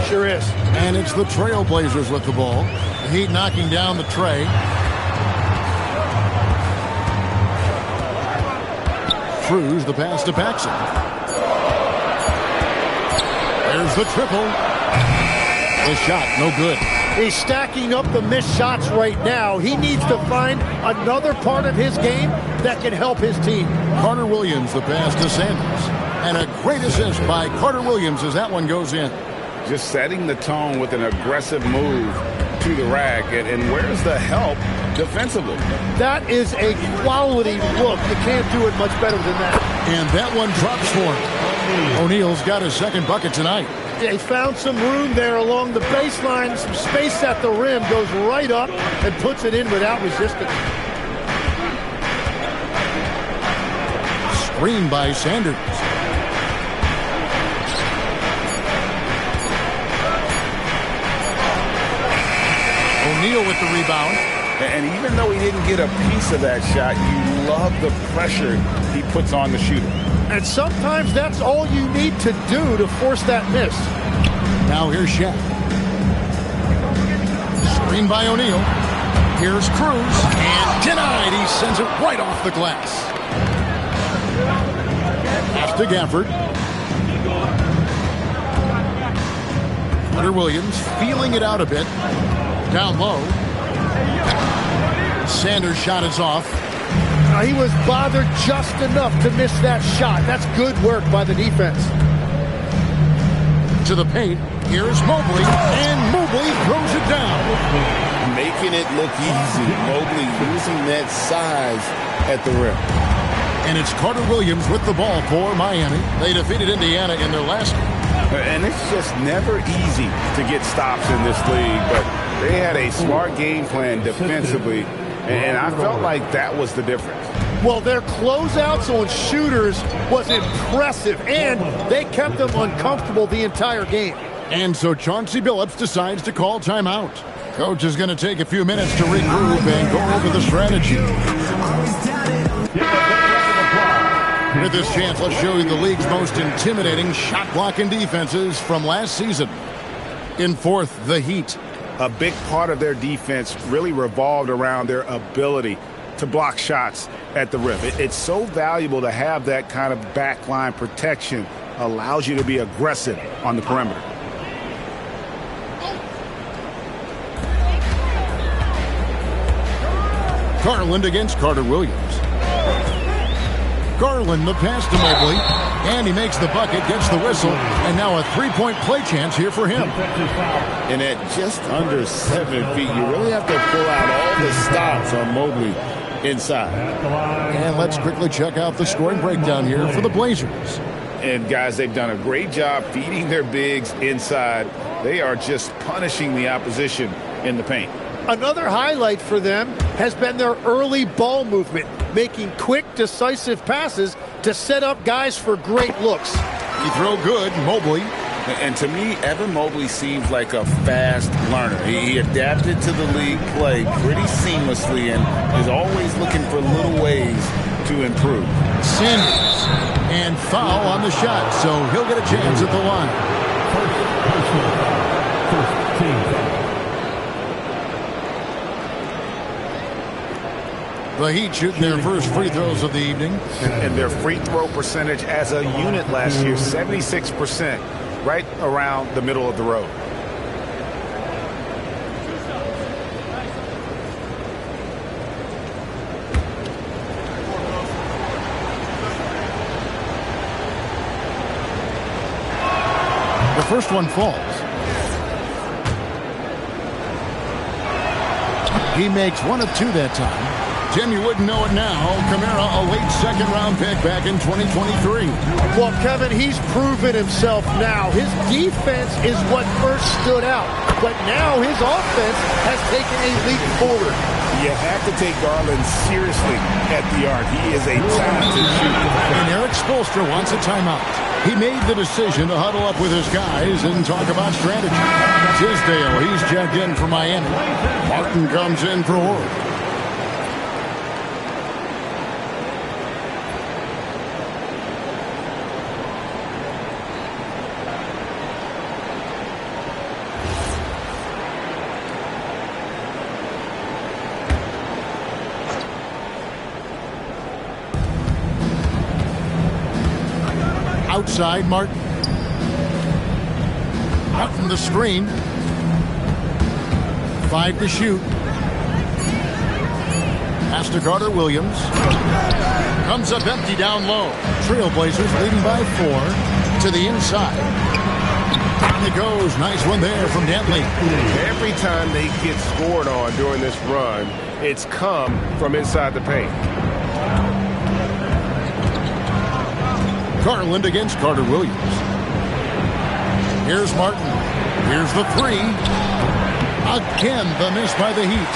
[SPEAKER 13] Sure is.
[SPEAKER 10] And it's the Trailblazers with the ball. The Heat knocking down the tray. Cruz, the pass to Paxson. There's the triple. The shot, no good.
[SPEAKER 13] He's stacking up the missed shots right now. He needs to find another part of his game that can help his team.
[SPEAKER 10] Carter Williams, the pass to Sanders. And a great assist by Carter Williams as that one goes in.
[SPEAKER 11] Just setting the tone with an aggressive move to the rack. And where's the help defensively?
[SPEAKER 13] That is a quality look. You can't do it much better than that.
[SPEAKER 10] And that one drops for him. O'Neal's got his second bucket tonight.
[SPEAKER 13] Yeah, he found some room there along the baseline, some space at the rim, goes right up and puts it in without resistance.
[SPEAKER 10] Screen by Sanders. O'Neal with the rebound.
[SPEAKER 11] And even though he didn't get a piece of that shot, you love the pressure he puts on the shooter.
[SPEAKER 13] And sometimes that's all you need to do to force that miss.
[SPEAKER 10] Now here's Shaq. Screen by O'Neal. Here's Cruz. And denied. He sends it right off the glass. Pass to Gafford. Carter Williams feeling it out a bit. Down low. Sanders' shot is off.
[SPEAKER 13] He was bothered just enough to miss that shot. That's good work by the defense.
[SPEAKER 10] To the paint. Here's Mobley. And Mobley throws it down.
[SPEAKER 11] Making it look easy. Mobley using that size at the rim.
[SPEAKER 10] And it's Carter Williams with the ball for Miami. They defeated Indiana in their last game.
[SPEAKER 11] And it's just never easy to get stops in this league, but they had a smart game plan defensively, and I felt like that was the difference.
[SPEAKER 13] Well, their closeouts on shooters was impressive, and they kept them uncomfortable the entire game.
[SPEAKER 10] And so Chauncey Billups decides to call timeout. Coach is going to take a few minutes to regroup and go over the strategy. With this chance, let's show you the league's most intimidating shot blocking defenses from last season. In fourth, the Heat.
[SPEAKER 17] A big part of their defense really revolved around their ability to block shots at the rim. It's so valuable to have that kind of backline protection. Allows you to be aggressive on the perimeter.
[SPEAKER 10] Garland against Carter Williams. Garland, the pass to Mobley, and he makes the bucket, gets the whistle, and now a three-point play chance here for him.
[SPEAKER 11] And at just under 7 feet, you really have to pull out all the stops on Mobley inside.
[SPEAKER 10] And let's quickly check out the scoring breakdown here for the Blazers.
[SPEAKER 17] And guys, they've done a great job feeding their bigs inside. They are just punishing the opposition in the paint.
[SPEAKER 13] Another highlight for them has been their early ball movement, making quick, decisive passes to set up guys for great looks.
[SPEAKER 10] He throw good, Mobley.
[SPEAKER 11] And to me, Evan Mobley seems like a fast learner. He adapted to the league play pretty seamlessly and is always looking for little ways to improve.
[SPEAKER 10] Sanders, and foul on the shot, so he'll get a chance at the line. The Heat shooting their first free throws of the evening.
[SPEAKER 17] And their free throw percentage as a unit last year, 76%, right around the middle of the road.
[SPEAKER 10] The first one falls. He makes one of two that time. Jim, you wouldn't know it now. Kamara, a late second-round pick back in 2023.
[SPEAKER 13] Well, Kevin, he's proven himself now. His defense is what first stood out, but now his offense has taken a leap forward.
[SPEAKER 17] You have to take Garland seriously at the arc. He is a talented shooter.
[SPEAKER 10] And Eric Spoelstra wants a timeout. He made the decision to huddle up with his guys and talk about strategy. Tisdale, he's checked in for Miami. Martin comes in for Oregon. Outside, Martin. Martin the screen. 5 to shoot. Pass to Carter Williams. Comes up empty down low. Trailblazers leading by 4 to the inside. Down it goes. Nice one there from Dentley.
[SPEAKER 16] Every time they get scored on during this run, it's come from inside the paint.
[SPEAKER 10] Garland against Carter Williams. Here's Martin. Here's the three. Again, the miss by the Heat.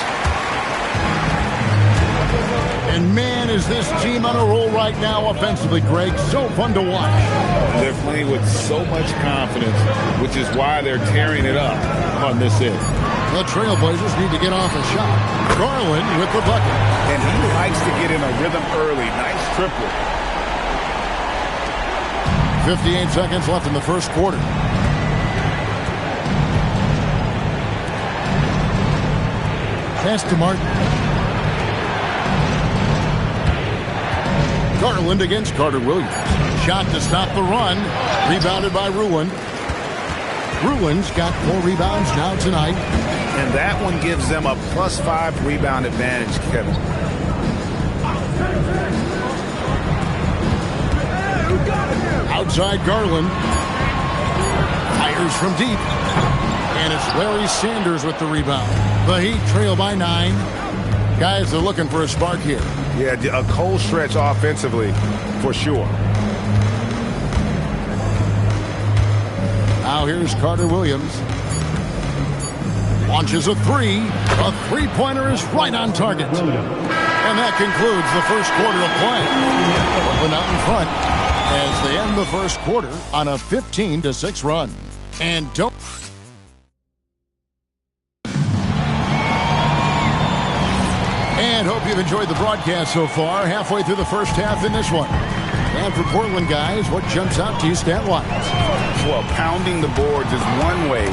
[SPEAKER 10] And man, is this team on a roll right now offensively, Greg. So fun to watch.
[SPEAKER 11] They're playing with so much confidence, which is why they're tearing it up on this end.
[SPEAKER 10] The Trailblazers need to get off a shot. Garland with the bucket.
[SPEAKER 17] And he likes to get in a rhythm early. Nice triple.
[SPEAKER 10] 58 seconds left in the first quarter. Pass to Martin. Garland against Carter Williams. Shot to stop the run. Rebounded by Ruin. Ruin's got 4 rebounds now tonight.
[SPEAKER 17] And that one gives them a +5 rebound advantage, Kevin.
[SPEAKER 10] Outside Garland. Fires from deep. And it's Larry Sanders with the rebound. The Heat trail by 9. Guys, they're looking for a spark here.
[SPEAKER 16] Yeah, a cold stretch offensively, for sure.
[SPEAKER 10] Now here's Carter Williams. Launches a three. A three-pointer is right on target. And that concludes the first quarter of play. Brooklyn out in front as they end the first quarter on a 15-6 run. And don't... And hope you've enjoyed the broadcast so far. Halfway through the first half in this one. And for Portland guys, what jumps out to you stat-wise?
[SPEAKER 17] Well, pounding the boards is one way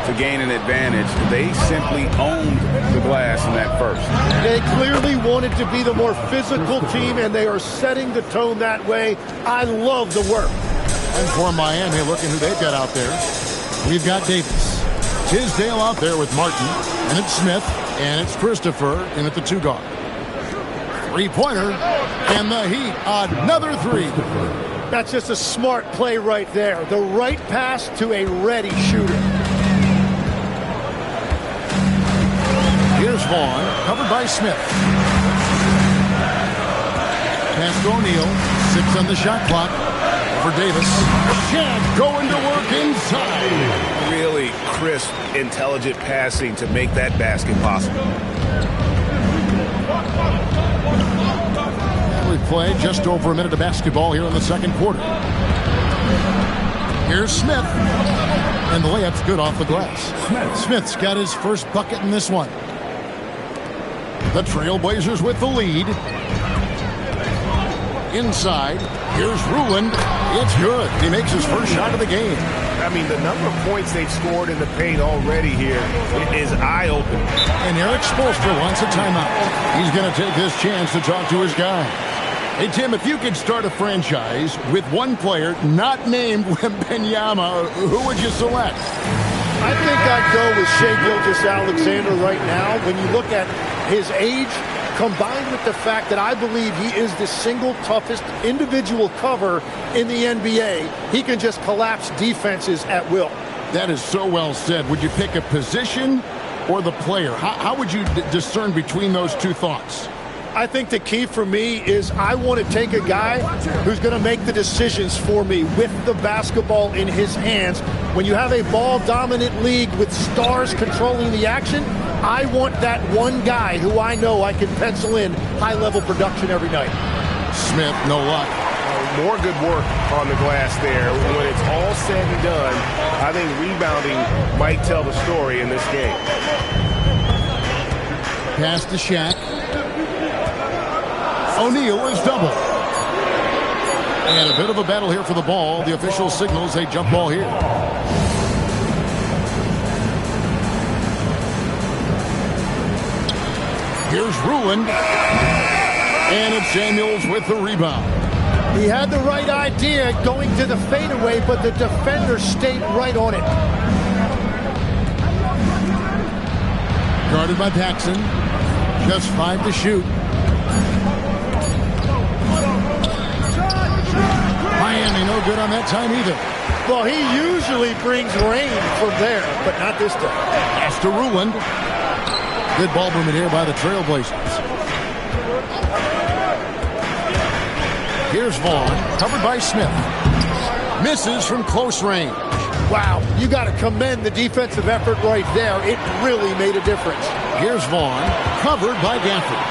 [SPEAKER 17] to gain an advantage. They simply owned the glass in that first.
[SPEAKER 13] They clearly wanted to be the more physical team, and they are setting the tone that way. I love the work.
[SPEAKER 10] And for Miami, looking who they've got out there. We've got Davis. Tisdale out there with Martin. And it's Smith. And it's Christopher in at the 2-guard. Three-pointer. And the Heat, another three.
[SPEAKER 13] That's just a smart play right there. The right pass to a ready shooter.
[SPEAKER 10] Here's Vaughn, covered by Smith. Pass to O'Neal. 6 on the shot clock. For Davis. Shaq going to work inside.
[SPEAKER 17] Really crisp, intelligent passing to make that basket possible.
[SPEAKER 10] And we play just over a minute of basketball here in the second quarter. Here's Smith. And the layup's good off the glass. Smith's got his first bucket in this one. The Trailblazers with the lead. Inside, here's Ruland. It's good. He makes his first shot of the game.
[SPEAKER 16] I mean, the number of points they've scored in the paint already here is eye-opening.
[SPEAKER 10] And Eric Spoelstra wants a timeout. He's going to take this chance to talk to his guys. Hey, Tim, if you could start a franchise with one player not named Wembanyama, who would you select?
[SPEAKER 13] I think I'd go with Shai Gilgeous-Alexander right now. When you look at his age, combined with the fact that I believe he is the single toughest individual cover in the NBA, he can just collapse defenses at will.
[SPEAKER 10] That is so well said. Would you pick a position or the player? How would you discern between those two thoughts?
[SPEAKER 13] I think the key for me is I want to take a guy who's going to make the decisions for me with the basketball in his hands. When you have a ball-dominant league with stars controlling the action, I want that one guy who I know I can pencil in high-level production every night.
[SPEAKER 10] Smith, no luck.
[SPEAKER 16] More good work on the glass there. When it's all said and done, I think rebounding might tell the story in this game.
[SPEAKER 10] Pass to Shaq. O'Neal is double. And a bit of a battle here for the ball. The official signals a jump ball here. Here's Ruland. And it's Samuels with the rebound.
[SPEAKER 13] He had the right idea going to the fadeaway, but the defender stayed right on it.
[SPEAKER 10] Guarded by Paxson. Just 5 to shoot. Miami no good on that time either.
[SPEAKER 13] Well, he usually brings rain from there, but not this time.
[SPEAKER 10] Pass to Ruland. Good ball movement here by the Trailblazers. Here's Vaughn, covered by Smith. Misses from close range.
[SPEAKER 13] Wow, you got to commend the defensive effort right there. It really made a difference.
[SPEAKER 10] Here's Vaughn, covered by Gafford.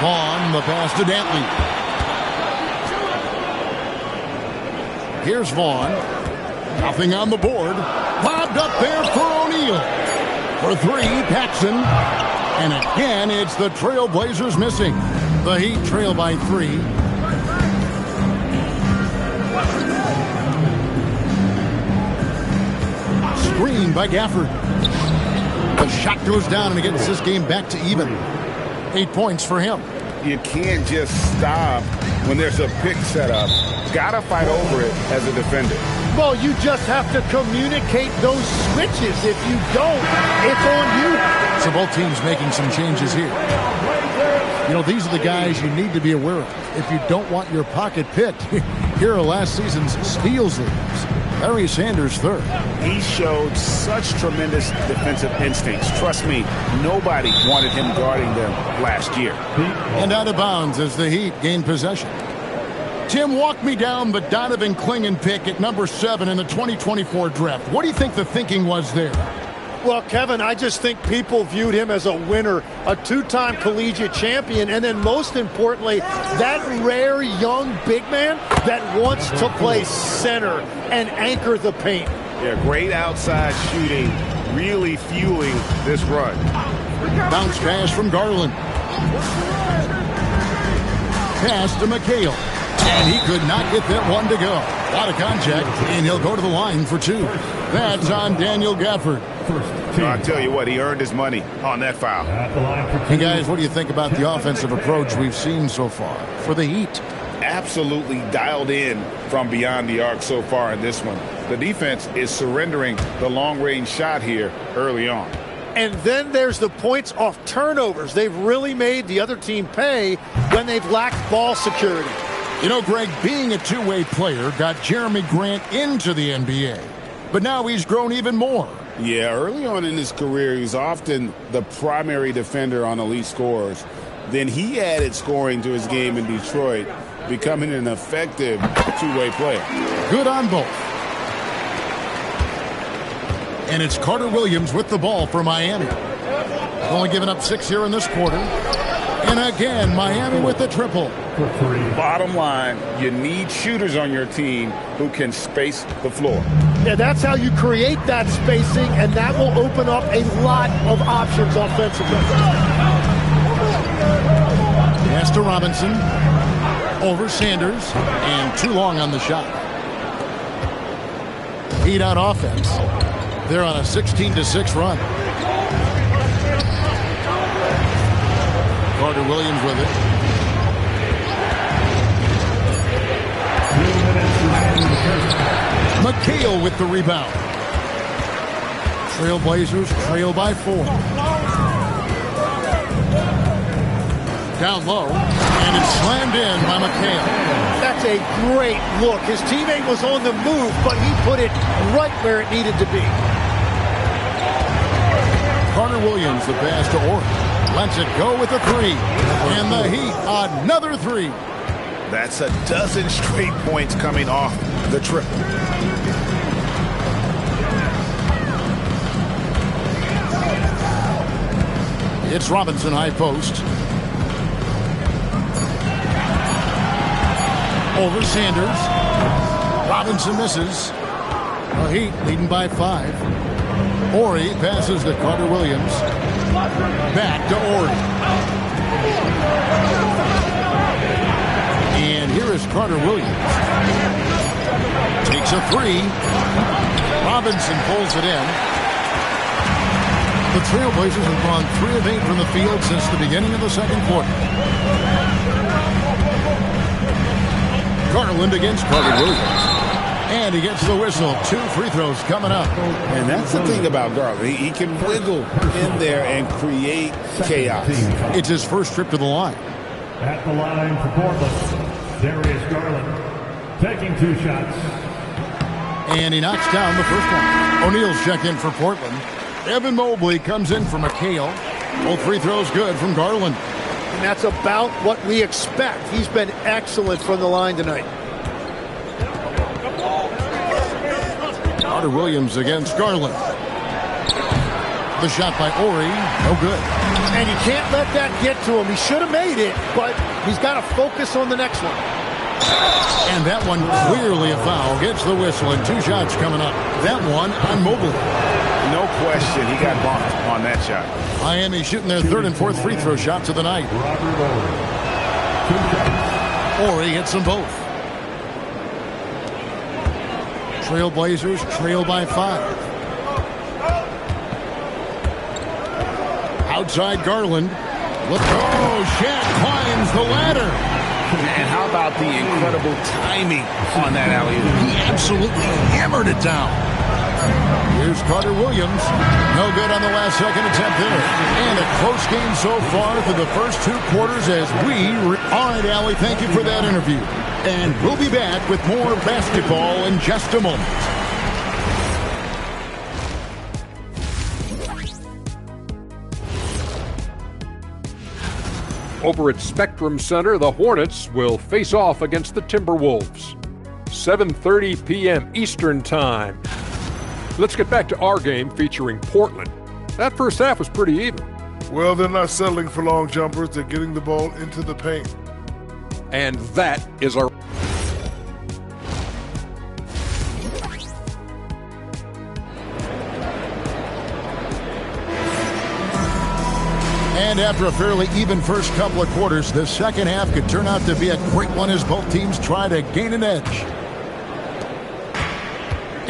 [SPEAKER 10] Vaughn, the pass to Dantley. Here's Vaughn. Nothing on the board. Lobbed up there for O'Neal. For 3, Paxson. And again, it's the Trailblazers missing. The Heat trail by 3. Screen by Gafford. The shot goes down and it gets this game back to even. 8 points for him.
[SPEAKER 17] You can't just stop when there's a pick set up. Gotta fight over it as a defender.
[SPEAKER 13] Well, you just have to communicate those switches. If you don't, it's on you.
[SPEAKER 10] So both teams making some changes here. You know, these are the guys you need to be aware of. If you don't want your pocket picked, here are last season's steals leaders. Barry Sanders third.
[SPEAKER 17] He showed such tremendous defensive instincts. Trust me, nobody wanted him guarding them last year.
[SPEAKER 10] And out of bounds as the Heat gain possession. Tim, walk me down the Donovan Clingan pick at number 7 in the 2024 draft. What do you think the thinking was there?
[SPEAKER 13] Well, Kevin, I just think people viewed him as a winner, a two-time collegiate champion, and then most importantly, that rare young big man that wants to play center and anchor the paint.
[SPEAKER 11] Yeah, great outside shooting, really fueling this run.
[SPEAKER 10] Bounce pass from Garland. Pass to McHale. And he could not get that one to go. A lot of contact, and he'll go to the line for two. That's on Daniel Gafford.
[SPEAKER 17] I'll tell you what, he earned his money on that foul.
[SPEAKER 10] Hey, guys, what do you think about the offensive approach we've seen so far for the Heat?
[SPEAKER 17] Absolutely dialed in from beyond the arc so far in this one. The defense is surrendering the long-range shot here early on.
[SPEAKER 13] And then there's the points off turnovers. They've really made the other team pay when they've lacked ball security.
[SPEAKER 10] You know, Greg, being a two-way player got Jeremy Grant into the NBA. But now he's grown even more.
[SPEAKER 17] Yeah, early on in his career, he was often the primary defender on elite scorers. Then he added scoring to his game in Detroit, becoming an effective two-way player.
[SPEAKER 10] Good on both. And it's Carter Williams with the ball for Miami. Only giving up 6 here in this quarter. And again, Miami with the triple.
[SPEAKER 17] Bottom line, you need shooters on your team who can space the floor.
[SPEAKER 13] Yeah, that's how you create that spacing, and that will open up a lot of options offensively.
[SPEAKER 10] Pass to Robinson. Over Sanders. And too long on the shot. Heat on offense. They're on a 16-6 run. Carter Williams with it. McHale with the rebound. Trailblazers trail by 4. Down low, and it's slammed in by McHale.
[SPEAKER 13] That's a great look. His teammate was on the move, but he put it right where it needed to be.
[SPEAKER 10] Carter Williams, the pass to Orr. Lets it go with a 3. And the Heat, another 3.
[SPEAKER 17] That's a dozen straight points coming off the triple.
[SPEAKER 10] It's Robinson high post. Over Sanders. Robinson misses. The Heat leading by 5. Horry passes to Carter Williams. Back to Horry. And here is Carter Williams. Takes a 3. Robinson pulls it in. The Trailblazers have gone 3 of 8 from the field since the beginning of the second quarter. Garland against Carter Williams. And he gets the whistle. 2 free throws coming up.
[SPEAKER 17] And that's the thing about Garland. He can wiggle in there and create chaos.
[SPEAKER 10] It's his first trip to the line.
[SPEAKER 4] At the line for Portland, Darius Garland taking 2 shots.
[SPEAKER 10] And he knocks down the first one. O'Neal's check in for Portland. Evan Mobley comes in for McHale. Both free throws good from Garland.
[SPEAKER 13] And that's about what we expect. He's been excellent from the line tonight.
[SPEAKER 10] Carter Williams against Garland. The shot by Horry, no good.
[SPEAKER 13] And you can't let that get to him. He should have made it, but he's got to focus on the next one.
[SPEAKER 10] And that one clearly a foul. Gets the whistle, and 2 shots coming up. That one on Mobley.
[SPEAKER 17] No question, he got bumped on that shot.
[SPEAKER 10] Miami shooting their 3rd and 4th free throw shots of the night. Horry hits them both. Trailblazers trail by 5. Outside Garland. Look, Shaq climbs the ladder.
[SPEAKER 17] And how about the incredible timing on that alley-oop?
[SPEAKER 10] He absolutely hammered it down. Here's Carter Williams. No good on the last second attempt there. And a close game so far through the first 2 quarters as we... All right, Allie, thank you for that interview. And we'll be back with more basketball in just a moment.
[SPEAKER 9] Over at Spectrum Center, the Hornets will face off against the Timberwolves. 7:30 p.m. Eastern Time. Let's get back to our game featuring Portland. That first half was pretty even.
[SPEAKER 20] Well, they're not settling for long jumpers. They're getting the ball into the paint.
[SPEAKER 9] And that is our...
[SPEAKER 10] And after a fairly even first couple of quarters, the second half could turn out to be a great one as both teams try to gain an edge.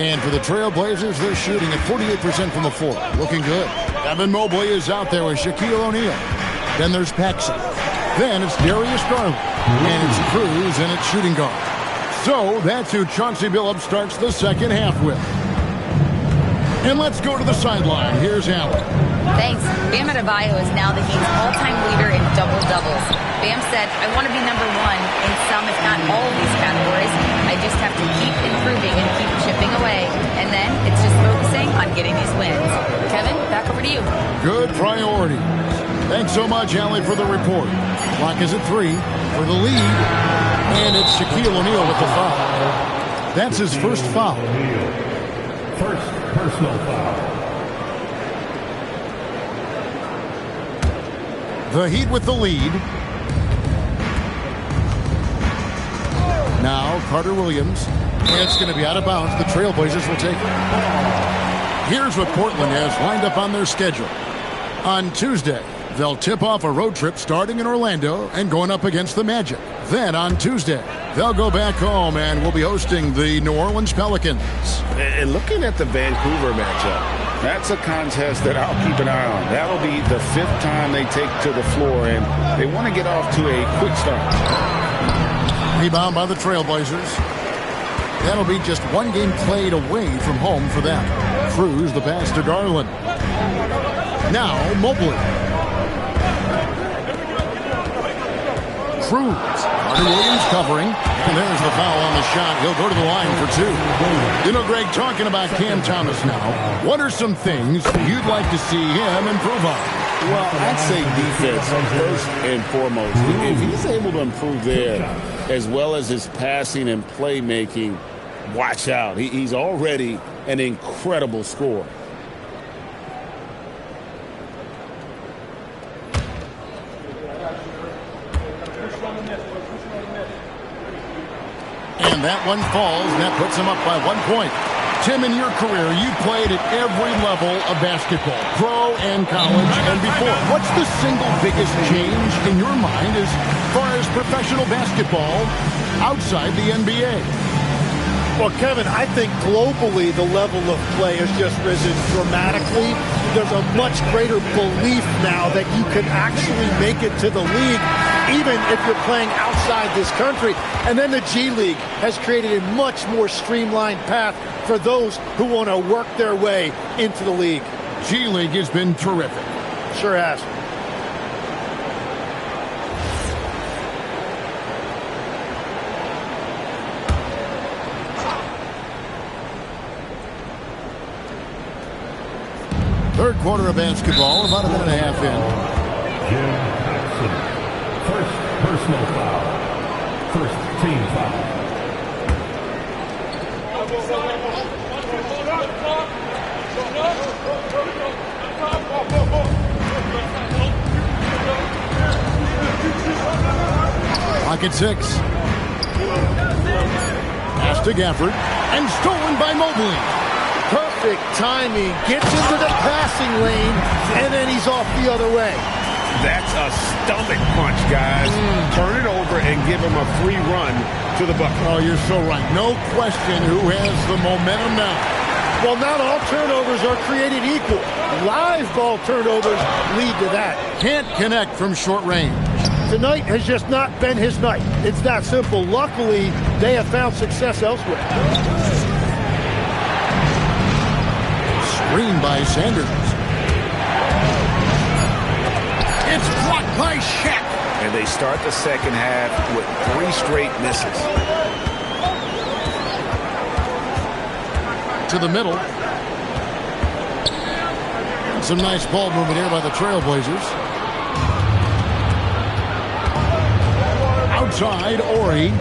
[SPEAKER 10] And for the Trailblazers, they're shooting at 48% from the floor. Looking good. Evan Mobley is out there with Shaquille O'Neal. Then there's Paxson. Then it's Darius Garland. And it's Cruz and it's shooting guard. So that's who Chauncey Billups starts the second half with. And let's go to the sideline. Here's Allen.
[SPEAKER 6] Thanks. Bam Adebayo is now the Heat's all-time leader in double-doubles. Bam said, I want to be number one in some, if not all of these categories. I just have to keep improving and keep chipping away. And then it's just focusing on getting these wins. Kevin, back over to you.
[SPEAKER 10] Good priority. Thanks so much, Allie, for the report. Clock is at 3 for the lead. And it's Shaquille O'Neal with the foul. That's his first foul.
[SPEAKER 4] First personal foul.
[SPEAKER 10] The Heat with the lead. Now Carter Williams. And it's going to be out of bounds. The Trailblazers will take it. Here's what Portland has lined up on their schedule. On Tuesday, they'll tip off a road trip starting in Orlando and going up against the Magic. Then on Tuesday, they'll go back home and will be hosting the New Orleans Pelicans.
[SPEAKER 11] And looking at the Vancouver matchup, that's a contest that I'll keep an eye on. That'll be the 5th time they take to the floor, and they want to get off to a quick start.
[SPEAKER 10] Rebound by the Trailblazers. That'll be just one game played away from home for them. Cruz the pass to Garland. Now Mobley. Cruz. Carter Williams covering. And there's the foul on the shot. He'll go to the line for 2. You know, Greg, talking about Cam Thomas now, what are some things you'd like to see him improve on?
[SPEAKER 11] Well, I'd say defense first and foremost. If he's able to improve there, as well as his passing and playmaking, watch out. He's already an incredible scorer.
[SPEAKER 10] And that one falls, and that puts him up by 1 point. Tim, in your career, you played at every level of basketball, pro and college and before. What's the single biggest change in your mind as far as professional basketball outside the NBA?
[SPEAKER 13] Well, Kevin, I think globally the level of play has just risen dramatically. There's a much greater belief now that you can actually make it to the league, even if you're playing outside this country. And then the G League has created a much more streamlined path for those who want to work their way into the league.
[SPEAKER 10] G League has been terrific.
[SPEAKER 13] Sure has.
[SPEAKER 10] Third quarter of basketball, about a minute and a half in.
[SPEAKER 4] Jim Paxson. First personal foul. First team foul.
[SPEAKER 10] Clock at 6. Pass to Gafford. And stolen by Mobley.
[SPEAKER 13] Perfect timing. Gets into the passing lane, and then he's off the other way.
[SPEAKER 11] That's a stomach punch, guys. Turn it over and give him a free run to the bucket.
[SPEAKER 10] Oh, you're so right. No question who has the momentum now.
[SPEAKER 13] Well, not all turnovers are created equal. Live ball turnovers lead to that.
[SPEAKER 10] Can't connect from short range.
[SPEAKER 13] Tonight has just not been his night. It's that simple. Luckily, they have found success elsewhere.
[SPEAKER 10] Screen by Sanders. It's blocked by Shaq.
[SPEAKER 11] And they start the second half with 3 straight misses.
[SPEAKER 10] To the middle. Some nice ball movement here by the Trailblazers. Outside, Ori.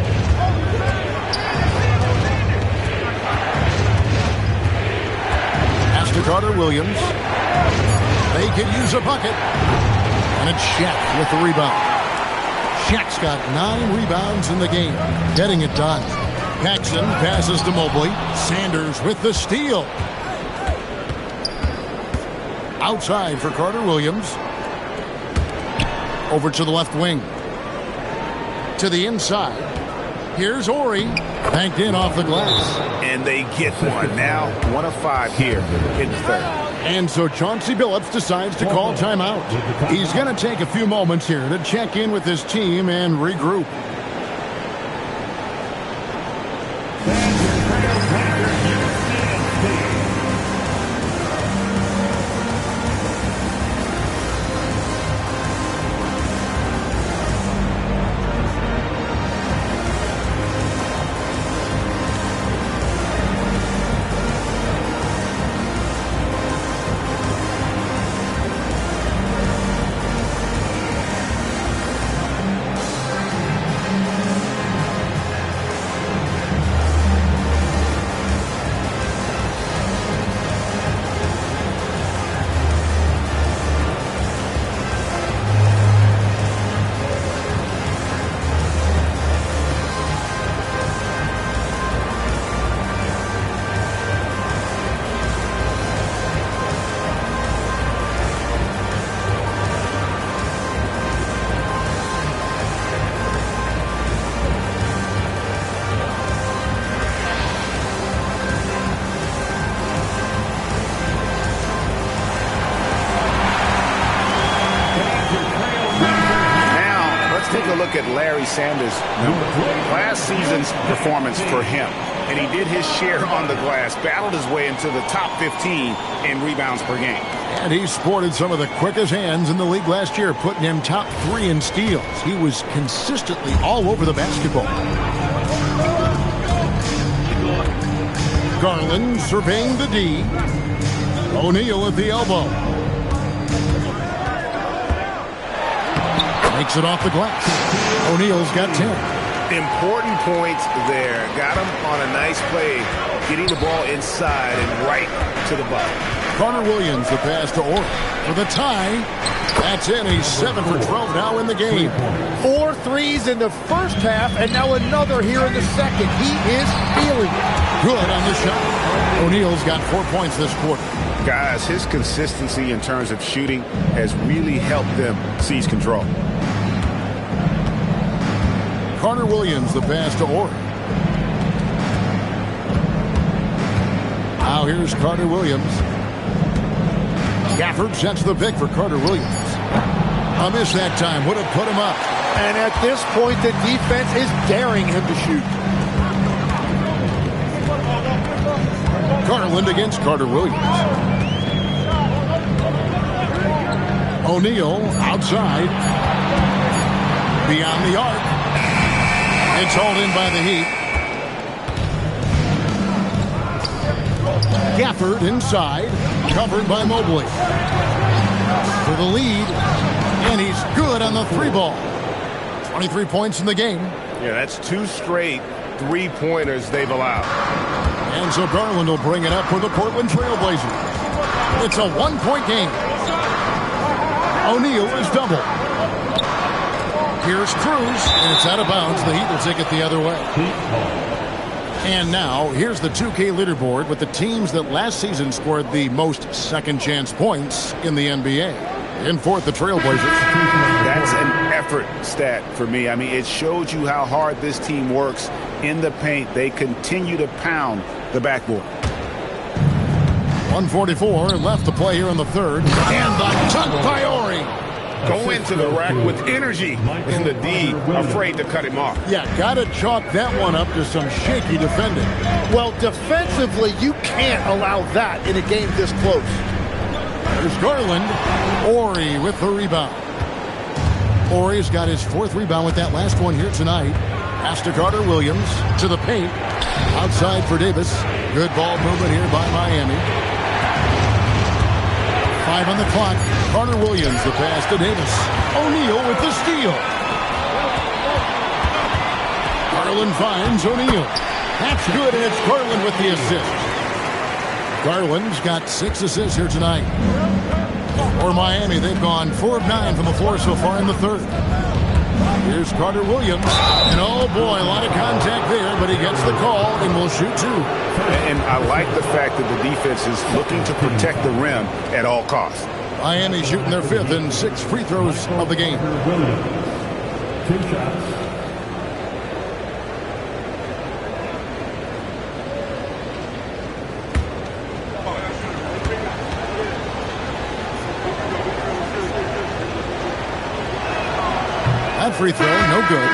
[SPEAKER 10] to Carter Williams. They could use a bucket. And it's Shaq with the rebound. Shaq's got 9 rebounds in the game, getting it done. Paxson passes to Mobley. Sanders with the steal. Outside for Carter Williams. Over to the left wing. To the inside. Here's Ori. Banked in off the glass.
[SPEAKER 17] And they get one. Now 1 of 5 here in the third.
[SPEAKER 10] And so Chauncey Billups decides to call timeout. He's going to take a few moments here to check in with his team and regroup.
[SPEAKER 17] Look at Larry Sanders' numbers. Last season's performance for him, and he did his share on the glass, battled his way into the top 15 in rebounds per game.
[SPEAKER 10] And he sported some of the quickest hands in the league last year, putting him top 3 in steals. He was consistently all over the basketball. Garland surveying the D. O'Neal at the elbow. Makes it off the glass. O'Neal's got 10.
[SPEAKER 17] Important points there. Got him on a nice play, getting the ball inside and right to the bucket.
[SPEAKER 10] Carter Williams, the pass to Ori for the tie. That's in. He's 7 for 12 now in the game.
[SPEAKER 13] 4 threes in the first half, and now another here in the second. He is feeling it.
[SPEAKER 10] Good on the shot. O'Neal's got 4 points this quarter.
[SPEAKER 17] Guys, his consistency in terms of shooting has really helped them seize control.
[SPEAKER 10] Carter Williams, the pass to Ori. Now here's Carter Williams. Gafford sets the pick for Carter Williams. A miss that time. Would have put him up.
[SPEAKER 13] And at this point, the defense is daring him to shoot.
[SPEAKER 10] Garland against Carter Williams. O'Neal outside. Beyond the arc. It's hauled in by the Heat. Gafford inside. Covered by Mobley. For the lead. And he's good on the 3-ball. 23 points in the game.
[SPEAKER 16] Yeah, that's 2 straight 3-pointers they've allowed.
[SPEAKER 10] And so Garland will bring it up for the Portland Trail Blazers. It's a 1-point game. O'Neal is double. Here's Cruz, and it's out of bounds. The Heat will take it the other way. And now, here's the 2K leaderboard with the teams that last season scored the most second-chance points in the NBA. In fourth, the Trailblazers.
[SPEAKER 17] That's an effort stat for me. I mean, it shows you how hard this team works in the paint. They continue to pound the backboard.
[SPEAKER 10] 1:44 left to play here in the third. And the dunk by Ori.
[SPEAKER 17] Go into the rack with energy, and the D afraid to cut him off.
[SPEAKER 10] Yeah, got to chalk that one up to some shaky defending.
[SPEAKER 13] Well, defensively, you can't allow that in a game this close.
[SPEAKER 10] There's Garland. Ori with the rebound. Ori's got his 4th rebound with that last one here tonight. Pass to Carter Williams to the paint. Outside for Davis. Good ball movement here by Miami. 5 on the clock. Carter Williams, the pass to Davis. O'Neal with the steal. Garland finds O'Neal. That's good, and it's Garland with the assist. Garland's got 6 assists here tonight. For Miami, they've gone 4 of 9 from the floor so far in the third. Here's Carter Williams. And oh boy, a lot of contact there, but he gets the call and will shoot 2.
[SPEAKER 17] And I like the fact that the defense is looking to protect the rim at all costs.
[SPEAKER 10] Miami shooting their 5th and 6th free throws of the game.
[SPEAKER 4] 2 shots.
[SPEAKER 10] That free throw, no good.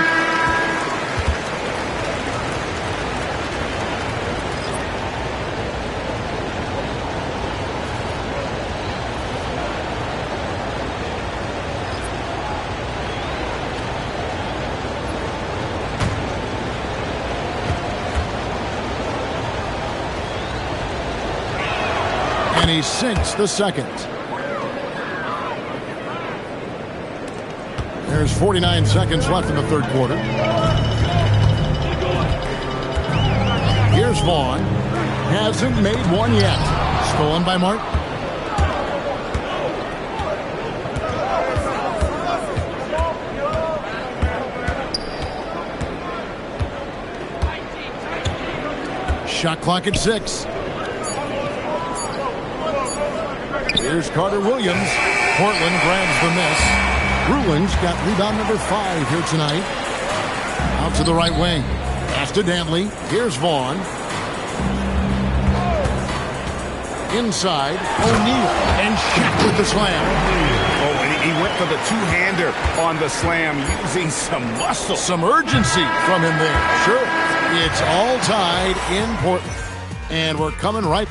[SPEAKER 10] And he sinks the second. There's 49 seconds left in the third quarter. Here's Vaughn. Hasn't made one yet. Stolen by Martin. Shot clock at 6. Here's Carter Williams. Portland grabs the miss. Rulin's got rebound number 5 here tonight. Out to the right wing. Pass to Dantley. Here's Vaughn. Inside, O'Neal. And Shaq with the slam.
[SPEAKER 17] Oh, and he went for the two-hander on the slam, using some muscle.
[SPEAKER 10] Some urgency from him there. Sure. It's all tied in Portland. And we're coming right.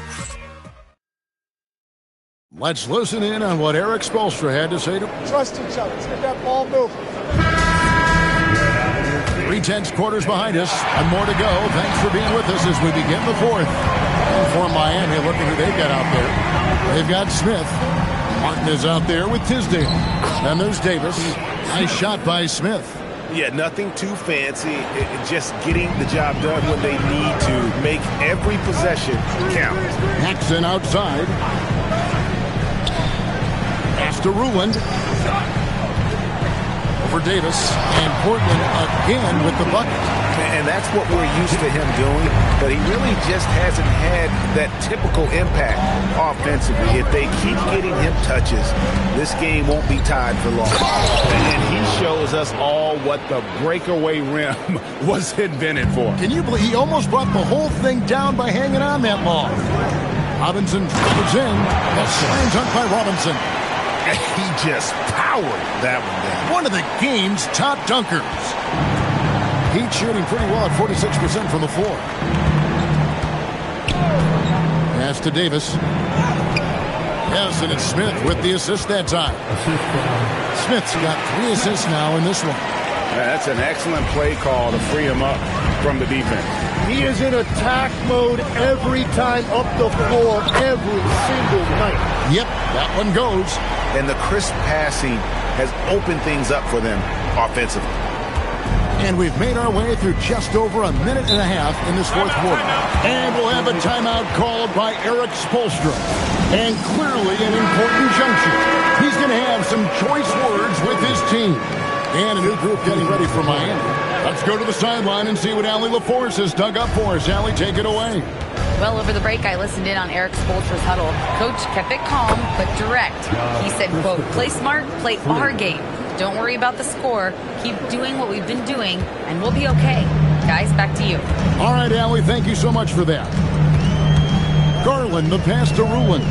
[SPEAKER 10] Let's listen in on what Eric Spoelstra had to say to
[SPEAKER 8] Trust each other. Let's get that ball moving.
[SPEAKER 10] 3/10 quarters behind us and more to go. Thanks for being with us as we begin the fourth. And for Miami, look at who they've got out there. They've got Smith. Martin is out there with Tisdale. Then there's Davis. Nice shot by Smith.
[SPEAKER 11] Yeah, nothing too fancy. Just getting the job done when they need to. Make every possession count.
[SPEAKER 10] Jackson outside. Pass to Ruland. Over Davis. And Portland again with the bucket.
[SPEAKER 11] And that's what we're used to him doing. But he really just hasn't had that typical impact offensively. If they keep getting him touches, this game won't be tied for long.
[SPEAKER 17] And he shows us all what the breakaway rim was invented for.
[SPEAKER 10] Can you believe he almost brought the whole thing down by hanging on that long? Robinson was in. The slam dunk by Robinson.
[SPEAKER 17] He just powered that one down.
[SPEAKER 10] One of the game's top dunkers. He's shooting pretty well at 46% from the floor. Pass to Davis. Yes, and it's Smith with the assist that time. Smith's got 3 assists now in this one.
[SPEAKER 17] That's an excellent play call to free him up from the defense.
[SPEAKER 13] He is in attack mode every time up the floor, every single night.
[SPEAKER 10] Yep, that one goes.
[SPEAKER 11] And the crisp passing has opened things up for them offensively.
[SPEAKER 10] And we've made our way through just over a minute and a half in this fourth quarter. And we'll have a timeout called by Eric Spoelstra. And clearly an important juncture. He's going to have some choice words with his team. And a new group getting ready for Miami. Let's go to the sideline and see what Allie LaForce has dug up for us. Allie, take it away.
[SPEAKER 6] Well, over the break, I listened in on Eric Spoelstra's huddle. Coach kept it calm, but direct. He said, quote, play smart, play our game. Don't worry about the score. Keep doing what we've been doing, and we'll be okay. Guys, back to you.
[SPEAKER 10] All right, Allie, thank you so much for that. Garland, the pass to Ruland.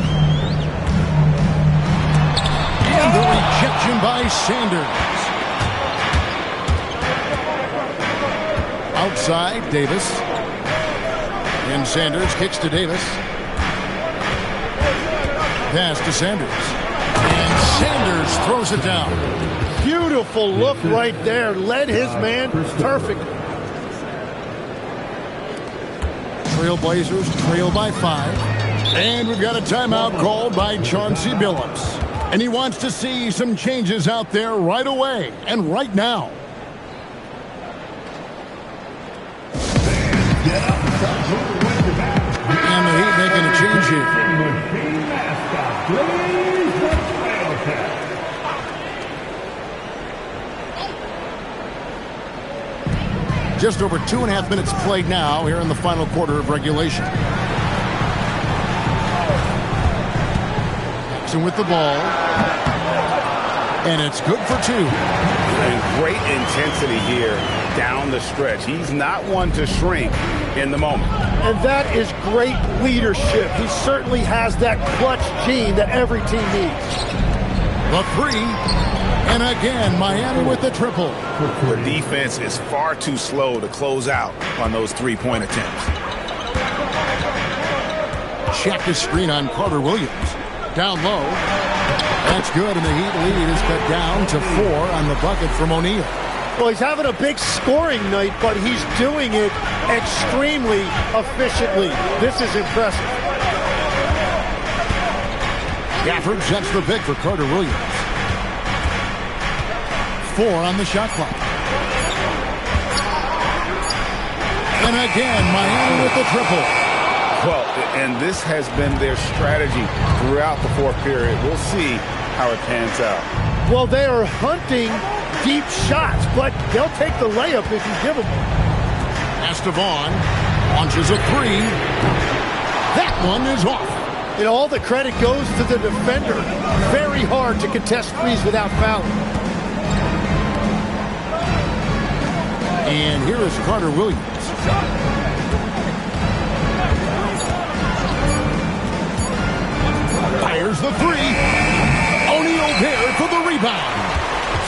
[SPEAKER 10] And the rejection by Sanders. Outside, Davis. And Sanders kicks to Davis. Pass to Sanders. And Sanders throws it down.
[SPEAKER 13] Beautiful look right there. Led his man perfect.
[SPEAKER 10] Trailblazers trail by 5. And we've got a timeout called by Chauncey Billups. And he wants to see some changes out there right away and right now. And the Heat making a change here. Just over 2.5 minutes played now here in the final quarter of regulation. Jackson with the ball. And it's good for 2.
[SPEAKER 17] And great intensity here down the stretch. He's not one to shrink in the moment.
[SPEAKER 13] And that is great leadership. He certainly has that clutch gene that every team needs.
[SPEAKER 10] The 3. And again, Miami with the triple.
[SPEAKER 17] The defense is far too slow to close out on those three-point attempts.
[SPEAKER 10] Check the screen on Carter Williams. Down low. That's good, and the Heat lead is cut down to 4 on the bucket from O'Neal.
[SPEAKER 13] Well, he's having a big scoring night, but he's doing it extremely efficiently. This is impressive.
[SPEAKER 10] Gafford sets the pick for Carter Williams. 4 on the shot clock. And again, Miami with the triple.
[SPEAKER 17] Well, and this has been their strategy throughout the fourth period. We'll see how it pans out.
[SPEAKER 13] Well, they are hunting deep shots, but they'll take the layup if you give them one.
[SPEAKER 10] Esteban launches a 3. That one is off.
[SPEAKER 13] And all the credit goes to the defender. Very hard to contest threes without fouling.
[SPEAKER 10] And here is Carter Williams. Fires the 3. O'Neal there for the rebound.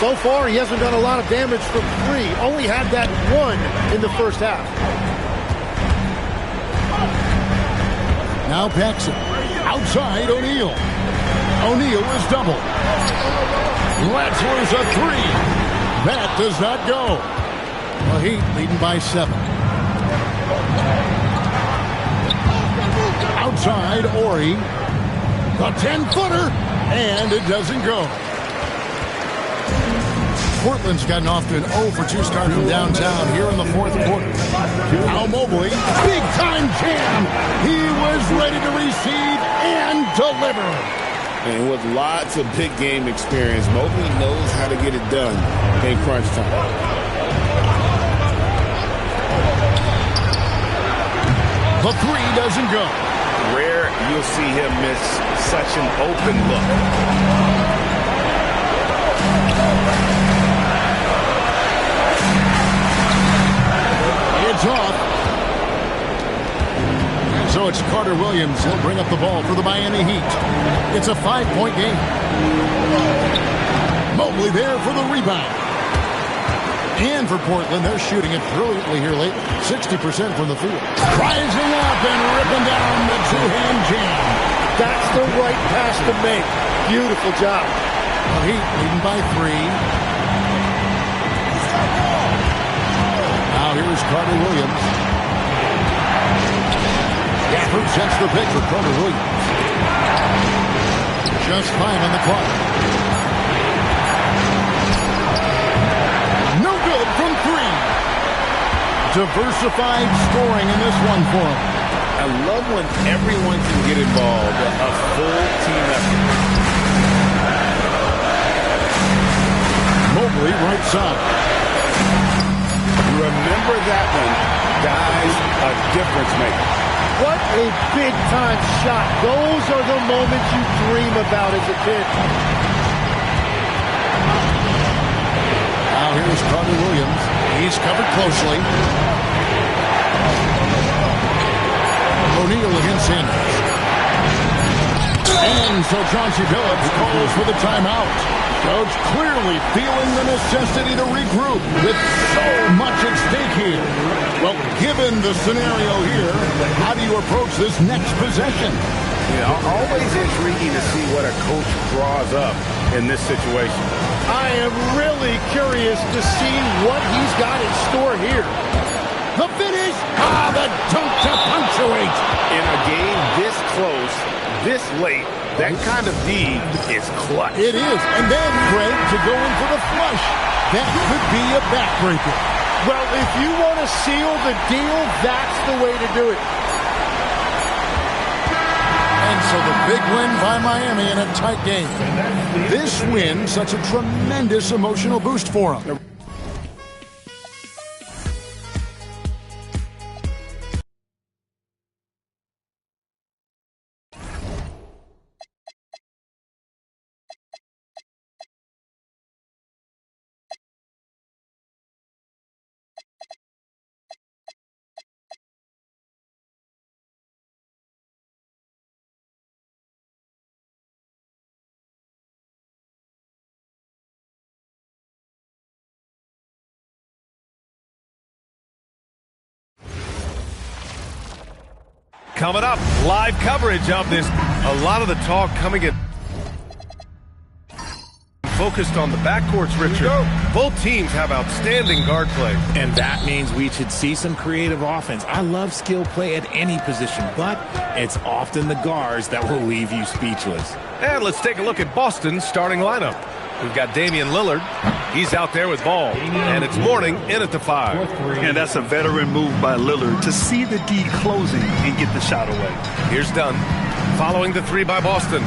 [SPEAKER 13] So far, he hasn't done a lot of damage from 3. Only had that 1 in the first half.
[SPEAKER 10] Now Paxson. Outside O'Neal. O'Neal is double. Latzler's a 3. That does not go. The Heat leading by 7. Outside Ori. The 10-footer. And it doesn't go. Portland's gotten off to an 0-for-2 start from downtown here in the fourth quarter. Al Mobley, big-time jam. He was ready to receive and deliver.
[SPEAKER 11] And with lots of big game experience, Mobley knows how to get it done in crunch time.
[SPEAKER 10] The 3 doesn't go.
[SPEAKER 11] Rare you'll see him miss such an open look.
[SPEAKER 10] It's off. And so it's Carter Williams. He'll bring up the ball for the Miami Heat. It's a 5-point game. Mobley there for the rebound. And for Portland, they're shooting it brilliantly here lately. 60% from the field. Rising up and ripping down the two-hand jam.
[SPEAKER 13] That's the right pass to make. Beautiful job.
[SPEAKER 10] The Heat leading by 3. Now here's Carter Williams. Gafford sets the pick for Carter Williams. Just 5 on the clock. No good from 3. Diversified scoring in this one for him.
[SPEAKER 11] I love when everyone can get involved. A full team effort.
[SPEAKER 10] Mobley right side.
[SPEAKER 11] Remember that one, guys, a difference maker.
[SPEAKER 13] What a big-time shot. Those are the moments you dream about as a kid.
[SPEAKER 10] Now here's Carter Williams. He's covered closely. O'Neal against Sanders. And so Chauncey Billups calls for the timeout. Coach clearly feeling the necessity to regroup with so much at stake here. Well, given the scenario here, how do you approach this next possession?
[SPEAKER 17] You know, always intriguing to see what a coach draws up in this situation.
[SPEAKER 13] I am really curious to see what he's got in store here.
[SPEAKER 10] The finish! Ah, the dunk to punctuate!
[SPEAKER 17] In a game this close, this late, that kind of D is clutch.
[SPEAKER 10] It is. And then, Greg, to go in for the flush. That could be a backbreaker.
[SPEAKER 13] Well, if you want to seal the deal, that's the way to do it.
[SPEAKER 10] And so the big win by Miami in a tight game. This win, such a tremendous emotional boost for them.
[SPEAKER 1] Coming up, live coverage of this. A lot of the talk coming in focused on the backcourts, Richard. Both teams have outstanding guard play.
[SPEAKER 15] And that means we should see some creative offense. I love skill play at any position, but it's often the guards that will leave you speechless.
[SPEAKER 1] And let's take a look at Boston's starting lineup. We've got Damian Lillard. He's out there with ball. And it's Mourning in at the 5.
[SPEAKER 3] And that's a veteran move by Lillard to see the D closing and get the shot away.
[SPEAKER 1] Here's Dunn. Following the 3 by Boston.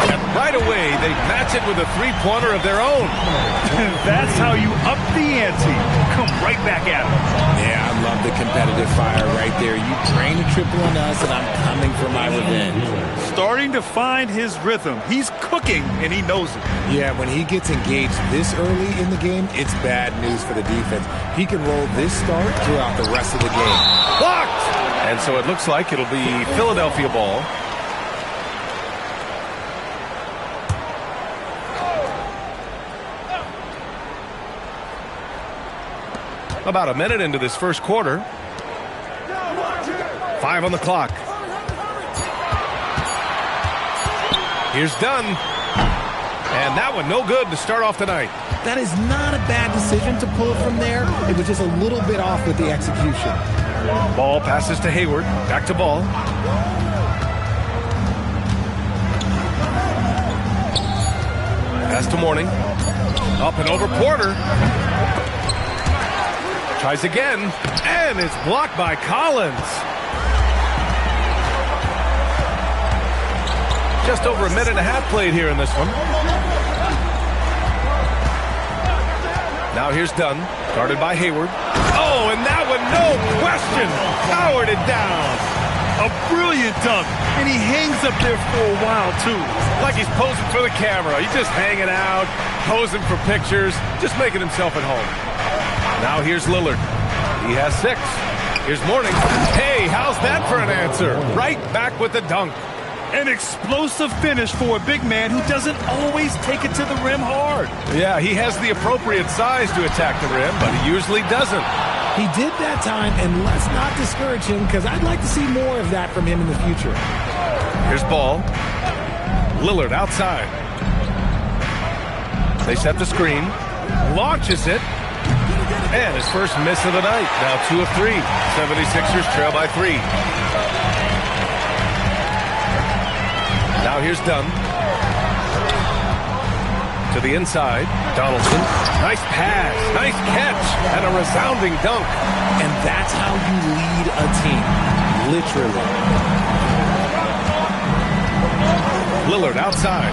[SPEAKER 1] And right away, they match it with a 3-pointer of their own.
[SPEAKER 3] That's how you up the ante. Come right back at them.
[SPEAKER 15] Yeah, I love the competitive fire right there. You drain a triple on us, and I'm coming for my revenge.
[SPEAKER 3] Starting to find his rhythm. He's cooking, and he knows it.
[SPEAKER 15] Yeah, when he gets engaged this early in the game, it's bad news for the defense. He can roll this start throughout the rest of the game.
[SPEAKER 1] Blocked! And so it looks like it'll be Philadelphia ball. About a minute into this first quarter. 5 on the clock. Here's Dunn. And that one no good to start off the night.
[SPEAKER 15] That is not a bad decision to pull it from there. It was just a little bit off with the execution.
[SPEAKER 1] Ball passes to Hayward. Back to Ball. Pass to Mourning. Up and over Porter. Tries again, and it's blocked by Collins. Just over a minute and a half played here in this one. Now here's Dunn, guarded by Hayward. Oh, and that one, no question, powered it down.
[SPEAKER 3] A brilliant dunk, and he hangs up there for a while, too.
[SPEAKER 1] Like he's posing for the camera. He's just hanging out, posing for pictures, just making himself at home. Now here's Lillard. He has 6. Here's Mourning. Hey, how's that for an answer? Right back with the dunk.
[SPEAKER 3] An explosive finish for a big man who doesn't always take it to the rim hard.
[SPEAKER 1] Yeah, he has the appropriate size to attack the rim, but he usually doesn't.
[SPEAKER 15] He did that time, and let's not discourage him because I'd like to see more of that from him in the future.
[SPEAKER 1] Here's Ball. Lillard outside. They set the screen. Launches it. And his first miss of the night. Now 2 of 3. 76ers trail by 3. Now here's Dunn. To the inside. Donaldson. Nice pass. Nice catch. And a resounding dunk.
[SPEAKER 15] And that's how you lead a team. Literally.
[SPEAKER 1] Lillard outside.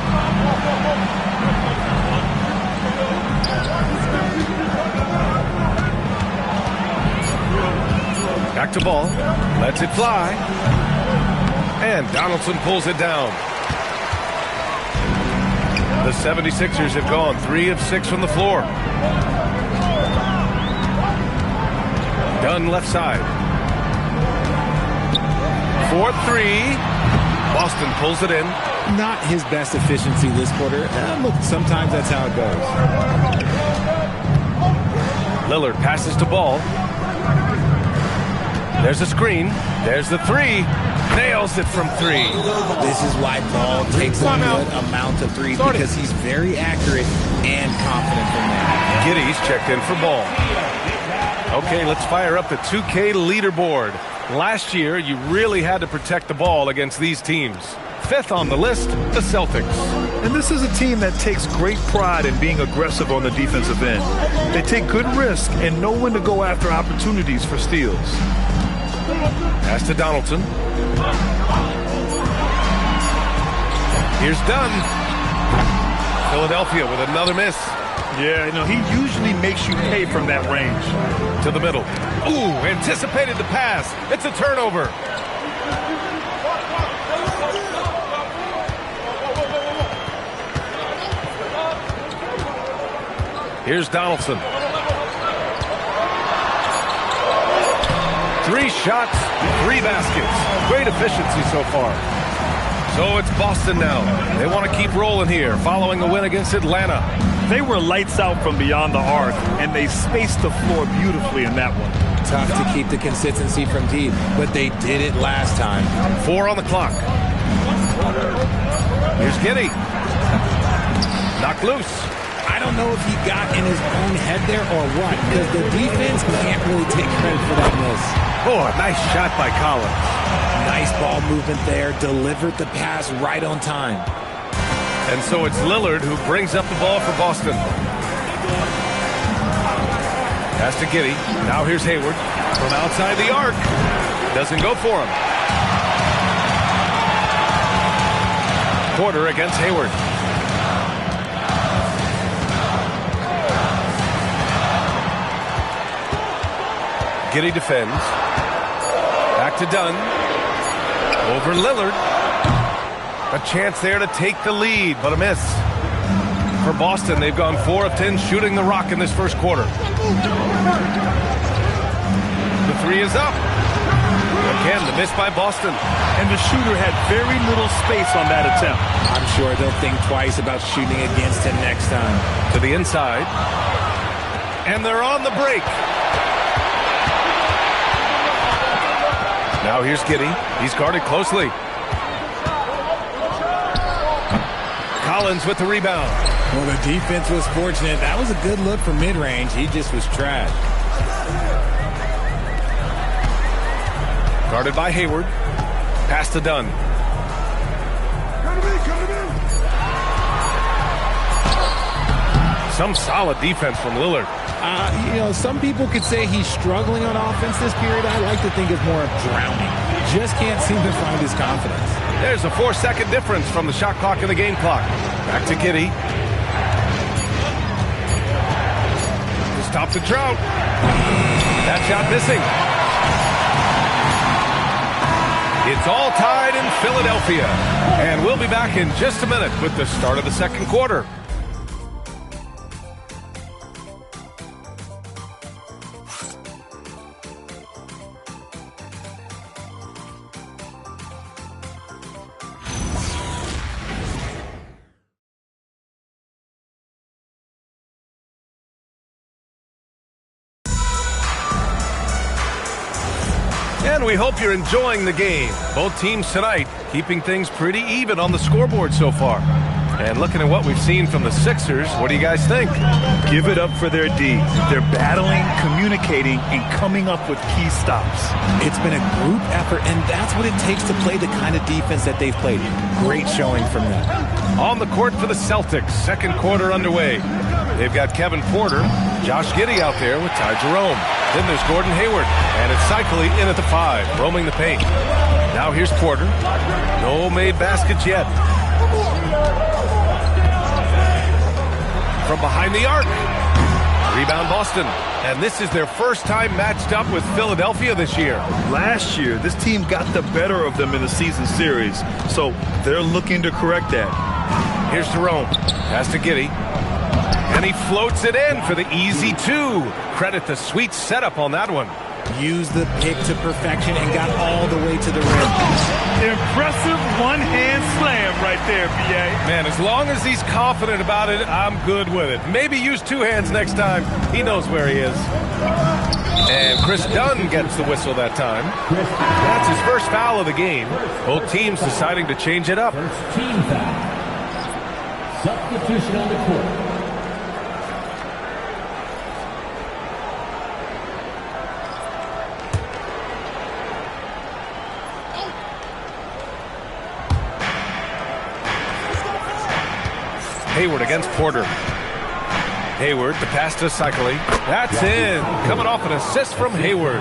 [SPEAKER 1] Back to Ball. Lets it fly. And Donaldson pulls it down. The 76ers have gone 3 of 6 from the floor. Dunn left side. 4-3. Boston pulls it in.
[SPEAKER 15] Not his best efficiency this quarter. Look, sometimes that's how it goes.
[SPEAKER 1] Lillard passes to Ball. There's a screen. There's the 3. Nails it from 3.
[SPEAKER 15] This is why Ball takes a good amount of threes because he's very accurate and confident from there.
[SPEAKER 1] Giddy's checked in for Ball. Okay, let's fire up the 2K leaderboard. Last year, you really had to protect the ball against these teams. 5th on the list, the Celtics.
[SPEAKER 3] And this is a team that takes great pride in being aggressive on the defensive end. They take good risk and know when to go after opportunities for steals.
[SPEAKER 1] Pass to Donaldson. Here's Dunn. Philadelphia with another miss.
[SPEAKER 3] Yeah, he usually makes you pay from that range.
[SPEAKER 1] To the middle. Ooh, anticipated the pass. It's a turnover. Here's Donaldson. 3 shots, 3 baskets. Great efficiency so far. So it's Boston now. They want to keep rolling here, following a win against Atlanta.
[SPEAKER 3] They were lights out from beyond the arc, and they spaced the floor beautifully in that one.
[SPEAKER 15] tough to keep the consistency from deep, but they did it last time.
[SPEAKER 1] 4 on the clock. Here's Giddy. Knocked loose.
[SPEAKER 15] I don't know if he got in his own head there or what, because the defense can't really take credit for that miss.
[SPEAKER 1] Oh, a nice shot by Collins.
[SPEAKER 15] Nice ball movement there. Delivered the pass right on time.
[SPEAKER 1] And so it's Lillard who brings up the ball for Boston. Pass to Giddy. Now here's Hayward from outside the arc. Doesn't go for him. Porter against Hayward. Giddy defends. Back to Dunn. Over Lillard. A chance there to take the lead, but a miss. For Boston, they've gone 4 of 10 shooting the rock in this first quarter. The 3 is up. Again, the miss by Boston.
[SPEAKER 3] And the shooter had very little space on that attempt.
[SPEAKER 15] I'm sure they'll think twice about shooting against him next time.
[SPEAKER 1] To the inside. And they're on the break. Now here's Giddy. He's guarded closely. Collins with the rebound.
[SPEAKER 15] Well, the defense was fortunate. That was a good look from mid-range. He just was trash.
[SPEAKER 1] Guarded by Hayward. Pass to Dunn. Some solid defense from Lillard.
[SPEAKER 15] Some people could say he's struggling on offense this period. I like to think it's more of drowning. Just can't seem to find his confidence.
[SPEAKER 1] There's a 4-second difference from the shot clock and the game clock. Back to Giddy. To stop the drought. That shot missing. It's all tied in Philadelphia. And we'll be back in just a minute with the start of the second quarter. And we hope you're enjoying the game. Both teams tonight keeping things pretty even on the scoreboard so far. And looking at what we've seen from the Sixers, what do you guys think?
[SPEAKER 3] Give it up for their D. They're battling, communicating, and coming up with key stops.
[SPEAKER 15] It's been a group effort, and that's what it takes to play the kind of defense that they've played. Great showing from them.
[SPEAKER 1] On the court for the Celtics, second quarter underway. They've got Kevin Porter, Josh Giddey out there with Ty Jerome. Then there's Gordon Hayward, and it's Cycli in at the 5, roaming the paint. Now here's Porter. No made baskets yet. From behind the arc. Rebound Boston. And this is their first time matched up with Philadelphia this year.
[SPEAKER 3] Last year, this team got the better of them in the season series, so they're looking to correct that.
[SPEAKER 1] Here's Jerome. Pass to Giddey. And he floats it in for the easy 2. Credit the sweet setup on that one.
[SPEAKER 15] Used the pick to perfection and got all the way to the rim.
[SPEAKER 3] Impressive one-hand slam right there, B.A.
[SPEAKER 1] Man, as long as he's confident about it, I'm good with it. Maybe use 2 hands next time. He knows where he is. And Chris Dunn gets the whistle that time. That's his first foul of the game. Both teams deciding to change it up.
[SPEAKER 4] First team foul. Substitution on the court.
[SPEAKER 1] Hayward against Porter. Hayward, the pass to Cycli. That's in. Coming off an assist from Hayward.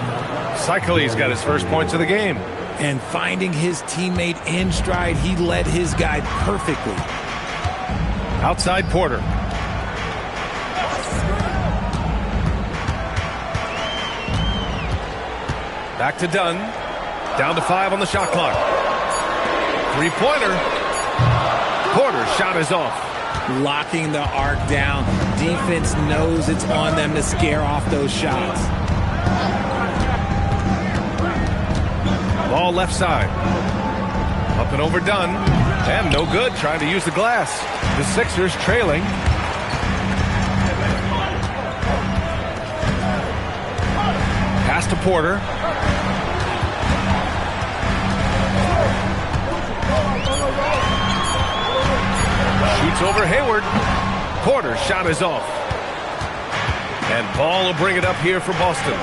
[SPEAKER 1] Cycli's got his first points of the game.
[SPEAKER 15] And finding his teammate in stride, he led his guy perfectly.
[SPEAKER 1] Outside Porter. Back to Dunn. Down to 5 on the shot clock. 3-pointer. Porter's shot is off.
[SPEAKER 15] Locking the arc down. Defense knows it's on them to scare off those shots.
[SPEAKER 1] Ball left side. Up and over Dunn. And no good, trying to use the glass. The Sixers trailing. Pass Pass to Porter. Shoots over Hayward. Porter's shot is off. And Ball will bring it up here for Boston.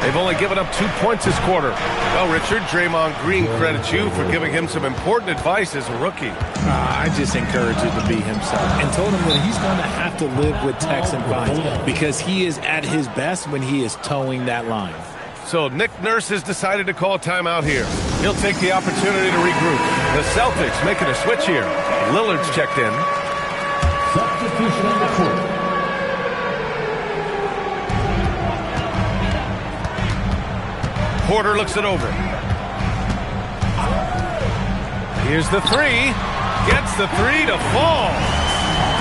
[SPEAKER 1] They've only given up 2 points this quarter. Well, Richard, Draymond Green credits you for giving him some important advice as a rookie.
[SPEAKER 15] I just encouraged him to be himself and told him that he's going to have to live with techs and fines because he is at his best when he is towing that line.
[SPEAKER 1] So Nick Nurse has decided to call timeout here. He'll take the opportunity to regroup. The Celtics making a switch here. Lillard's checked in.
[SPEAKER 4] Substitution on the court.
[SPEAKER 1] Porter looks it over. Here's the three. Gets the three to fall.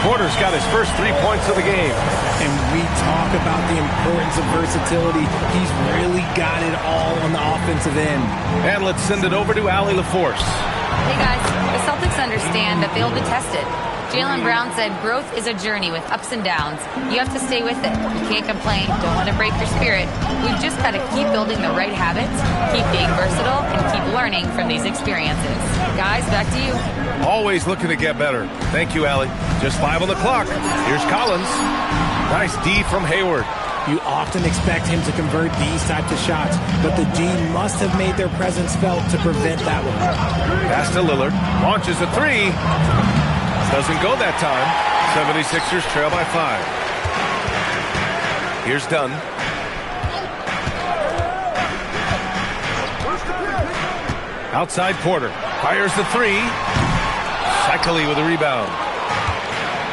[SPEAKER 1] Porter's got his first 3 points of the game.
[SPEAKER 15] And we talk about the importance of versatility. He's really got it all on the offensive end.
[SPEAKER 1] And let's send it over to Allie LaForce.
[SPEAKER 6] Hey guys, the Celtics understand that they'll be tested. Jaylen Brown said growth is a journey with ups and downs. You have to stay with it. You can't complain. Don't let it break your spirit. We've just got to keep building the right habits, keep being versatile, and keep learning from these experiences. Guys, back to you.
[SPEAKER 1] Always looking to get better. Thank you, Allie. Just 5 on the clock. Here's Collins. Nice D from Hayward.
[SPEAKER 15] You often expect him to convert these types of shots, but the D must have made their presence felt to prevent that one.
[SPEAKER 1] Pass to Lillard. Launches a three. Doesn't go that time. 76ers trail by 5. Here's Dunn. Outside Porter. Fires the three. Shikely with a rebound.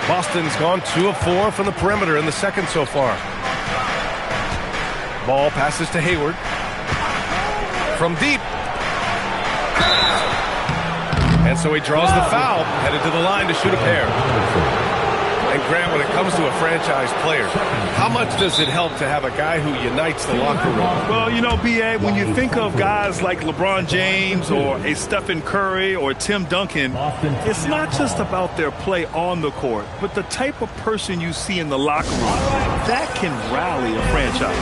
[SPEAKER 1] Boston's gone 2 of 4 from the perimeter in the second so far. Ball passes to Hayward. From deep. And so he draws the foul, headed to the line to shoot a pair. And Grant, when it comes to a franchise player, how much does it help to have a guy who unites the locker room?
[SPEAKER 3] Well, you know, B.A., when you think of guys like LeBron James or a Stephen Curry or Tim Duncan, it's not just about their play on the court, but the type of person you see in the locker room. That can rally a franchise.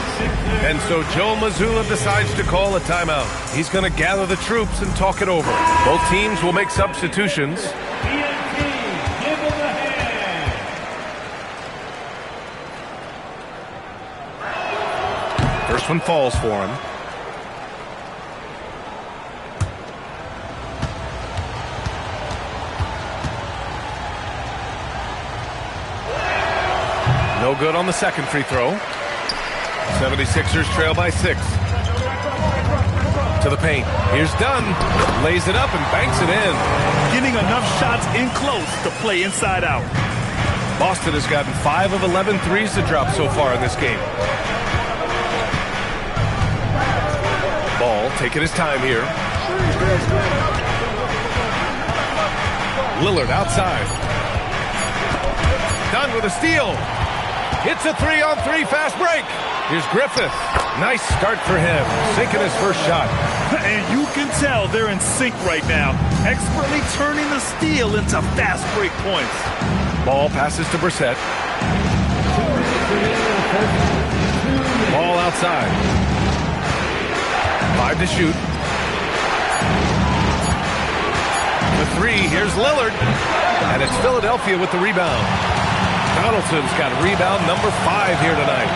[SPEAKER 1] And so Joe Mazzulla decides to call a timeout. He's going to gather the troops and talk it over. Both teams will make substitutions. First one falls for him. No good on the second free throw. 76ers trail by 6. To the paint. Here's Dunn. Lays it up and banks it in.
[SPEAKER 3] Getting enough shots in close to play inside out.
[SPEAKER 1] Boston has gotten 5 of 11 threes to drop so far in this game. Ball taking his time here. Lillard outside. Dunn with a steal. Hits a 3-on-3 fast break. Here's Griffith. Nice start for him. Sinking his first shot.
[SPEAKER 3] And you can tell they're in sync right now. Expertly turning the steal into fast break points.
[SPEAKER 1] Ball passes to Brissett. Ball outside. 5 to shoot. The three. Here's Lillard. And it's Philadelphia with the rebound. Donaldson's got rebound number 5 here tonight.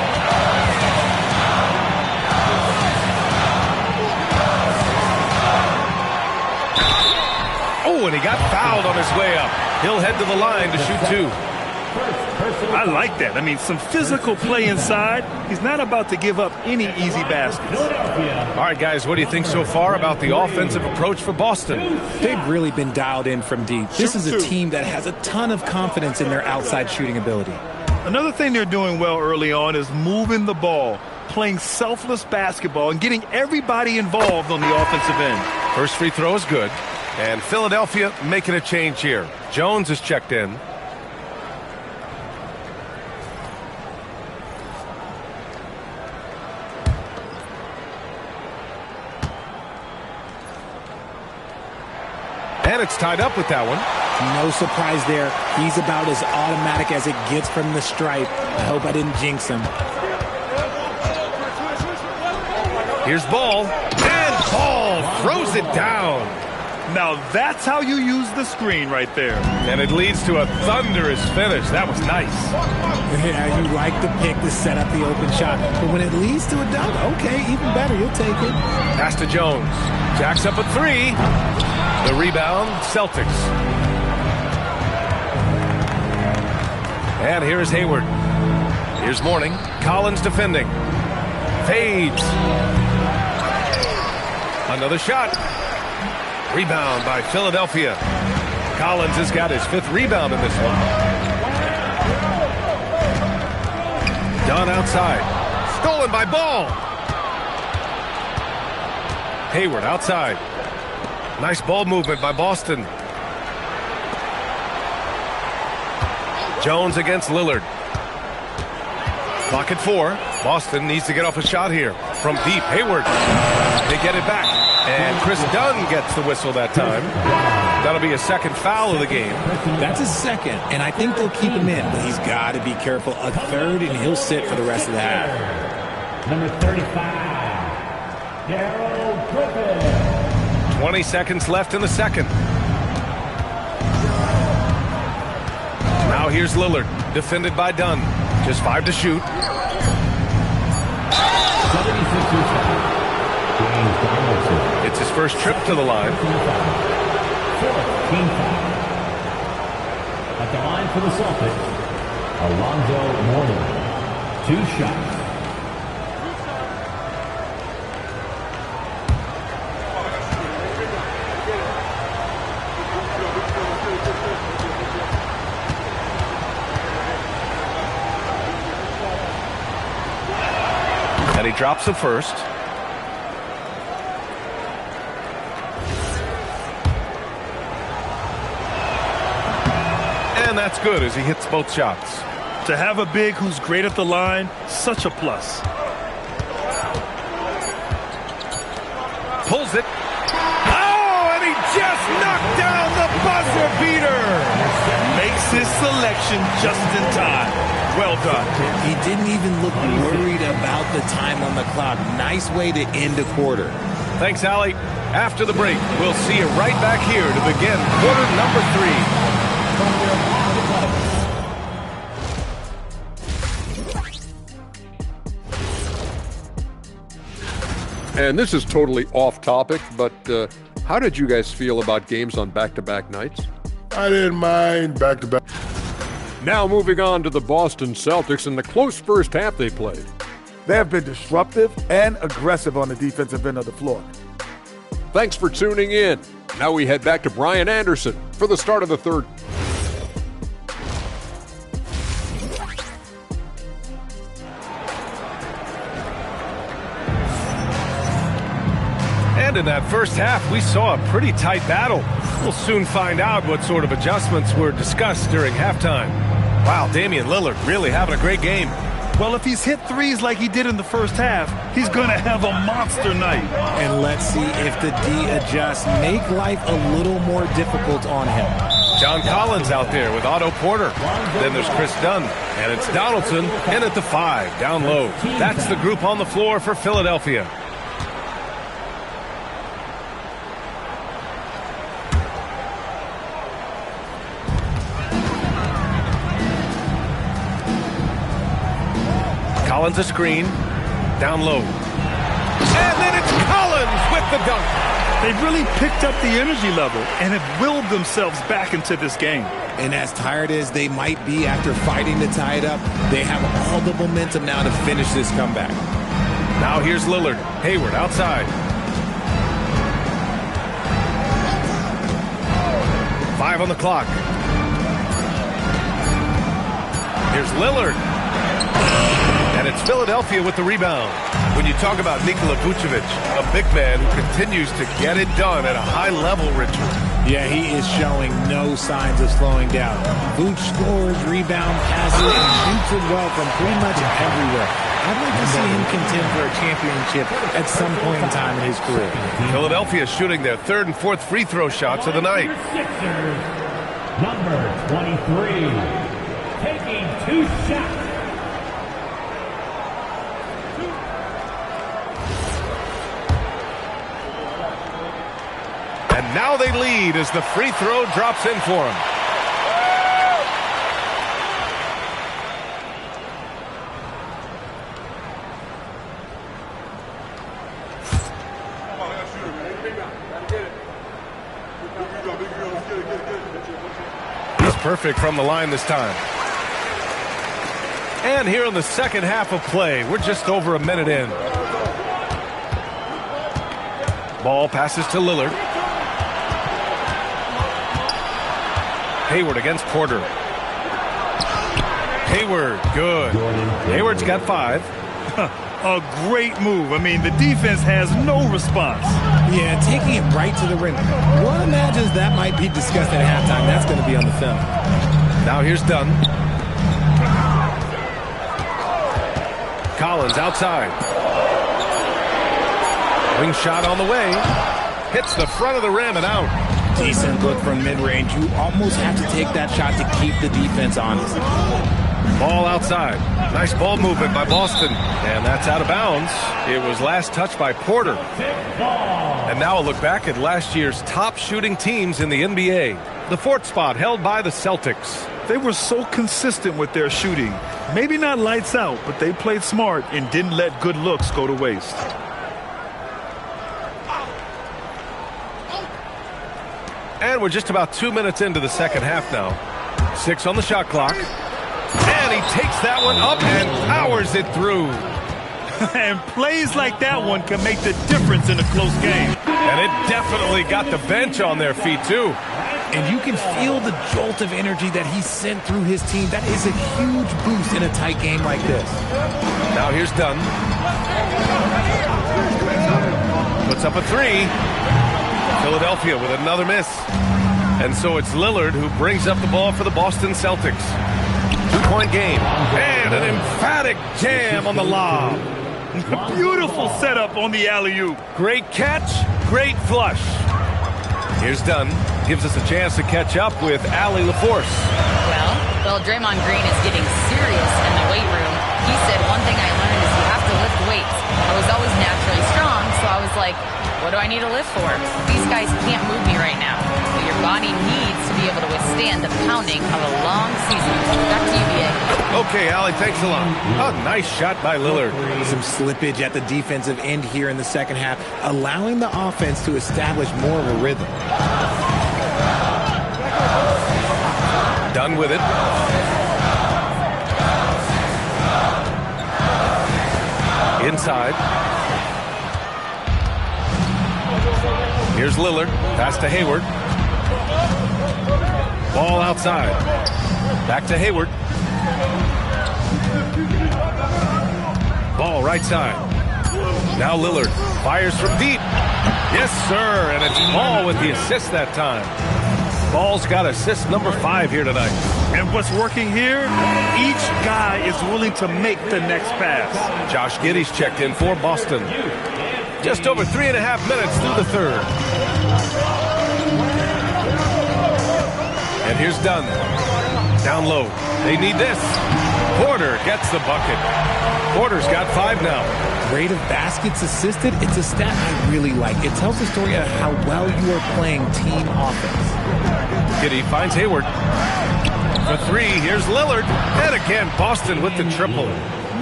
[SPEAKER 1] Oh, and he got fouled on his way up. He'll head to the line to shoot 2.
[SPEAKER 3] I like that. I mean, some physical play inside. He's not about to give up any easy baskets.
[SPEAKER 1] All right, guys, what do you think so far about the offensive approach for Boston?
[SPEAKER 15] They've really been dialed in from deep. This is a team that has a ton of confidence in their outside shooting ability.
[SPEAKER 3] Another thing they're doing well early on is moving the ball, playing selfless basketball, and getting everybody involved on the offensive end.
[SPEAKER 1] First free throw is good. And Philadelphia making a change here. Jones is checked in. And it's tied up with that one.
[SPEAKER 15] No surprise there. He's about as automatic as it gets from the stripe. I hope I didn't jinx him.
[SPEAKER 1] Here's Ball, and Ball throws it down.
[SPEAKER 3] Now that's how you use the screen right there.
[SPEAKER 1] And it leads to a thunderous finish. That was nice.
[SPEAKER 15] Yeah, you like the pick to set up the open shot. But when it leads to a dunk, okay, even better. You'll take it.
[SPEAKER 1] Pass to Jones. Jacks up a 3. The rebound, Celtics. And here's Hayward. Here's Mourning. Collins defending. Fades. Another shot. Rebound by Philadelphia. Collins has got his 5th rebound in this one. Dunn outside. Stolen by Ball. Hayward outside. Nice ball movement by Boston. Jones against Lillard. Clock at 4. Boston needs to get off a shot here. From deep, Hayward. They get it back. And Chris Dunn gets the whistle that time. That'll be a 2nd foul of the game.
[SPEAKER 15] That's his 2nd, and I think they'll keep him in. But he's got to be careful. A 3rd, and he'll sit for the rest of the half.
[SPEAKER 4] Number 35, Darrell Griffin.
[SPEAKER 1] 20 seconds left in the 2nd. Now here's Lillard, defended by Dunn. Just 5 to shoot.
[SPEAKER 4] 76ers.
[SPEAKER 1] It's his first trip to the line.
[SPEAKER 4] At the line for the Celtics, Alonzo Mourning. 2 shots.
[SPEAKER 1] And he drops the first. And that's good as he hits both shots.
[SPEAKER 3] To have a big who's great at the line, such a plus.
[SPEAKER 1] Pulls it. Oh, and he just knocked down the buzzer beater.
[SPEAKER 3] Makes his selection just in time. Well done.
[SPEAKER 15] He didn't even look worried about the time on the clock. Nice way to end a quarter.
[SPEAKER 1] Thanks, Allie. After the break, we'll see you right back here to begin quarter number 3.
[SPEAKER 9] And this is totally off topic, but how did you guys feel about games on back-to-back nights?
[SPEAKER 20] I didn't mind back-to-back.
[SPEAKER 9] Now moving on to the Boston Celtics and the close first half they played.
[SPEAKER 7] They have been disruptive and aggressive on the defensive end of the floor.
[SPEAKER 9] Thanks for tuning in. Now we head back to Brian Anderson for the start of the 3rd.
[SPEAKER 1] And in that first half, we saw a pretty tight battle. We'll soon find out what sort of adjustments were discussed during halftime. Wow, Damian Lillard really having a great game.
[SPEAKER 3] Well, if he's hit threes like he did in the first half, he's going to have a monster night.
[SPEAKER 15] And let's see if the D adjusts, make life a little more difficult on him.
[SPEAKER 1] John Collins out there with Otto Porter. Then there's Chris Dunn, and it's Donaldson, and at the 5, down low. That's the group on the floor for Philadelphia. Collins a screen, down low. And then it's Collins with the dunk.
[SPEAKER 3] They've really picked up the energy level and have willed themselves back into this game.
[SPEAKER 15] And as tired as they might be after fighting to tie it up, they have all the momentum now to finish this comeback.
[SPEAKER 1] Now here's Lillard. Hayward outside. 5 on the clock. Here's Lillard. And it's Philadelphia with the rebound. When you talk about Nikola Vucevic, a big man who continues to get it done at a high level, Richard.
[SPEAKER 15] Yeah, he is showing no signs of slowing down. Vooch scores, rebound, passes, and shoots it well from pretty much everywhere. I'd like to see him contend for a championship at some point in time in his career.
[SPEAKER 1] Philadelphia shooting their 3rd and 4th free throw shots of the night.
[SPEAKER 4] Number 23, taking 2 shots.
[SPEAKER 1] Now they lead as the free throw drops in for him. He's perfect from the line this time. And here in the second half of play, we're just over a minute in. Ball passes to Lillard. Hayward against Porter. Hayward, good. Hayward's got 5.
[SPEAKER 3] A great move. I mean, the defense has no response.
[SPEAKER 15] Yeah, taking it right to the rim. One imagines that might be discussed at halftime. That's going to be on the film.
[SPEAKER 1] Now here's Dunn. Collins outside. Wing shot on the way. Hits the front of the rim and out.
[SPEAKER 15] Decent look from mid-range. You almost have to take that shot to keep the defense honest.
[SPEAKER 1] Ball outside. Nice ball movement by Boston. And that's out of bounds. It was last touched by Porter. And now a look back at last year's top shooting teams in the NBA. The 4th spot held by the Celtics.
[SPEAKER 3] They were so consistent with their shooting. Maybe not lights out, but they played smart and didn't let good looks go to waste.
[SPEAKER 1] And we're just about 2 minutes into the second half now. 6 on the shot clock. And he takes that one up and powers it through.
[SPEAKER 3] And plays like that one can make the difference in a close game.
[SPEAKER 1] And it definitely got the bench on their feet, too.
[SPEAKER 15] And you can feel the jolt of energy that he sent through his team. That is a huge boost in a tight game like this.
[SPEAKER 1] Now here's Dunn. Puts up a 3. Philadelphia with another miss. And so it's Lillard who brings up the ball for the Boston Celtics. 2-point game. And an emphatic jam on the lob.
[SPEAKER 3] Beautiful setup on the alley-oop.
[SPEAKER 1] Great catch, great flush. Here's Dunn. Gives us a chance to catch up with Allie LaForce.
[SPEAKER 6] Well, Draymond Green is getting serious in the weight room. He said one thing I learned is you have to lift weights. I was always naturally strong, so I was like, what do I need to lift for? These guys can't move me right now. But your body needs to be able to withstand the pounding of a long season. Back to you, BA.
[SPEAKER 1] Okay, Allie, thanks a lot. A nice shot by Lillard.
[SPEAKER 15] Some slippage at the defensive end here in the second half, allowing the offense to establish more of a rhythm.
[SPEAKER 1] Done with it. Inside. Here's Lillard. Pass to Hayward. Ball outside. Back to Hayward. Ball right side. Now Lillard fires from deep. Yes, sir. And it's Ball with the assist that time. Ball's got assist number 5 here tonight.
[SPEAKER 3] And what's working here? Each guy is willing to make the next pass.
[SPEAKER 1] Josh Giddey's checked in for Boston. Just over 3.5 minutes through the third. And here's Dunn. Down low. They need this. Porter gets the bucket. Porter's got 5 now.
[SPEAKER 15] Rate of baskets assisted, it's a stat I really like. It tells the story of how well you are playing team offense.
[SPEAKER 1] Giddey finds Hayward. For 3, here's Lillard. And again, Boston with the triple.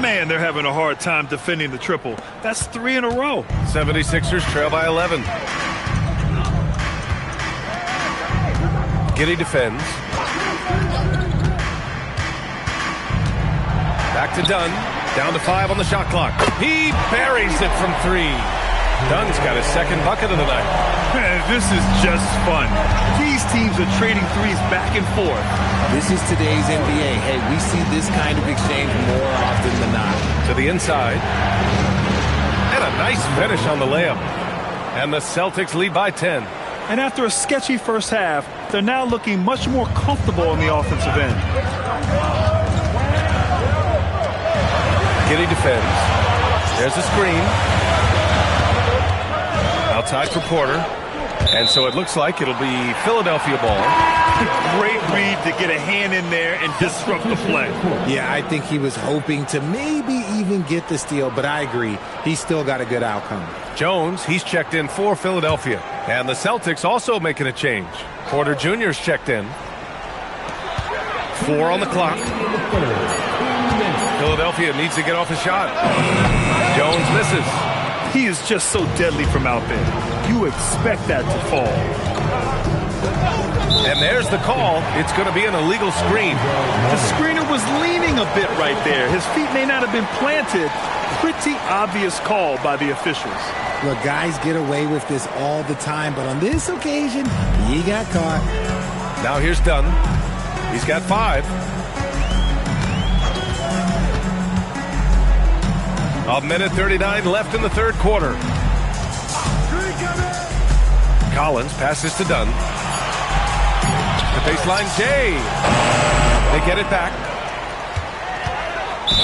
[SPEAKER 3] Man, they're having a hard time defending the triple. That's 3 in a row.
[SPEAKER 1] 76ers trail by 11. Giddey defends. Back to Dunn. Down to 5 on the shot clock. He buries it from 3. Dunn's got his second bucket of the night.
[SPEAKER 3] Man, this is just fun. These teams are trading threes back and forth.
[SPEAKER 15] This is today's NBA. Hey, we see this kind of exchange more often than not.
[SPEAKER 1] To the inside. And a nice finish on the layup. And the Celtics lead by 10.
[SPEAKER 3] And after a sketchy first half, they're now looking much more comfortable on the offensive end.
[SPEAKER 1] Giddey defends. There's a screen. Outside for Porter. And so it looks like it'll be Philadelphia ball.
[SPEAKER 3] Great read to get a hand in there and disrupt the play.
[SPEAKER 15] Yeah, I think he was hoping to maybe even get the steal, but I agree. He's still got a good outcome.
[SPEAKER 1] Jones, he's checked in for Philadelphia. And the Celtics also making a change. Porter Jr.'s checked in. 4 on the clock. Philadelphia needs to get off a shot. Jones misses.
[SPEAKER 3] He is just so deadly from out there. You expect that to fall.
[SPEAKER 1] And there's the call. It's going to be an illegal screen.
[SPEAKER 3] The screener was leaning a bit right there. His feet may not have been planted. Pretty obvious call by the officials.
[SPEAKER 15] Look, guys get away with this all the time, but on this occasion, he got caught.
[SPEAKER 1] Now here's Dunn. He's got 5. A minute 39 left in the third quarter. Collins passes to Dunn. The baseline, Jay. They get it back.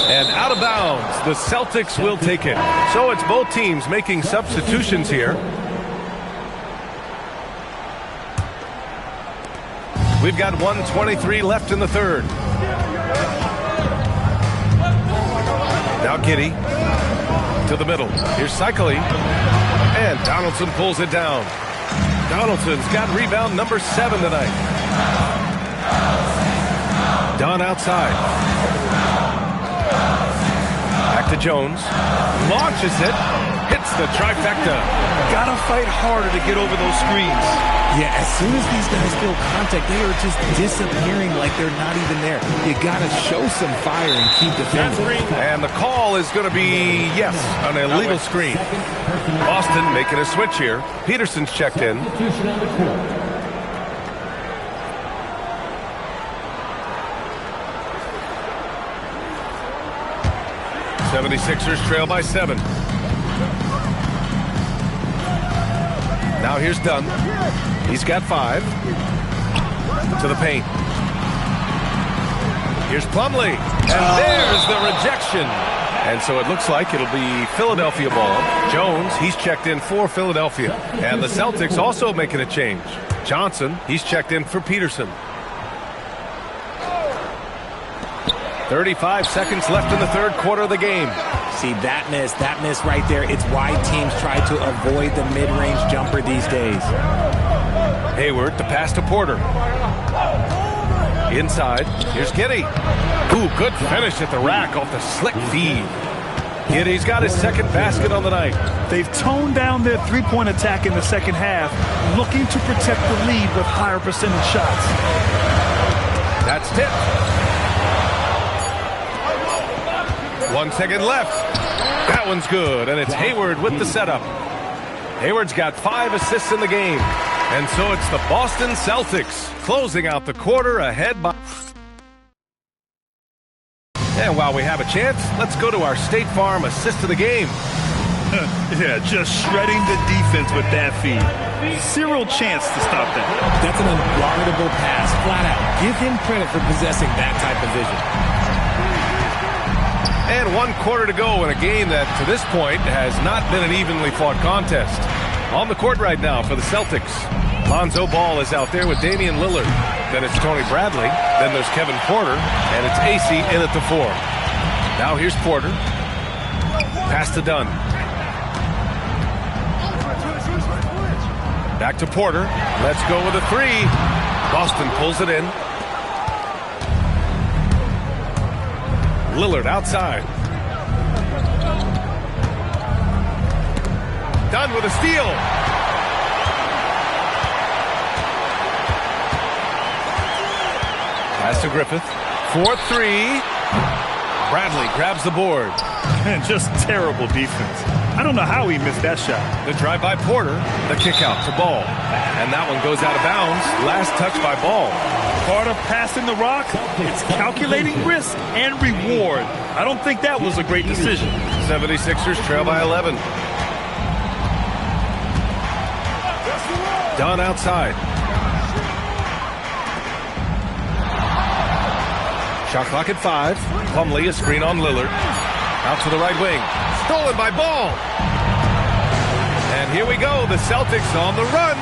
[SPEAKER 1] And out of bounds, the Celtics will take it. So it's both teams making substitutions here. We've got 1:23 left in the third. Now Giddey to the middle. Here's Cycling. And Donaldson pulls it down. Donaldson's got rebound number 7 tonight. Dunn outside. Back to Jones. Launches it. Hits the trifecta.
[SPEAKER 3] Gotta fight harder to get over those screens.
[SPEAKER 15] Yeah, as soon as these guys feel contact, they are just disappearing like they're not even there. You gotta show some fire and keep defending.
[SPEAKER 1] And the call is going to be, yes, an illegal screen. Boston making a switch here. Peterson's checked in. '76ers trail by 7. Now here's Dunn. He's got 5. To the paint. Here's Plumlee. And there's the rejection. And so it looks like it'll be Philadelphia ball. Jones, he's checked in for Philadelphia. And the Celtics also making a change. Johnson, he's checked in for Peterson. 35 seconds left in the third quarter of the game.
[SPEAKER 15] See, that miss right there, it's why teams try to avoid the mid-range jumper these days.
[SPEAKER 1] Hayward, the pass to Porter. Inside, here's Giddey. Ooh, good finish at the rack off the slick feed. Giddey's got his second basket on the night.
[SPEAKER 3] They've toned down their three-point attack in the second half, looking to protect the lead with higher percentage shots.
[SPEAKER 1] That's tipped. 1 second left. That one's good, and it's Hayward with the setup. Hayward's got 5 assists in the game. And so it's the Boston Celtics closing out the quarter ahead by... And while we have a chance, let's go to our State Farm assist of the game.
[SPEAKER 3] Yeah, just shredding the defense with that feed. Zero chance to stop that.
[SPEAKER 15] That's an unguardable pass, flat out. Give him credit for possessing that type of vision.
[SPEAKER 1] And 1 quarter to go in a game that, to this point, has not been an evenly fought contest. On the court right now for the Celtics, Lonzo Ball is out there with Damian Lillard. Then it's Tony Bradley. Then there's Kevin Porter. And it's AC in at the 4. Now here's Porter. Pass to Dunn. Back to Porter. Let's go with a 3. Boston pulls it in. Lillard outside. Dunn with a steal. Pass to Griffith. 4-3. Bradley grabs the board.
[SPEAKER 3] And just terrible defense. I don't know how he missed that shot.
[SPEAKER 1] The drive by Porter. The kick out to Ball. And that one goes out of bounds. Last touch by Ball.
[SPEAKER 3] Part of passing the rock, it's calculating risk and reward. I don't think that was a great decision.
[SPEAKER 1] 76ers trail by 11. Dunn outside. Shot clock at 5. Plumlee, a screen on Lillard. Out to the right wing. Stolen by Ball. And here we go. The Celtics on the run.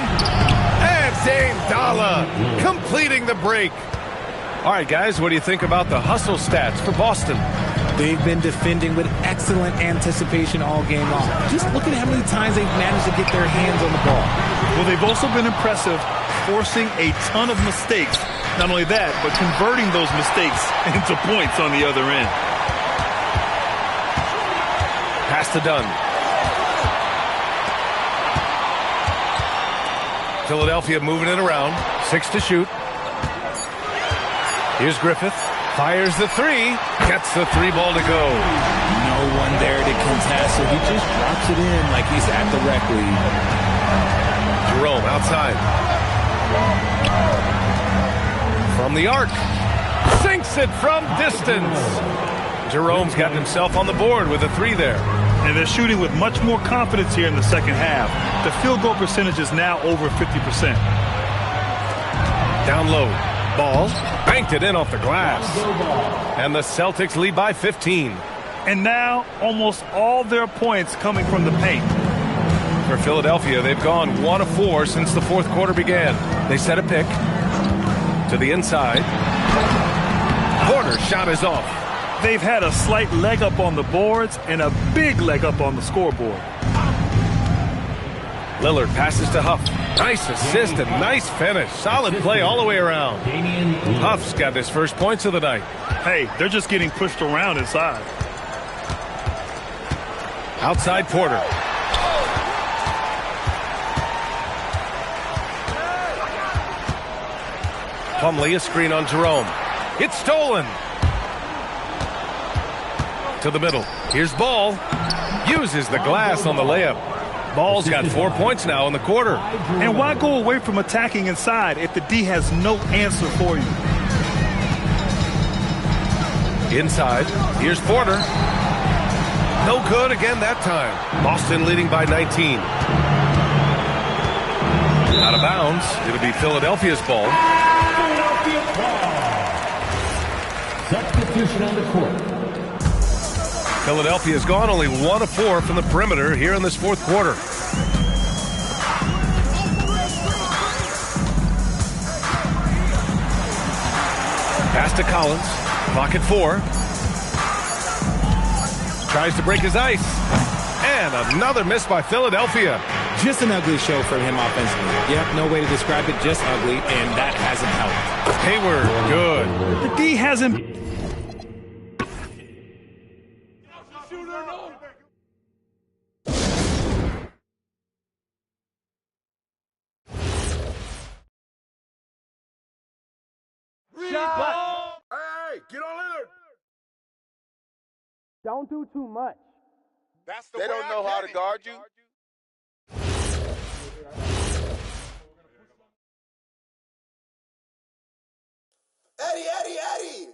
[SPEAKER 1] And Dame Dalla completing the break. All right, guys, what do you think about the hustle stats for Boston?
[SPEAKER 15] They've been defending with excellent anticipation all game long. Just look at how many times they've managed to get their hands on the ball.
[SPEAKER 3] Well, they've also been impressive, forcing a ton of mistakes. Not only that, but converting those mistakes into points on the other end.
[SPEAKER 1] Pass to Dunn. Philadelphia moving it around. 6 to shoot. Here's Griffith. Fires the three. Gets the three ball to go.
[SPEAKER 15] No one there to contest, so he just drops it in like he's at the rec league.
[SPEAKER 1] Jerome outside. From the arc. Sinks it from distance. Jerome's got himself on the board with a three there.
[SPEAKER 3] And they're shooting with much more confidence here in the second half. The field goal percentage is now over 50%.
[SPEAKER 1] Down low. Ball. Banked it in off the glass. And the Celtics lead by 15.
[SPEAKER 3] And now almost all their points coming from the paint.
[SPEAKER 1] For Philadelphia, they've gone 1 of 4 since the fourth quarter began. They set a pick to the inside. Porter's shot is off.
[SPEAKER 3] They've had a slight leg up on the boards and a big leg up on the scoreboard.
[SPEAKER 1] Lillard passes to Huff. Nice assist and nice finish. Solid play all the way around. Huff's got his first points of the night.
[SPEAKER 3] Hey, they're just getting pushed around inside.
[SPEAKER 1] Outside Porter. Plumlee, a screen on Jerome. It's stolen. To the middle. Here's Ball. Uses the glass on the layup. Ball's got 4 points now in the quarter.
[SPEAKER 3] And why go away from attacking inside if the D has no answer for you?
[SPEAKER 1] Inside. Here's Porter. No good again that time. Boston leading by 19. Out of bounds. It'll be Philadelphia's ball.
[SPEAKER 4] Substitution on the court.
[SPEAKER 1] Philadelphia's gone only 1 of 4 from the perimeter here in this fourth quarter. Pass to Collins. Clock at 4. Tries to break his ice. And another miss by Philadelphia.
[SPEAKER 15] Just an ugly show for him offensively. Yep, no way to describe it, just ugly, and that hasn't helped.
[SPEAKER 1] Hayward, good.
[SPEAKER 3] The D hasn't...
[SPEAKER 21] Hey, get on Lillard.
[SPEAKER 2] Don't do too much.
[SPEAKER 21] They don't know how to guard you.
[SPEAKER 2] Eddie!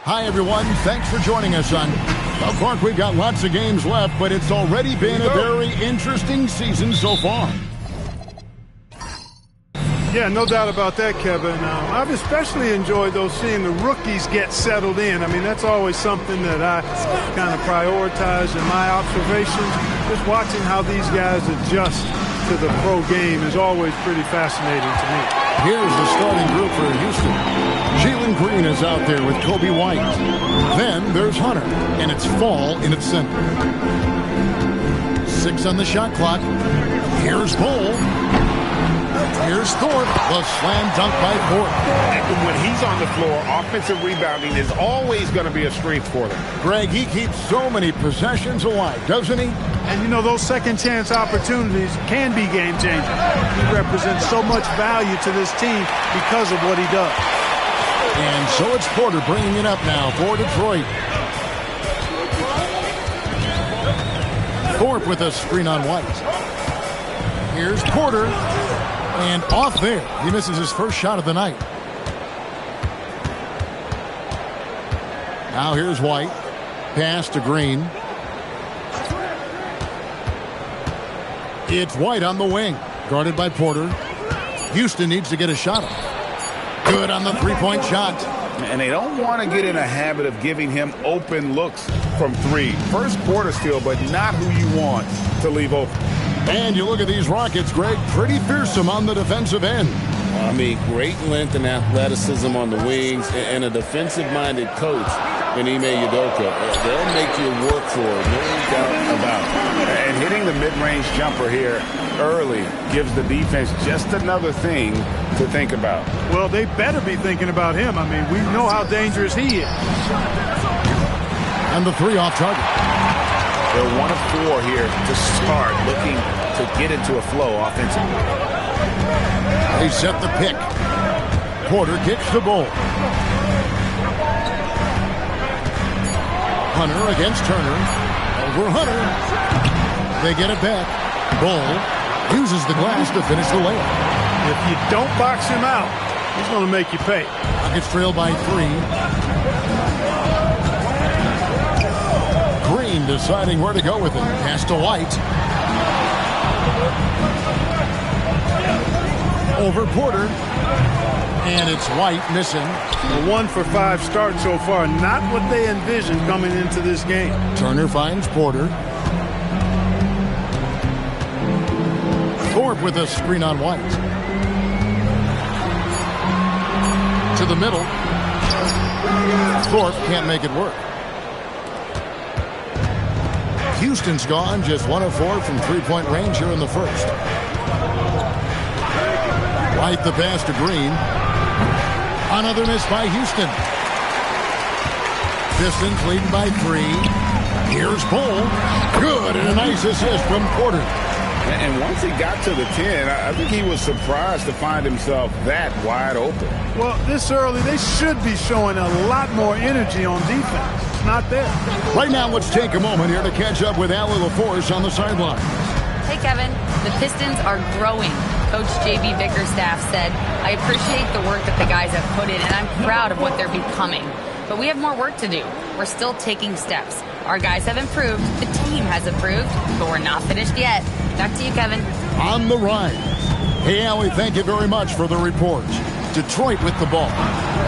[SPEAKER 10] Hi, everyone. Thanks for joining us on... Of course, we've got lots of games left, but it's already been a very interesting season so far.
[SPEAKER 19] Yeah, no doubt about that, Kevin. I've especially enjoyed seeing the rookies get settled in. I mean, that's always something that I kind of prioritize in my observations. Just watching how these guys adjust to the pro game is always pretty fascinating to me.
[SPEAKER 10] Here's the starting group for Houston. Jalen Green is out there with Kobe White. Then there's Hunter, and it's Fall in its center. 6 on the shot clock. Here's Bull. Here's Thorpe, the slam dunk by Thorpe.
[SPEAKER 17] And when he's on the floor, offensive rebounding is always going to be a strength for them.
[SPEAKER 10] Greg, he keeps so many possessions alive, doesn't he?
[SPEAKER 19] And, you know, those second-chance opportunities can be game-changing. He represents so much value to this team because of what he does.
[SPEAKER 10] And so it's Porter bringing it up now for Detroit. Thorpe with a screen on White. Here's Porter. And off there. He misses his first shot of the night. Now here's White. Pass to Green. It's White on the wing. Guarded by Porter. Houston needs to get a shot up. Good on the three-point shot.
[SPEAKER 17] And they don't want to get in a habit of giving him open looks from three. First quarter steal, but not who you want to leave open.
[SPEAKER 10] And you look at these Rockets, Greg, pretty fearsome on the defensive end.
[SPEAKER 11] I mean, great length and athleticism on the wings, and a defensive-minded coach in Ime Udoka. They'll make you work for it, no doubt about it.
[SPEAKER 17] And hitting the mid-range jumper here early gives the defense just another thing to think about.
[SPEAKER 19] Well, they better be thinking about him. I mean, we know how dangerous he is.
[SPEAKER 10] And the three off target.
[SPEAKER 17] They're 1 of 4 here to start, looking to get into a flow offensively.
[SPEAKER 10] They set the pick. Porter kicks the ball. Hunter against Turner. Over Hunter. They get it back. Bull uses the glass to finish the layup.
[SPEAKER 19] If you don't box him out, he's going to make you pay.
[SPEAKER 10] Rockets trail by 3. Green deciding where to go with it. Pass to White. Over Porter. And it's White missing.
[SPEAKER 19] A 1 for 5 start so far. Not what they envisioned coming into this game.
[SPEAKER 10] Turner finds Porter. Thorpe with a screen on White. To the middle. Thorpe can't make it work. Houston's gone, just 1 of 4 from three-point range here in the first. White the pass to Green. Another miss by Houston. Pistons leading by 3. Here's Bull. Good, and a nice assist from Porter.
[SPEAKER 17] And once he got to the 10, I think he was surprised to find himself that wide open.
[SPEAKER 19] Well, this early, they should be showing a lot more energy on defense. It's not there.
[SPEAKER 10] Right now, let's take a moment here to catch up with Allie LaForce on the sideline.
[SPEAKER 6] Hey, Kevin. The Pistons are growing. Coach J.B. Bickerstaff said, I appreciate the work that the guys have put in, and I'm proud of what they're becoming. But we have more work to do. We're still taking steps. Our guys have improved. The team has improved, but we're not finished yet. Back to you, Kevin.
[SPEAKER 10] On the rise. Hey, Allie, thank you very much for the report. Detroit with the ball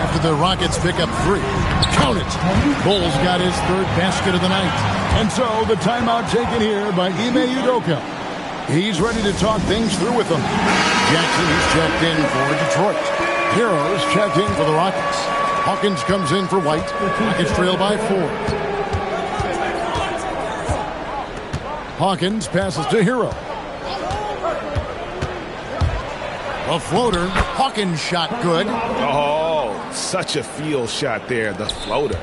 [SPEAKER 10] after the Rockets pick up 3. Count it. Bulls got his 3rd basket of the night. And so the timeout taken here by Ime Udoka. He's ready to talk things through with them. Jackson is checked in for Detroit. Heroes checked in for the Rockets. Hawkins comes in for White. Rockets trail by 4. Hawkins passes to Hero. A floater. Hawkins shot good.
[SPEAKER 17] Oh, such a field shot there, the floater.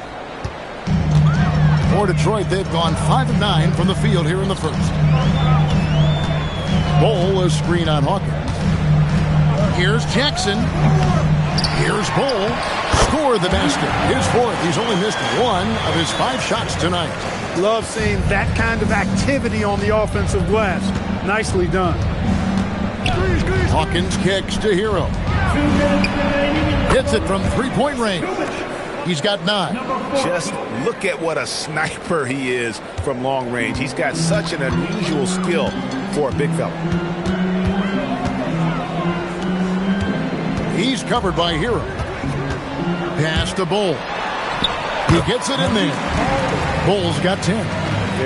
[SPEAKER 10] For Detroit, they've gone 5 of 9 from the field here in the first. Bull, a screen on Hawkins. Here's Jackson. Here's Bull. Score the basket. His 4th. He's only missed 1 of his 5 shots tonight.
[SPEAKER 19] Love seeing that kind of activity on the offensive glass. Nicely done.
[SPEAKER 10] Hawkins kicks to Hero. Hits it from three-point range. He's got 9.
[SPEAKER 17] Just look at what a sniper he is from long range. He's got such an unusual skill for a big fella.
[SPEAKER 10] He's covered by Hero. Pass to Bull. He gets it in there. Bull's got 10.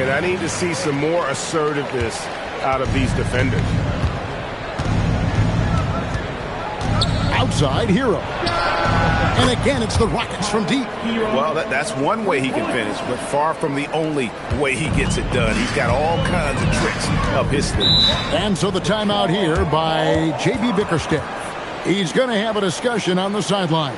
[SPEAKER 16] And I need to see some more assertiveness out of these defenders.
[SPEAKER 10] Outside, Hero. And again, it's the Rockets from deep.
[SPEAKER 17] Well, that's one way he can finish, but far from the only way he gets it done. He's got all kinds of tricks up his sleeve.
[SPEAKER 10] And so the timeout here by J.B. Bickerstaff. He's going to have a discussion on the sideline.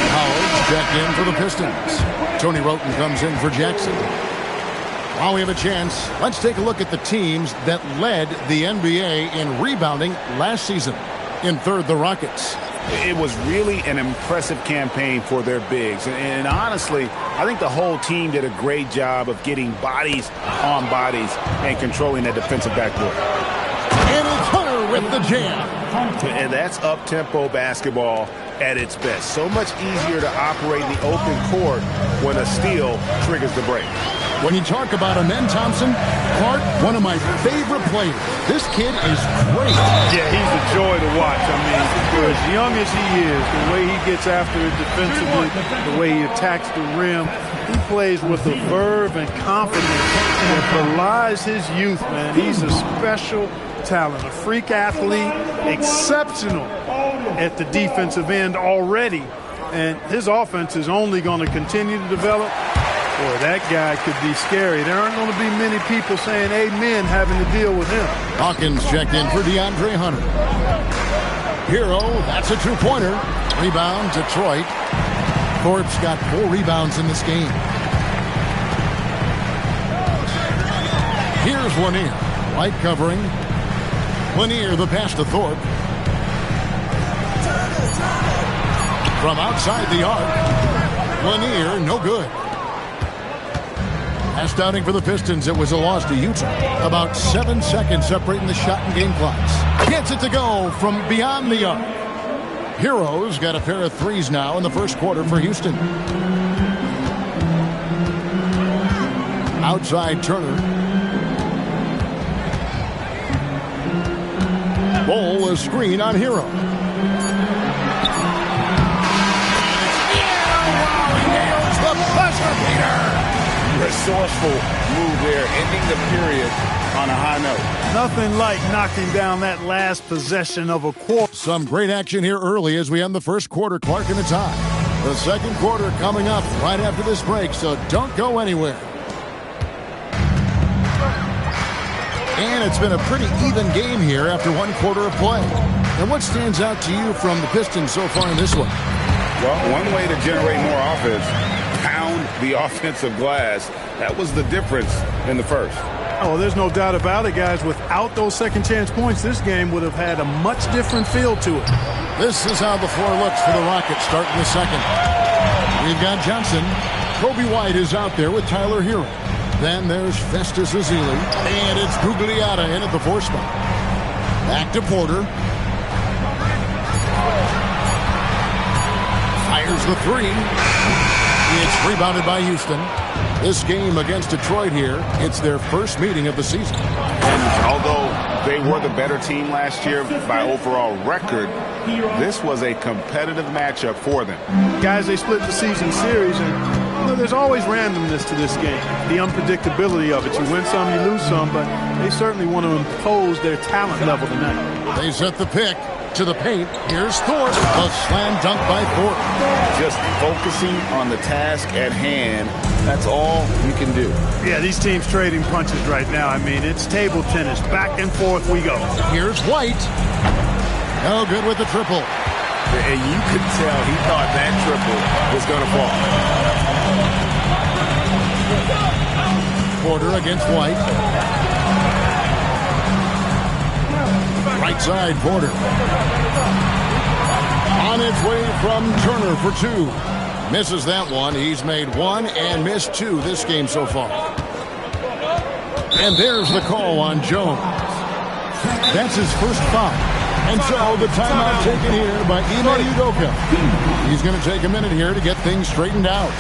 [SPEAKER 10] Howard's checked in for the Pistons. Tony Roten comes in for Jackson. While we have a chance, let's take a look at the teams that led the NBA in rebounding last season. In third, the Rockets.
[SPEAKER 17] It was really an impressive campaign for their bigs. And honestly, I think the whole team did a great job of getting bodies on bodies and controlling that defensive backboard.
[SPEAKER 10] And it's Hunter with the jam.
[SPEAKER 17] And that's up-tempo basketball at its best. So much easier to operate in the open court when a steal triggers the break.
[SPEAKER 10] When you talk about Amen Thompson, Clark, one of my favorite players. This kid is great.
[SPEAKER 19] Yeah, he's a joy to watch. I mean, for as young as he is, the way he gets after it defensively, the way he attacks the rim, he plays with a verve and confidence that belies his youth, man. He's a special talent, a freak athlete, exceptional at the defensive end already. And his offense is only going to continue to develop. Boy, that guy could be scary. There aren't going to be many people saying amen having to deal with him.
[SPEAKER 10] Hawkins checked in for DeAndre Hunter. Hero, that's a two-pointer. Rebound, Detroit. Thorpe's got 4 rebounds in this game. Here's Lanier. White covering. Lanier, the pass to Thorpe. From outside the arc. Lanier, no good. Last outing for the Pistons, it was a loss to Utah. About 7 seconds separating the shot and game clocks. Gets it to go from beyond the arc. Heroes got a pair of threes now in the first quarter for Houston. Outside Turner. Bowl a screen on Hero. Nails the buzzer beater.
[SPEAKER 17] Resourceful move there, ending the period on a high note.
[SPEAKER 19] Nothing like knocking down that last possession of a quarter.
[SPEAKER 10] Some great action here early as we end the first quarter. Clark in a tie. The second quarter coming up right after this break, so don't go anywhere. And it's been a pretty even game here after one quarter of play. And what stands out to you from the Pistons so far in this one?
[SPEAKER 17] Well, one way to generate more offense, pound the offensive glass. That was the difference in the first.
[SPEAKER 19] Oh, there's no doubt about it, guys. Without those second chance points, this game would have had a much different feel to it.
[SPEAKER 10] This is how the floor looks for the Rockets starting the second. We've got Johnson. Kobe White is out there with Tyler Hero. Then there's Festus Ezeli. And it's Gugliotta in at the 4 spot. Back to Porter. Fires the 3. It's rebounded by Houston. This game against Detroit here, it's their first meeting of the season.
[SPEAKER 17] And although they were the better team last year by overall record, this was a competitive matchup for them.
[SPEAKER 19] Guys, they split the season series, and there's always randomness to this game. The unpredictability of it. You win some, you lose some, but they certainly want to impose their talent level tonight.
[SPEAKER 10] They set the pick to the paint. Here's Thorpe. A slam dunk by Thorpe.
[SPEAKER 17] Just focusing on the task at hand. That's all you can do.
[SPEAKER 19] Yeah, these teams trading punches right now. I mean, it's table tennis. Back and forth we go.
[SPEAKER 10] Here's White. No good with the triple.
[SPEAKER 17] And you could tell he thought that triple was going to fall.
[SPEAKER 10] Porter against White. Right side, Porter. On its way from Turner for 2. Misses that one. He's made 1 and missed 2 this game so far. And there's the call on Jones. That's his first foul. And so the timeout taken here by Ime Udoka. He's going to take a minute here to get things straightened out.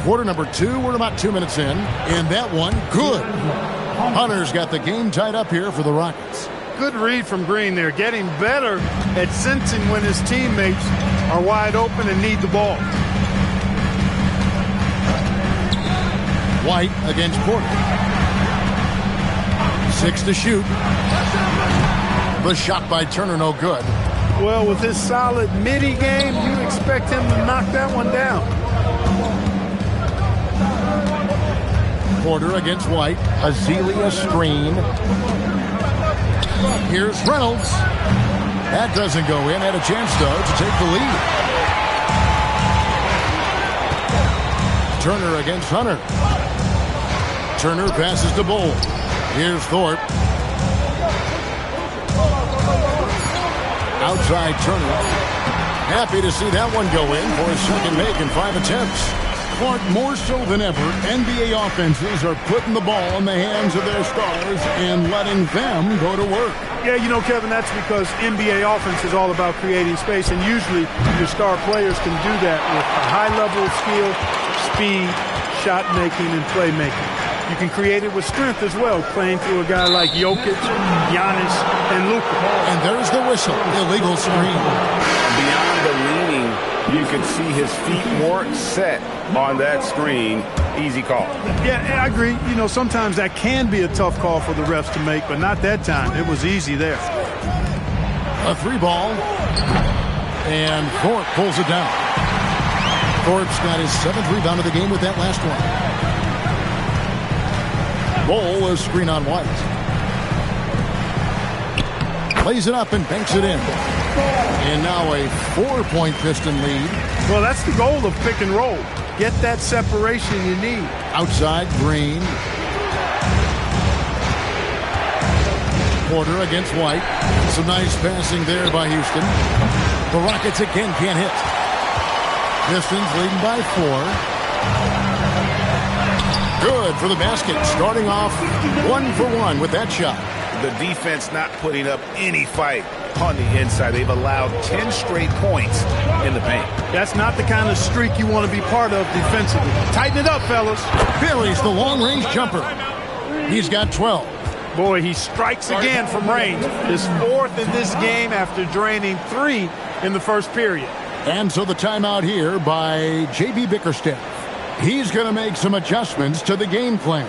[SPEAKER 10] quarter number 2. We're about 2 minutes in. And that one, good. Hunter's got the game tied up here for the Rockets.
[SPEAKER 19] Good read from Green there, getting better at sensing when his teammates are wide open and need the ball.
[SPEAKER 10] White against Porter. 6 to shoot. The shot by Turner, no good.
[SPEAKER 19] Well, with his solid midi game, you expect him to knock that one down.
[SPEAKER 10] Porter against White. Azealia screen. Here's Reynolds. That doesn't go in. Had a chance, though, to take the lead. Turner against Hunter. Turner passes to Bull. Here's Thorpe. Outside Turner. Happy to see that one go in for his second make in 5 attempts. Clark, more so than ever, NBA offenses are putting the ball in the hands of their stars and letting them go to work.
[SPEAKER 19] Yeah, you know, Kevin, that's because NBA offense is all about creating space, and usually your star players can do that with a high level of skill, speed, shot making, and playmaking. You can create it with strength as well, playing through a guy like Jokic, Giannis, and Luka.
[SPEAKER 10] And there's the whistle, illegal screen.
[SPEAKER 11] Beyond the leaning, you can see his feet weren't set on that screen. Easy call.
[SPEAKER 19] Yeah, I agree. You know, sometimes that can be a tough call for the refs to make, but not that time. It was easy there.
[SPEAKER 10] A 3-ball. And Thorpe pulls it down. Thorpe's got his 7th rebound of the game with that last one. Bull, a screen on White. Plays it up and banks it in. And now a 4-point Piston lead.
[SPEAKER 19] Well, that's the goal of pick and roll. Get that separation you need.
[SPEAKER 10] Outside, Green. Porter against White. Some nice passing there by Houston. The Rockets again can't hit. Pistons leading by 4. Good for the basket. Starting off 1 for 1 with that shot.
[SPEAKER 17] The defense not putting up any fight on the inside. They've allowed 10 straight points in the paint.
[SPEAKER 19] That's not the kind of streak you want to be part of defensively. Tighten it up, fellas.
[SPEAKER 10] Buries the long-range jumper. He's got 12.
[SPEAKER 19] Boy, he strikes again from range. His 4th in this game after draining 3 in the first period.
[SPEAKER 10] And so the timeout here by J.B. Bickerstaff. He's going to make some adjustments to the game plan.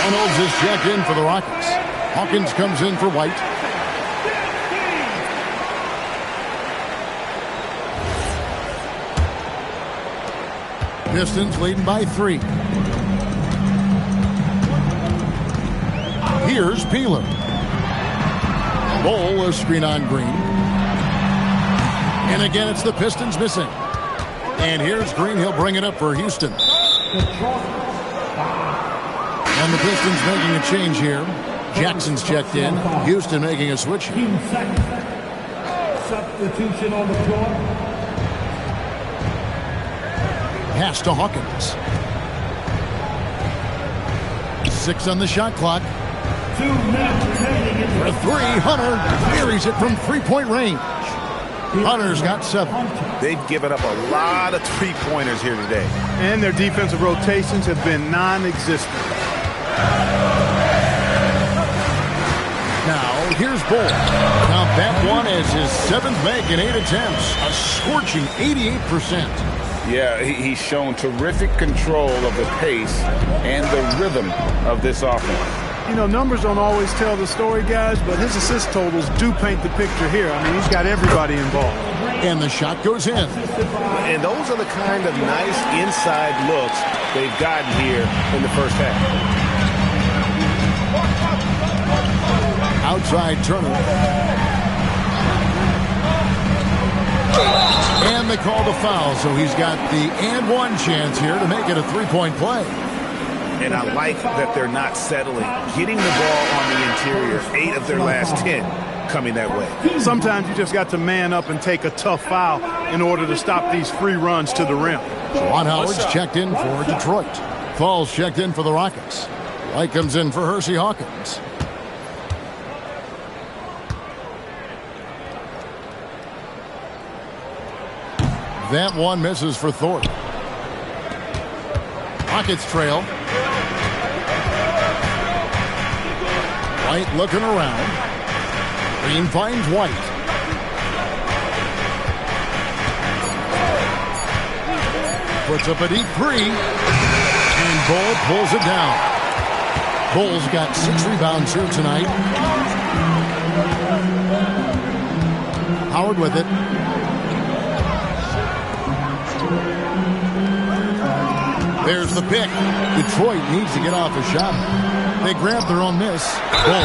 [SPEAKER 10] Reynolds is checked in for the Rockets. Hawkins comes in for White. Pistons leading by 3. Here's Peeler. Bull, a screen on Green. And again, it's the Pistons missing. And here's Green. He'll bring it up for Houston. And the Pistons making a change here. Jackson's checked in. Houston making a switch.
[SPEAKER 4] Substitution on the floor.
[SPEAKER 10] Pass to Hawkins. 6 on the shot clock.
[SPEAKER 4] 2 minutes remaining.
[SPEAKER 10] For 3, Hunter buries it from 3-point range. Hunter's got 7.
[SPEAKER 17] They've given up a lot of 3-pointers here today.
[SPEAKER 19] And their defensive rotations have been non-existent.
[SPEAKER 10] Here's Bull. Now that one is his 7th make in 8 attempts. A scorching 88%.
[SPEAKER 17] Yeah, he's shown terrific control of the pace and the rhythm of this offense.
[SPEAKER 19] You know, numbers don't always tell the story, guys, but his assist totals do paint the picture here. I mean, he's got everybody involved.
[SPEAKER 10] And the shot goes in.
[SPEAKER 17] And those are the kind of nice inside looks they've gotten here in the first half.
[SPEAKER 10] Outside Turner. And they call the foul, so he's got the and one chance here to make it a 3-point play.
[SPEAKER 17] And I like that they're not settling. Getting the ball on the interior, 8 of their last 10 coming that way.
[SPEAKER 19] Sometimes you just got to man up and take a tough foul in order to stop these free runs to the rim.
[SPEAKER 10] Juwan Howard's checked in for Detroit. Falls checked in for the Rockets. White comes in for Hersey Hawkins. That one misses for Thorpe. Rockets trail. White looking around. Green finds White. Puts up a deep 3. And Bull pulls it down. Bull's got 6 rebounds here tonight. Howard with it. There's the pick. Detroit needs to get off a shot. They grab their own miss. Bull,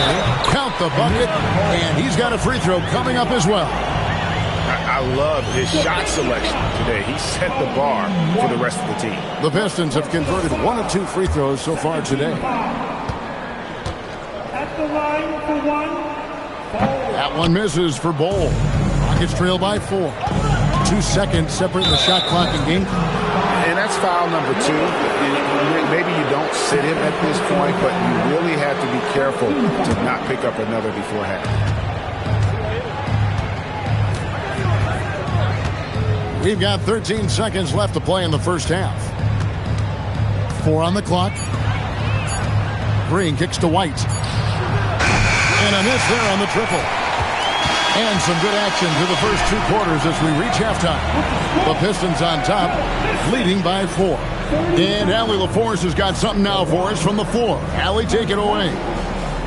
[SPEAKER 10] count the bucket, and he's got a free throw coming up as well.
[SPEAKER 17] I love his shot selection today. He set the bar for the rest of the team.
[SPEAKER 10] The Pistons have converted 1 of 2 free throws so far today.
[SPEAKER 2] At the line for 1.
[SPEAKER 10] That one misses for Bull. Rockets trail by 4. 2 seconds separating the shot clock and game clock.
[SPEAKER 17] And that's foul number 2. Maybe you don't sit him at this point, but you really have to be careful to not pick up another before half.
[SPEAKER 10] We've got 13 seconds left to play in the first half. 4 on the clock. Green kicks to White. And a miss there on the triple. And some good action through the first 2 quarters as we reach halftime. The Pistons on top, leading by 4. And Allie LaForce has got something now for us from the floor. Allie, take it away.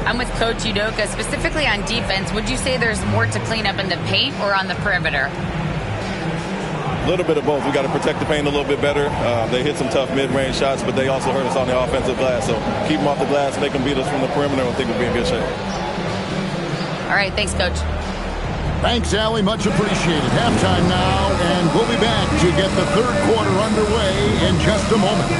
[SPEAKER 6] I'm with Coach Udoka. Specifically on defense, would you say there's more to clean up in the paint or on the perimeter?
[SPEAKER 18] A little bit of both. We got to protect the paint a little bit better. They hit some tough mid-range shots, but they also hurt us on the offensive glass. So keep them off the glass, they can beat us from the perimeter, and I think we'll be in good shape.
[SPEAKER 6] All right, thanks, Coach.
[SPEAKER 10] Thanks, Allie. Much appreciated. Halftime now, and we'll be back to get the 3rd quarter underway in just a moment.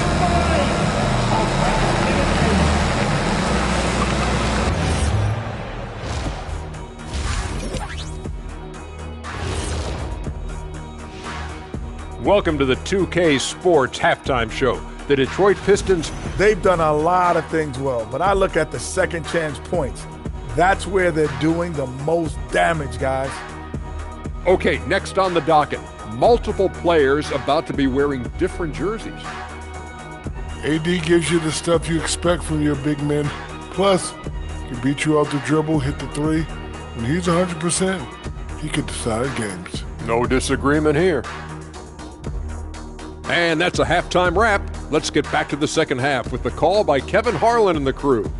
[SPEAKER 9] Welcome to the 2K Sports Halftime Show. The Detroit Pistons.
[SPEAKER 7] They've done a lot of things well, but I look at the second chance points. That's where they're doing the most damage, guys.
[SPEAKER 9] Okay, next on the docket, multiple players about to be wearing different jerseys.
[SPEAKER 20] AD gives you the stuff you expect from your big men. Plus, he can beat you off the dribble, hit the 3. When he's 100%, he could decide games.
[SPEAKER 9] No disagreement here. And that's a halftime wrap. Let's get back to the second half with the call by Kevin Harlan and the crew.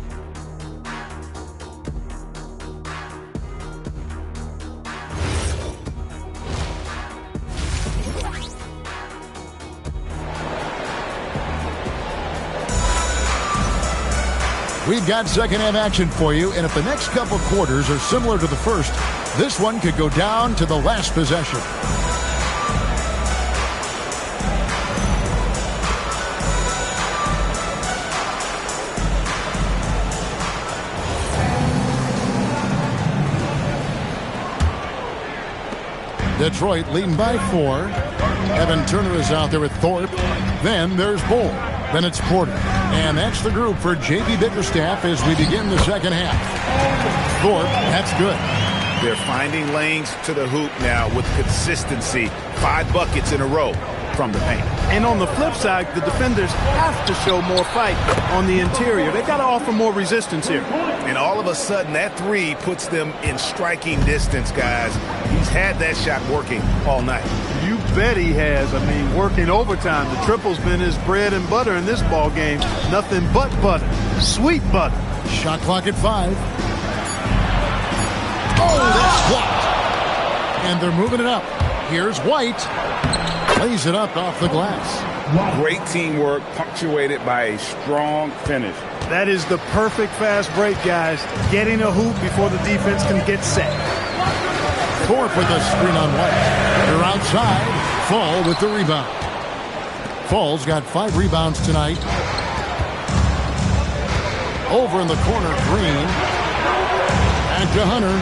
[SPEAKER 10] We've got second half action for you, and if the next couple quarters are similar to the first, this one could go down to the last possession. Detroit leading by 4. Evan Turner is out there with Thorpe. Then there's Bull. Then it's Porter. And that's the group for J.B. Bickerstaff as we begin the second half. Thorpe, that's good.
[SPEAKER 17] They're finding lanes to the hoop now with consistency. 5 buckets in a row. from the paint.
[SPEAKER 19] And on the flip side, the defenders have to show more fight on the interior. They've got to offer more resistance here.
[SPEAKER 17] And all of a sudden, that three puts them in striking distance, guys. He's had that shot working all night.
[SPEAKER 19] You bet he has. I mean, working overtime. The triple's been his bread and butter in this ball game. Nothing but butter. Sweet butter.
[SPEAKER 10] Shot clock at 5. Oh, that's White. And they're moving it up. Here's White. Lays it up off the glass.
[SPEAKER 17] Great teamwork, punctuated by a strong finish.
[SPEAKER 19] That is the perfect fast break, guys. Getting a hoop before the defense can get set.
[SPEAKER 10] Thorpe with a screen on White. They're outside. Fall with the rebound. Fall's got 5 rebounds tonight. Over in the corner, Green. Back to Hunter.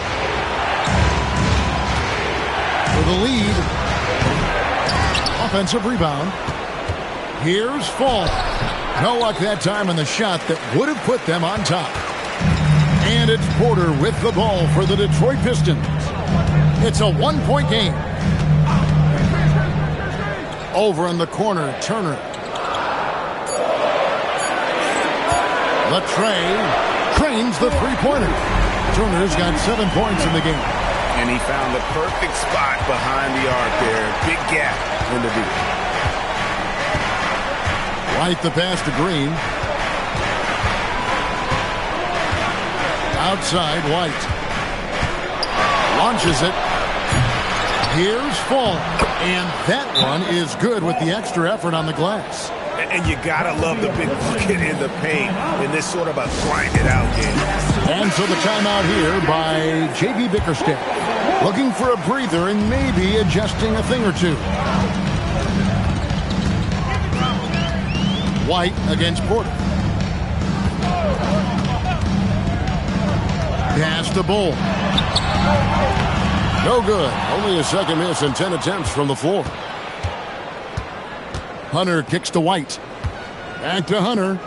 [SPEAKER 10] For the lead. Offensive rebound. Here's Fall. No luck that time on the shot that would have put them on top. And it's Porter with the ball for the Detroit Pistons. It's a 1-point game. Over in the corner, Turner. Latrey trains the three-pointer. Turner's got 7 points in the game.
[SPEAKER 17] And he found the perfect spot behind the arc there. Big gap in the deep.
[SPEAKER 10] White the pass to Green. Outside, White. Launches it. Here's Fall. And that one is good with the extra effort on the glass.
[SPEAKER 17] And you gotta love the big bucket in the paint in this sort of a grind-it-out game.
[SPEAKER 10] And so the timeout here by J.B. Bickerstaff. Looking for a breather and maybe adjusting a thing or two. White against Porter. Pass to Bull. No good. Only a second miss and 10 attempts from the floor. Hunter kicks to White. Back to Hunter.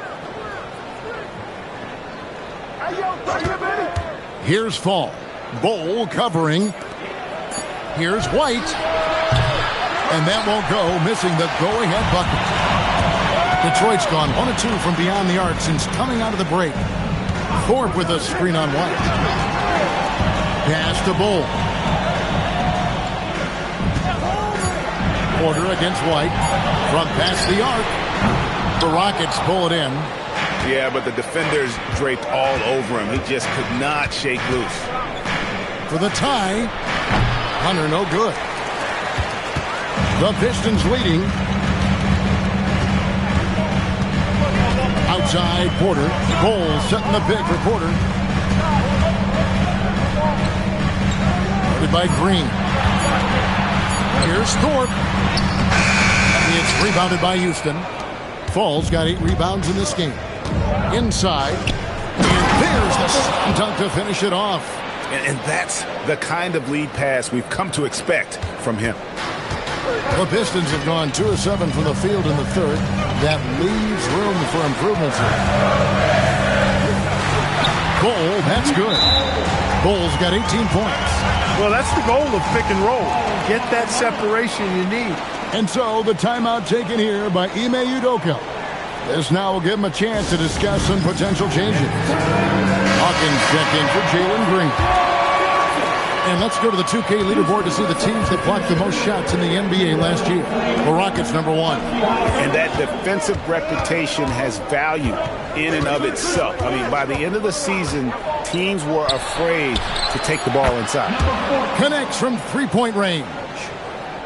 [SPEAKER 10] Here's Fall. Bull covering. Here's White. And that won't go, missing the go-ahead bucket. Detroit's gone 1 of 2 from beyond the arc since coming out of the break. Thorpe with a screen on White. Pass to Bull. Porter against White. From past the arc. The Rockets pull it in.
[SPEAKER 17] Yeah, but the defenders draped all over him. He just could not shake loose.
[SPEAKER 10] For the tie. Hunter no good. The Pistons leading. Outside Porter. Bull setting the pick for Porter. Guarded by Green. Here's Thorpe. It's rebounded by Houston. Fall's got 8 rebounds in this game. Inside. And there's the slam dunk to finish it off.
[SPEAKER 17] And that's the kind of lead pass we've come to expect from him.
[SPEAKER 10] The Pistons have gone 2 of 7 from the field in the third. That leaves room for improvements here. Bull, that's good. Bull's got 18 points.
[SPEAKER 19] Well, that's the goal of pick and roll. Get that separation you need.
[SPEAKER 10] And so the timeout taken here by Ime Udoka. This now will give him a chance to discuss some potential changes. Hawkins check in for Jalen Green. And let's go to the 2K leaderboard to see the teams that blocked the most shots in the NBA last year. The Rockets, number 1.
[SPEAKER 17] And that defensive reputation has value in and of itself. I mean, by the end of the season, teams were afraid to take the ball inside.
[SPEAKER 10] Connects from three-point range.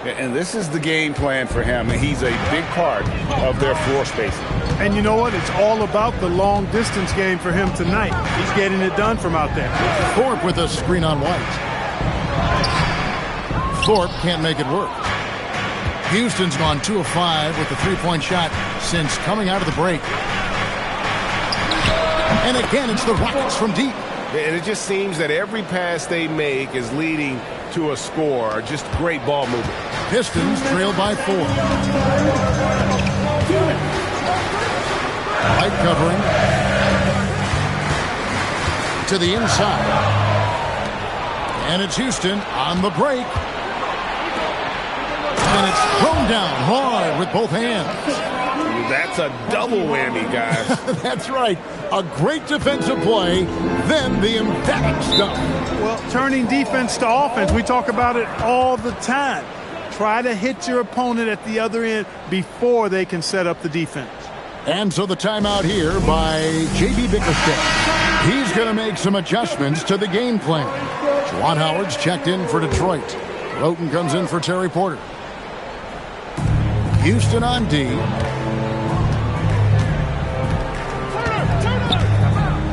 [SPEAKER 17] And this is the game plan for him. He's a big part of their floor spacing.
[SPEAKER 19] And you know what? It's all about the long-distance game for him tonight. He's getting it done from out there.
[SPEAKER 10] Thorpe with a screen on White. Thorpe can't make it work. Houston's gone 2 of 5 with the three-point shot since coming out of the break. And again, it's the Rockets from deep.
[SPEAKER 16] And it just seems that every pass they make is leading to a score. Just great ball movement.
[SPEAKER 10] Pistons trail by 4. White covering. To the inside. And it's Houston on the break. And it's thrown down hard with both hands.
[SPEAKER 11] That's a double whammy, guys.
[SPEAKER 10] That's right. A great defensive play, then the emphatic stuff.
[SPEAKER 19] Well, turning defense to offense, we talk about it all the time. Try to hit your opponent at the other end before they can set up the defense.
[SPEAKER 10] And so the timeout here by J.B. Bickerstaff. He's going to make some adjustments to the game plan. Juwan Howard's checked in for Detroit. Roten comes in for Terry Porter. Houston on D.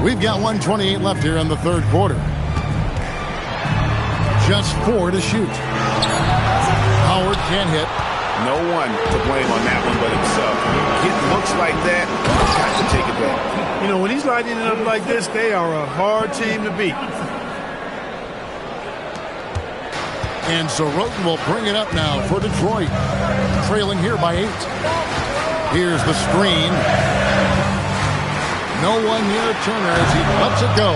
[SPEAKER 10] We've got 1:28 left here in the third quarter. Just 4 to shoot. Howard can't hit.
[SPEAKER 17] No one to blame on that one but himself. Get looks like that, got to take it back.
[SPEAKER 19] You know, when he's lighting it up like this, they are a hard team to beat.
[SPEAKER 10] And so Roten will bring it up now for Detroit. Trailing here by 8. Here's the screen. No one near Turner as he lets it go.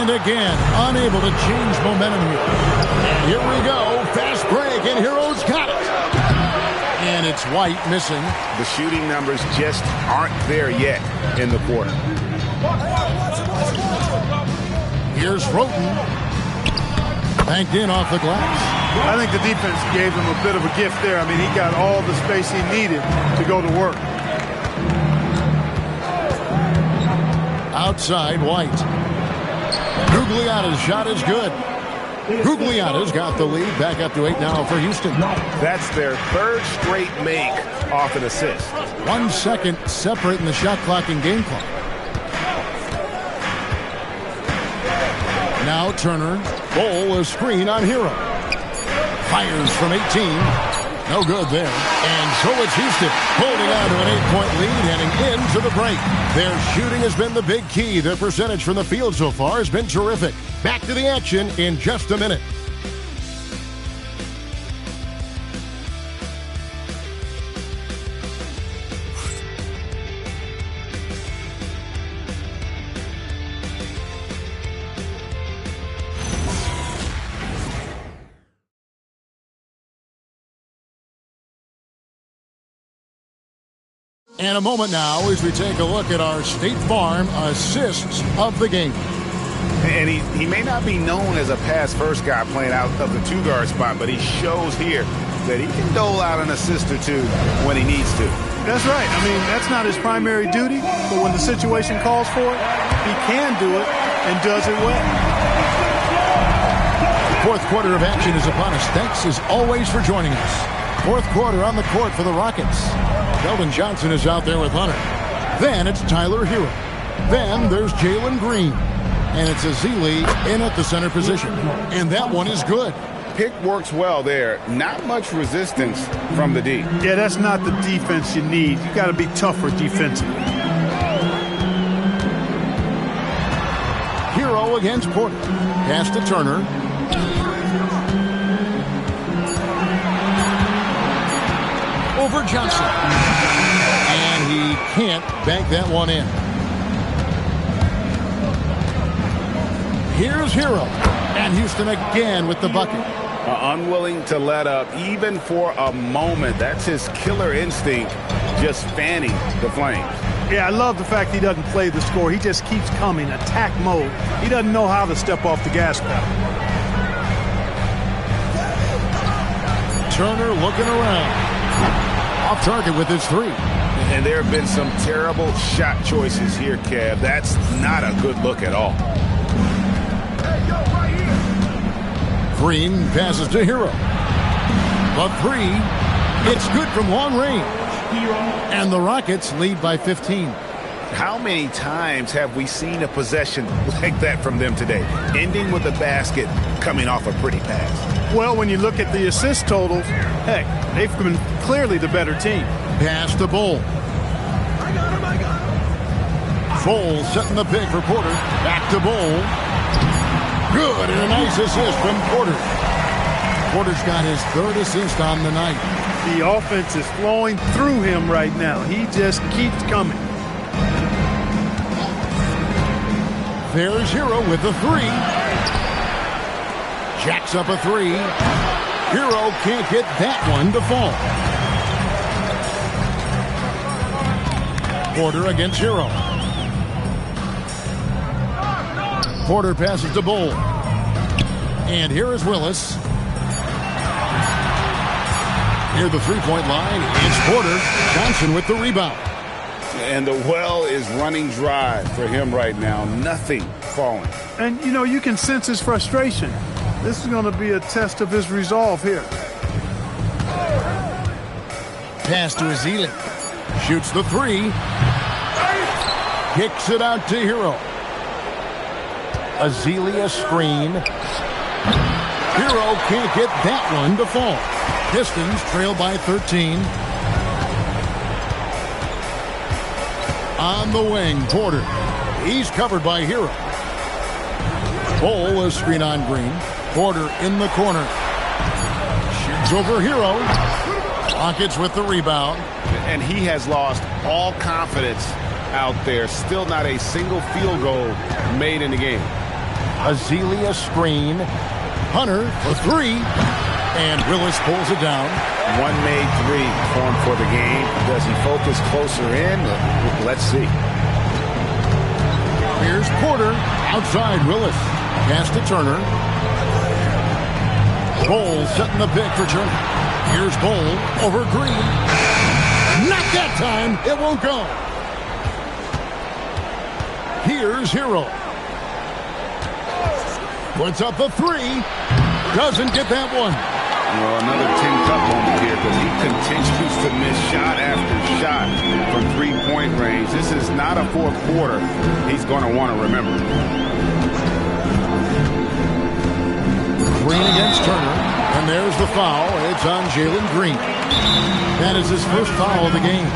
[SPEAKER 10] And again, unable to change momentum here. And here we go. Fast break, and Hero's got it. And it's White missing.
[SPEAKER 17] The shooting numbers just aren't there yet in the quarter.
[SPEAKER 10] Here's Roten. Banked in off the glass.
[SPEAKER 19] I think the defense gave him a bit of a gift there. I mean, he got all the space he needed to go to work.
[SPEAKER 10] Outside, White. Gugliotta's shot is good. Gugliotta's got the lead. Back up to 8 now for Houston.
[SPEAKER 11] That's their third straight make off an assist.
[SPEAKER 10] 1 second separating the shot clock and game clock. Now Turner. Bol a screen on Hero. Fires from 18. No good there. And so it's Houston holding on to an 8-point lead heading into the break. Their shooting has been the big key. Their percentage from the field so far has been terrific. Back to the action in just a minute. And a moment now as we take a look at our State Farm assists of the game.
[SPEAKER 17] And he may not be known as a pass-first guy playing out of the 2-guard spot, but he shows here that he can dole out an assist or two when he needs to.
[SPEAKER 19] That's right. I mean, that's not his primary duty, but when the situation calls for it, he can do it and does it well.
[SPEAKER 10] Fourth quarter of action is upon us. Thanks as always for joining us. Fourth quarter on the court for the Rockets. Sheldon Johnson is out there with Hunter. Then it's Tyler Hero. Then there's Jalen Green. And it's Azili in at the center position. And that one is good.
[SPEAKER 17] Pick works well there. Not much resistance from the D.
[SPEAKER 19] Yeah, that's not the defense you need. You got to be tougher defensively.
[SPEAKER 10] Hero against Porter. Pass to Turner. Over Johnson. And he can't bank that one in. Here's Hero. And Houston again with the bucket.
[SPEAKER 17] Unwilling to let up even for a moment. That's his killer instinct, just fanning the flames.
[SPEAKER 19] Yeah, I love the fact he doesn't play the score. He just keeps coming, attack mode. He doesn't know how to step off the gas pedal.
[SPEAKER 10] Turner looking around. Off target with his 3.
[SPEAKER 17] And there have been some terrible shot choices here, Kev. That's not a good look at all.
[SPEAKER 10] Green passes to Hero. The 3. It's good from long range. And the Rockets lead by 15.
[SPEAKER 17] How many times have we seen a possession like that from them today? Ending with a basket, coming off a pretty pass.
[SPEAKER 19] Well, when you look at the assist totals, heck, they've been clearly the better team.
[SPEAKER 10] Pass to Bol. Bol setting the pick for Porter. Back to Bol. Good, and a nice assist from Porter. Porter's got his 3rd assist on the night.
[SPEAKER 19] The offense is flowing through him right now. He just keeps coming. There's Hero with the 3.
[SPEAKER 10] Jacks up a 3. Hero can't get that one to fall. Porter against Hero. Porter passes to Bull. And here is Willis. Near the three-point line, it's Porter. Johnson with the rebound.
[SPEAKER 17] And the well is running dry for him right now. Nothing falling.
[SPEAKER 19] And, you know, you can sense his frustration. This is going to be a test of his resolve here.
[SPEAKER 10] Pass to Azili. Shoots the three. Kicks it out to Hero. Azili a screen. Hero can't get that one to fall. Pistons trail by 13. On the wing, Porter. He's covered by Hero. Bull a screen on Green. Porter in the corner. Shoots over Hero. Rockets with the rebound.
[SPEAKER 17] And he has lost all confidence out there. Still not a single field goal made in the game.
[SPEAKER 10] Azili screen. Hunter for three. And Willis pulls it down.
[SPEAKER 17] One made three for him for the game. Does he focus closer in? Let's see.
[SPEAKER 10] Here's Porter. Outside Willis. Pass to Turner. Bull setting the pick for Turner. Here's Bull over Green. Not that time. It won't go. Here's Hero. Puts up a three. Doesn't get that one.
[SPEAKER 17] Well, another tin cup moment here because he continues to miss shot after shot from three-point range. This is not a fourth quarter he's going to want to remember.
[SPEAKER 10] Green against Turner. And there's the foul. It's on Jalen Green. That is his first foul of the game.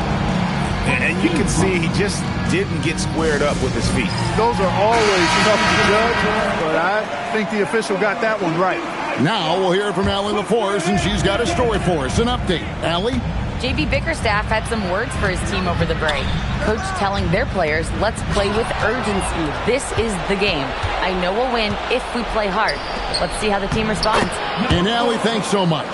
[SPEAKER 17] And you can see he just didn't get squared up with his feet.
[SPEAKER 19] Those are always tough to judge, but I think the official got that one right.
[SPEAKER 10] Now we'll hear from Allie LaForce, and she's got a story for us. An update. Allie?
[SPEAKER 6] JB Bickerstaff had some words for his team over the break. Coach telling their players, let's play with urgency. This is the game. I know we'll win if we play hard. Let's see how the team responds.
[SPEAKER 10] And Allie, thanks so much.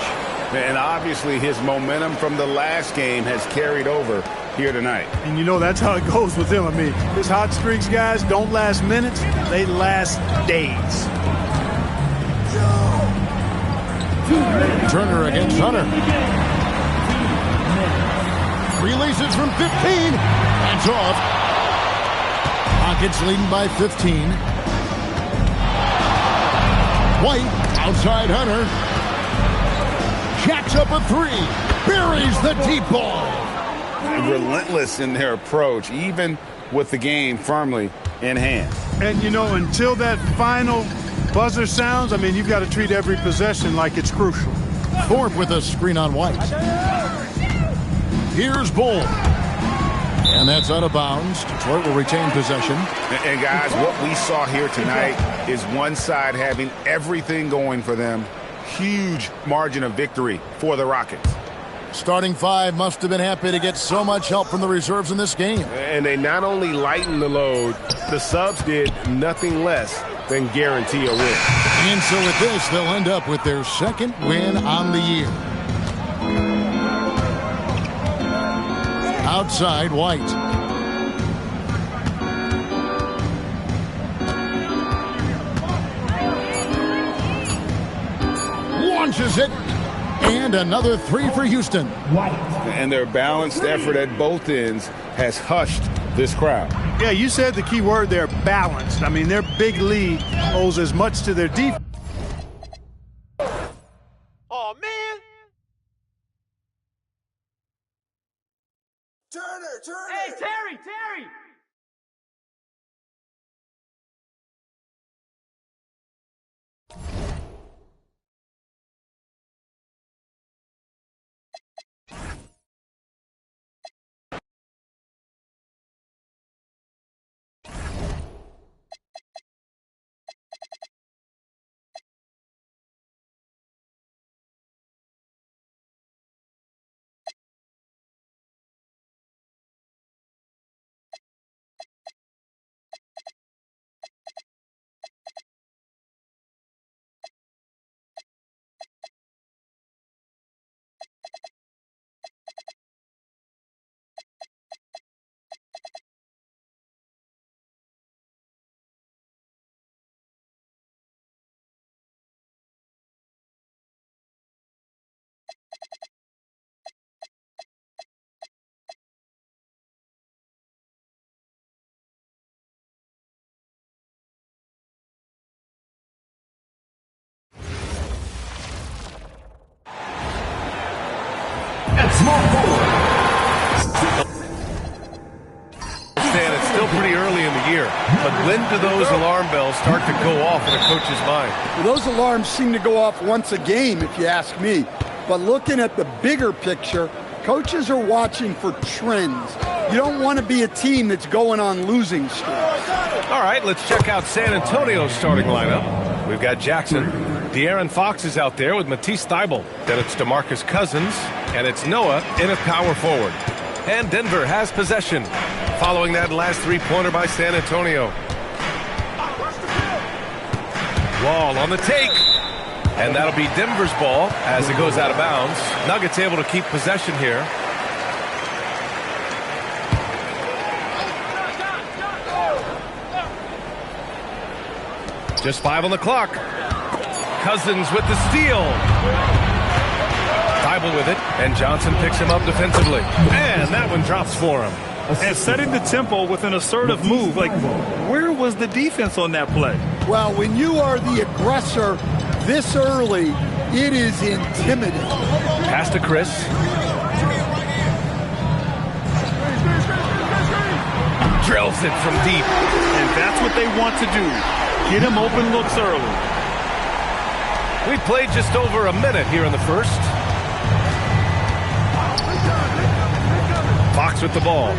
[SPEAKER 17] And obviously his momentum from the last game has carried over here tonight.
[SPEAKER 19] And you know that's how it goes with him. I mean, his hot streaks, guys, don't last minutes. They last days.
[SPEAKER 10] Turner against Hunter. Releases from 15. That's off. Rockets leading by 15. White outside Hunter. Jacks up a three. Buries the deep ball.
[SPEAKER 17] Relentless in their approach, even with the game firmly in hand.
[SPEAKER 19] And, you know, until that final buzzer sounds, I mean, you've got to treat every possession like it's crucial.
[SPEAKER 10] Thorpe with a screen on White. Here's Bull. And that's out of bounds. Detroit will retain possession.
[SPEAKER 17] And guys, what we saw here tonight is one side having everything going for them. Huge margin of victory for the Rockets.
[SPEAKER 10] Starting five must have been happy to get so much help from the reserves in this game.
[SPEAKER 16] And they not only lightened the load, the subs did nothing less than guarantee a win.
[SPEAKER 10] And so with this, they'll end up with their second win on the year. Outside White. Launches it. And another three for Houston.
[SPEAKER 17] And their balanced effort at both ends has hushed this crowd.
[SPEAKER 19] Yeah, you said the key word there, balanced. I mean, their big lead owes as much to their defense.
[SPEAKER 21] Oh, man.
[SPEAKER 2] Turner! Hey, Terry!
[SPEAKER 4] At small forward.
[SPEAKER 1] It's still pretty early in the year, but when do those alarm bells start to go off in a coach's mind?
[SPEAKER 8] Well, those alarms seem to go off once a game, if you ask me. But looking at the bigger picture, coaches are watching for trends. You don't want to be a team that's going on losing streaks.
[SPEAKER 1] All right, let's check out San Antonio's starting lineup. We've got Jackson. De'Aaron Fox is out there with Matisse Thybulle. Then it's DeMarcus Cousins, and it's Noah in at power forward. And Denver has possession, following that last three-pointer by San Antonio. Wall on the take. And that'll be Denver's ball as it goes out of bounds. Nuggets able to keep possession here. Just 5 on the clock. Cousins with the steal. Thybulle with it, and Johnson picks him up defensively. And that one drops for him.
[SPEAKER 3] And setting the tempo with an assertive move. Like, where was the defense on that play?
[SPEAKER 8] Well, when you are the aggressor this early, it is intimidating.
[SPEAKER 1] Pass to Chris. Drills it from deep.
[SPEAKER 3] And that's what they want to do. Get him open looks early.
[SPEAKER 1] We played just over a minute here in the first. Fox with the ball.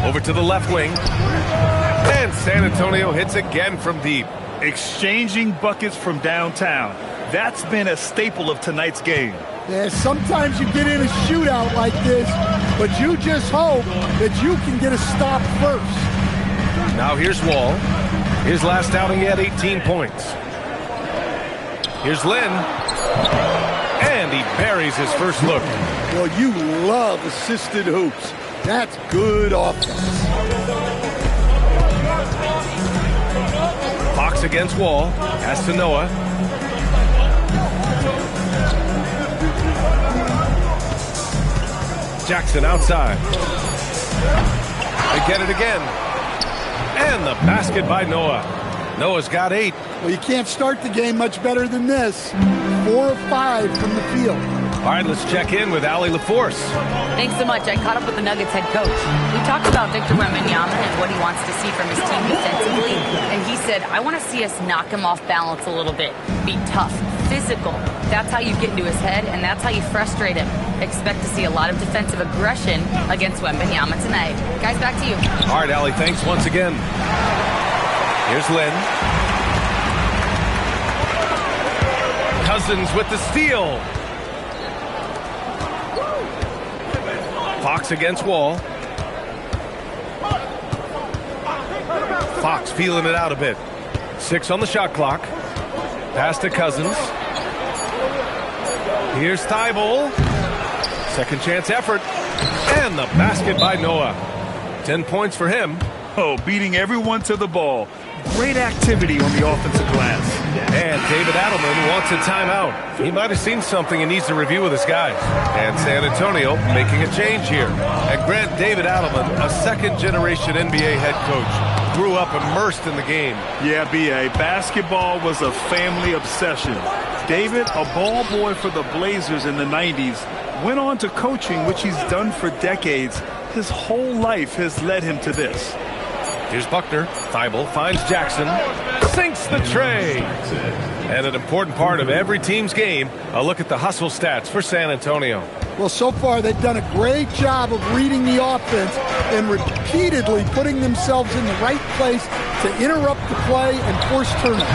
[SPEAKER 1] Over to the left wing. And San Antonio hits again from deep.
[SPEAKER 3] Exchanging buckets from downtown. That's been a staple of tonight's game.
[SPEAKER 8] Yeah, sometimes you get in a shootout like this, but you just hope that you can get a stop first.
[SPEAKER 1] Now here's Wall. His last outing, he had 18 points. Here's Lynn. And he buries his first look.
[SPEAKER 8] Well, you love assisted hoops. That's good offense.
[SPEAKER 1] Fox against Wall. Pass to Noah. Jackson outside. They get it again. And the basket by Noah. Noah's got 8.
[SPEAKER 8] Well, you can't start the game much better than this. 4 of 5 from the field.
[SPEAKER 1] All right, let's check in with Allie LaForce.
[SPEAKER 6] Thanks so much. I caught up with the Nuggets head coach. We talked about Victor Wembanyama and what he wants to see from his team defensively. And he said, I want to see us knock him off balance a little bit. Be tough, physical. That's how you get into his head, and that's how you frustrate him. Expect to see a lot of defensive aggression against Wembanyama tonight. Guys, back to you.
[SPEAKER 1] All right, Allie, thanks once again. Here's Lynn. Cousins with the steal. Fox against Wall. Fox feeling it out a bit. 6 on the shot clock. Pass to Cousins. Here's Thybulle. Second chance effort. And the basket by Noah. 10 points for him.
[SPEAKER 3] Oh, beating everyone to the ball. Great activity on the offensive glass.
[SPEAKER 1] And David Adelman wants a timeout. He might have seen something and needs to review with his guys. And San Antonio making a change here. And Grant, David Adelman, a second-generation NBA head coach, grew up immersed in the game.
[SPEAKER 3] Yeah, B.A., basketball was a family obsession. David, a ball boy for the Blazers in the 90s, went on to coaching, which he's done for decades. His whole life has led him to this.
[SPEAKER 1] Here's Buckner. Thybulle finds Jackson. Sinks the tray. And an important part of every team's game, a look at the hustle stats for San Antonio.
[SPEAKER 8] Well, so far they've done a great job of reading the offense and repeatedly putting themselves in the right place to interrupt the play and force turnovers.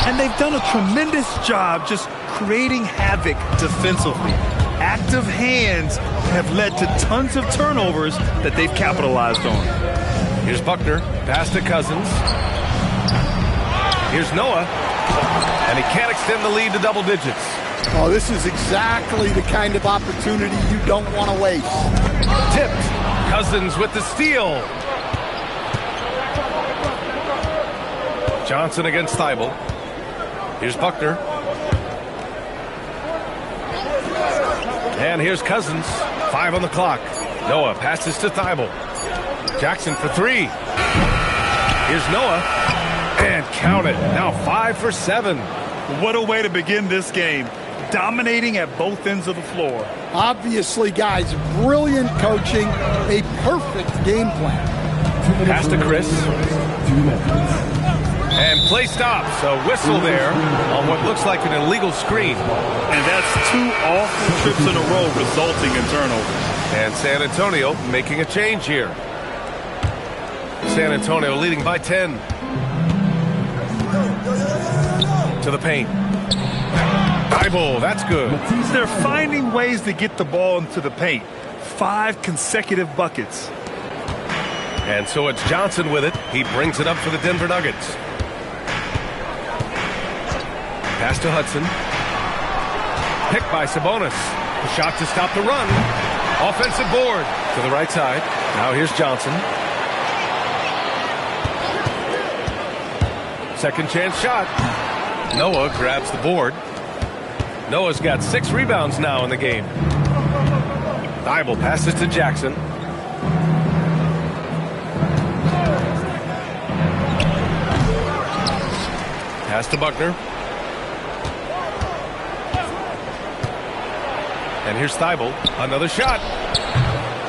[SPEAKER 3] And they've done a tremendous job just creating havoc defensively. Active hands have led to tons of turnovers that they've capitalized on.
[SPEAKER 1] Here's Buckner. Pass to Cousins. Here's Noah. And he can't extend the lead to double digits.
[SPEAKER 8] Oh, this is exactly the kind of opportunity you don't want to waste.
[SPEAKER 1] Tipped. Cousins with the steal. Johnson against Thybulle. Here's Buckner. And here's Cousins. 5 on the clock. Noah passes to Thybulle. Jackson for 3. Here's Noah. And count it. Now 5 for 7.
[SPEAKER 3] What a way to begin this game. dominating at both ends of the floor.
[SPEAKER 8] Obviously, guys, brilliant coaching, a perfect game plan.
[SPEAKER 1] Pass to Chris. And play stops. A whistle there on what looks like an illegal screen.
[SPEAKER 3] And that's 2 awful trips in a row resulting in turnovers.
[SPEAKER 1] And San Antonio making a change here. San Antonio leading by 10. To the paint. Thibault, that's good.
[SPEAKER 3] They're finding ways to get the ball into the paint. 5 consecutive buckets.
[SPEAKER 1] And so it's Johnson with it. He brings it up for the Denver Nuggets. Pass to Hudson. Picked by Sabonis. A shot to stop the run. Offensive board to the right side. Now here's Johnson. Second chance shot. Noah grabs the board. Noah's got 6 rebounds now in the game. Thibault passes to Jackson. Pass to Buckner. And here's Thibault. Another shot.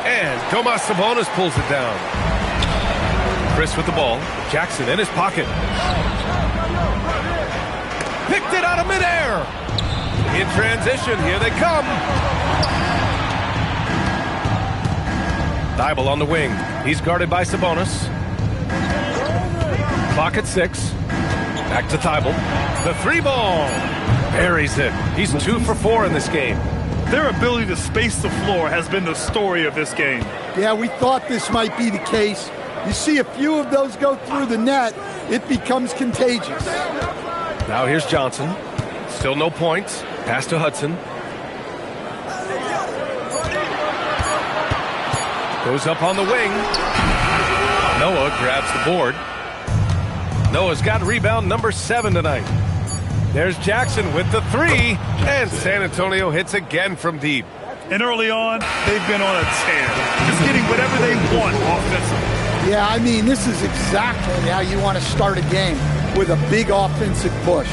[SPEAKER 1] And Domas Sabonis pulls it down. Chris with the ball. Jackson in his pocket. Picked it out of midair. In transition, here they come. Thibault on the wing. He's guarded by Sabonis. Clock at 6. Back to Thibault. The 3-ball. Buries it. He's 2 for 4 in this game.
[SPEAKER 3] Their ability to space the floor has been the story of this game.
[SPEAKER 8] Yeah, we thought this might be the case. You see a few of those go through the net, it becomes contagious.
[SPEAKER 1] Now here's Johnson. Still no points. Pass to Hudson. Goes up on the wing. Noah grabs the board. Noah's got rebound number 7 tonight. There's Jackson with the 3. And San Antonio hits again from deep.
[SPEAKER 3] And early on, they've been on a tear. Just getting whatever they want offensively.
[SPEAKER 8] Yeah, I mean, this is exactly how you want to start a game, with a big offensive push.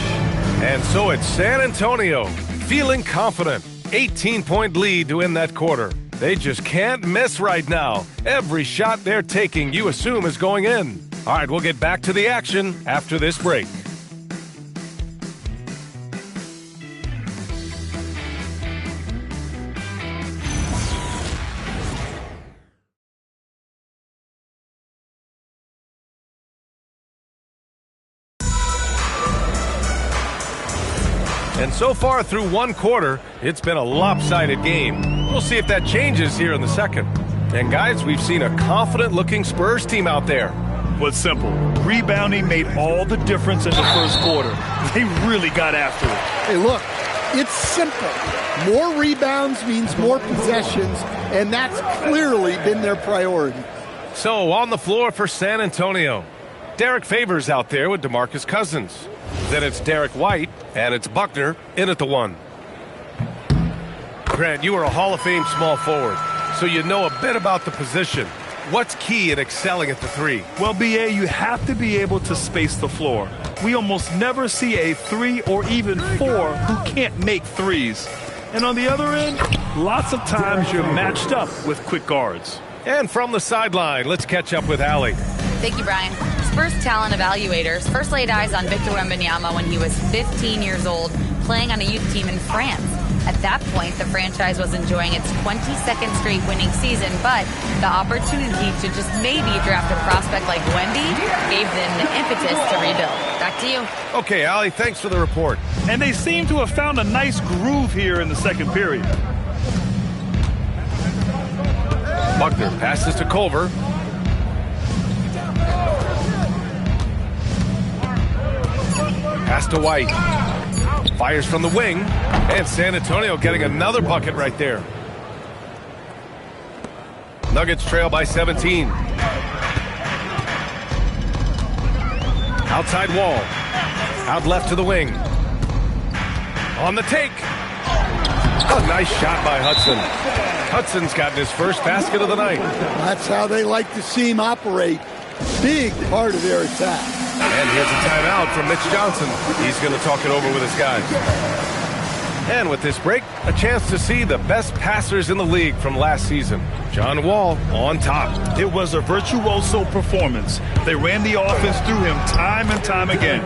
[SPEAKER 1] And so it's San Antonio feeling confident. 18-point lead to end that quarter. They just can't miss right now. Every shot they're taking, you assume, is going in. All right, we'll get back to the action after this break. And so far through one quarter, it's been a lopsided game. We'll see if that changes here in the second. And guys, we've seen a confident-looking Spurs team out there.
[SPEAKER 3] Was simple. Rebounding made all the difference in the first quarter. They really got after it.
[SPEAKER 8] Hey, look, it's simple. More rebounds means more possessions, and that's clearly been their priority.
[SPEAKER 1] So on the floor for San Antonio, Derek Favors out there with DeMarcus Cousins. Then it's Derek White, and it's Buckner in at the 1. Grant, you are a Hall of Fame small forward, so you know a bit about the position. What's key in excelling at the 3?
[SPEAKER 3] Well, B.A., you have to be able to space the floor. We almost never see a 3 or even 4 who can't make threes. And on the other end, lots of times you're matched up with quick guards.
[SPEAKER 1] And from the sideline, let's catch up with Allie.
[SPEAKER 6] Thank you, Brian. Spurs talent evaluators first laid eyes on Victor Wembanyama when he was 15 years old, playing on a youth team in France. At that point, the franchise was enjoying its 22nd straight winning season, but the opportunity to just maybe draft a prospect like Wemby gave them the impetus to rebuild. Back to you.
[SPEAKER 1] Okay, Allie, thanks for the report.
[SPEAKER 3] And they seem to have found a nice groove here in the second period.
[SPEAKER 1] Buckner passes to Culver. Pass to White. Fires from the wing. And San Antonio getting another bucket right there. Nuggets trail by 17. Outside wall. Out left to the wing. On the take. A nice shot by Hudson. Hudson's gotten his first basket of the night.
[SPEAKER 8] That's how they like to see him operate. Big part of their attack.
[SPEAKER 1] And here's a timeout from Mitch Johnson. He's going to talk it over with his guys. And with this break, a chance to see the best passers in the league from last season. John Wall on top.
[SPEAKER 3] It was a virtuoso performance. They ran the offense through him time and time again.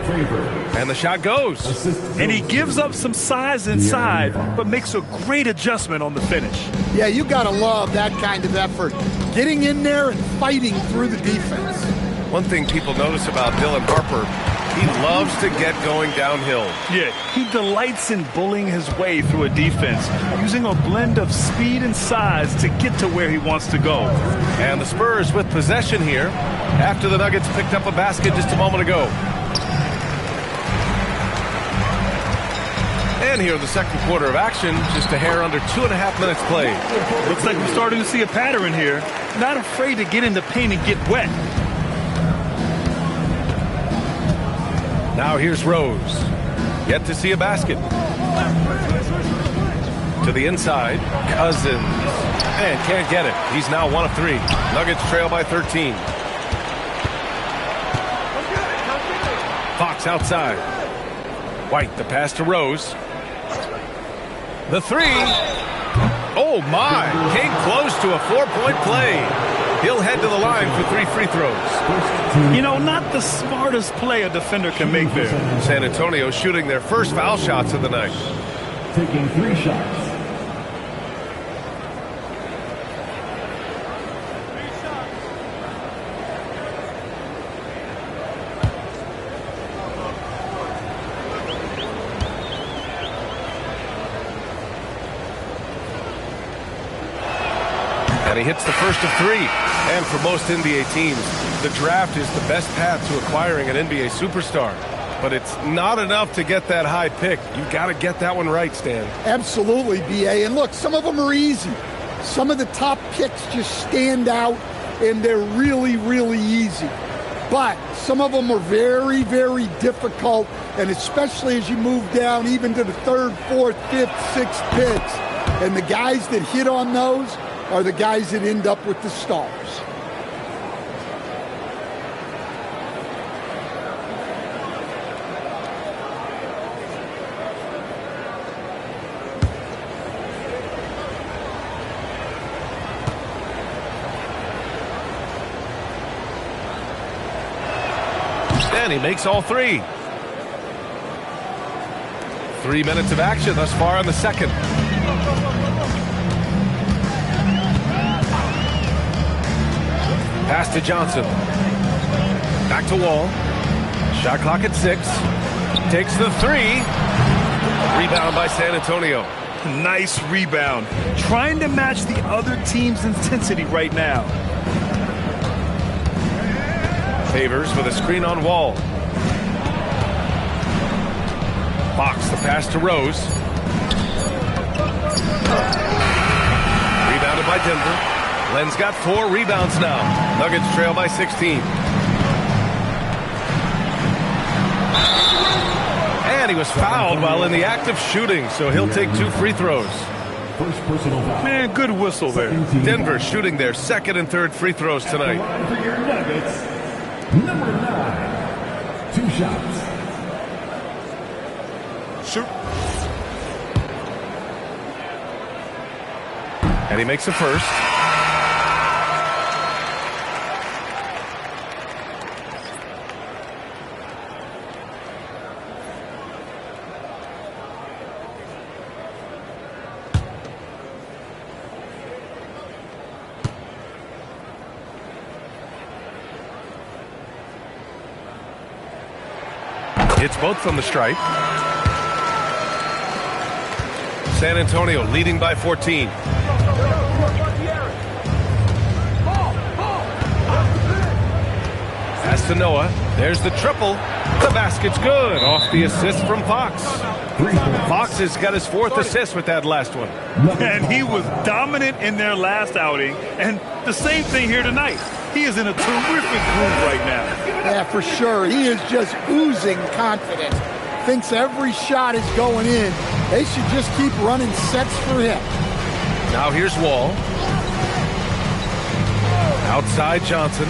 [SPEAKER 1] And the shot goes.
[SPEAKER 3] And he gives up some size inside, but makes a great adjustment on the finish.
[SPEAKER 8] Yeah, you got to love that kind of effort. Getting in there and fighting through the defense.
[SPEAKER 1] One thing people notice about Dylan Harper, he loves to get going downhill.
[SPEAKER 3] Yeah, he delights in bullying his way through a defense, using a blend of speed and size to get to where he wants to go.
[SPEAKER 1] And the Spurs with possession here after the Nuggets picked up a basket just a moment ago. And here in the second quarter of action, just a hair under 2.5 minutes played.
[SPEAKER 3] Looks like we're starting to see a pattern here. Not afraid to get in the paint and get wet.
[SPEAKER 1] Now here's Rose. Yet to see a basket. To the inside, Cousins. And can't get it. He's now 1 of 3. Nuggets trail by 13. Fox outside. White, the pass to Rose. The 3. Oh, my. Came close to a 4-point play. He'll head to the line for 3 free throws.
[SPEAKER 3] You know, not the smartest play a defender can make there.
[SPEAKER 1] San Antonio shooting their first foul shots of the night.
[SPEAKER 4] Taking 3 shots.
[SPEAKER 1] And he hits the first of 3. And for most NBA teams, the draft is the best path to acquiring an NBA superstar. But it's not enough to get that high pick. You got to get that one right, Stan.
[SPEAKER 8] Absolutely, B.A. And look, some of them are easy. Some of the top picks just stand out, and they're really, really easy. But some of them are very, very difficult, and especially as you move down even to the 3rd, 4th, 5th, 6th picks. And the guys that hit on those are the guys that end up with the stars.
[SPEAKER 1] And he makes all 3. 3 minutes of action thus far in the second. Pass to Johnson. Back to Wall. Shot clock at 6. Takes the 3. Rebound by San Antonio.
[SPEAKER 3] Nice rebound. Trying to match the other team's intensity right now.
[SPEAKER 1] Favors with a screen on Wall. Fox, the pass to Rose. Rebounded by Denver. Len's got 4 rebounds now. Nuggets trail by 16. And he was fouled while in the act of shooting, so he'll take 2 free throws.
[SPEAKER 3] Man, good whistle there.
[SPEAKER 1] Denver shooting their 2nd and 3rd free throws tonight.
[SPEAKER 4] For your Nuggets, number 9. 2 shots.
[SPEAKER 1] Shoot. And he makes the first. It's both from the stripe. San Antonio leading by 14. Pass to Noah. There's the triple. The basket's good. Off the assist from Fox. Fox has got his 4th assist with that last one.
[SPEAKER 3] And he was dominant in their last outing. And the same thing here tonight. He is in a terrific groove right now.
[SPEAKER 8] Yeah, for sure. He is just oozing confidence. Thinks every shot is going in. They should just keep running sets for him.
[SPEAKER 1] Now here's Wall. Outside Johnson.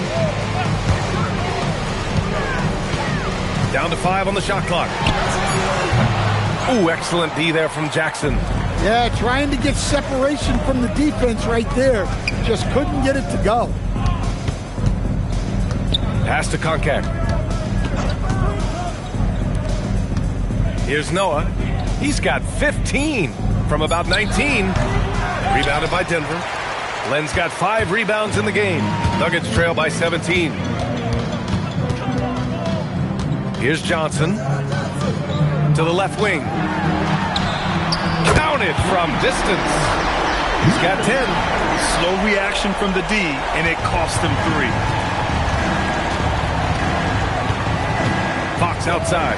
[SPEAKER 1] Down to 5 on the shot clock. Ooh, excellent D there from Jackson.
[SPEAKER 8] Yeah, trying to get separation from the defense right there. Just couldn't get it to go.
[SPEAKER 1] Pass to Konkak. Here's Noah. He's got 15 from about 19. Rebounded by Denver. Len's got 5 rebounds in the game. Nuggets trail by 17. Here's Johnson to the left wing. Counted from distance. He's got 10.
[SPEAKER 3] Slow reaction from the D, and it cost him 3.
[SPEAKER 1] Fox outside.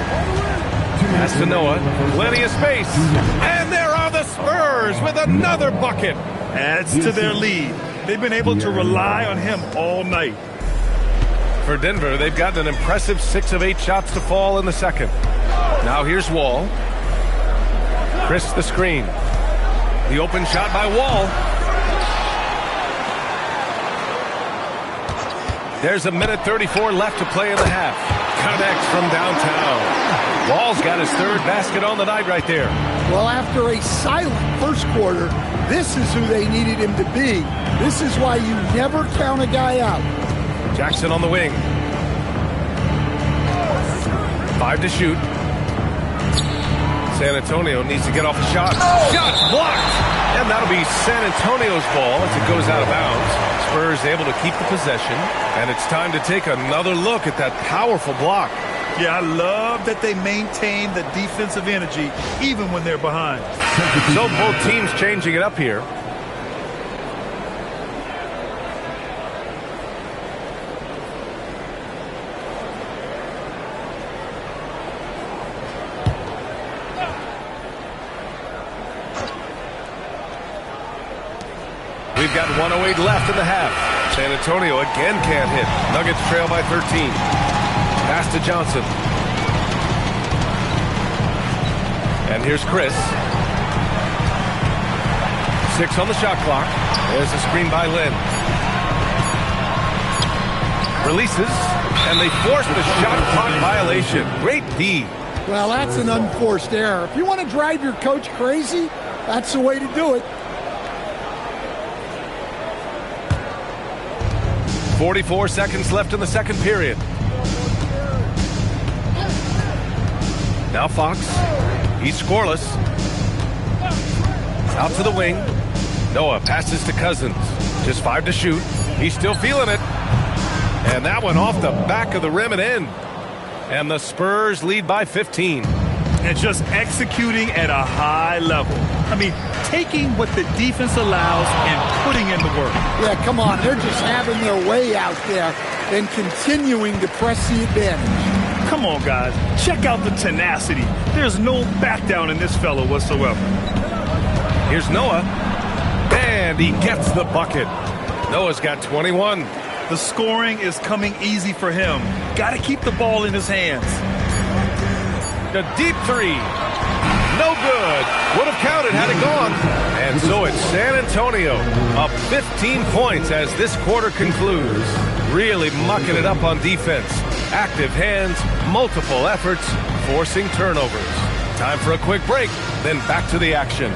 [SPEAKER 1] Pass to Noah. Plenty of space. And there are the Spurs with another bucket.
[SPEAKER 3] Adds to their lead. They've been able to rely on him all night.
[SPEAKER 1] For Denver, they've gotten an impressive 6 of 8 shots to fall in the second. Now here's Wall. Chris the screen. The open shot by Wall. There's a minute 34 left to play in the half. Connects from downtown. Wall's got his 3rd basket on the night right there.
[SPEAKER 8] Well, after a silent first quarter, this is who they needed him to be. This is why you never count a guy out.
[SPEAKER 1] Jackson on the wing. 5 to shoot. San Antonio needs to get off the shot. Shot's blocked! And that'll be San Antonio's ball as it goes out of bounds. Spurs able to keep the possession. And it's time to take another look at that powerful block.
[SPEAKER 3] Yeah, I love that they maintain the defensive energy even when they're behind.
[SPEAKER 1] So both teams changing it up here. We've got 1:08 left in the half. San Antonio again can't hit. Nuggets trail by 13. Pass to Johnson. And here's Chris. 6 on the shot clock. There's a screen by Lynn. Releases, and they force the shot clock violation. Great D.
[SPEAKER 8] Well, that's an unforced error. If you want to drive your coach crazy, that's the way to do it.
[SPEAKER 1] 44 seconds left in the second period. Now Fox. He's scoreless. Out to the wing. Noah passes to Cousins. Just 5 to shoot. He's still feeling it. And that one off the back of the rim and in. And the Spurs lead by 15.
[SPEAKER 3] And just executing at a high level. I mean, taking what the defense allows and putting in the work.
[SPEAKER 8] Yeah, come on. They're just having their way out there and continuing to press the advantage.
[SPEAKER 3] Come on, guys. Check out the tenacity. There's no back down in this fellow whatsoever.
[SPEAKER 1] Here's Noah. And he gets the bucket. Noah's got 21.
[SPEAKER 3] The scoring is coming easy for him. Got to keep the ball in his hands.
[SPEAKER 1] The deep 3. No good. Would have counted had it gone. And so it's San Antonio up 15 points as this quarter concludes. Really mucking it up on defense. Active hands, multiple efforts, forcing turnovers. Time for a quick break, then back to the action.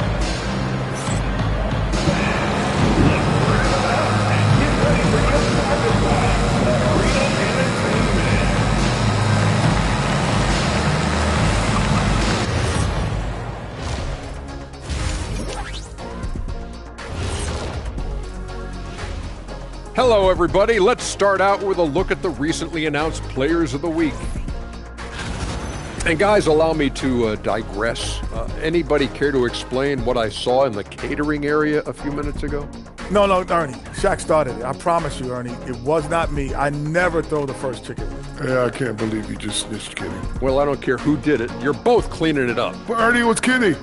[SPEAKER 9] Hello, everybody. Let's start out with a look at the recently announced Players of the Week. And guys, allow me to digress. Anybody care to explain what I saw in the catering area a few minutes ago?
[SPEAKER 7] No, Ernie. Shaq started it. I promise you, Ernie. It was not me. I never throw the first chicken wing.
[SPEAKER 20] Yeah, I can't believe you just snitched Kenny.
[SPEAKER 9] Well, I don't care who did it. You're both cleaning it up.
[SPEAKER 20] But Ernie was Kenny.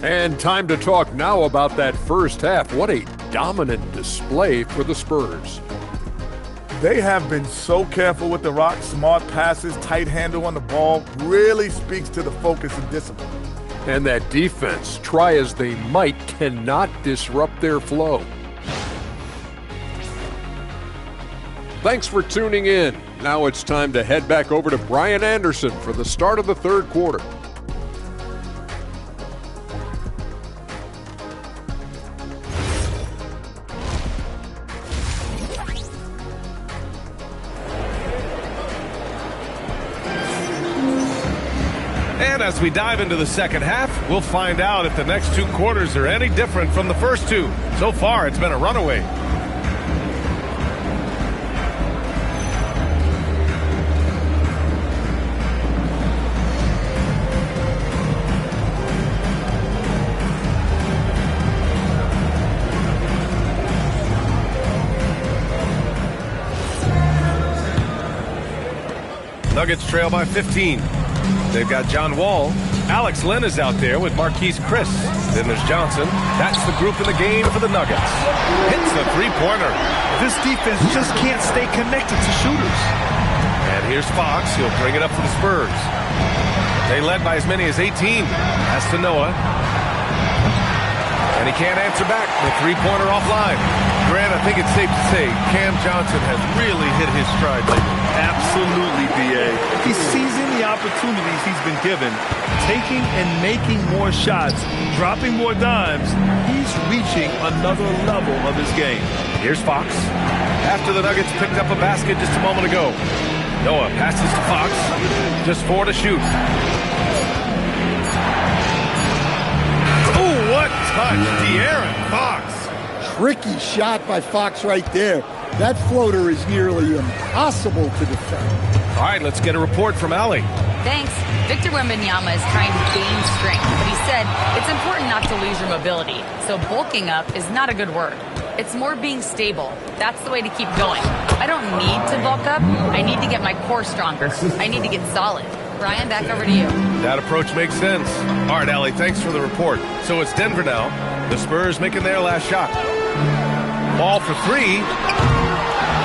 [SPEAKER 9] And time to talk now about that first half. What a dominant display for the Spurs.
[SPEAKER 7] They have been so careful with the rock. Smart passes, tight handle on the ball, really speaks to the focus and discipline.
[SPEAKER 9] And that defense, try as they might, cannot disrupt their flow. Thanks for tuning in. Now it's time to head back over to Brian Anderson for the start of the third quarter.
[SPEAKER 1] And as we dive into the second half, we'll find out if the next two quarters are any different from the first two. So far, it's been a runaway. Nuggets trail by 15. They've got John Wall. Alex Len is out there with Marquise Chris. Then there's Johnson. That's the group in the game for the Nuggets. Hits the three-pointer.
[SPEAKER 3] This defense just can't stay connected to shooters.
[SPEAKER 1] And here's Fox. He'll bring it up for the Spurs. They led by as many as 18. Pass to Noah. And he can't answer back. The three-pointer offline. Grant, I think it's safe to say Cam Johnson has really hit his stride lately.
[SPEAKER 3] Absolutely, B.A. He's seizing the opportunities he's been given, taking and making more shots, dropping more dimes. He's reaching another level of his game.
[SPEAKER 1] Here's Fox. After the Nuggets picked up a basket just a moment ago. Noah passes to Fox. Just 4 to shoot. Oh, what touch, De'Aaron Fox.
[SPEAKER 8] Tricky shot by Fox right there. That floater is nearly impossible to defend.
[SPEAKER 1] All right, let's get a report from Allie.
[SPEAKER 6] Thanks. Victor Wembanyama is trying to gain strength, but he said it's important not to lose your mobility. So bulking up is not a good word. It's more being stable. That's the way to keep going. I don't need to bulk up. I need to get my core stronger. I need to get solid. Brian, back over to you.
[SPEAKER 1] That approach makes sense. All right, Allie, thanks for the report. So it's Denver now. The Spurs making their last shot. Ball for 3.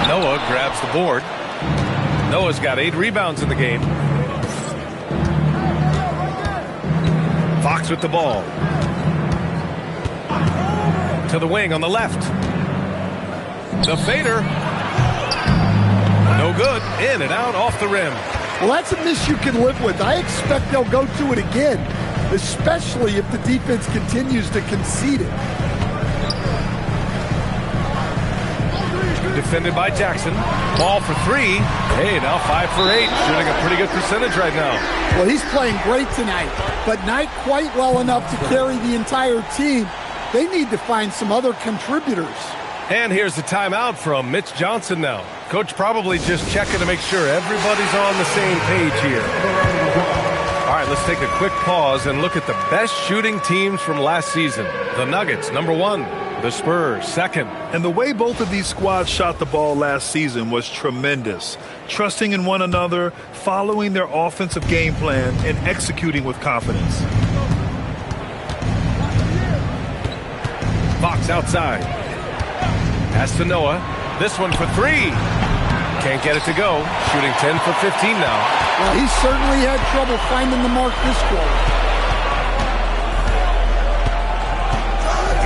[SPEAKER 1] Noah grabs the board. Noah's got 8 rebounds in the game. Fox with the ball. To the wing on the left. The fader. No good. In and out off the rim.
[SPEAKER 8] Well, that's a miss you can live with. I expect they'll go to it again, especially if the defense continues to concede it.
[SPEAKER 1] Defended by Jackson. Ball for 3. Hey, now 5 for 8. Shooting a pretty good percentage right now.
[SPEAKER 8] Well, he's playing great tonight, but not quite well enough to carry the entire team. They need to find some other contributors.
[SPEAKER 1] And here's the timeout from Mitch Johnson now. Coach probably just checking to make sure everybody's on the same page here. All right, let's take a quick pause and look at the best shooting teams from last season. The Nuggets, number 1. The Spurs, 2nd.
[SPEAKER 3] And the way both of these squads shot the ball last season was tremendous. Trusting in one another, following their offensive game plan, and executing with confidence.
[SPEAKER 1] Fox outside. Pass to Noah. This one for 3. Can't get it to go. Shooting 10 for 15 now.
[SPEAKER 8] Well, he certainly had trouble finding the mark this quarter.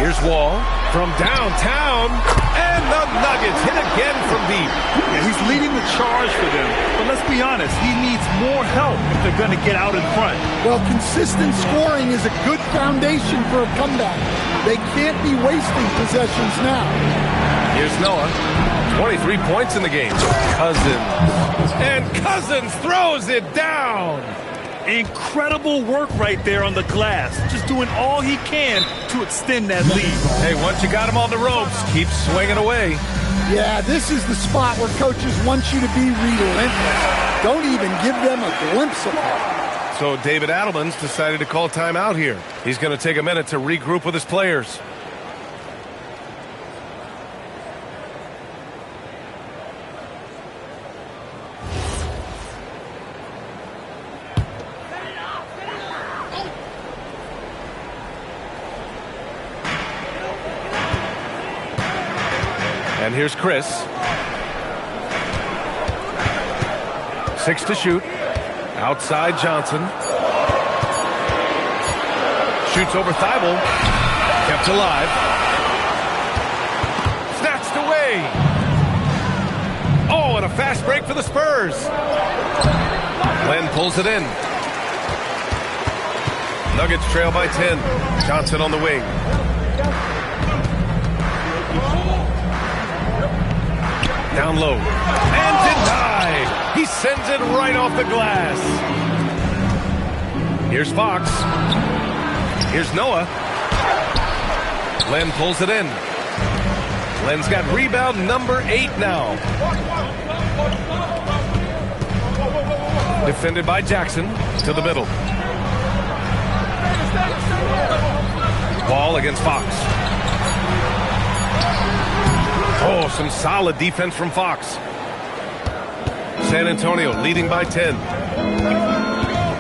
[SPEAKER 1] Here's Wall from downtown, and the Nuggets hit again from deep.
[SPEAKER 3] Yeah, he's leading the charge for them, but let's be honest, he needs more help if they're going to get out in front.
[SPEAKER 8] Well, consistent scoring is a good foundation for a comeback. They can't be wasting possessions now.
[SPEAKER 1] Here's Noah, 23 points in the game. Cousins, and Cousins throws it down.
[SPEAKER 3] Incredible work right there on the glass. Just doing all he can to extend that lead.
[SPEAKER 1] Hey, once you got him on the ropes, keep swinging away.
[SPEAKER 8] Yeah, this is the spot where coaches want you to be relentless. Don't even give them a glimpse of it.
[SPEAKER 1] So David Adelman's decided to call timeout here. He's going to take a minute to regroup with his players. And here's Chris. 6 to shoot. Outside Johnson. Shoots over Thibault. Kept alive. Snatched away. Oh, and a fast break for the Spurs. Len pulls it in. Nuggets trail by 10. Johnson on the wing. Down low. And denied. He sends it right off the glass. Here's Fox. Here's Noah. Len pulls it in. Len's got rebound number 8 now. Defended by Jackson to the middle. Ball against Fox. Oh, some solid defense from Fox. San Antonio leading by 10.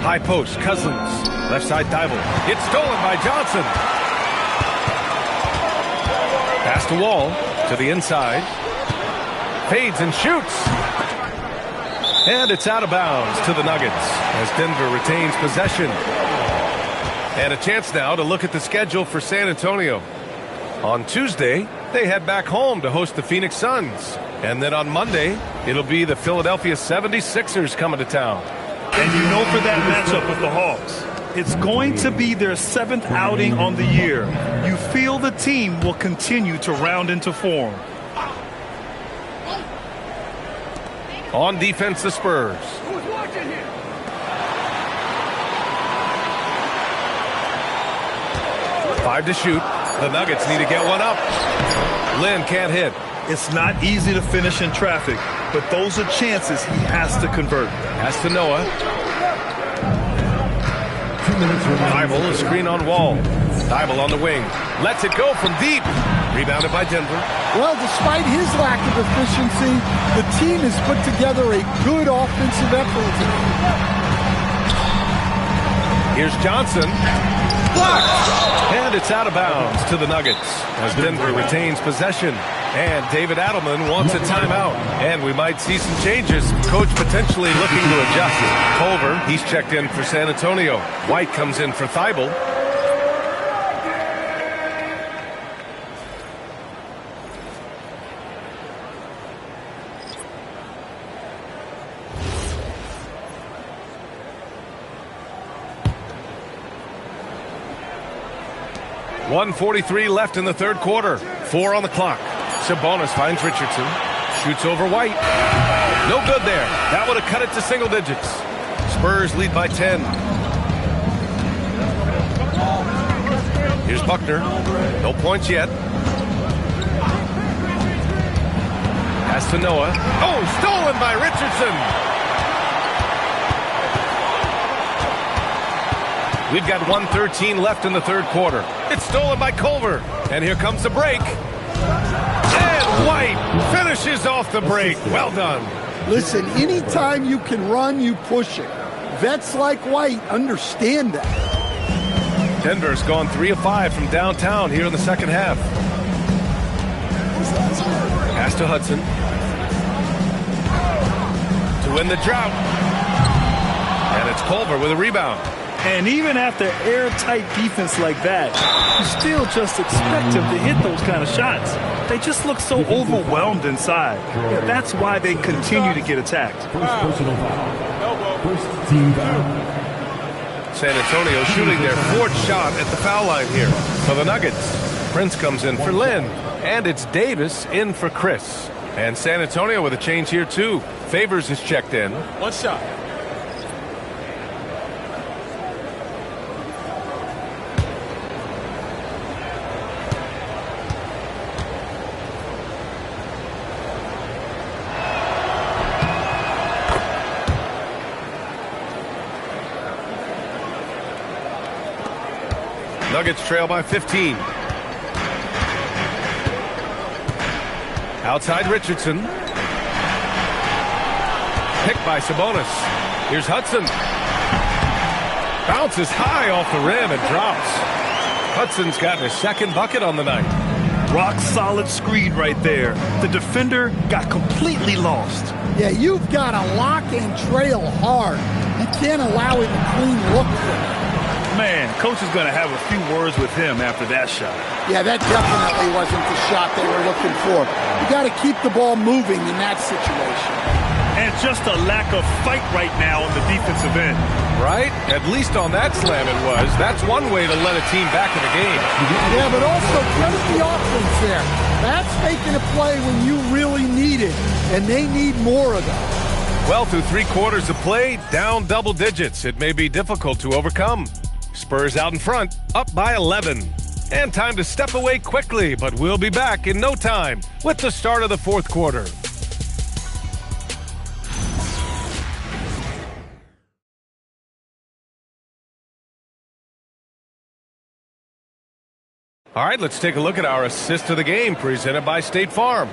[SPEAKER 1] High post, Cousins. Left side, Dybel. It's stolen by Johnson. Pass to Wall, to the inside. Fades and shoots. And it's out of bounds to the Nuggets as Denver retains possession. And a chance now to look at the schedule for San Antonio. On Tuesday, they head back home to host the Phoenix Suns. And then on Monday, it'll be the Philadelphia 76ers coming to town.
[SPEAKER 3] And you know for that matchup with the Hawks, it's going to be their 7th outing on the year. You feel the team will continue to round into form.
[SPEAKER 1] On defense, the Spurs. Five to shoot. The Nuggets need to get one up. Lynn can't hit.
[SPEAKER 3] It's not easy to finish in traffic, but those are chances he has to convert.
[SPEAKER 1] Pass to Noah. Dybel, a screen on Wall. Dybel on the wing. Lets it go from deep. Rebounded by Denver.
[SPEAKER 8] Well, despite his lack of efficiency, the team has put together a good offensive effort.
[SPEAKER 1] Here's Johnson. Blocked. And it's out of bounds to the Nuggets as Denver retains possession. And David Adelman wants a timeout. And we might see some changes. Coach potentially looking to adjust. Culver, he's checked in for San Antonio. White comes in for Thibault. .143 left in the third quarter. 4 on the clock. Sabonis finds Richardson. Shoots over White. No good there. That would have cut it to single digits. Spurs lead by 10. Here's Buckner. No points yet. Pass to Noah. Oh, stolen by Richardson. We've got 1:13 left in the third quarter. It's stolen by Culver. And here comes the break. And White finishes off the break. Well done.
[SPEAKER 8] Listen, anytime you can run, you push it. Vets like White understand that.
[SPEAKER 1] Denver's gone 3 of 5 from downtown here in the second half. Pass to Hudson. To win the drought. And it's Culver with a rebound.
[SPEAKER 3] And even after airtight defense like that, you still just expect him to hit those kind of shots. They just look so overwhelmed inside. Yeah, that's why they continue to get attacked.
[SPEAKER 1] San Antonio shooting their 4th shot at the foul line here for the Nuggets. Prince comes in for Lynn, and it's Davis in for Chris. And San Antonio with a change here too. Favors is checked in.
[SPEAKER 2] 1 shot.
[SPEAKER 1] Nuggets trail by 15. Outside Richardson. Picked by Sabonis. Here's Hudson. Bounces high off the rim and drops. Hudson's gotten his 2nd bucket on the night.
[SPEAKER 3] Rock solid screen right there. The defender got completely lost.
[SPEAKER 8] Yeah, you've got to lock and trail hard. You can't allow him a clean look for it.
[SPEAKER 3] Man, coach is going to have a few words with him after that shot.
[SPEAKER 8] Yeah, that definitely wasn't the shot they were looking for. You got to keep the ball moving in that situation.
[SPEAKER 3] And just a lack of fight right now on the defensive end.
[SPEAKER 1] Right? At least on that slam it was. That's one way to let a team back in the game.
[SPEAKER 8] Yeah, but also credit the offense there. That's making a play when you really need it, and they need more of that.
[SPEAKER 1] Well, through 3 quarters of play, down double digits. It may be difficult to overcome. Spurs out in front, up by 11. And time to step away quickly, but we'll be back in no time with the start of the 4th quarter. All right, let's take a look at our assist of the game presented by State Farm.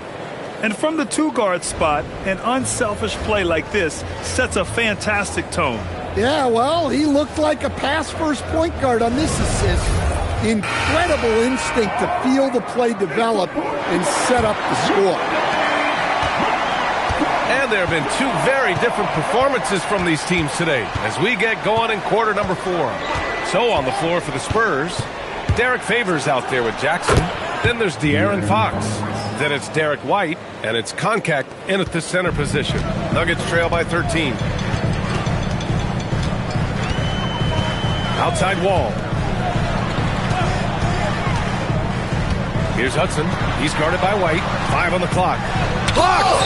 [SPEAKER 3] And from the 2-guard spot, an unselfish play like this sets a fantastic tone.
[SPEAKER 8] Yeah, well, he looked like a pass-first point guard on this assist. Incredible instinct to feel the play develop and set up the score.
[SPEAKER 1] And there have been 2 very different performances from these teams today as we get going in quarter number 4. So on the floor for the Spurs, Derek Favors out there with Jackson. Then there's De'Aaron Fox. Then it's Derek White, and it's Koncak in at the center position. Nuggets trail by 13. Outside wall. Here's Hudson. He's guarded by White. 5 on the clock. Blocked!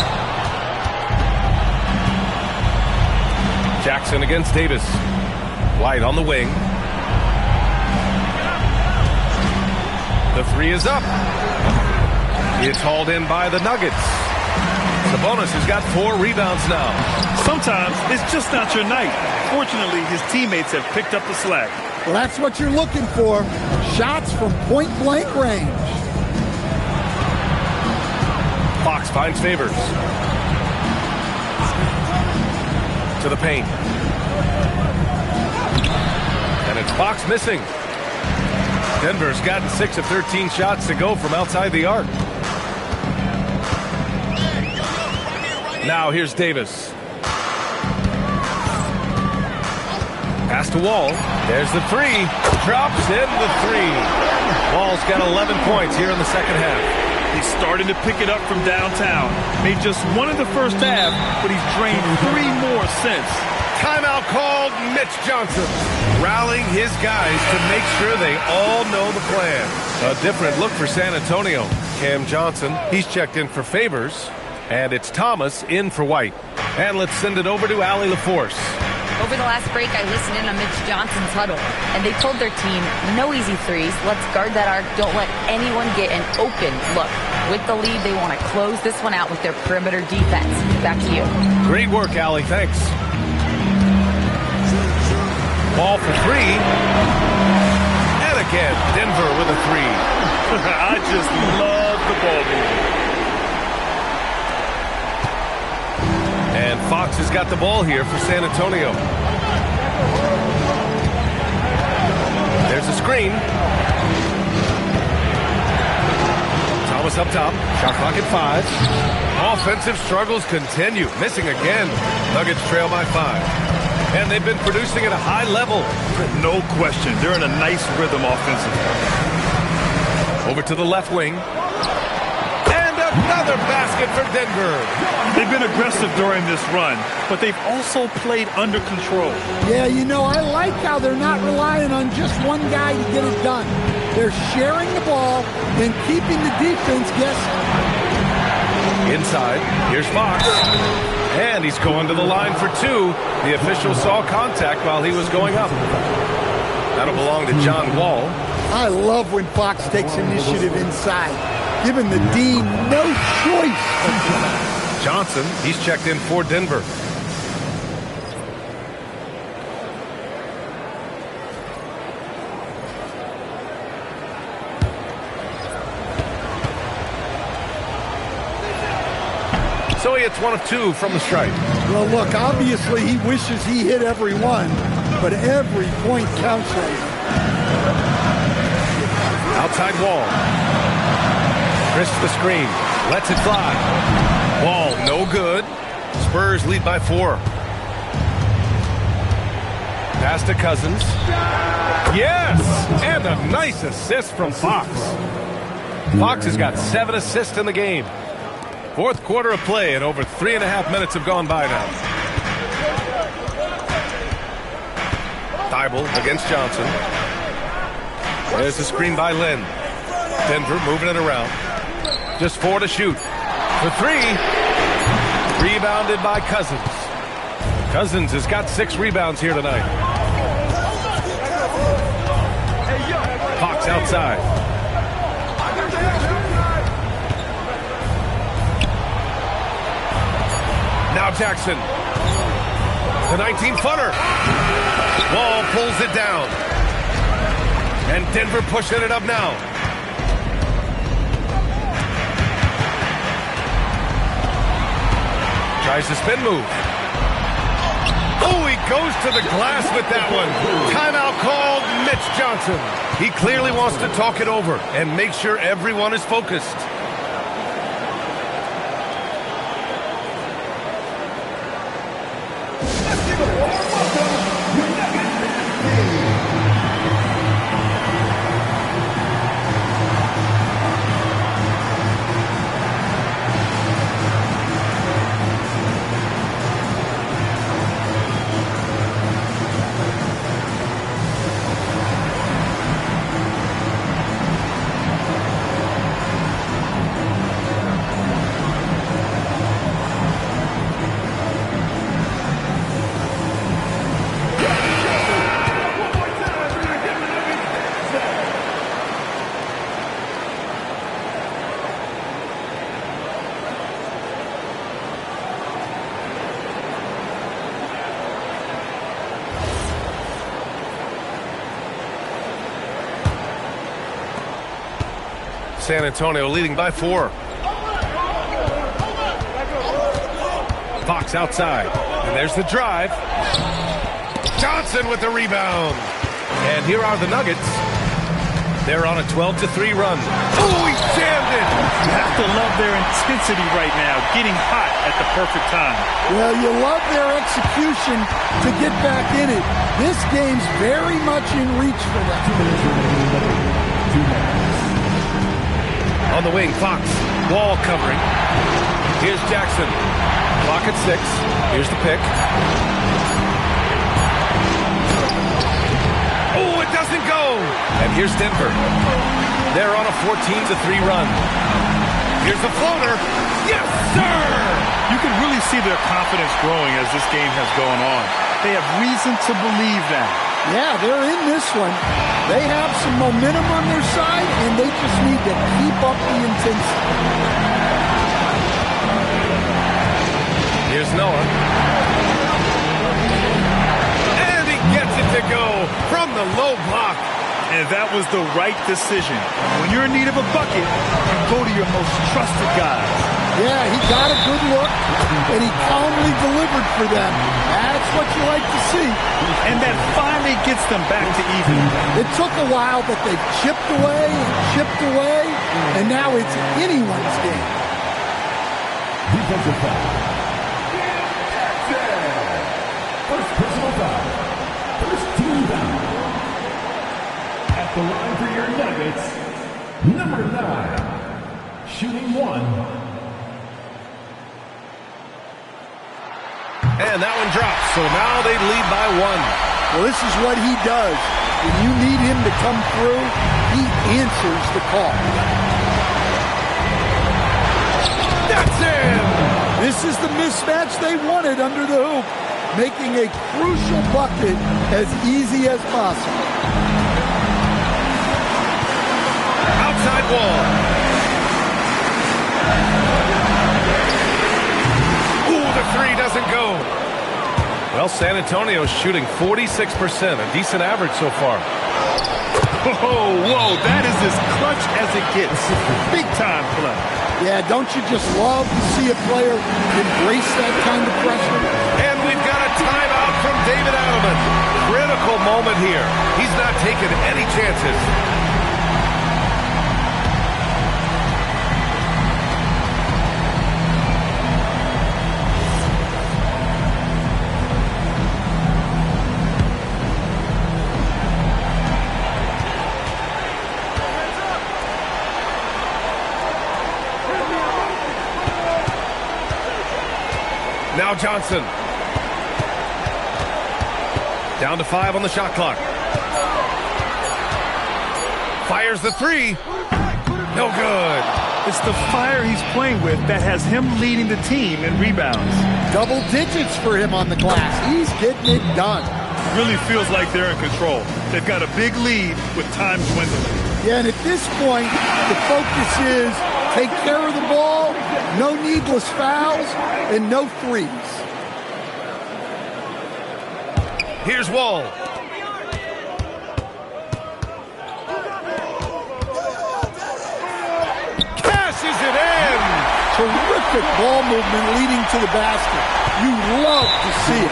[SPEAKER 1] Jackson against Davis. White on the wing. The 3 is up. It's hauled in by the Nuggets. Sabonis has got 4 rebounds now.
[SPEAKER 3] Sometimes it's just not your night. Fortunately, his teammates have picked up the slack.
[SPEAKER 8] Well, that's what you're looking for. Shots from point-blank range.
[SPEAKER 1] Fox finds Favors. To the paint. And it's Fox missing. Denver's gotten 6 of 13 shots to go from outside the arc. Now here's Davis. Pass to Wall. There's the 3. Drops in the 3. Wall's got 11 points here in the second half.
[SPEAKER 3] He's starting to pick it up from downtown. Made just 1 in the first half, but he's drained 3 more since.
[SPEAKER 1] Timeout called. Mitch Johnson rallying his guys to make sure they all know the plan. A different look for San Antonio. Cam Johnson, he's checked in for Favors. And it's Thomas in for White. And let's send it over to Allie LaForce.
[SPEAKER 6] Over the last break, I listened in on Mitch Johnson's huddle, and they told their team, no easy threes. Let's guard that arc. Don't let anyone get an open look. With the lead, they want to close this one out with their perimeter defense. Back to you.
[SPEAKER 1] Great work, Allie. Thanks. Ball for 3. And again, Denver with a 3.
[SPEAKER 3] I just love the ball movement.
[SPEAKER 1] And Fox has got the ball here for San Antonio. There's a screen. Thomas up top. Shot clock at 5. Offensive struggles continue. Missing again. Nuggets trail by 5. And they've been producing at a high level.
[SPEAKER 3] No question. They're in a nice rhythm offensively.
[SPEAKER 1] Over to the left wing. And another basket for Denver.
[SPEAKER 3] They've been aggressive during this run, but they've also played under control.
[SPEAKER 8] Yeah, you know, I like how they're not relying on just one guy to get it done. They're sharing the ball and keeping the defense guessing.
[SPEAKER 1] Inside, here's Fox. And he's going to the line for 2. The official saw contact while he was going up. That'll belong to John Wall.
[SPEAKER 8] I love when Fox takes initiative inside, giving the Dean no choice.
[SPEAKER 1] Johnson, he's checked in for Denver. So he hits 1 of 2 from the stripe.
[SPEAKER 8] Well, look, obviously he wishes he hit every one, but every point counts right now.
[SPEAKER 1] Outside Wall. Crisps the screen. Lets it fly. Wall, no good. Spurs lead by 4. Pass to Cousins. Yes! And a nice assist from Fox. Fox has got 7 assists in the game. Fourth quarter of play, and over 3.5 minutes have gone by now. Thibault against Johnson. There's the screen by Lynn. Denver moving it around. Just 4 to shoot. For 3. Rebounded by Cousins. Cousins has got 6 rebounds here tonight. Fox outside. Now Jackson. The 19-footer. Wall pulls it down. And Denver pushing it up now. Tries to spin move. Oh, he goes to the glass with that one. Timeout called, Mitch Johnson. He clearly wants to talk it over and make sure everyone is focused. San Antonio leading by 4. Fox outside. And there's the drive. Johnson with the rebound. And here are the Nuggets. They're on a 12-3 run. Oh, he jammed it!
[SPEAKER 3] You have to love their intensity right now, getting hot at the perfect time.
[SPEAKER 8] Well, you love their execution to get back in it. This game's very much in reach for them.
[SPEAKER 1] On the wing, Fox. Wall covering. Here's Jackson. Clock at 6. Here's the pick. Oh, it doesn't go! And here's Denver. They're on a 14-3 run. Here's the floater. Yes, sir!
[SPEAKER 3] You can really see their confidence growing as this game has gone on. They have reason to believe that.
[SPEAKER 8] Yeah, they're in this one. They have some momentum on their side, and they just need to keep up the intensity.
[SPEAKER 1] Here's Noah. And he gets it to go from the low block.
[SPEAKER 3] And that was the right decision. When you're in need of a bucket, you go to your most trusted guys.
[SPEAKER 8] Yeah, he got a good look, and he calmly delivered for them. That's what you like to see.
[SPEAKER 3] And that finally gets them back to even.
[SPEAKER 8] It took a while, but they've chipped away, and now it's anyone's game.
[SPEAKER 4] Defensive foul. First personal foul. First team foul. At the line for your Nuggets, number 9, shooting 1.
[SPEAKER 1] And that one drops, so now they lead by 1.
[SPEAKER 8] Well, this is what he does. When you need him to come through, he answers the call.
[SPEAKER 1] That's it!
[SPEAKER 8] This is the mismatch they wanted under the hoop, making a crucial bucket as easy as possible.
[SPEAKER 1] Outside wall. Ooh, the 3 doesn't go. Well, San Antonio's shooting 46%, a decent average so far.
[SPEAKER 3] Whoa, that is as clutch as it gets. Big time play.
[SPEAKER 8] Yeah, don't you just love to see a player embrace that kind of pressure?
[SPEAKER 1] And we've got a timeout from David Adelman. Critical moment here. He's not taking any chances. Now Johnson. Down to 5 on the shot clock. Fires the 3. No good.
[SPEAKER 3] It's the fire he's playing with that has him leading the team in rebounds.
[SPEAKER 8] Double digits for him on the glass. He's getting it done.
[SPEAKER 3] Really feels like they're in control. They've got a big lead with time dwindling.
[SPEAKER 8] Yeah, and at this point, the focus is take care of the ball, no needless fouls, and no threes.
[SPEAKER 1] Here's Wall. Cashes it in.
[SPEAKER 8] Terrific ball movement leading to the basket. You love to see it.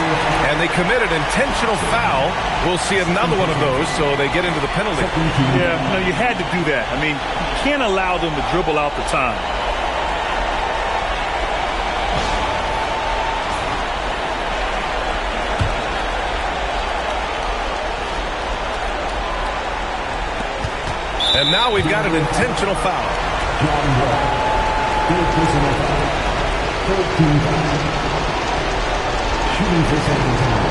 [SPEAKER 1] And they committed intentional foul. We'll see another one of those, so they get into the penalty.
[SPEAKER 3] Yeah, no, you had to do that. I mean, you can't allow them to dribble out the time.
[SPEAKER 1] And now we've got an intentional foul.
[SPEAKER 4] Shooting for second time.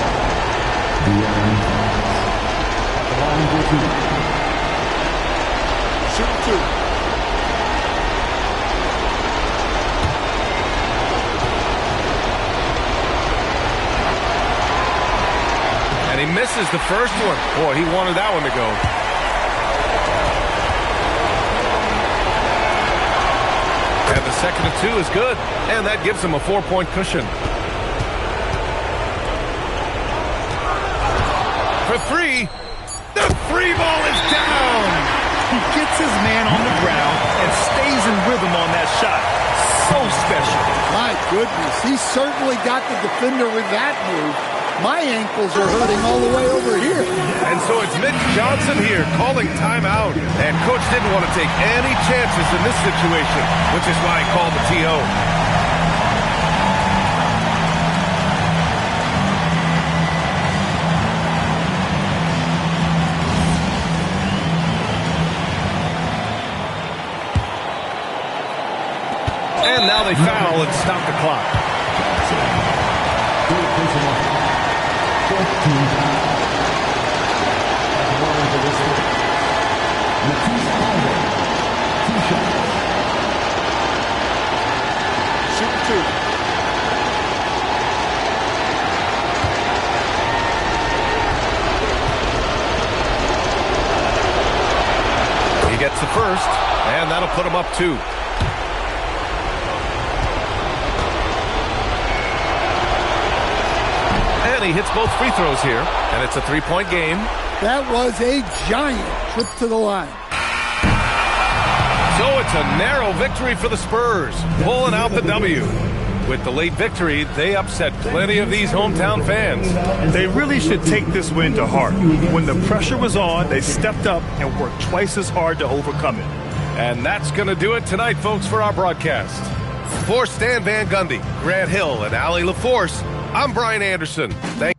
[SPEAKER 4] Line for 2.
[SPEAKER 7] Shoot 2.
[SPEAKER 1] And he misses the first one. Boy, he wanted that one to go. And the second of 2 is good. And that gives him a 4-point cushion. For 3, the 3 ball is down.
[SPEAKER 3] He gets his man on the ground and stays in rhythm on that shot. So special.
[SPEAKER 8] My goodness, he certainly got the defender with that move. My ankles are hurting all the way over here.
[SPEAKER 1] And so it's Mitch Johnson here calling timeout. And Coach didn't want to take any chances in this situation, which is why he called the TO. And now they foul and stop the clock.
[SPEAKER 7] Shoot 2.
[SPEAKER 1] He gets the first, and that'll put him up 2. And he hits both free throws here, and it's a 3-point game.
[SPEAKER 8] That was a giant trip to the line.
[SPEAKER 1] So it's a narrow victory for the Spurs, pulling out the W. With the late victory, they upset plenty of these hometown fans.
[SPEAKER 3] They really should take this win to heart. When the pressure was on, they stepped up and worked twice as hard to overcome it.
[SPEAKER 1] And that's going to do it tonight, folks, for our broadcast. For Stan Van Gundy, Grant Hill, and Allie LaForce, I'm Brian Anderson. Thank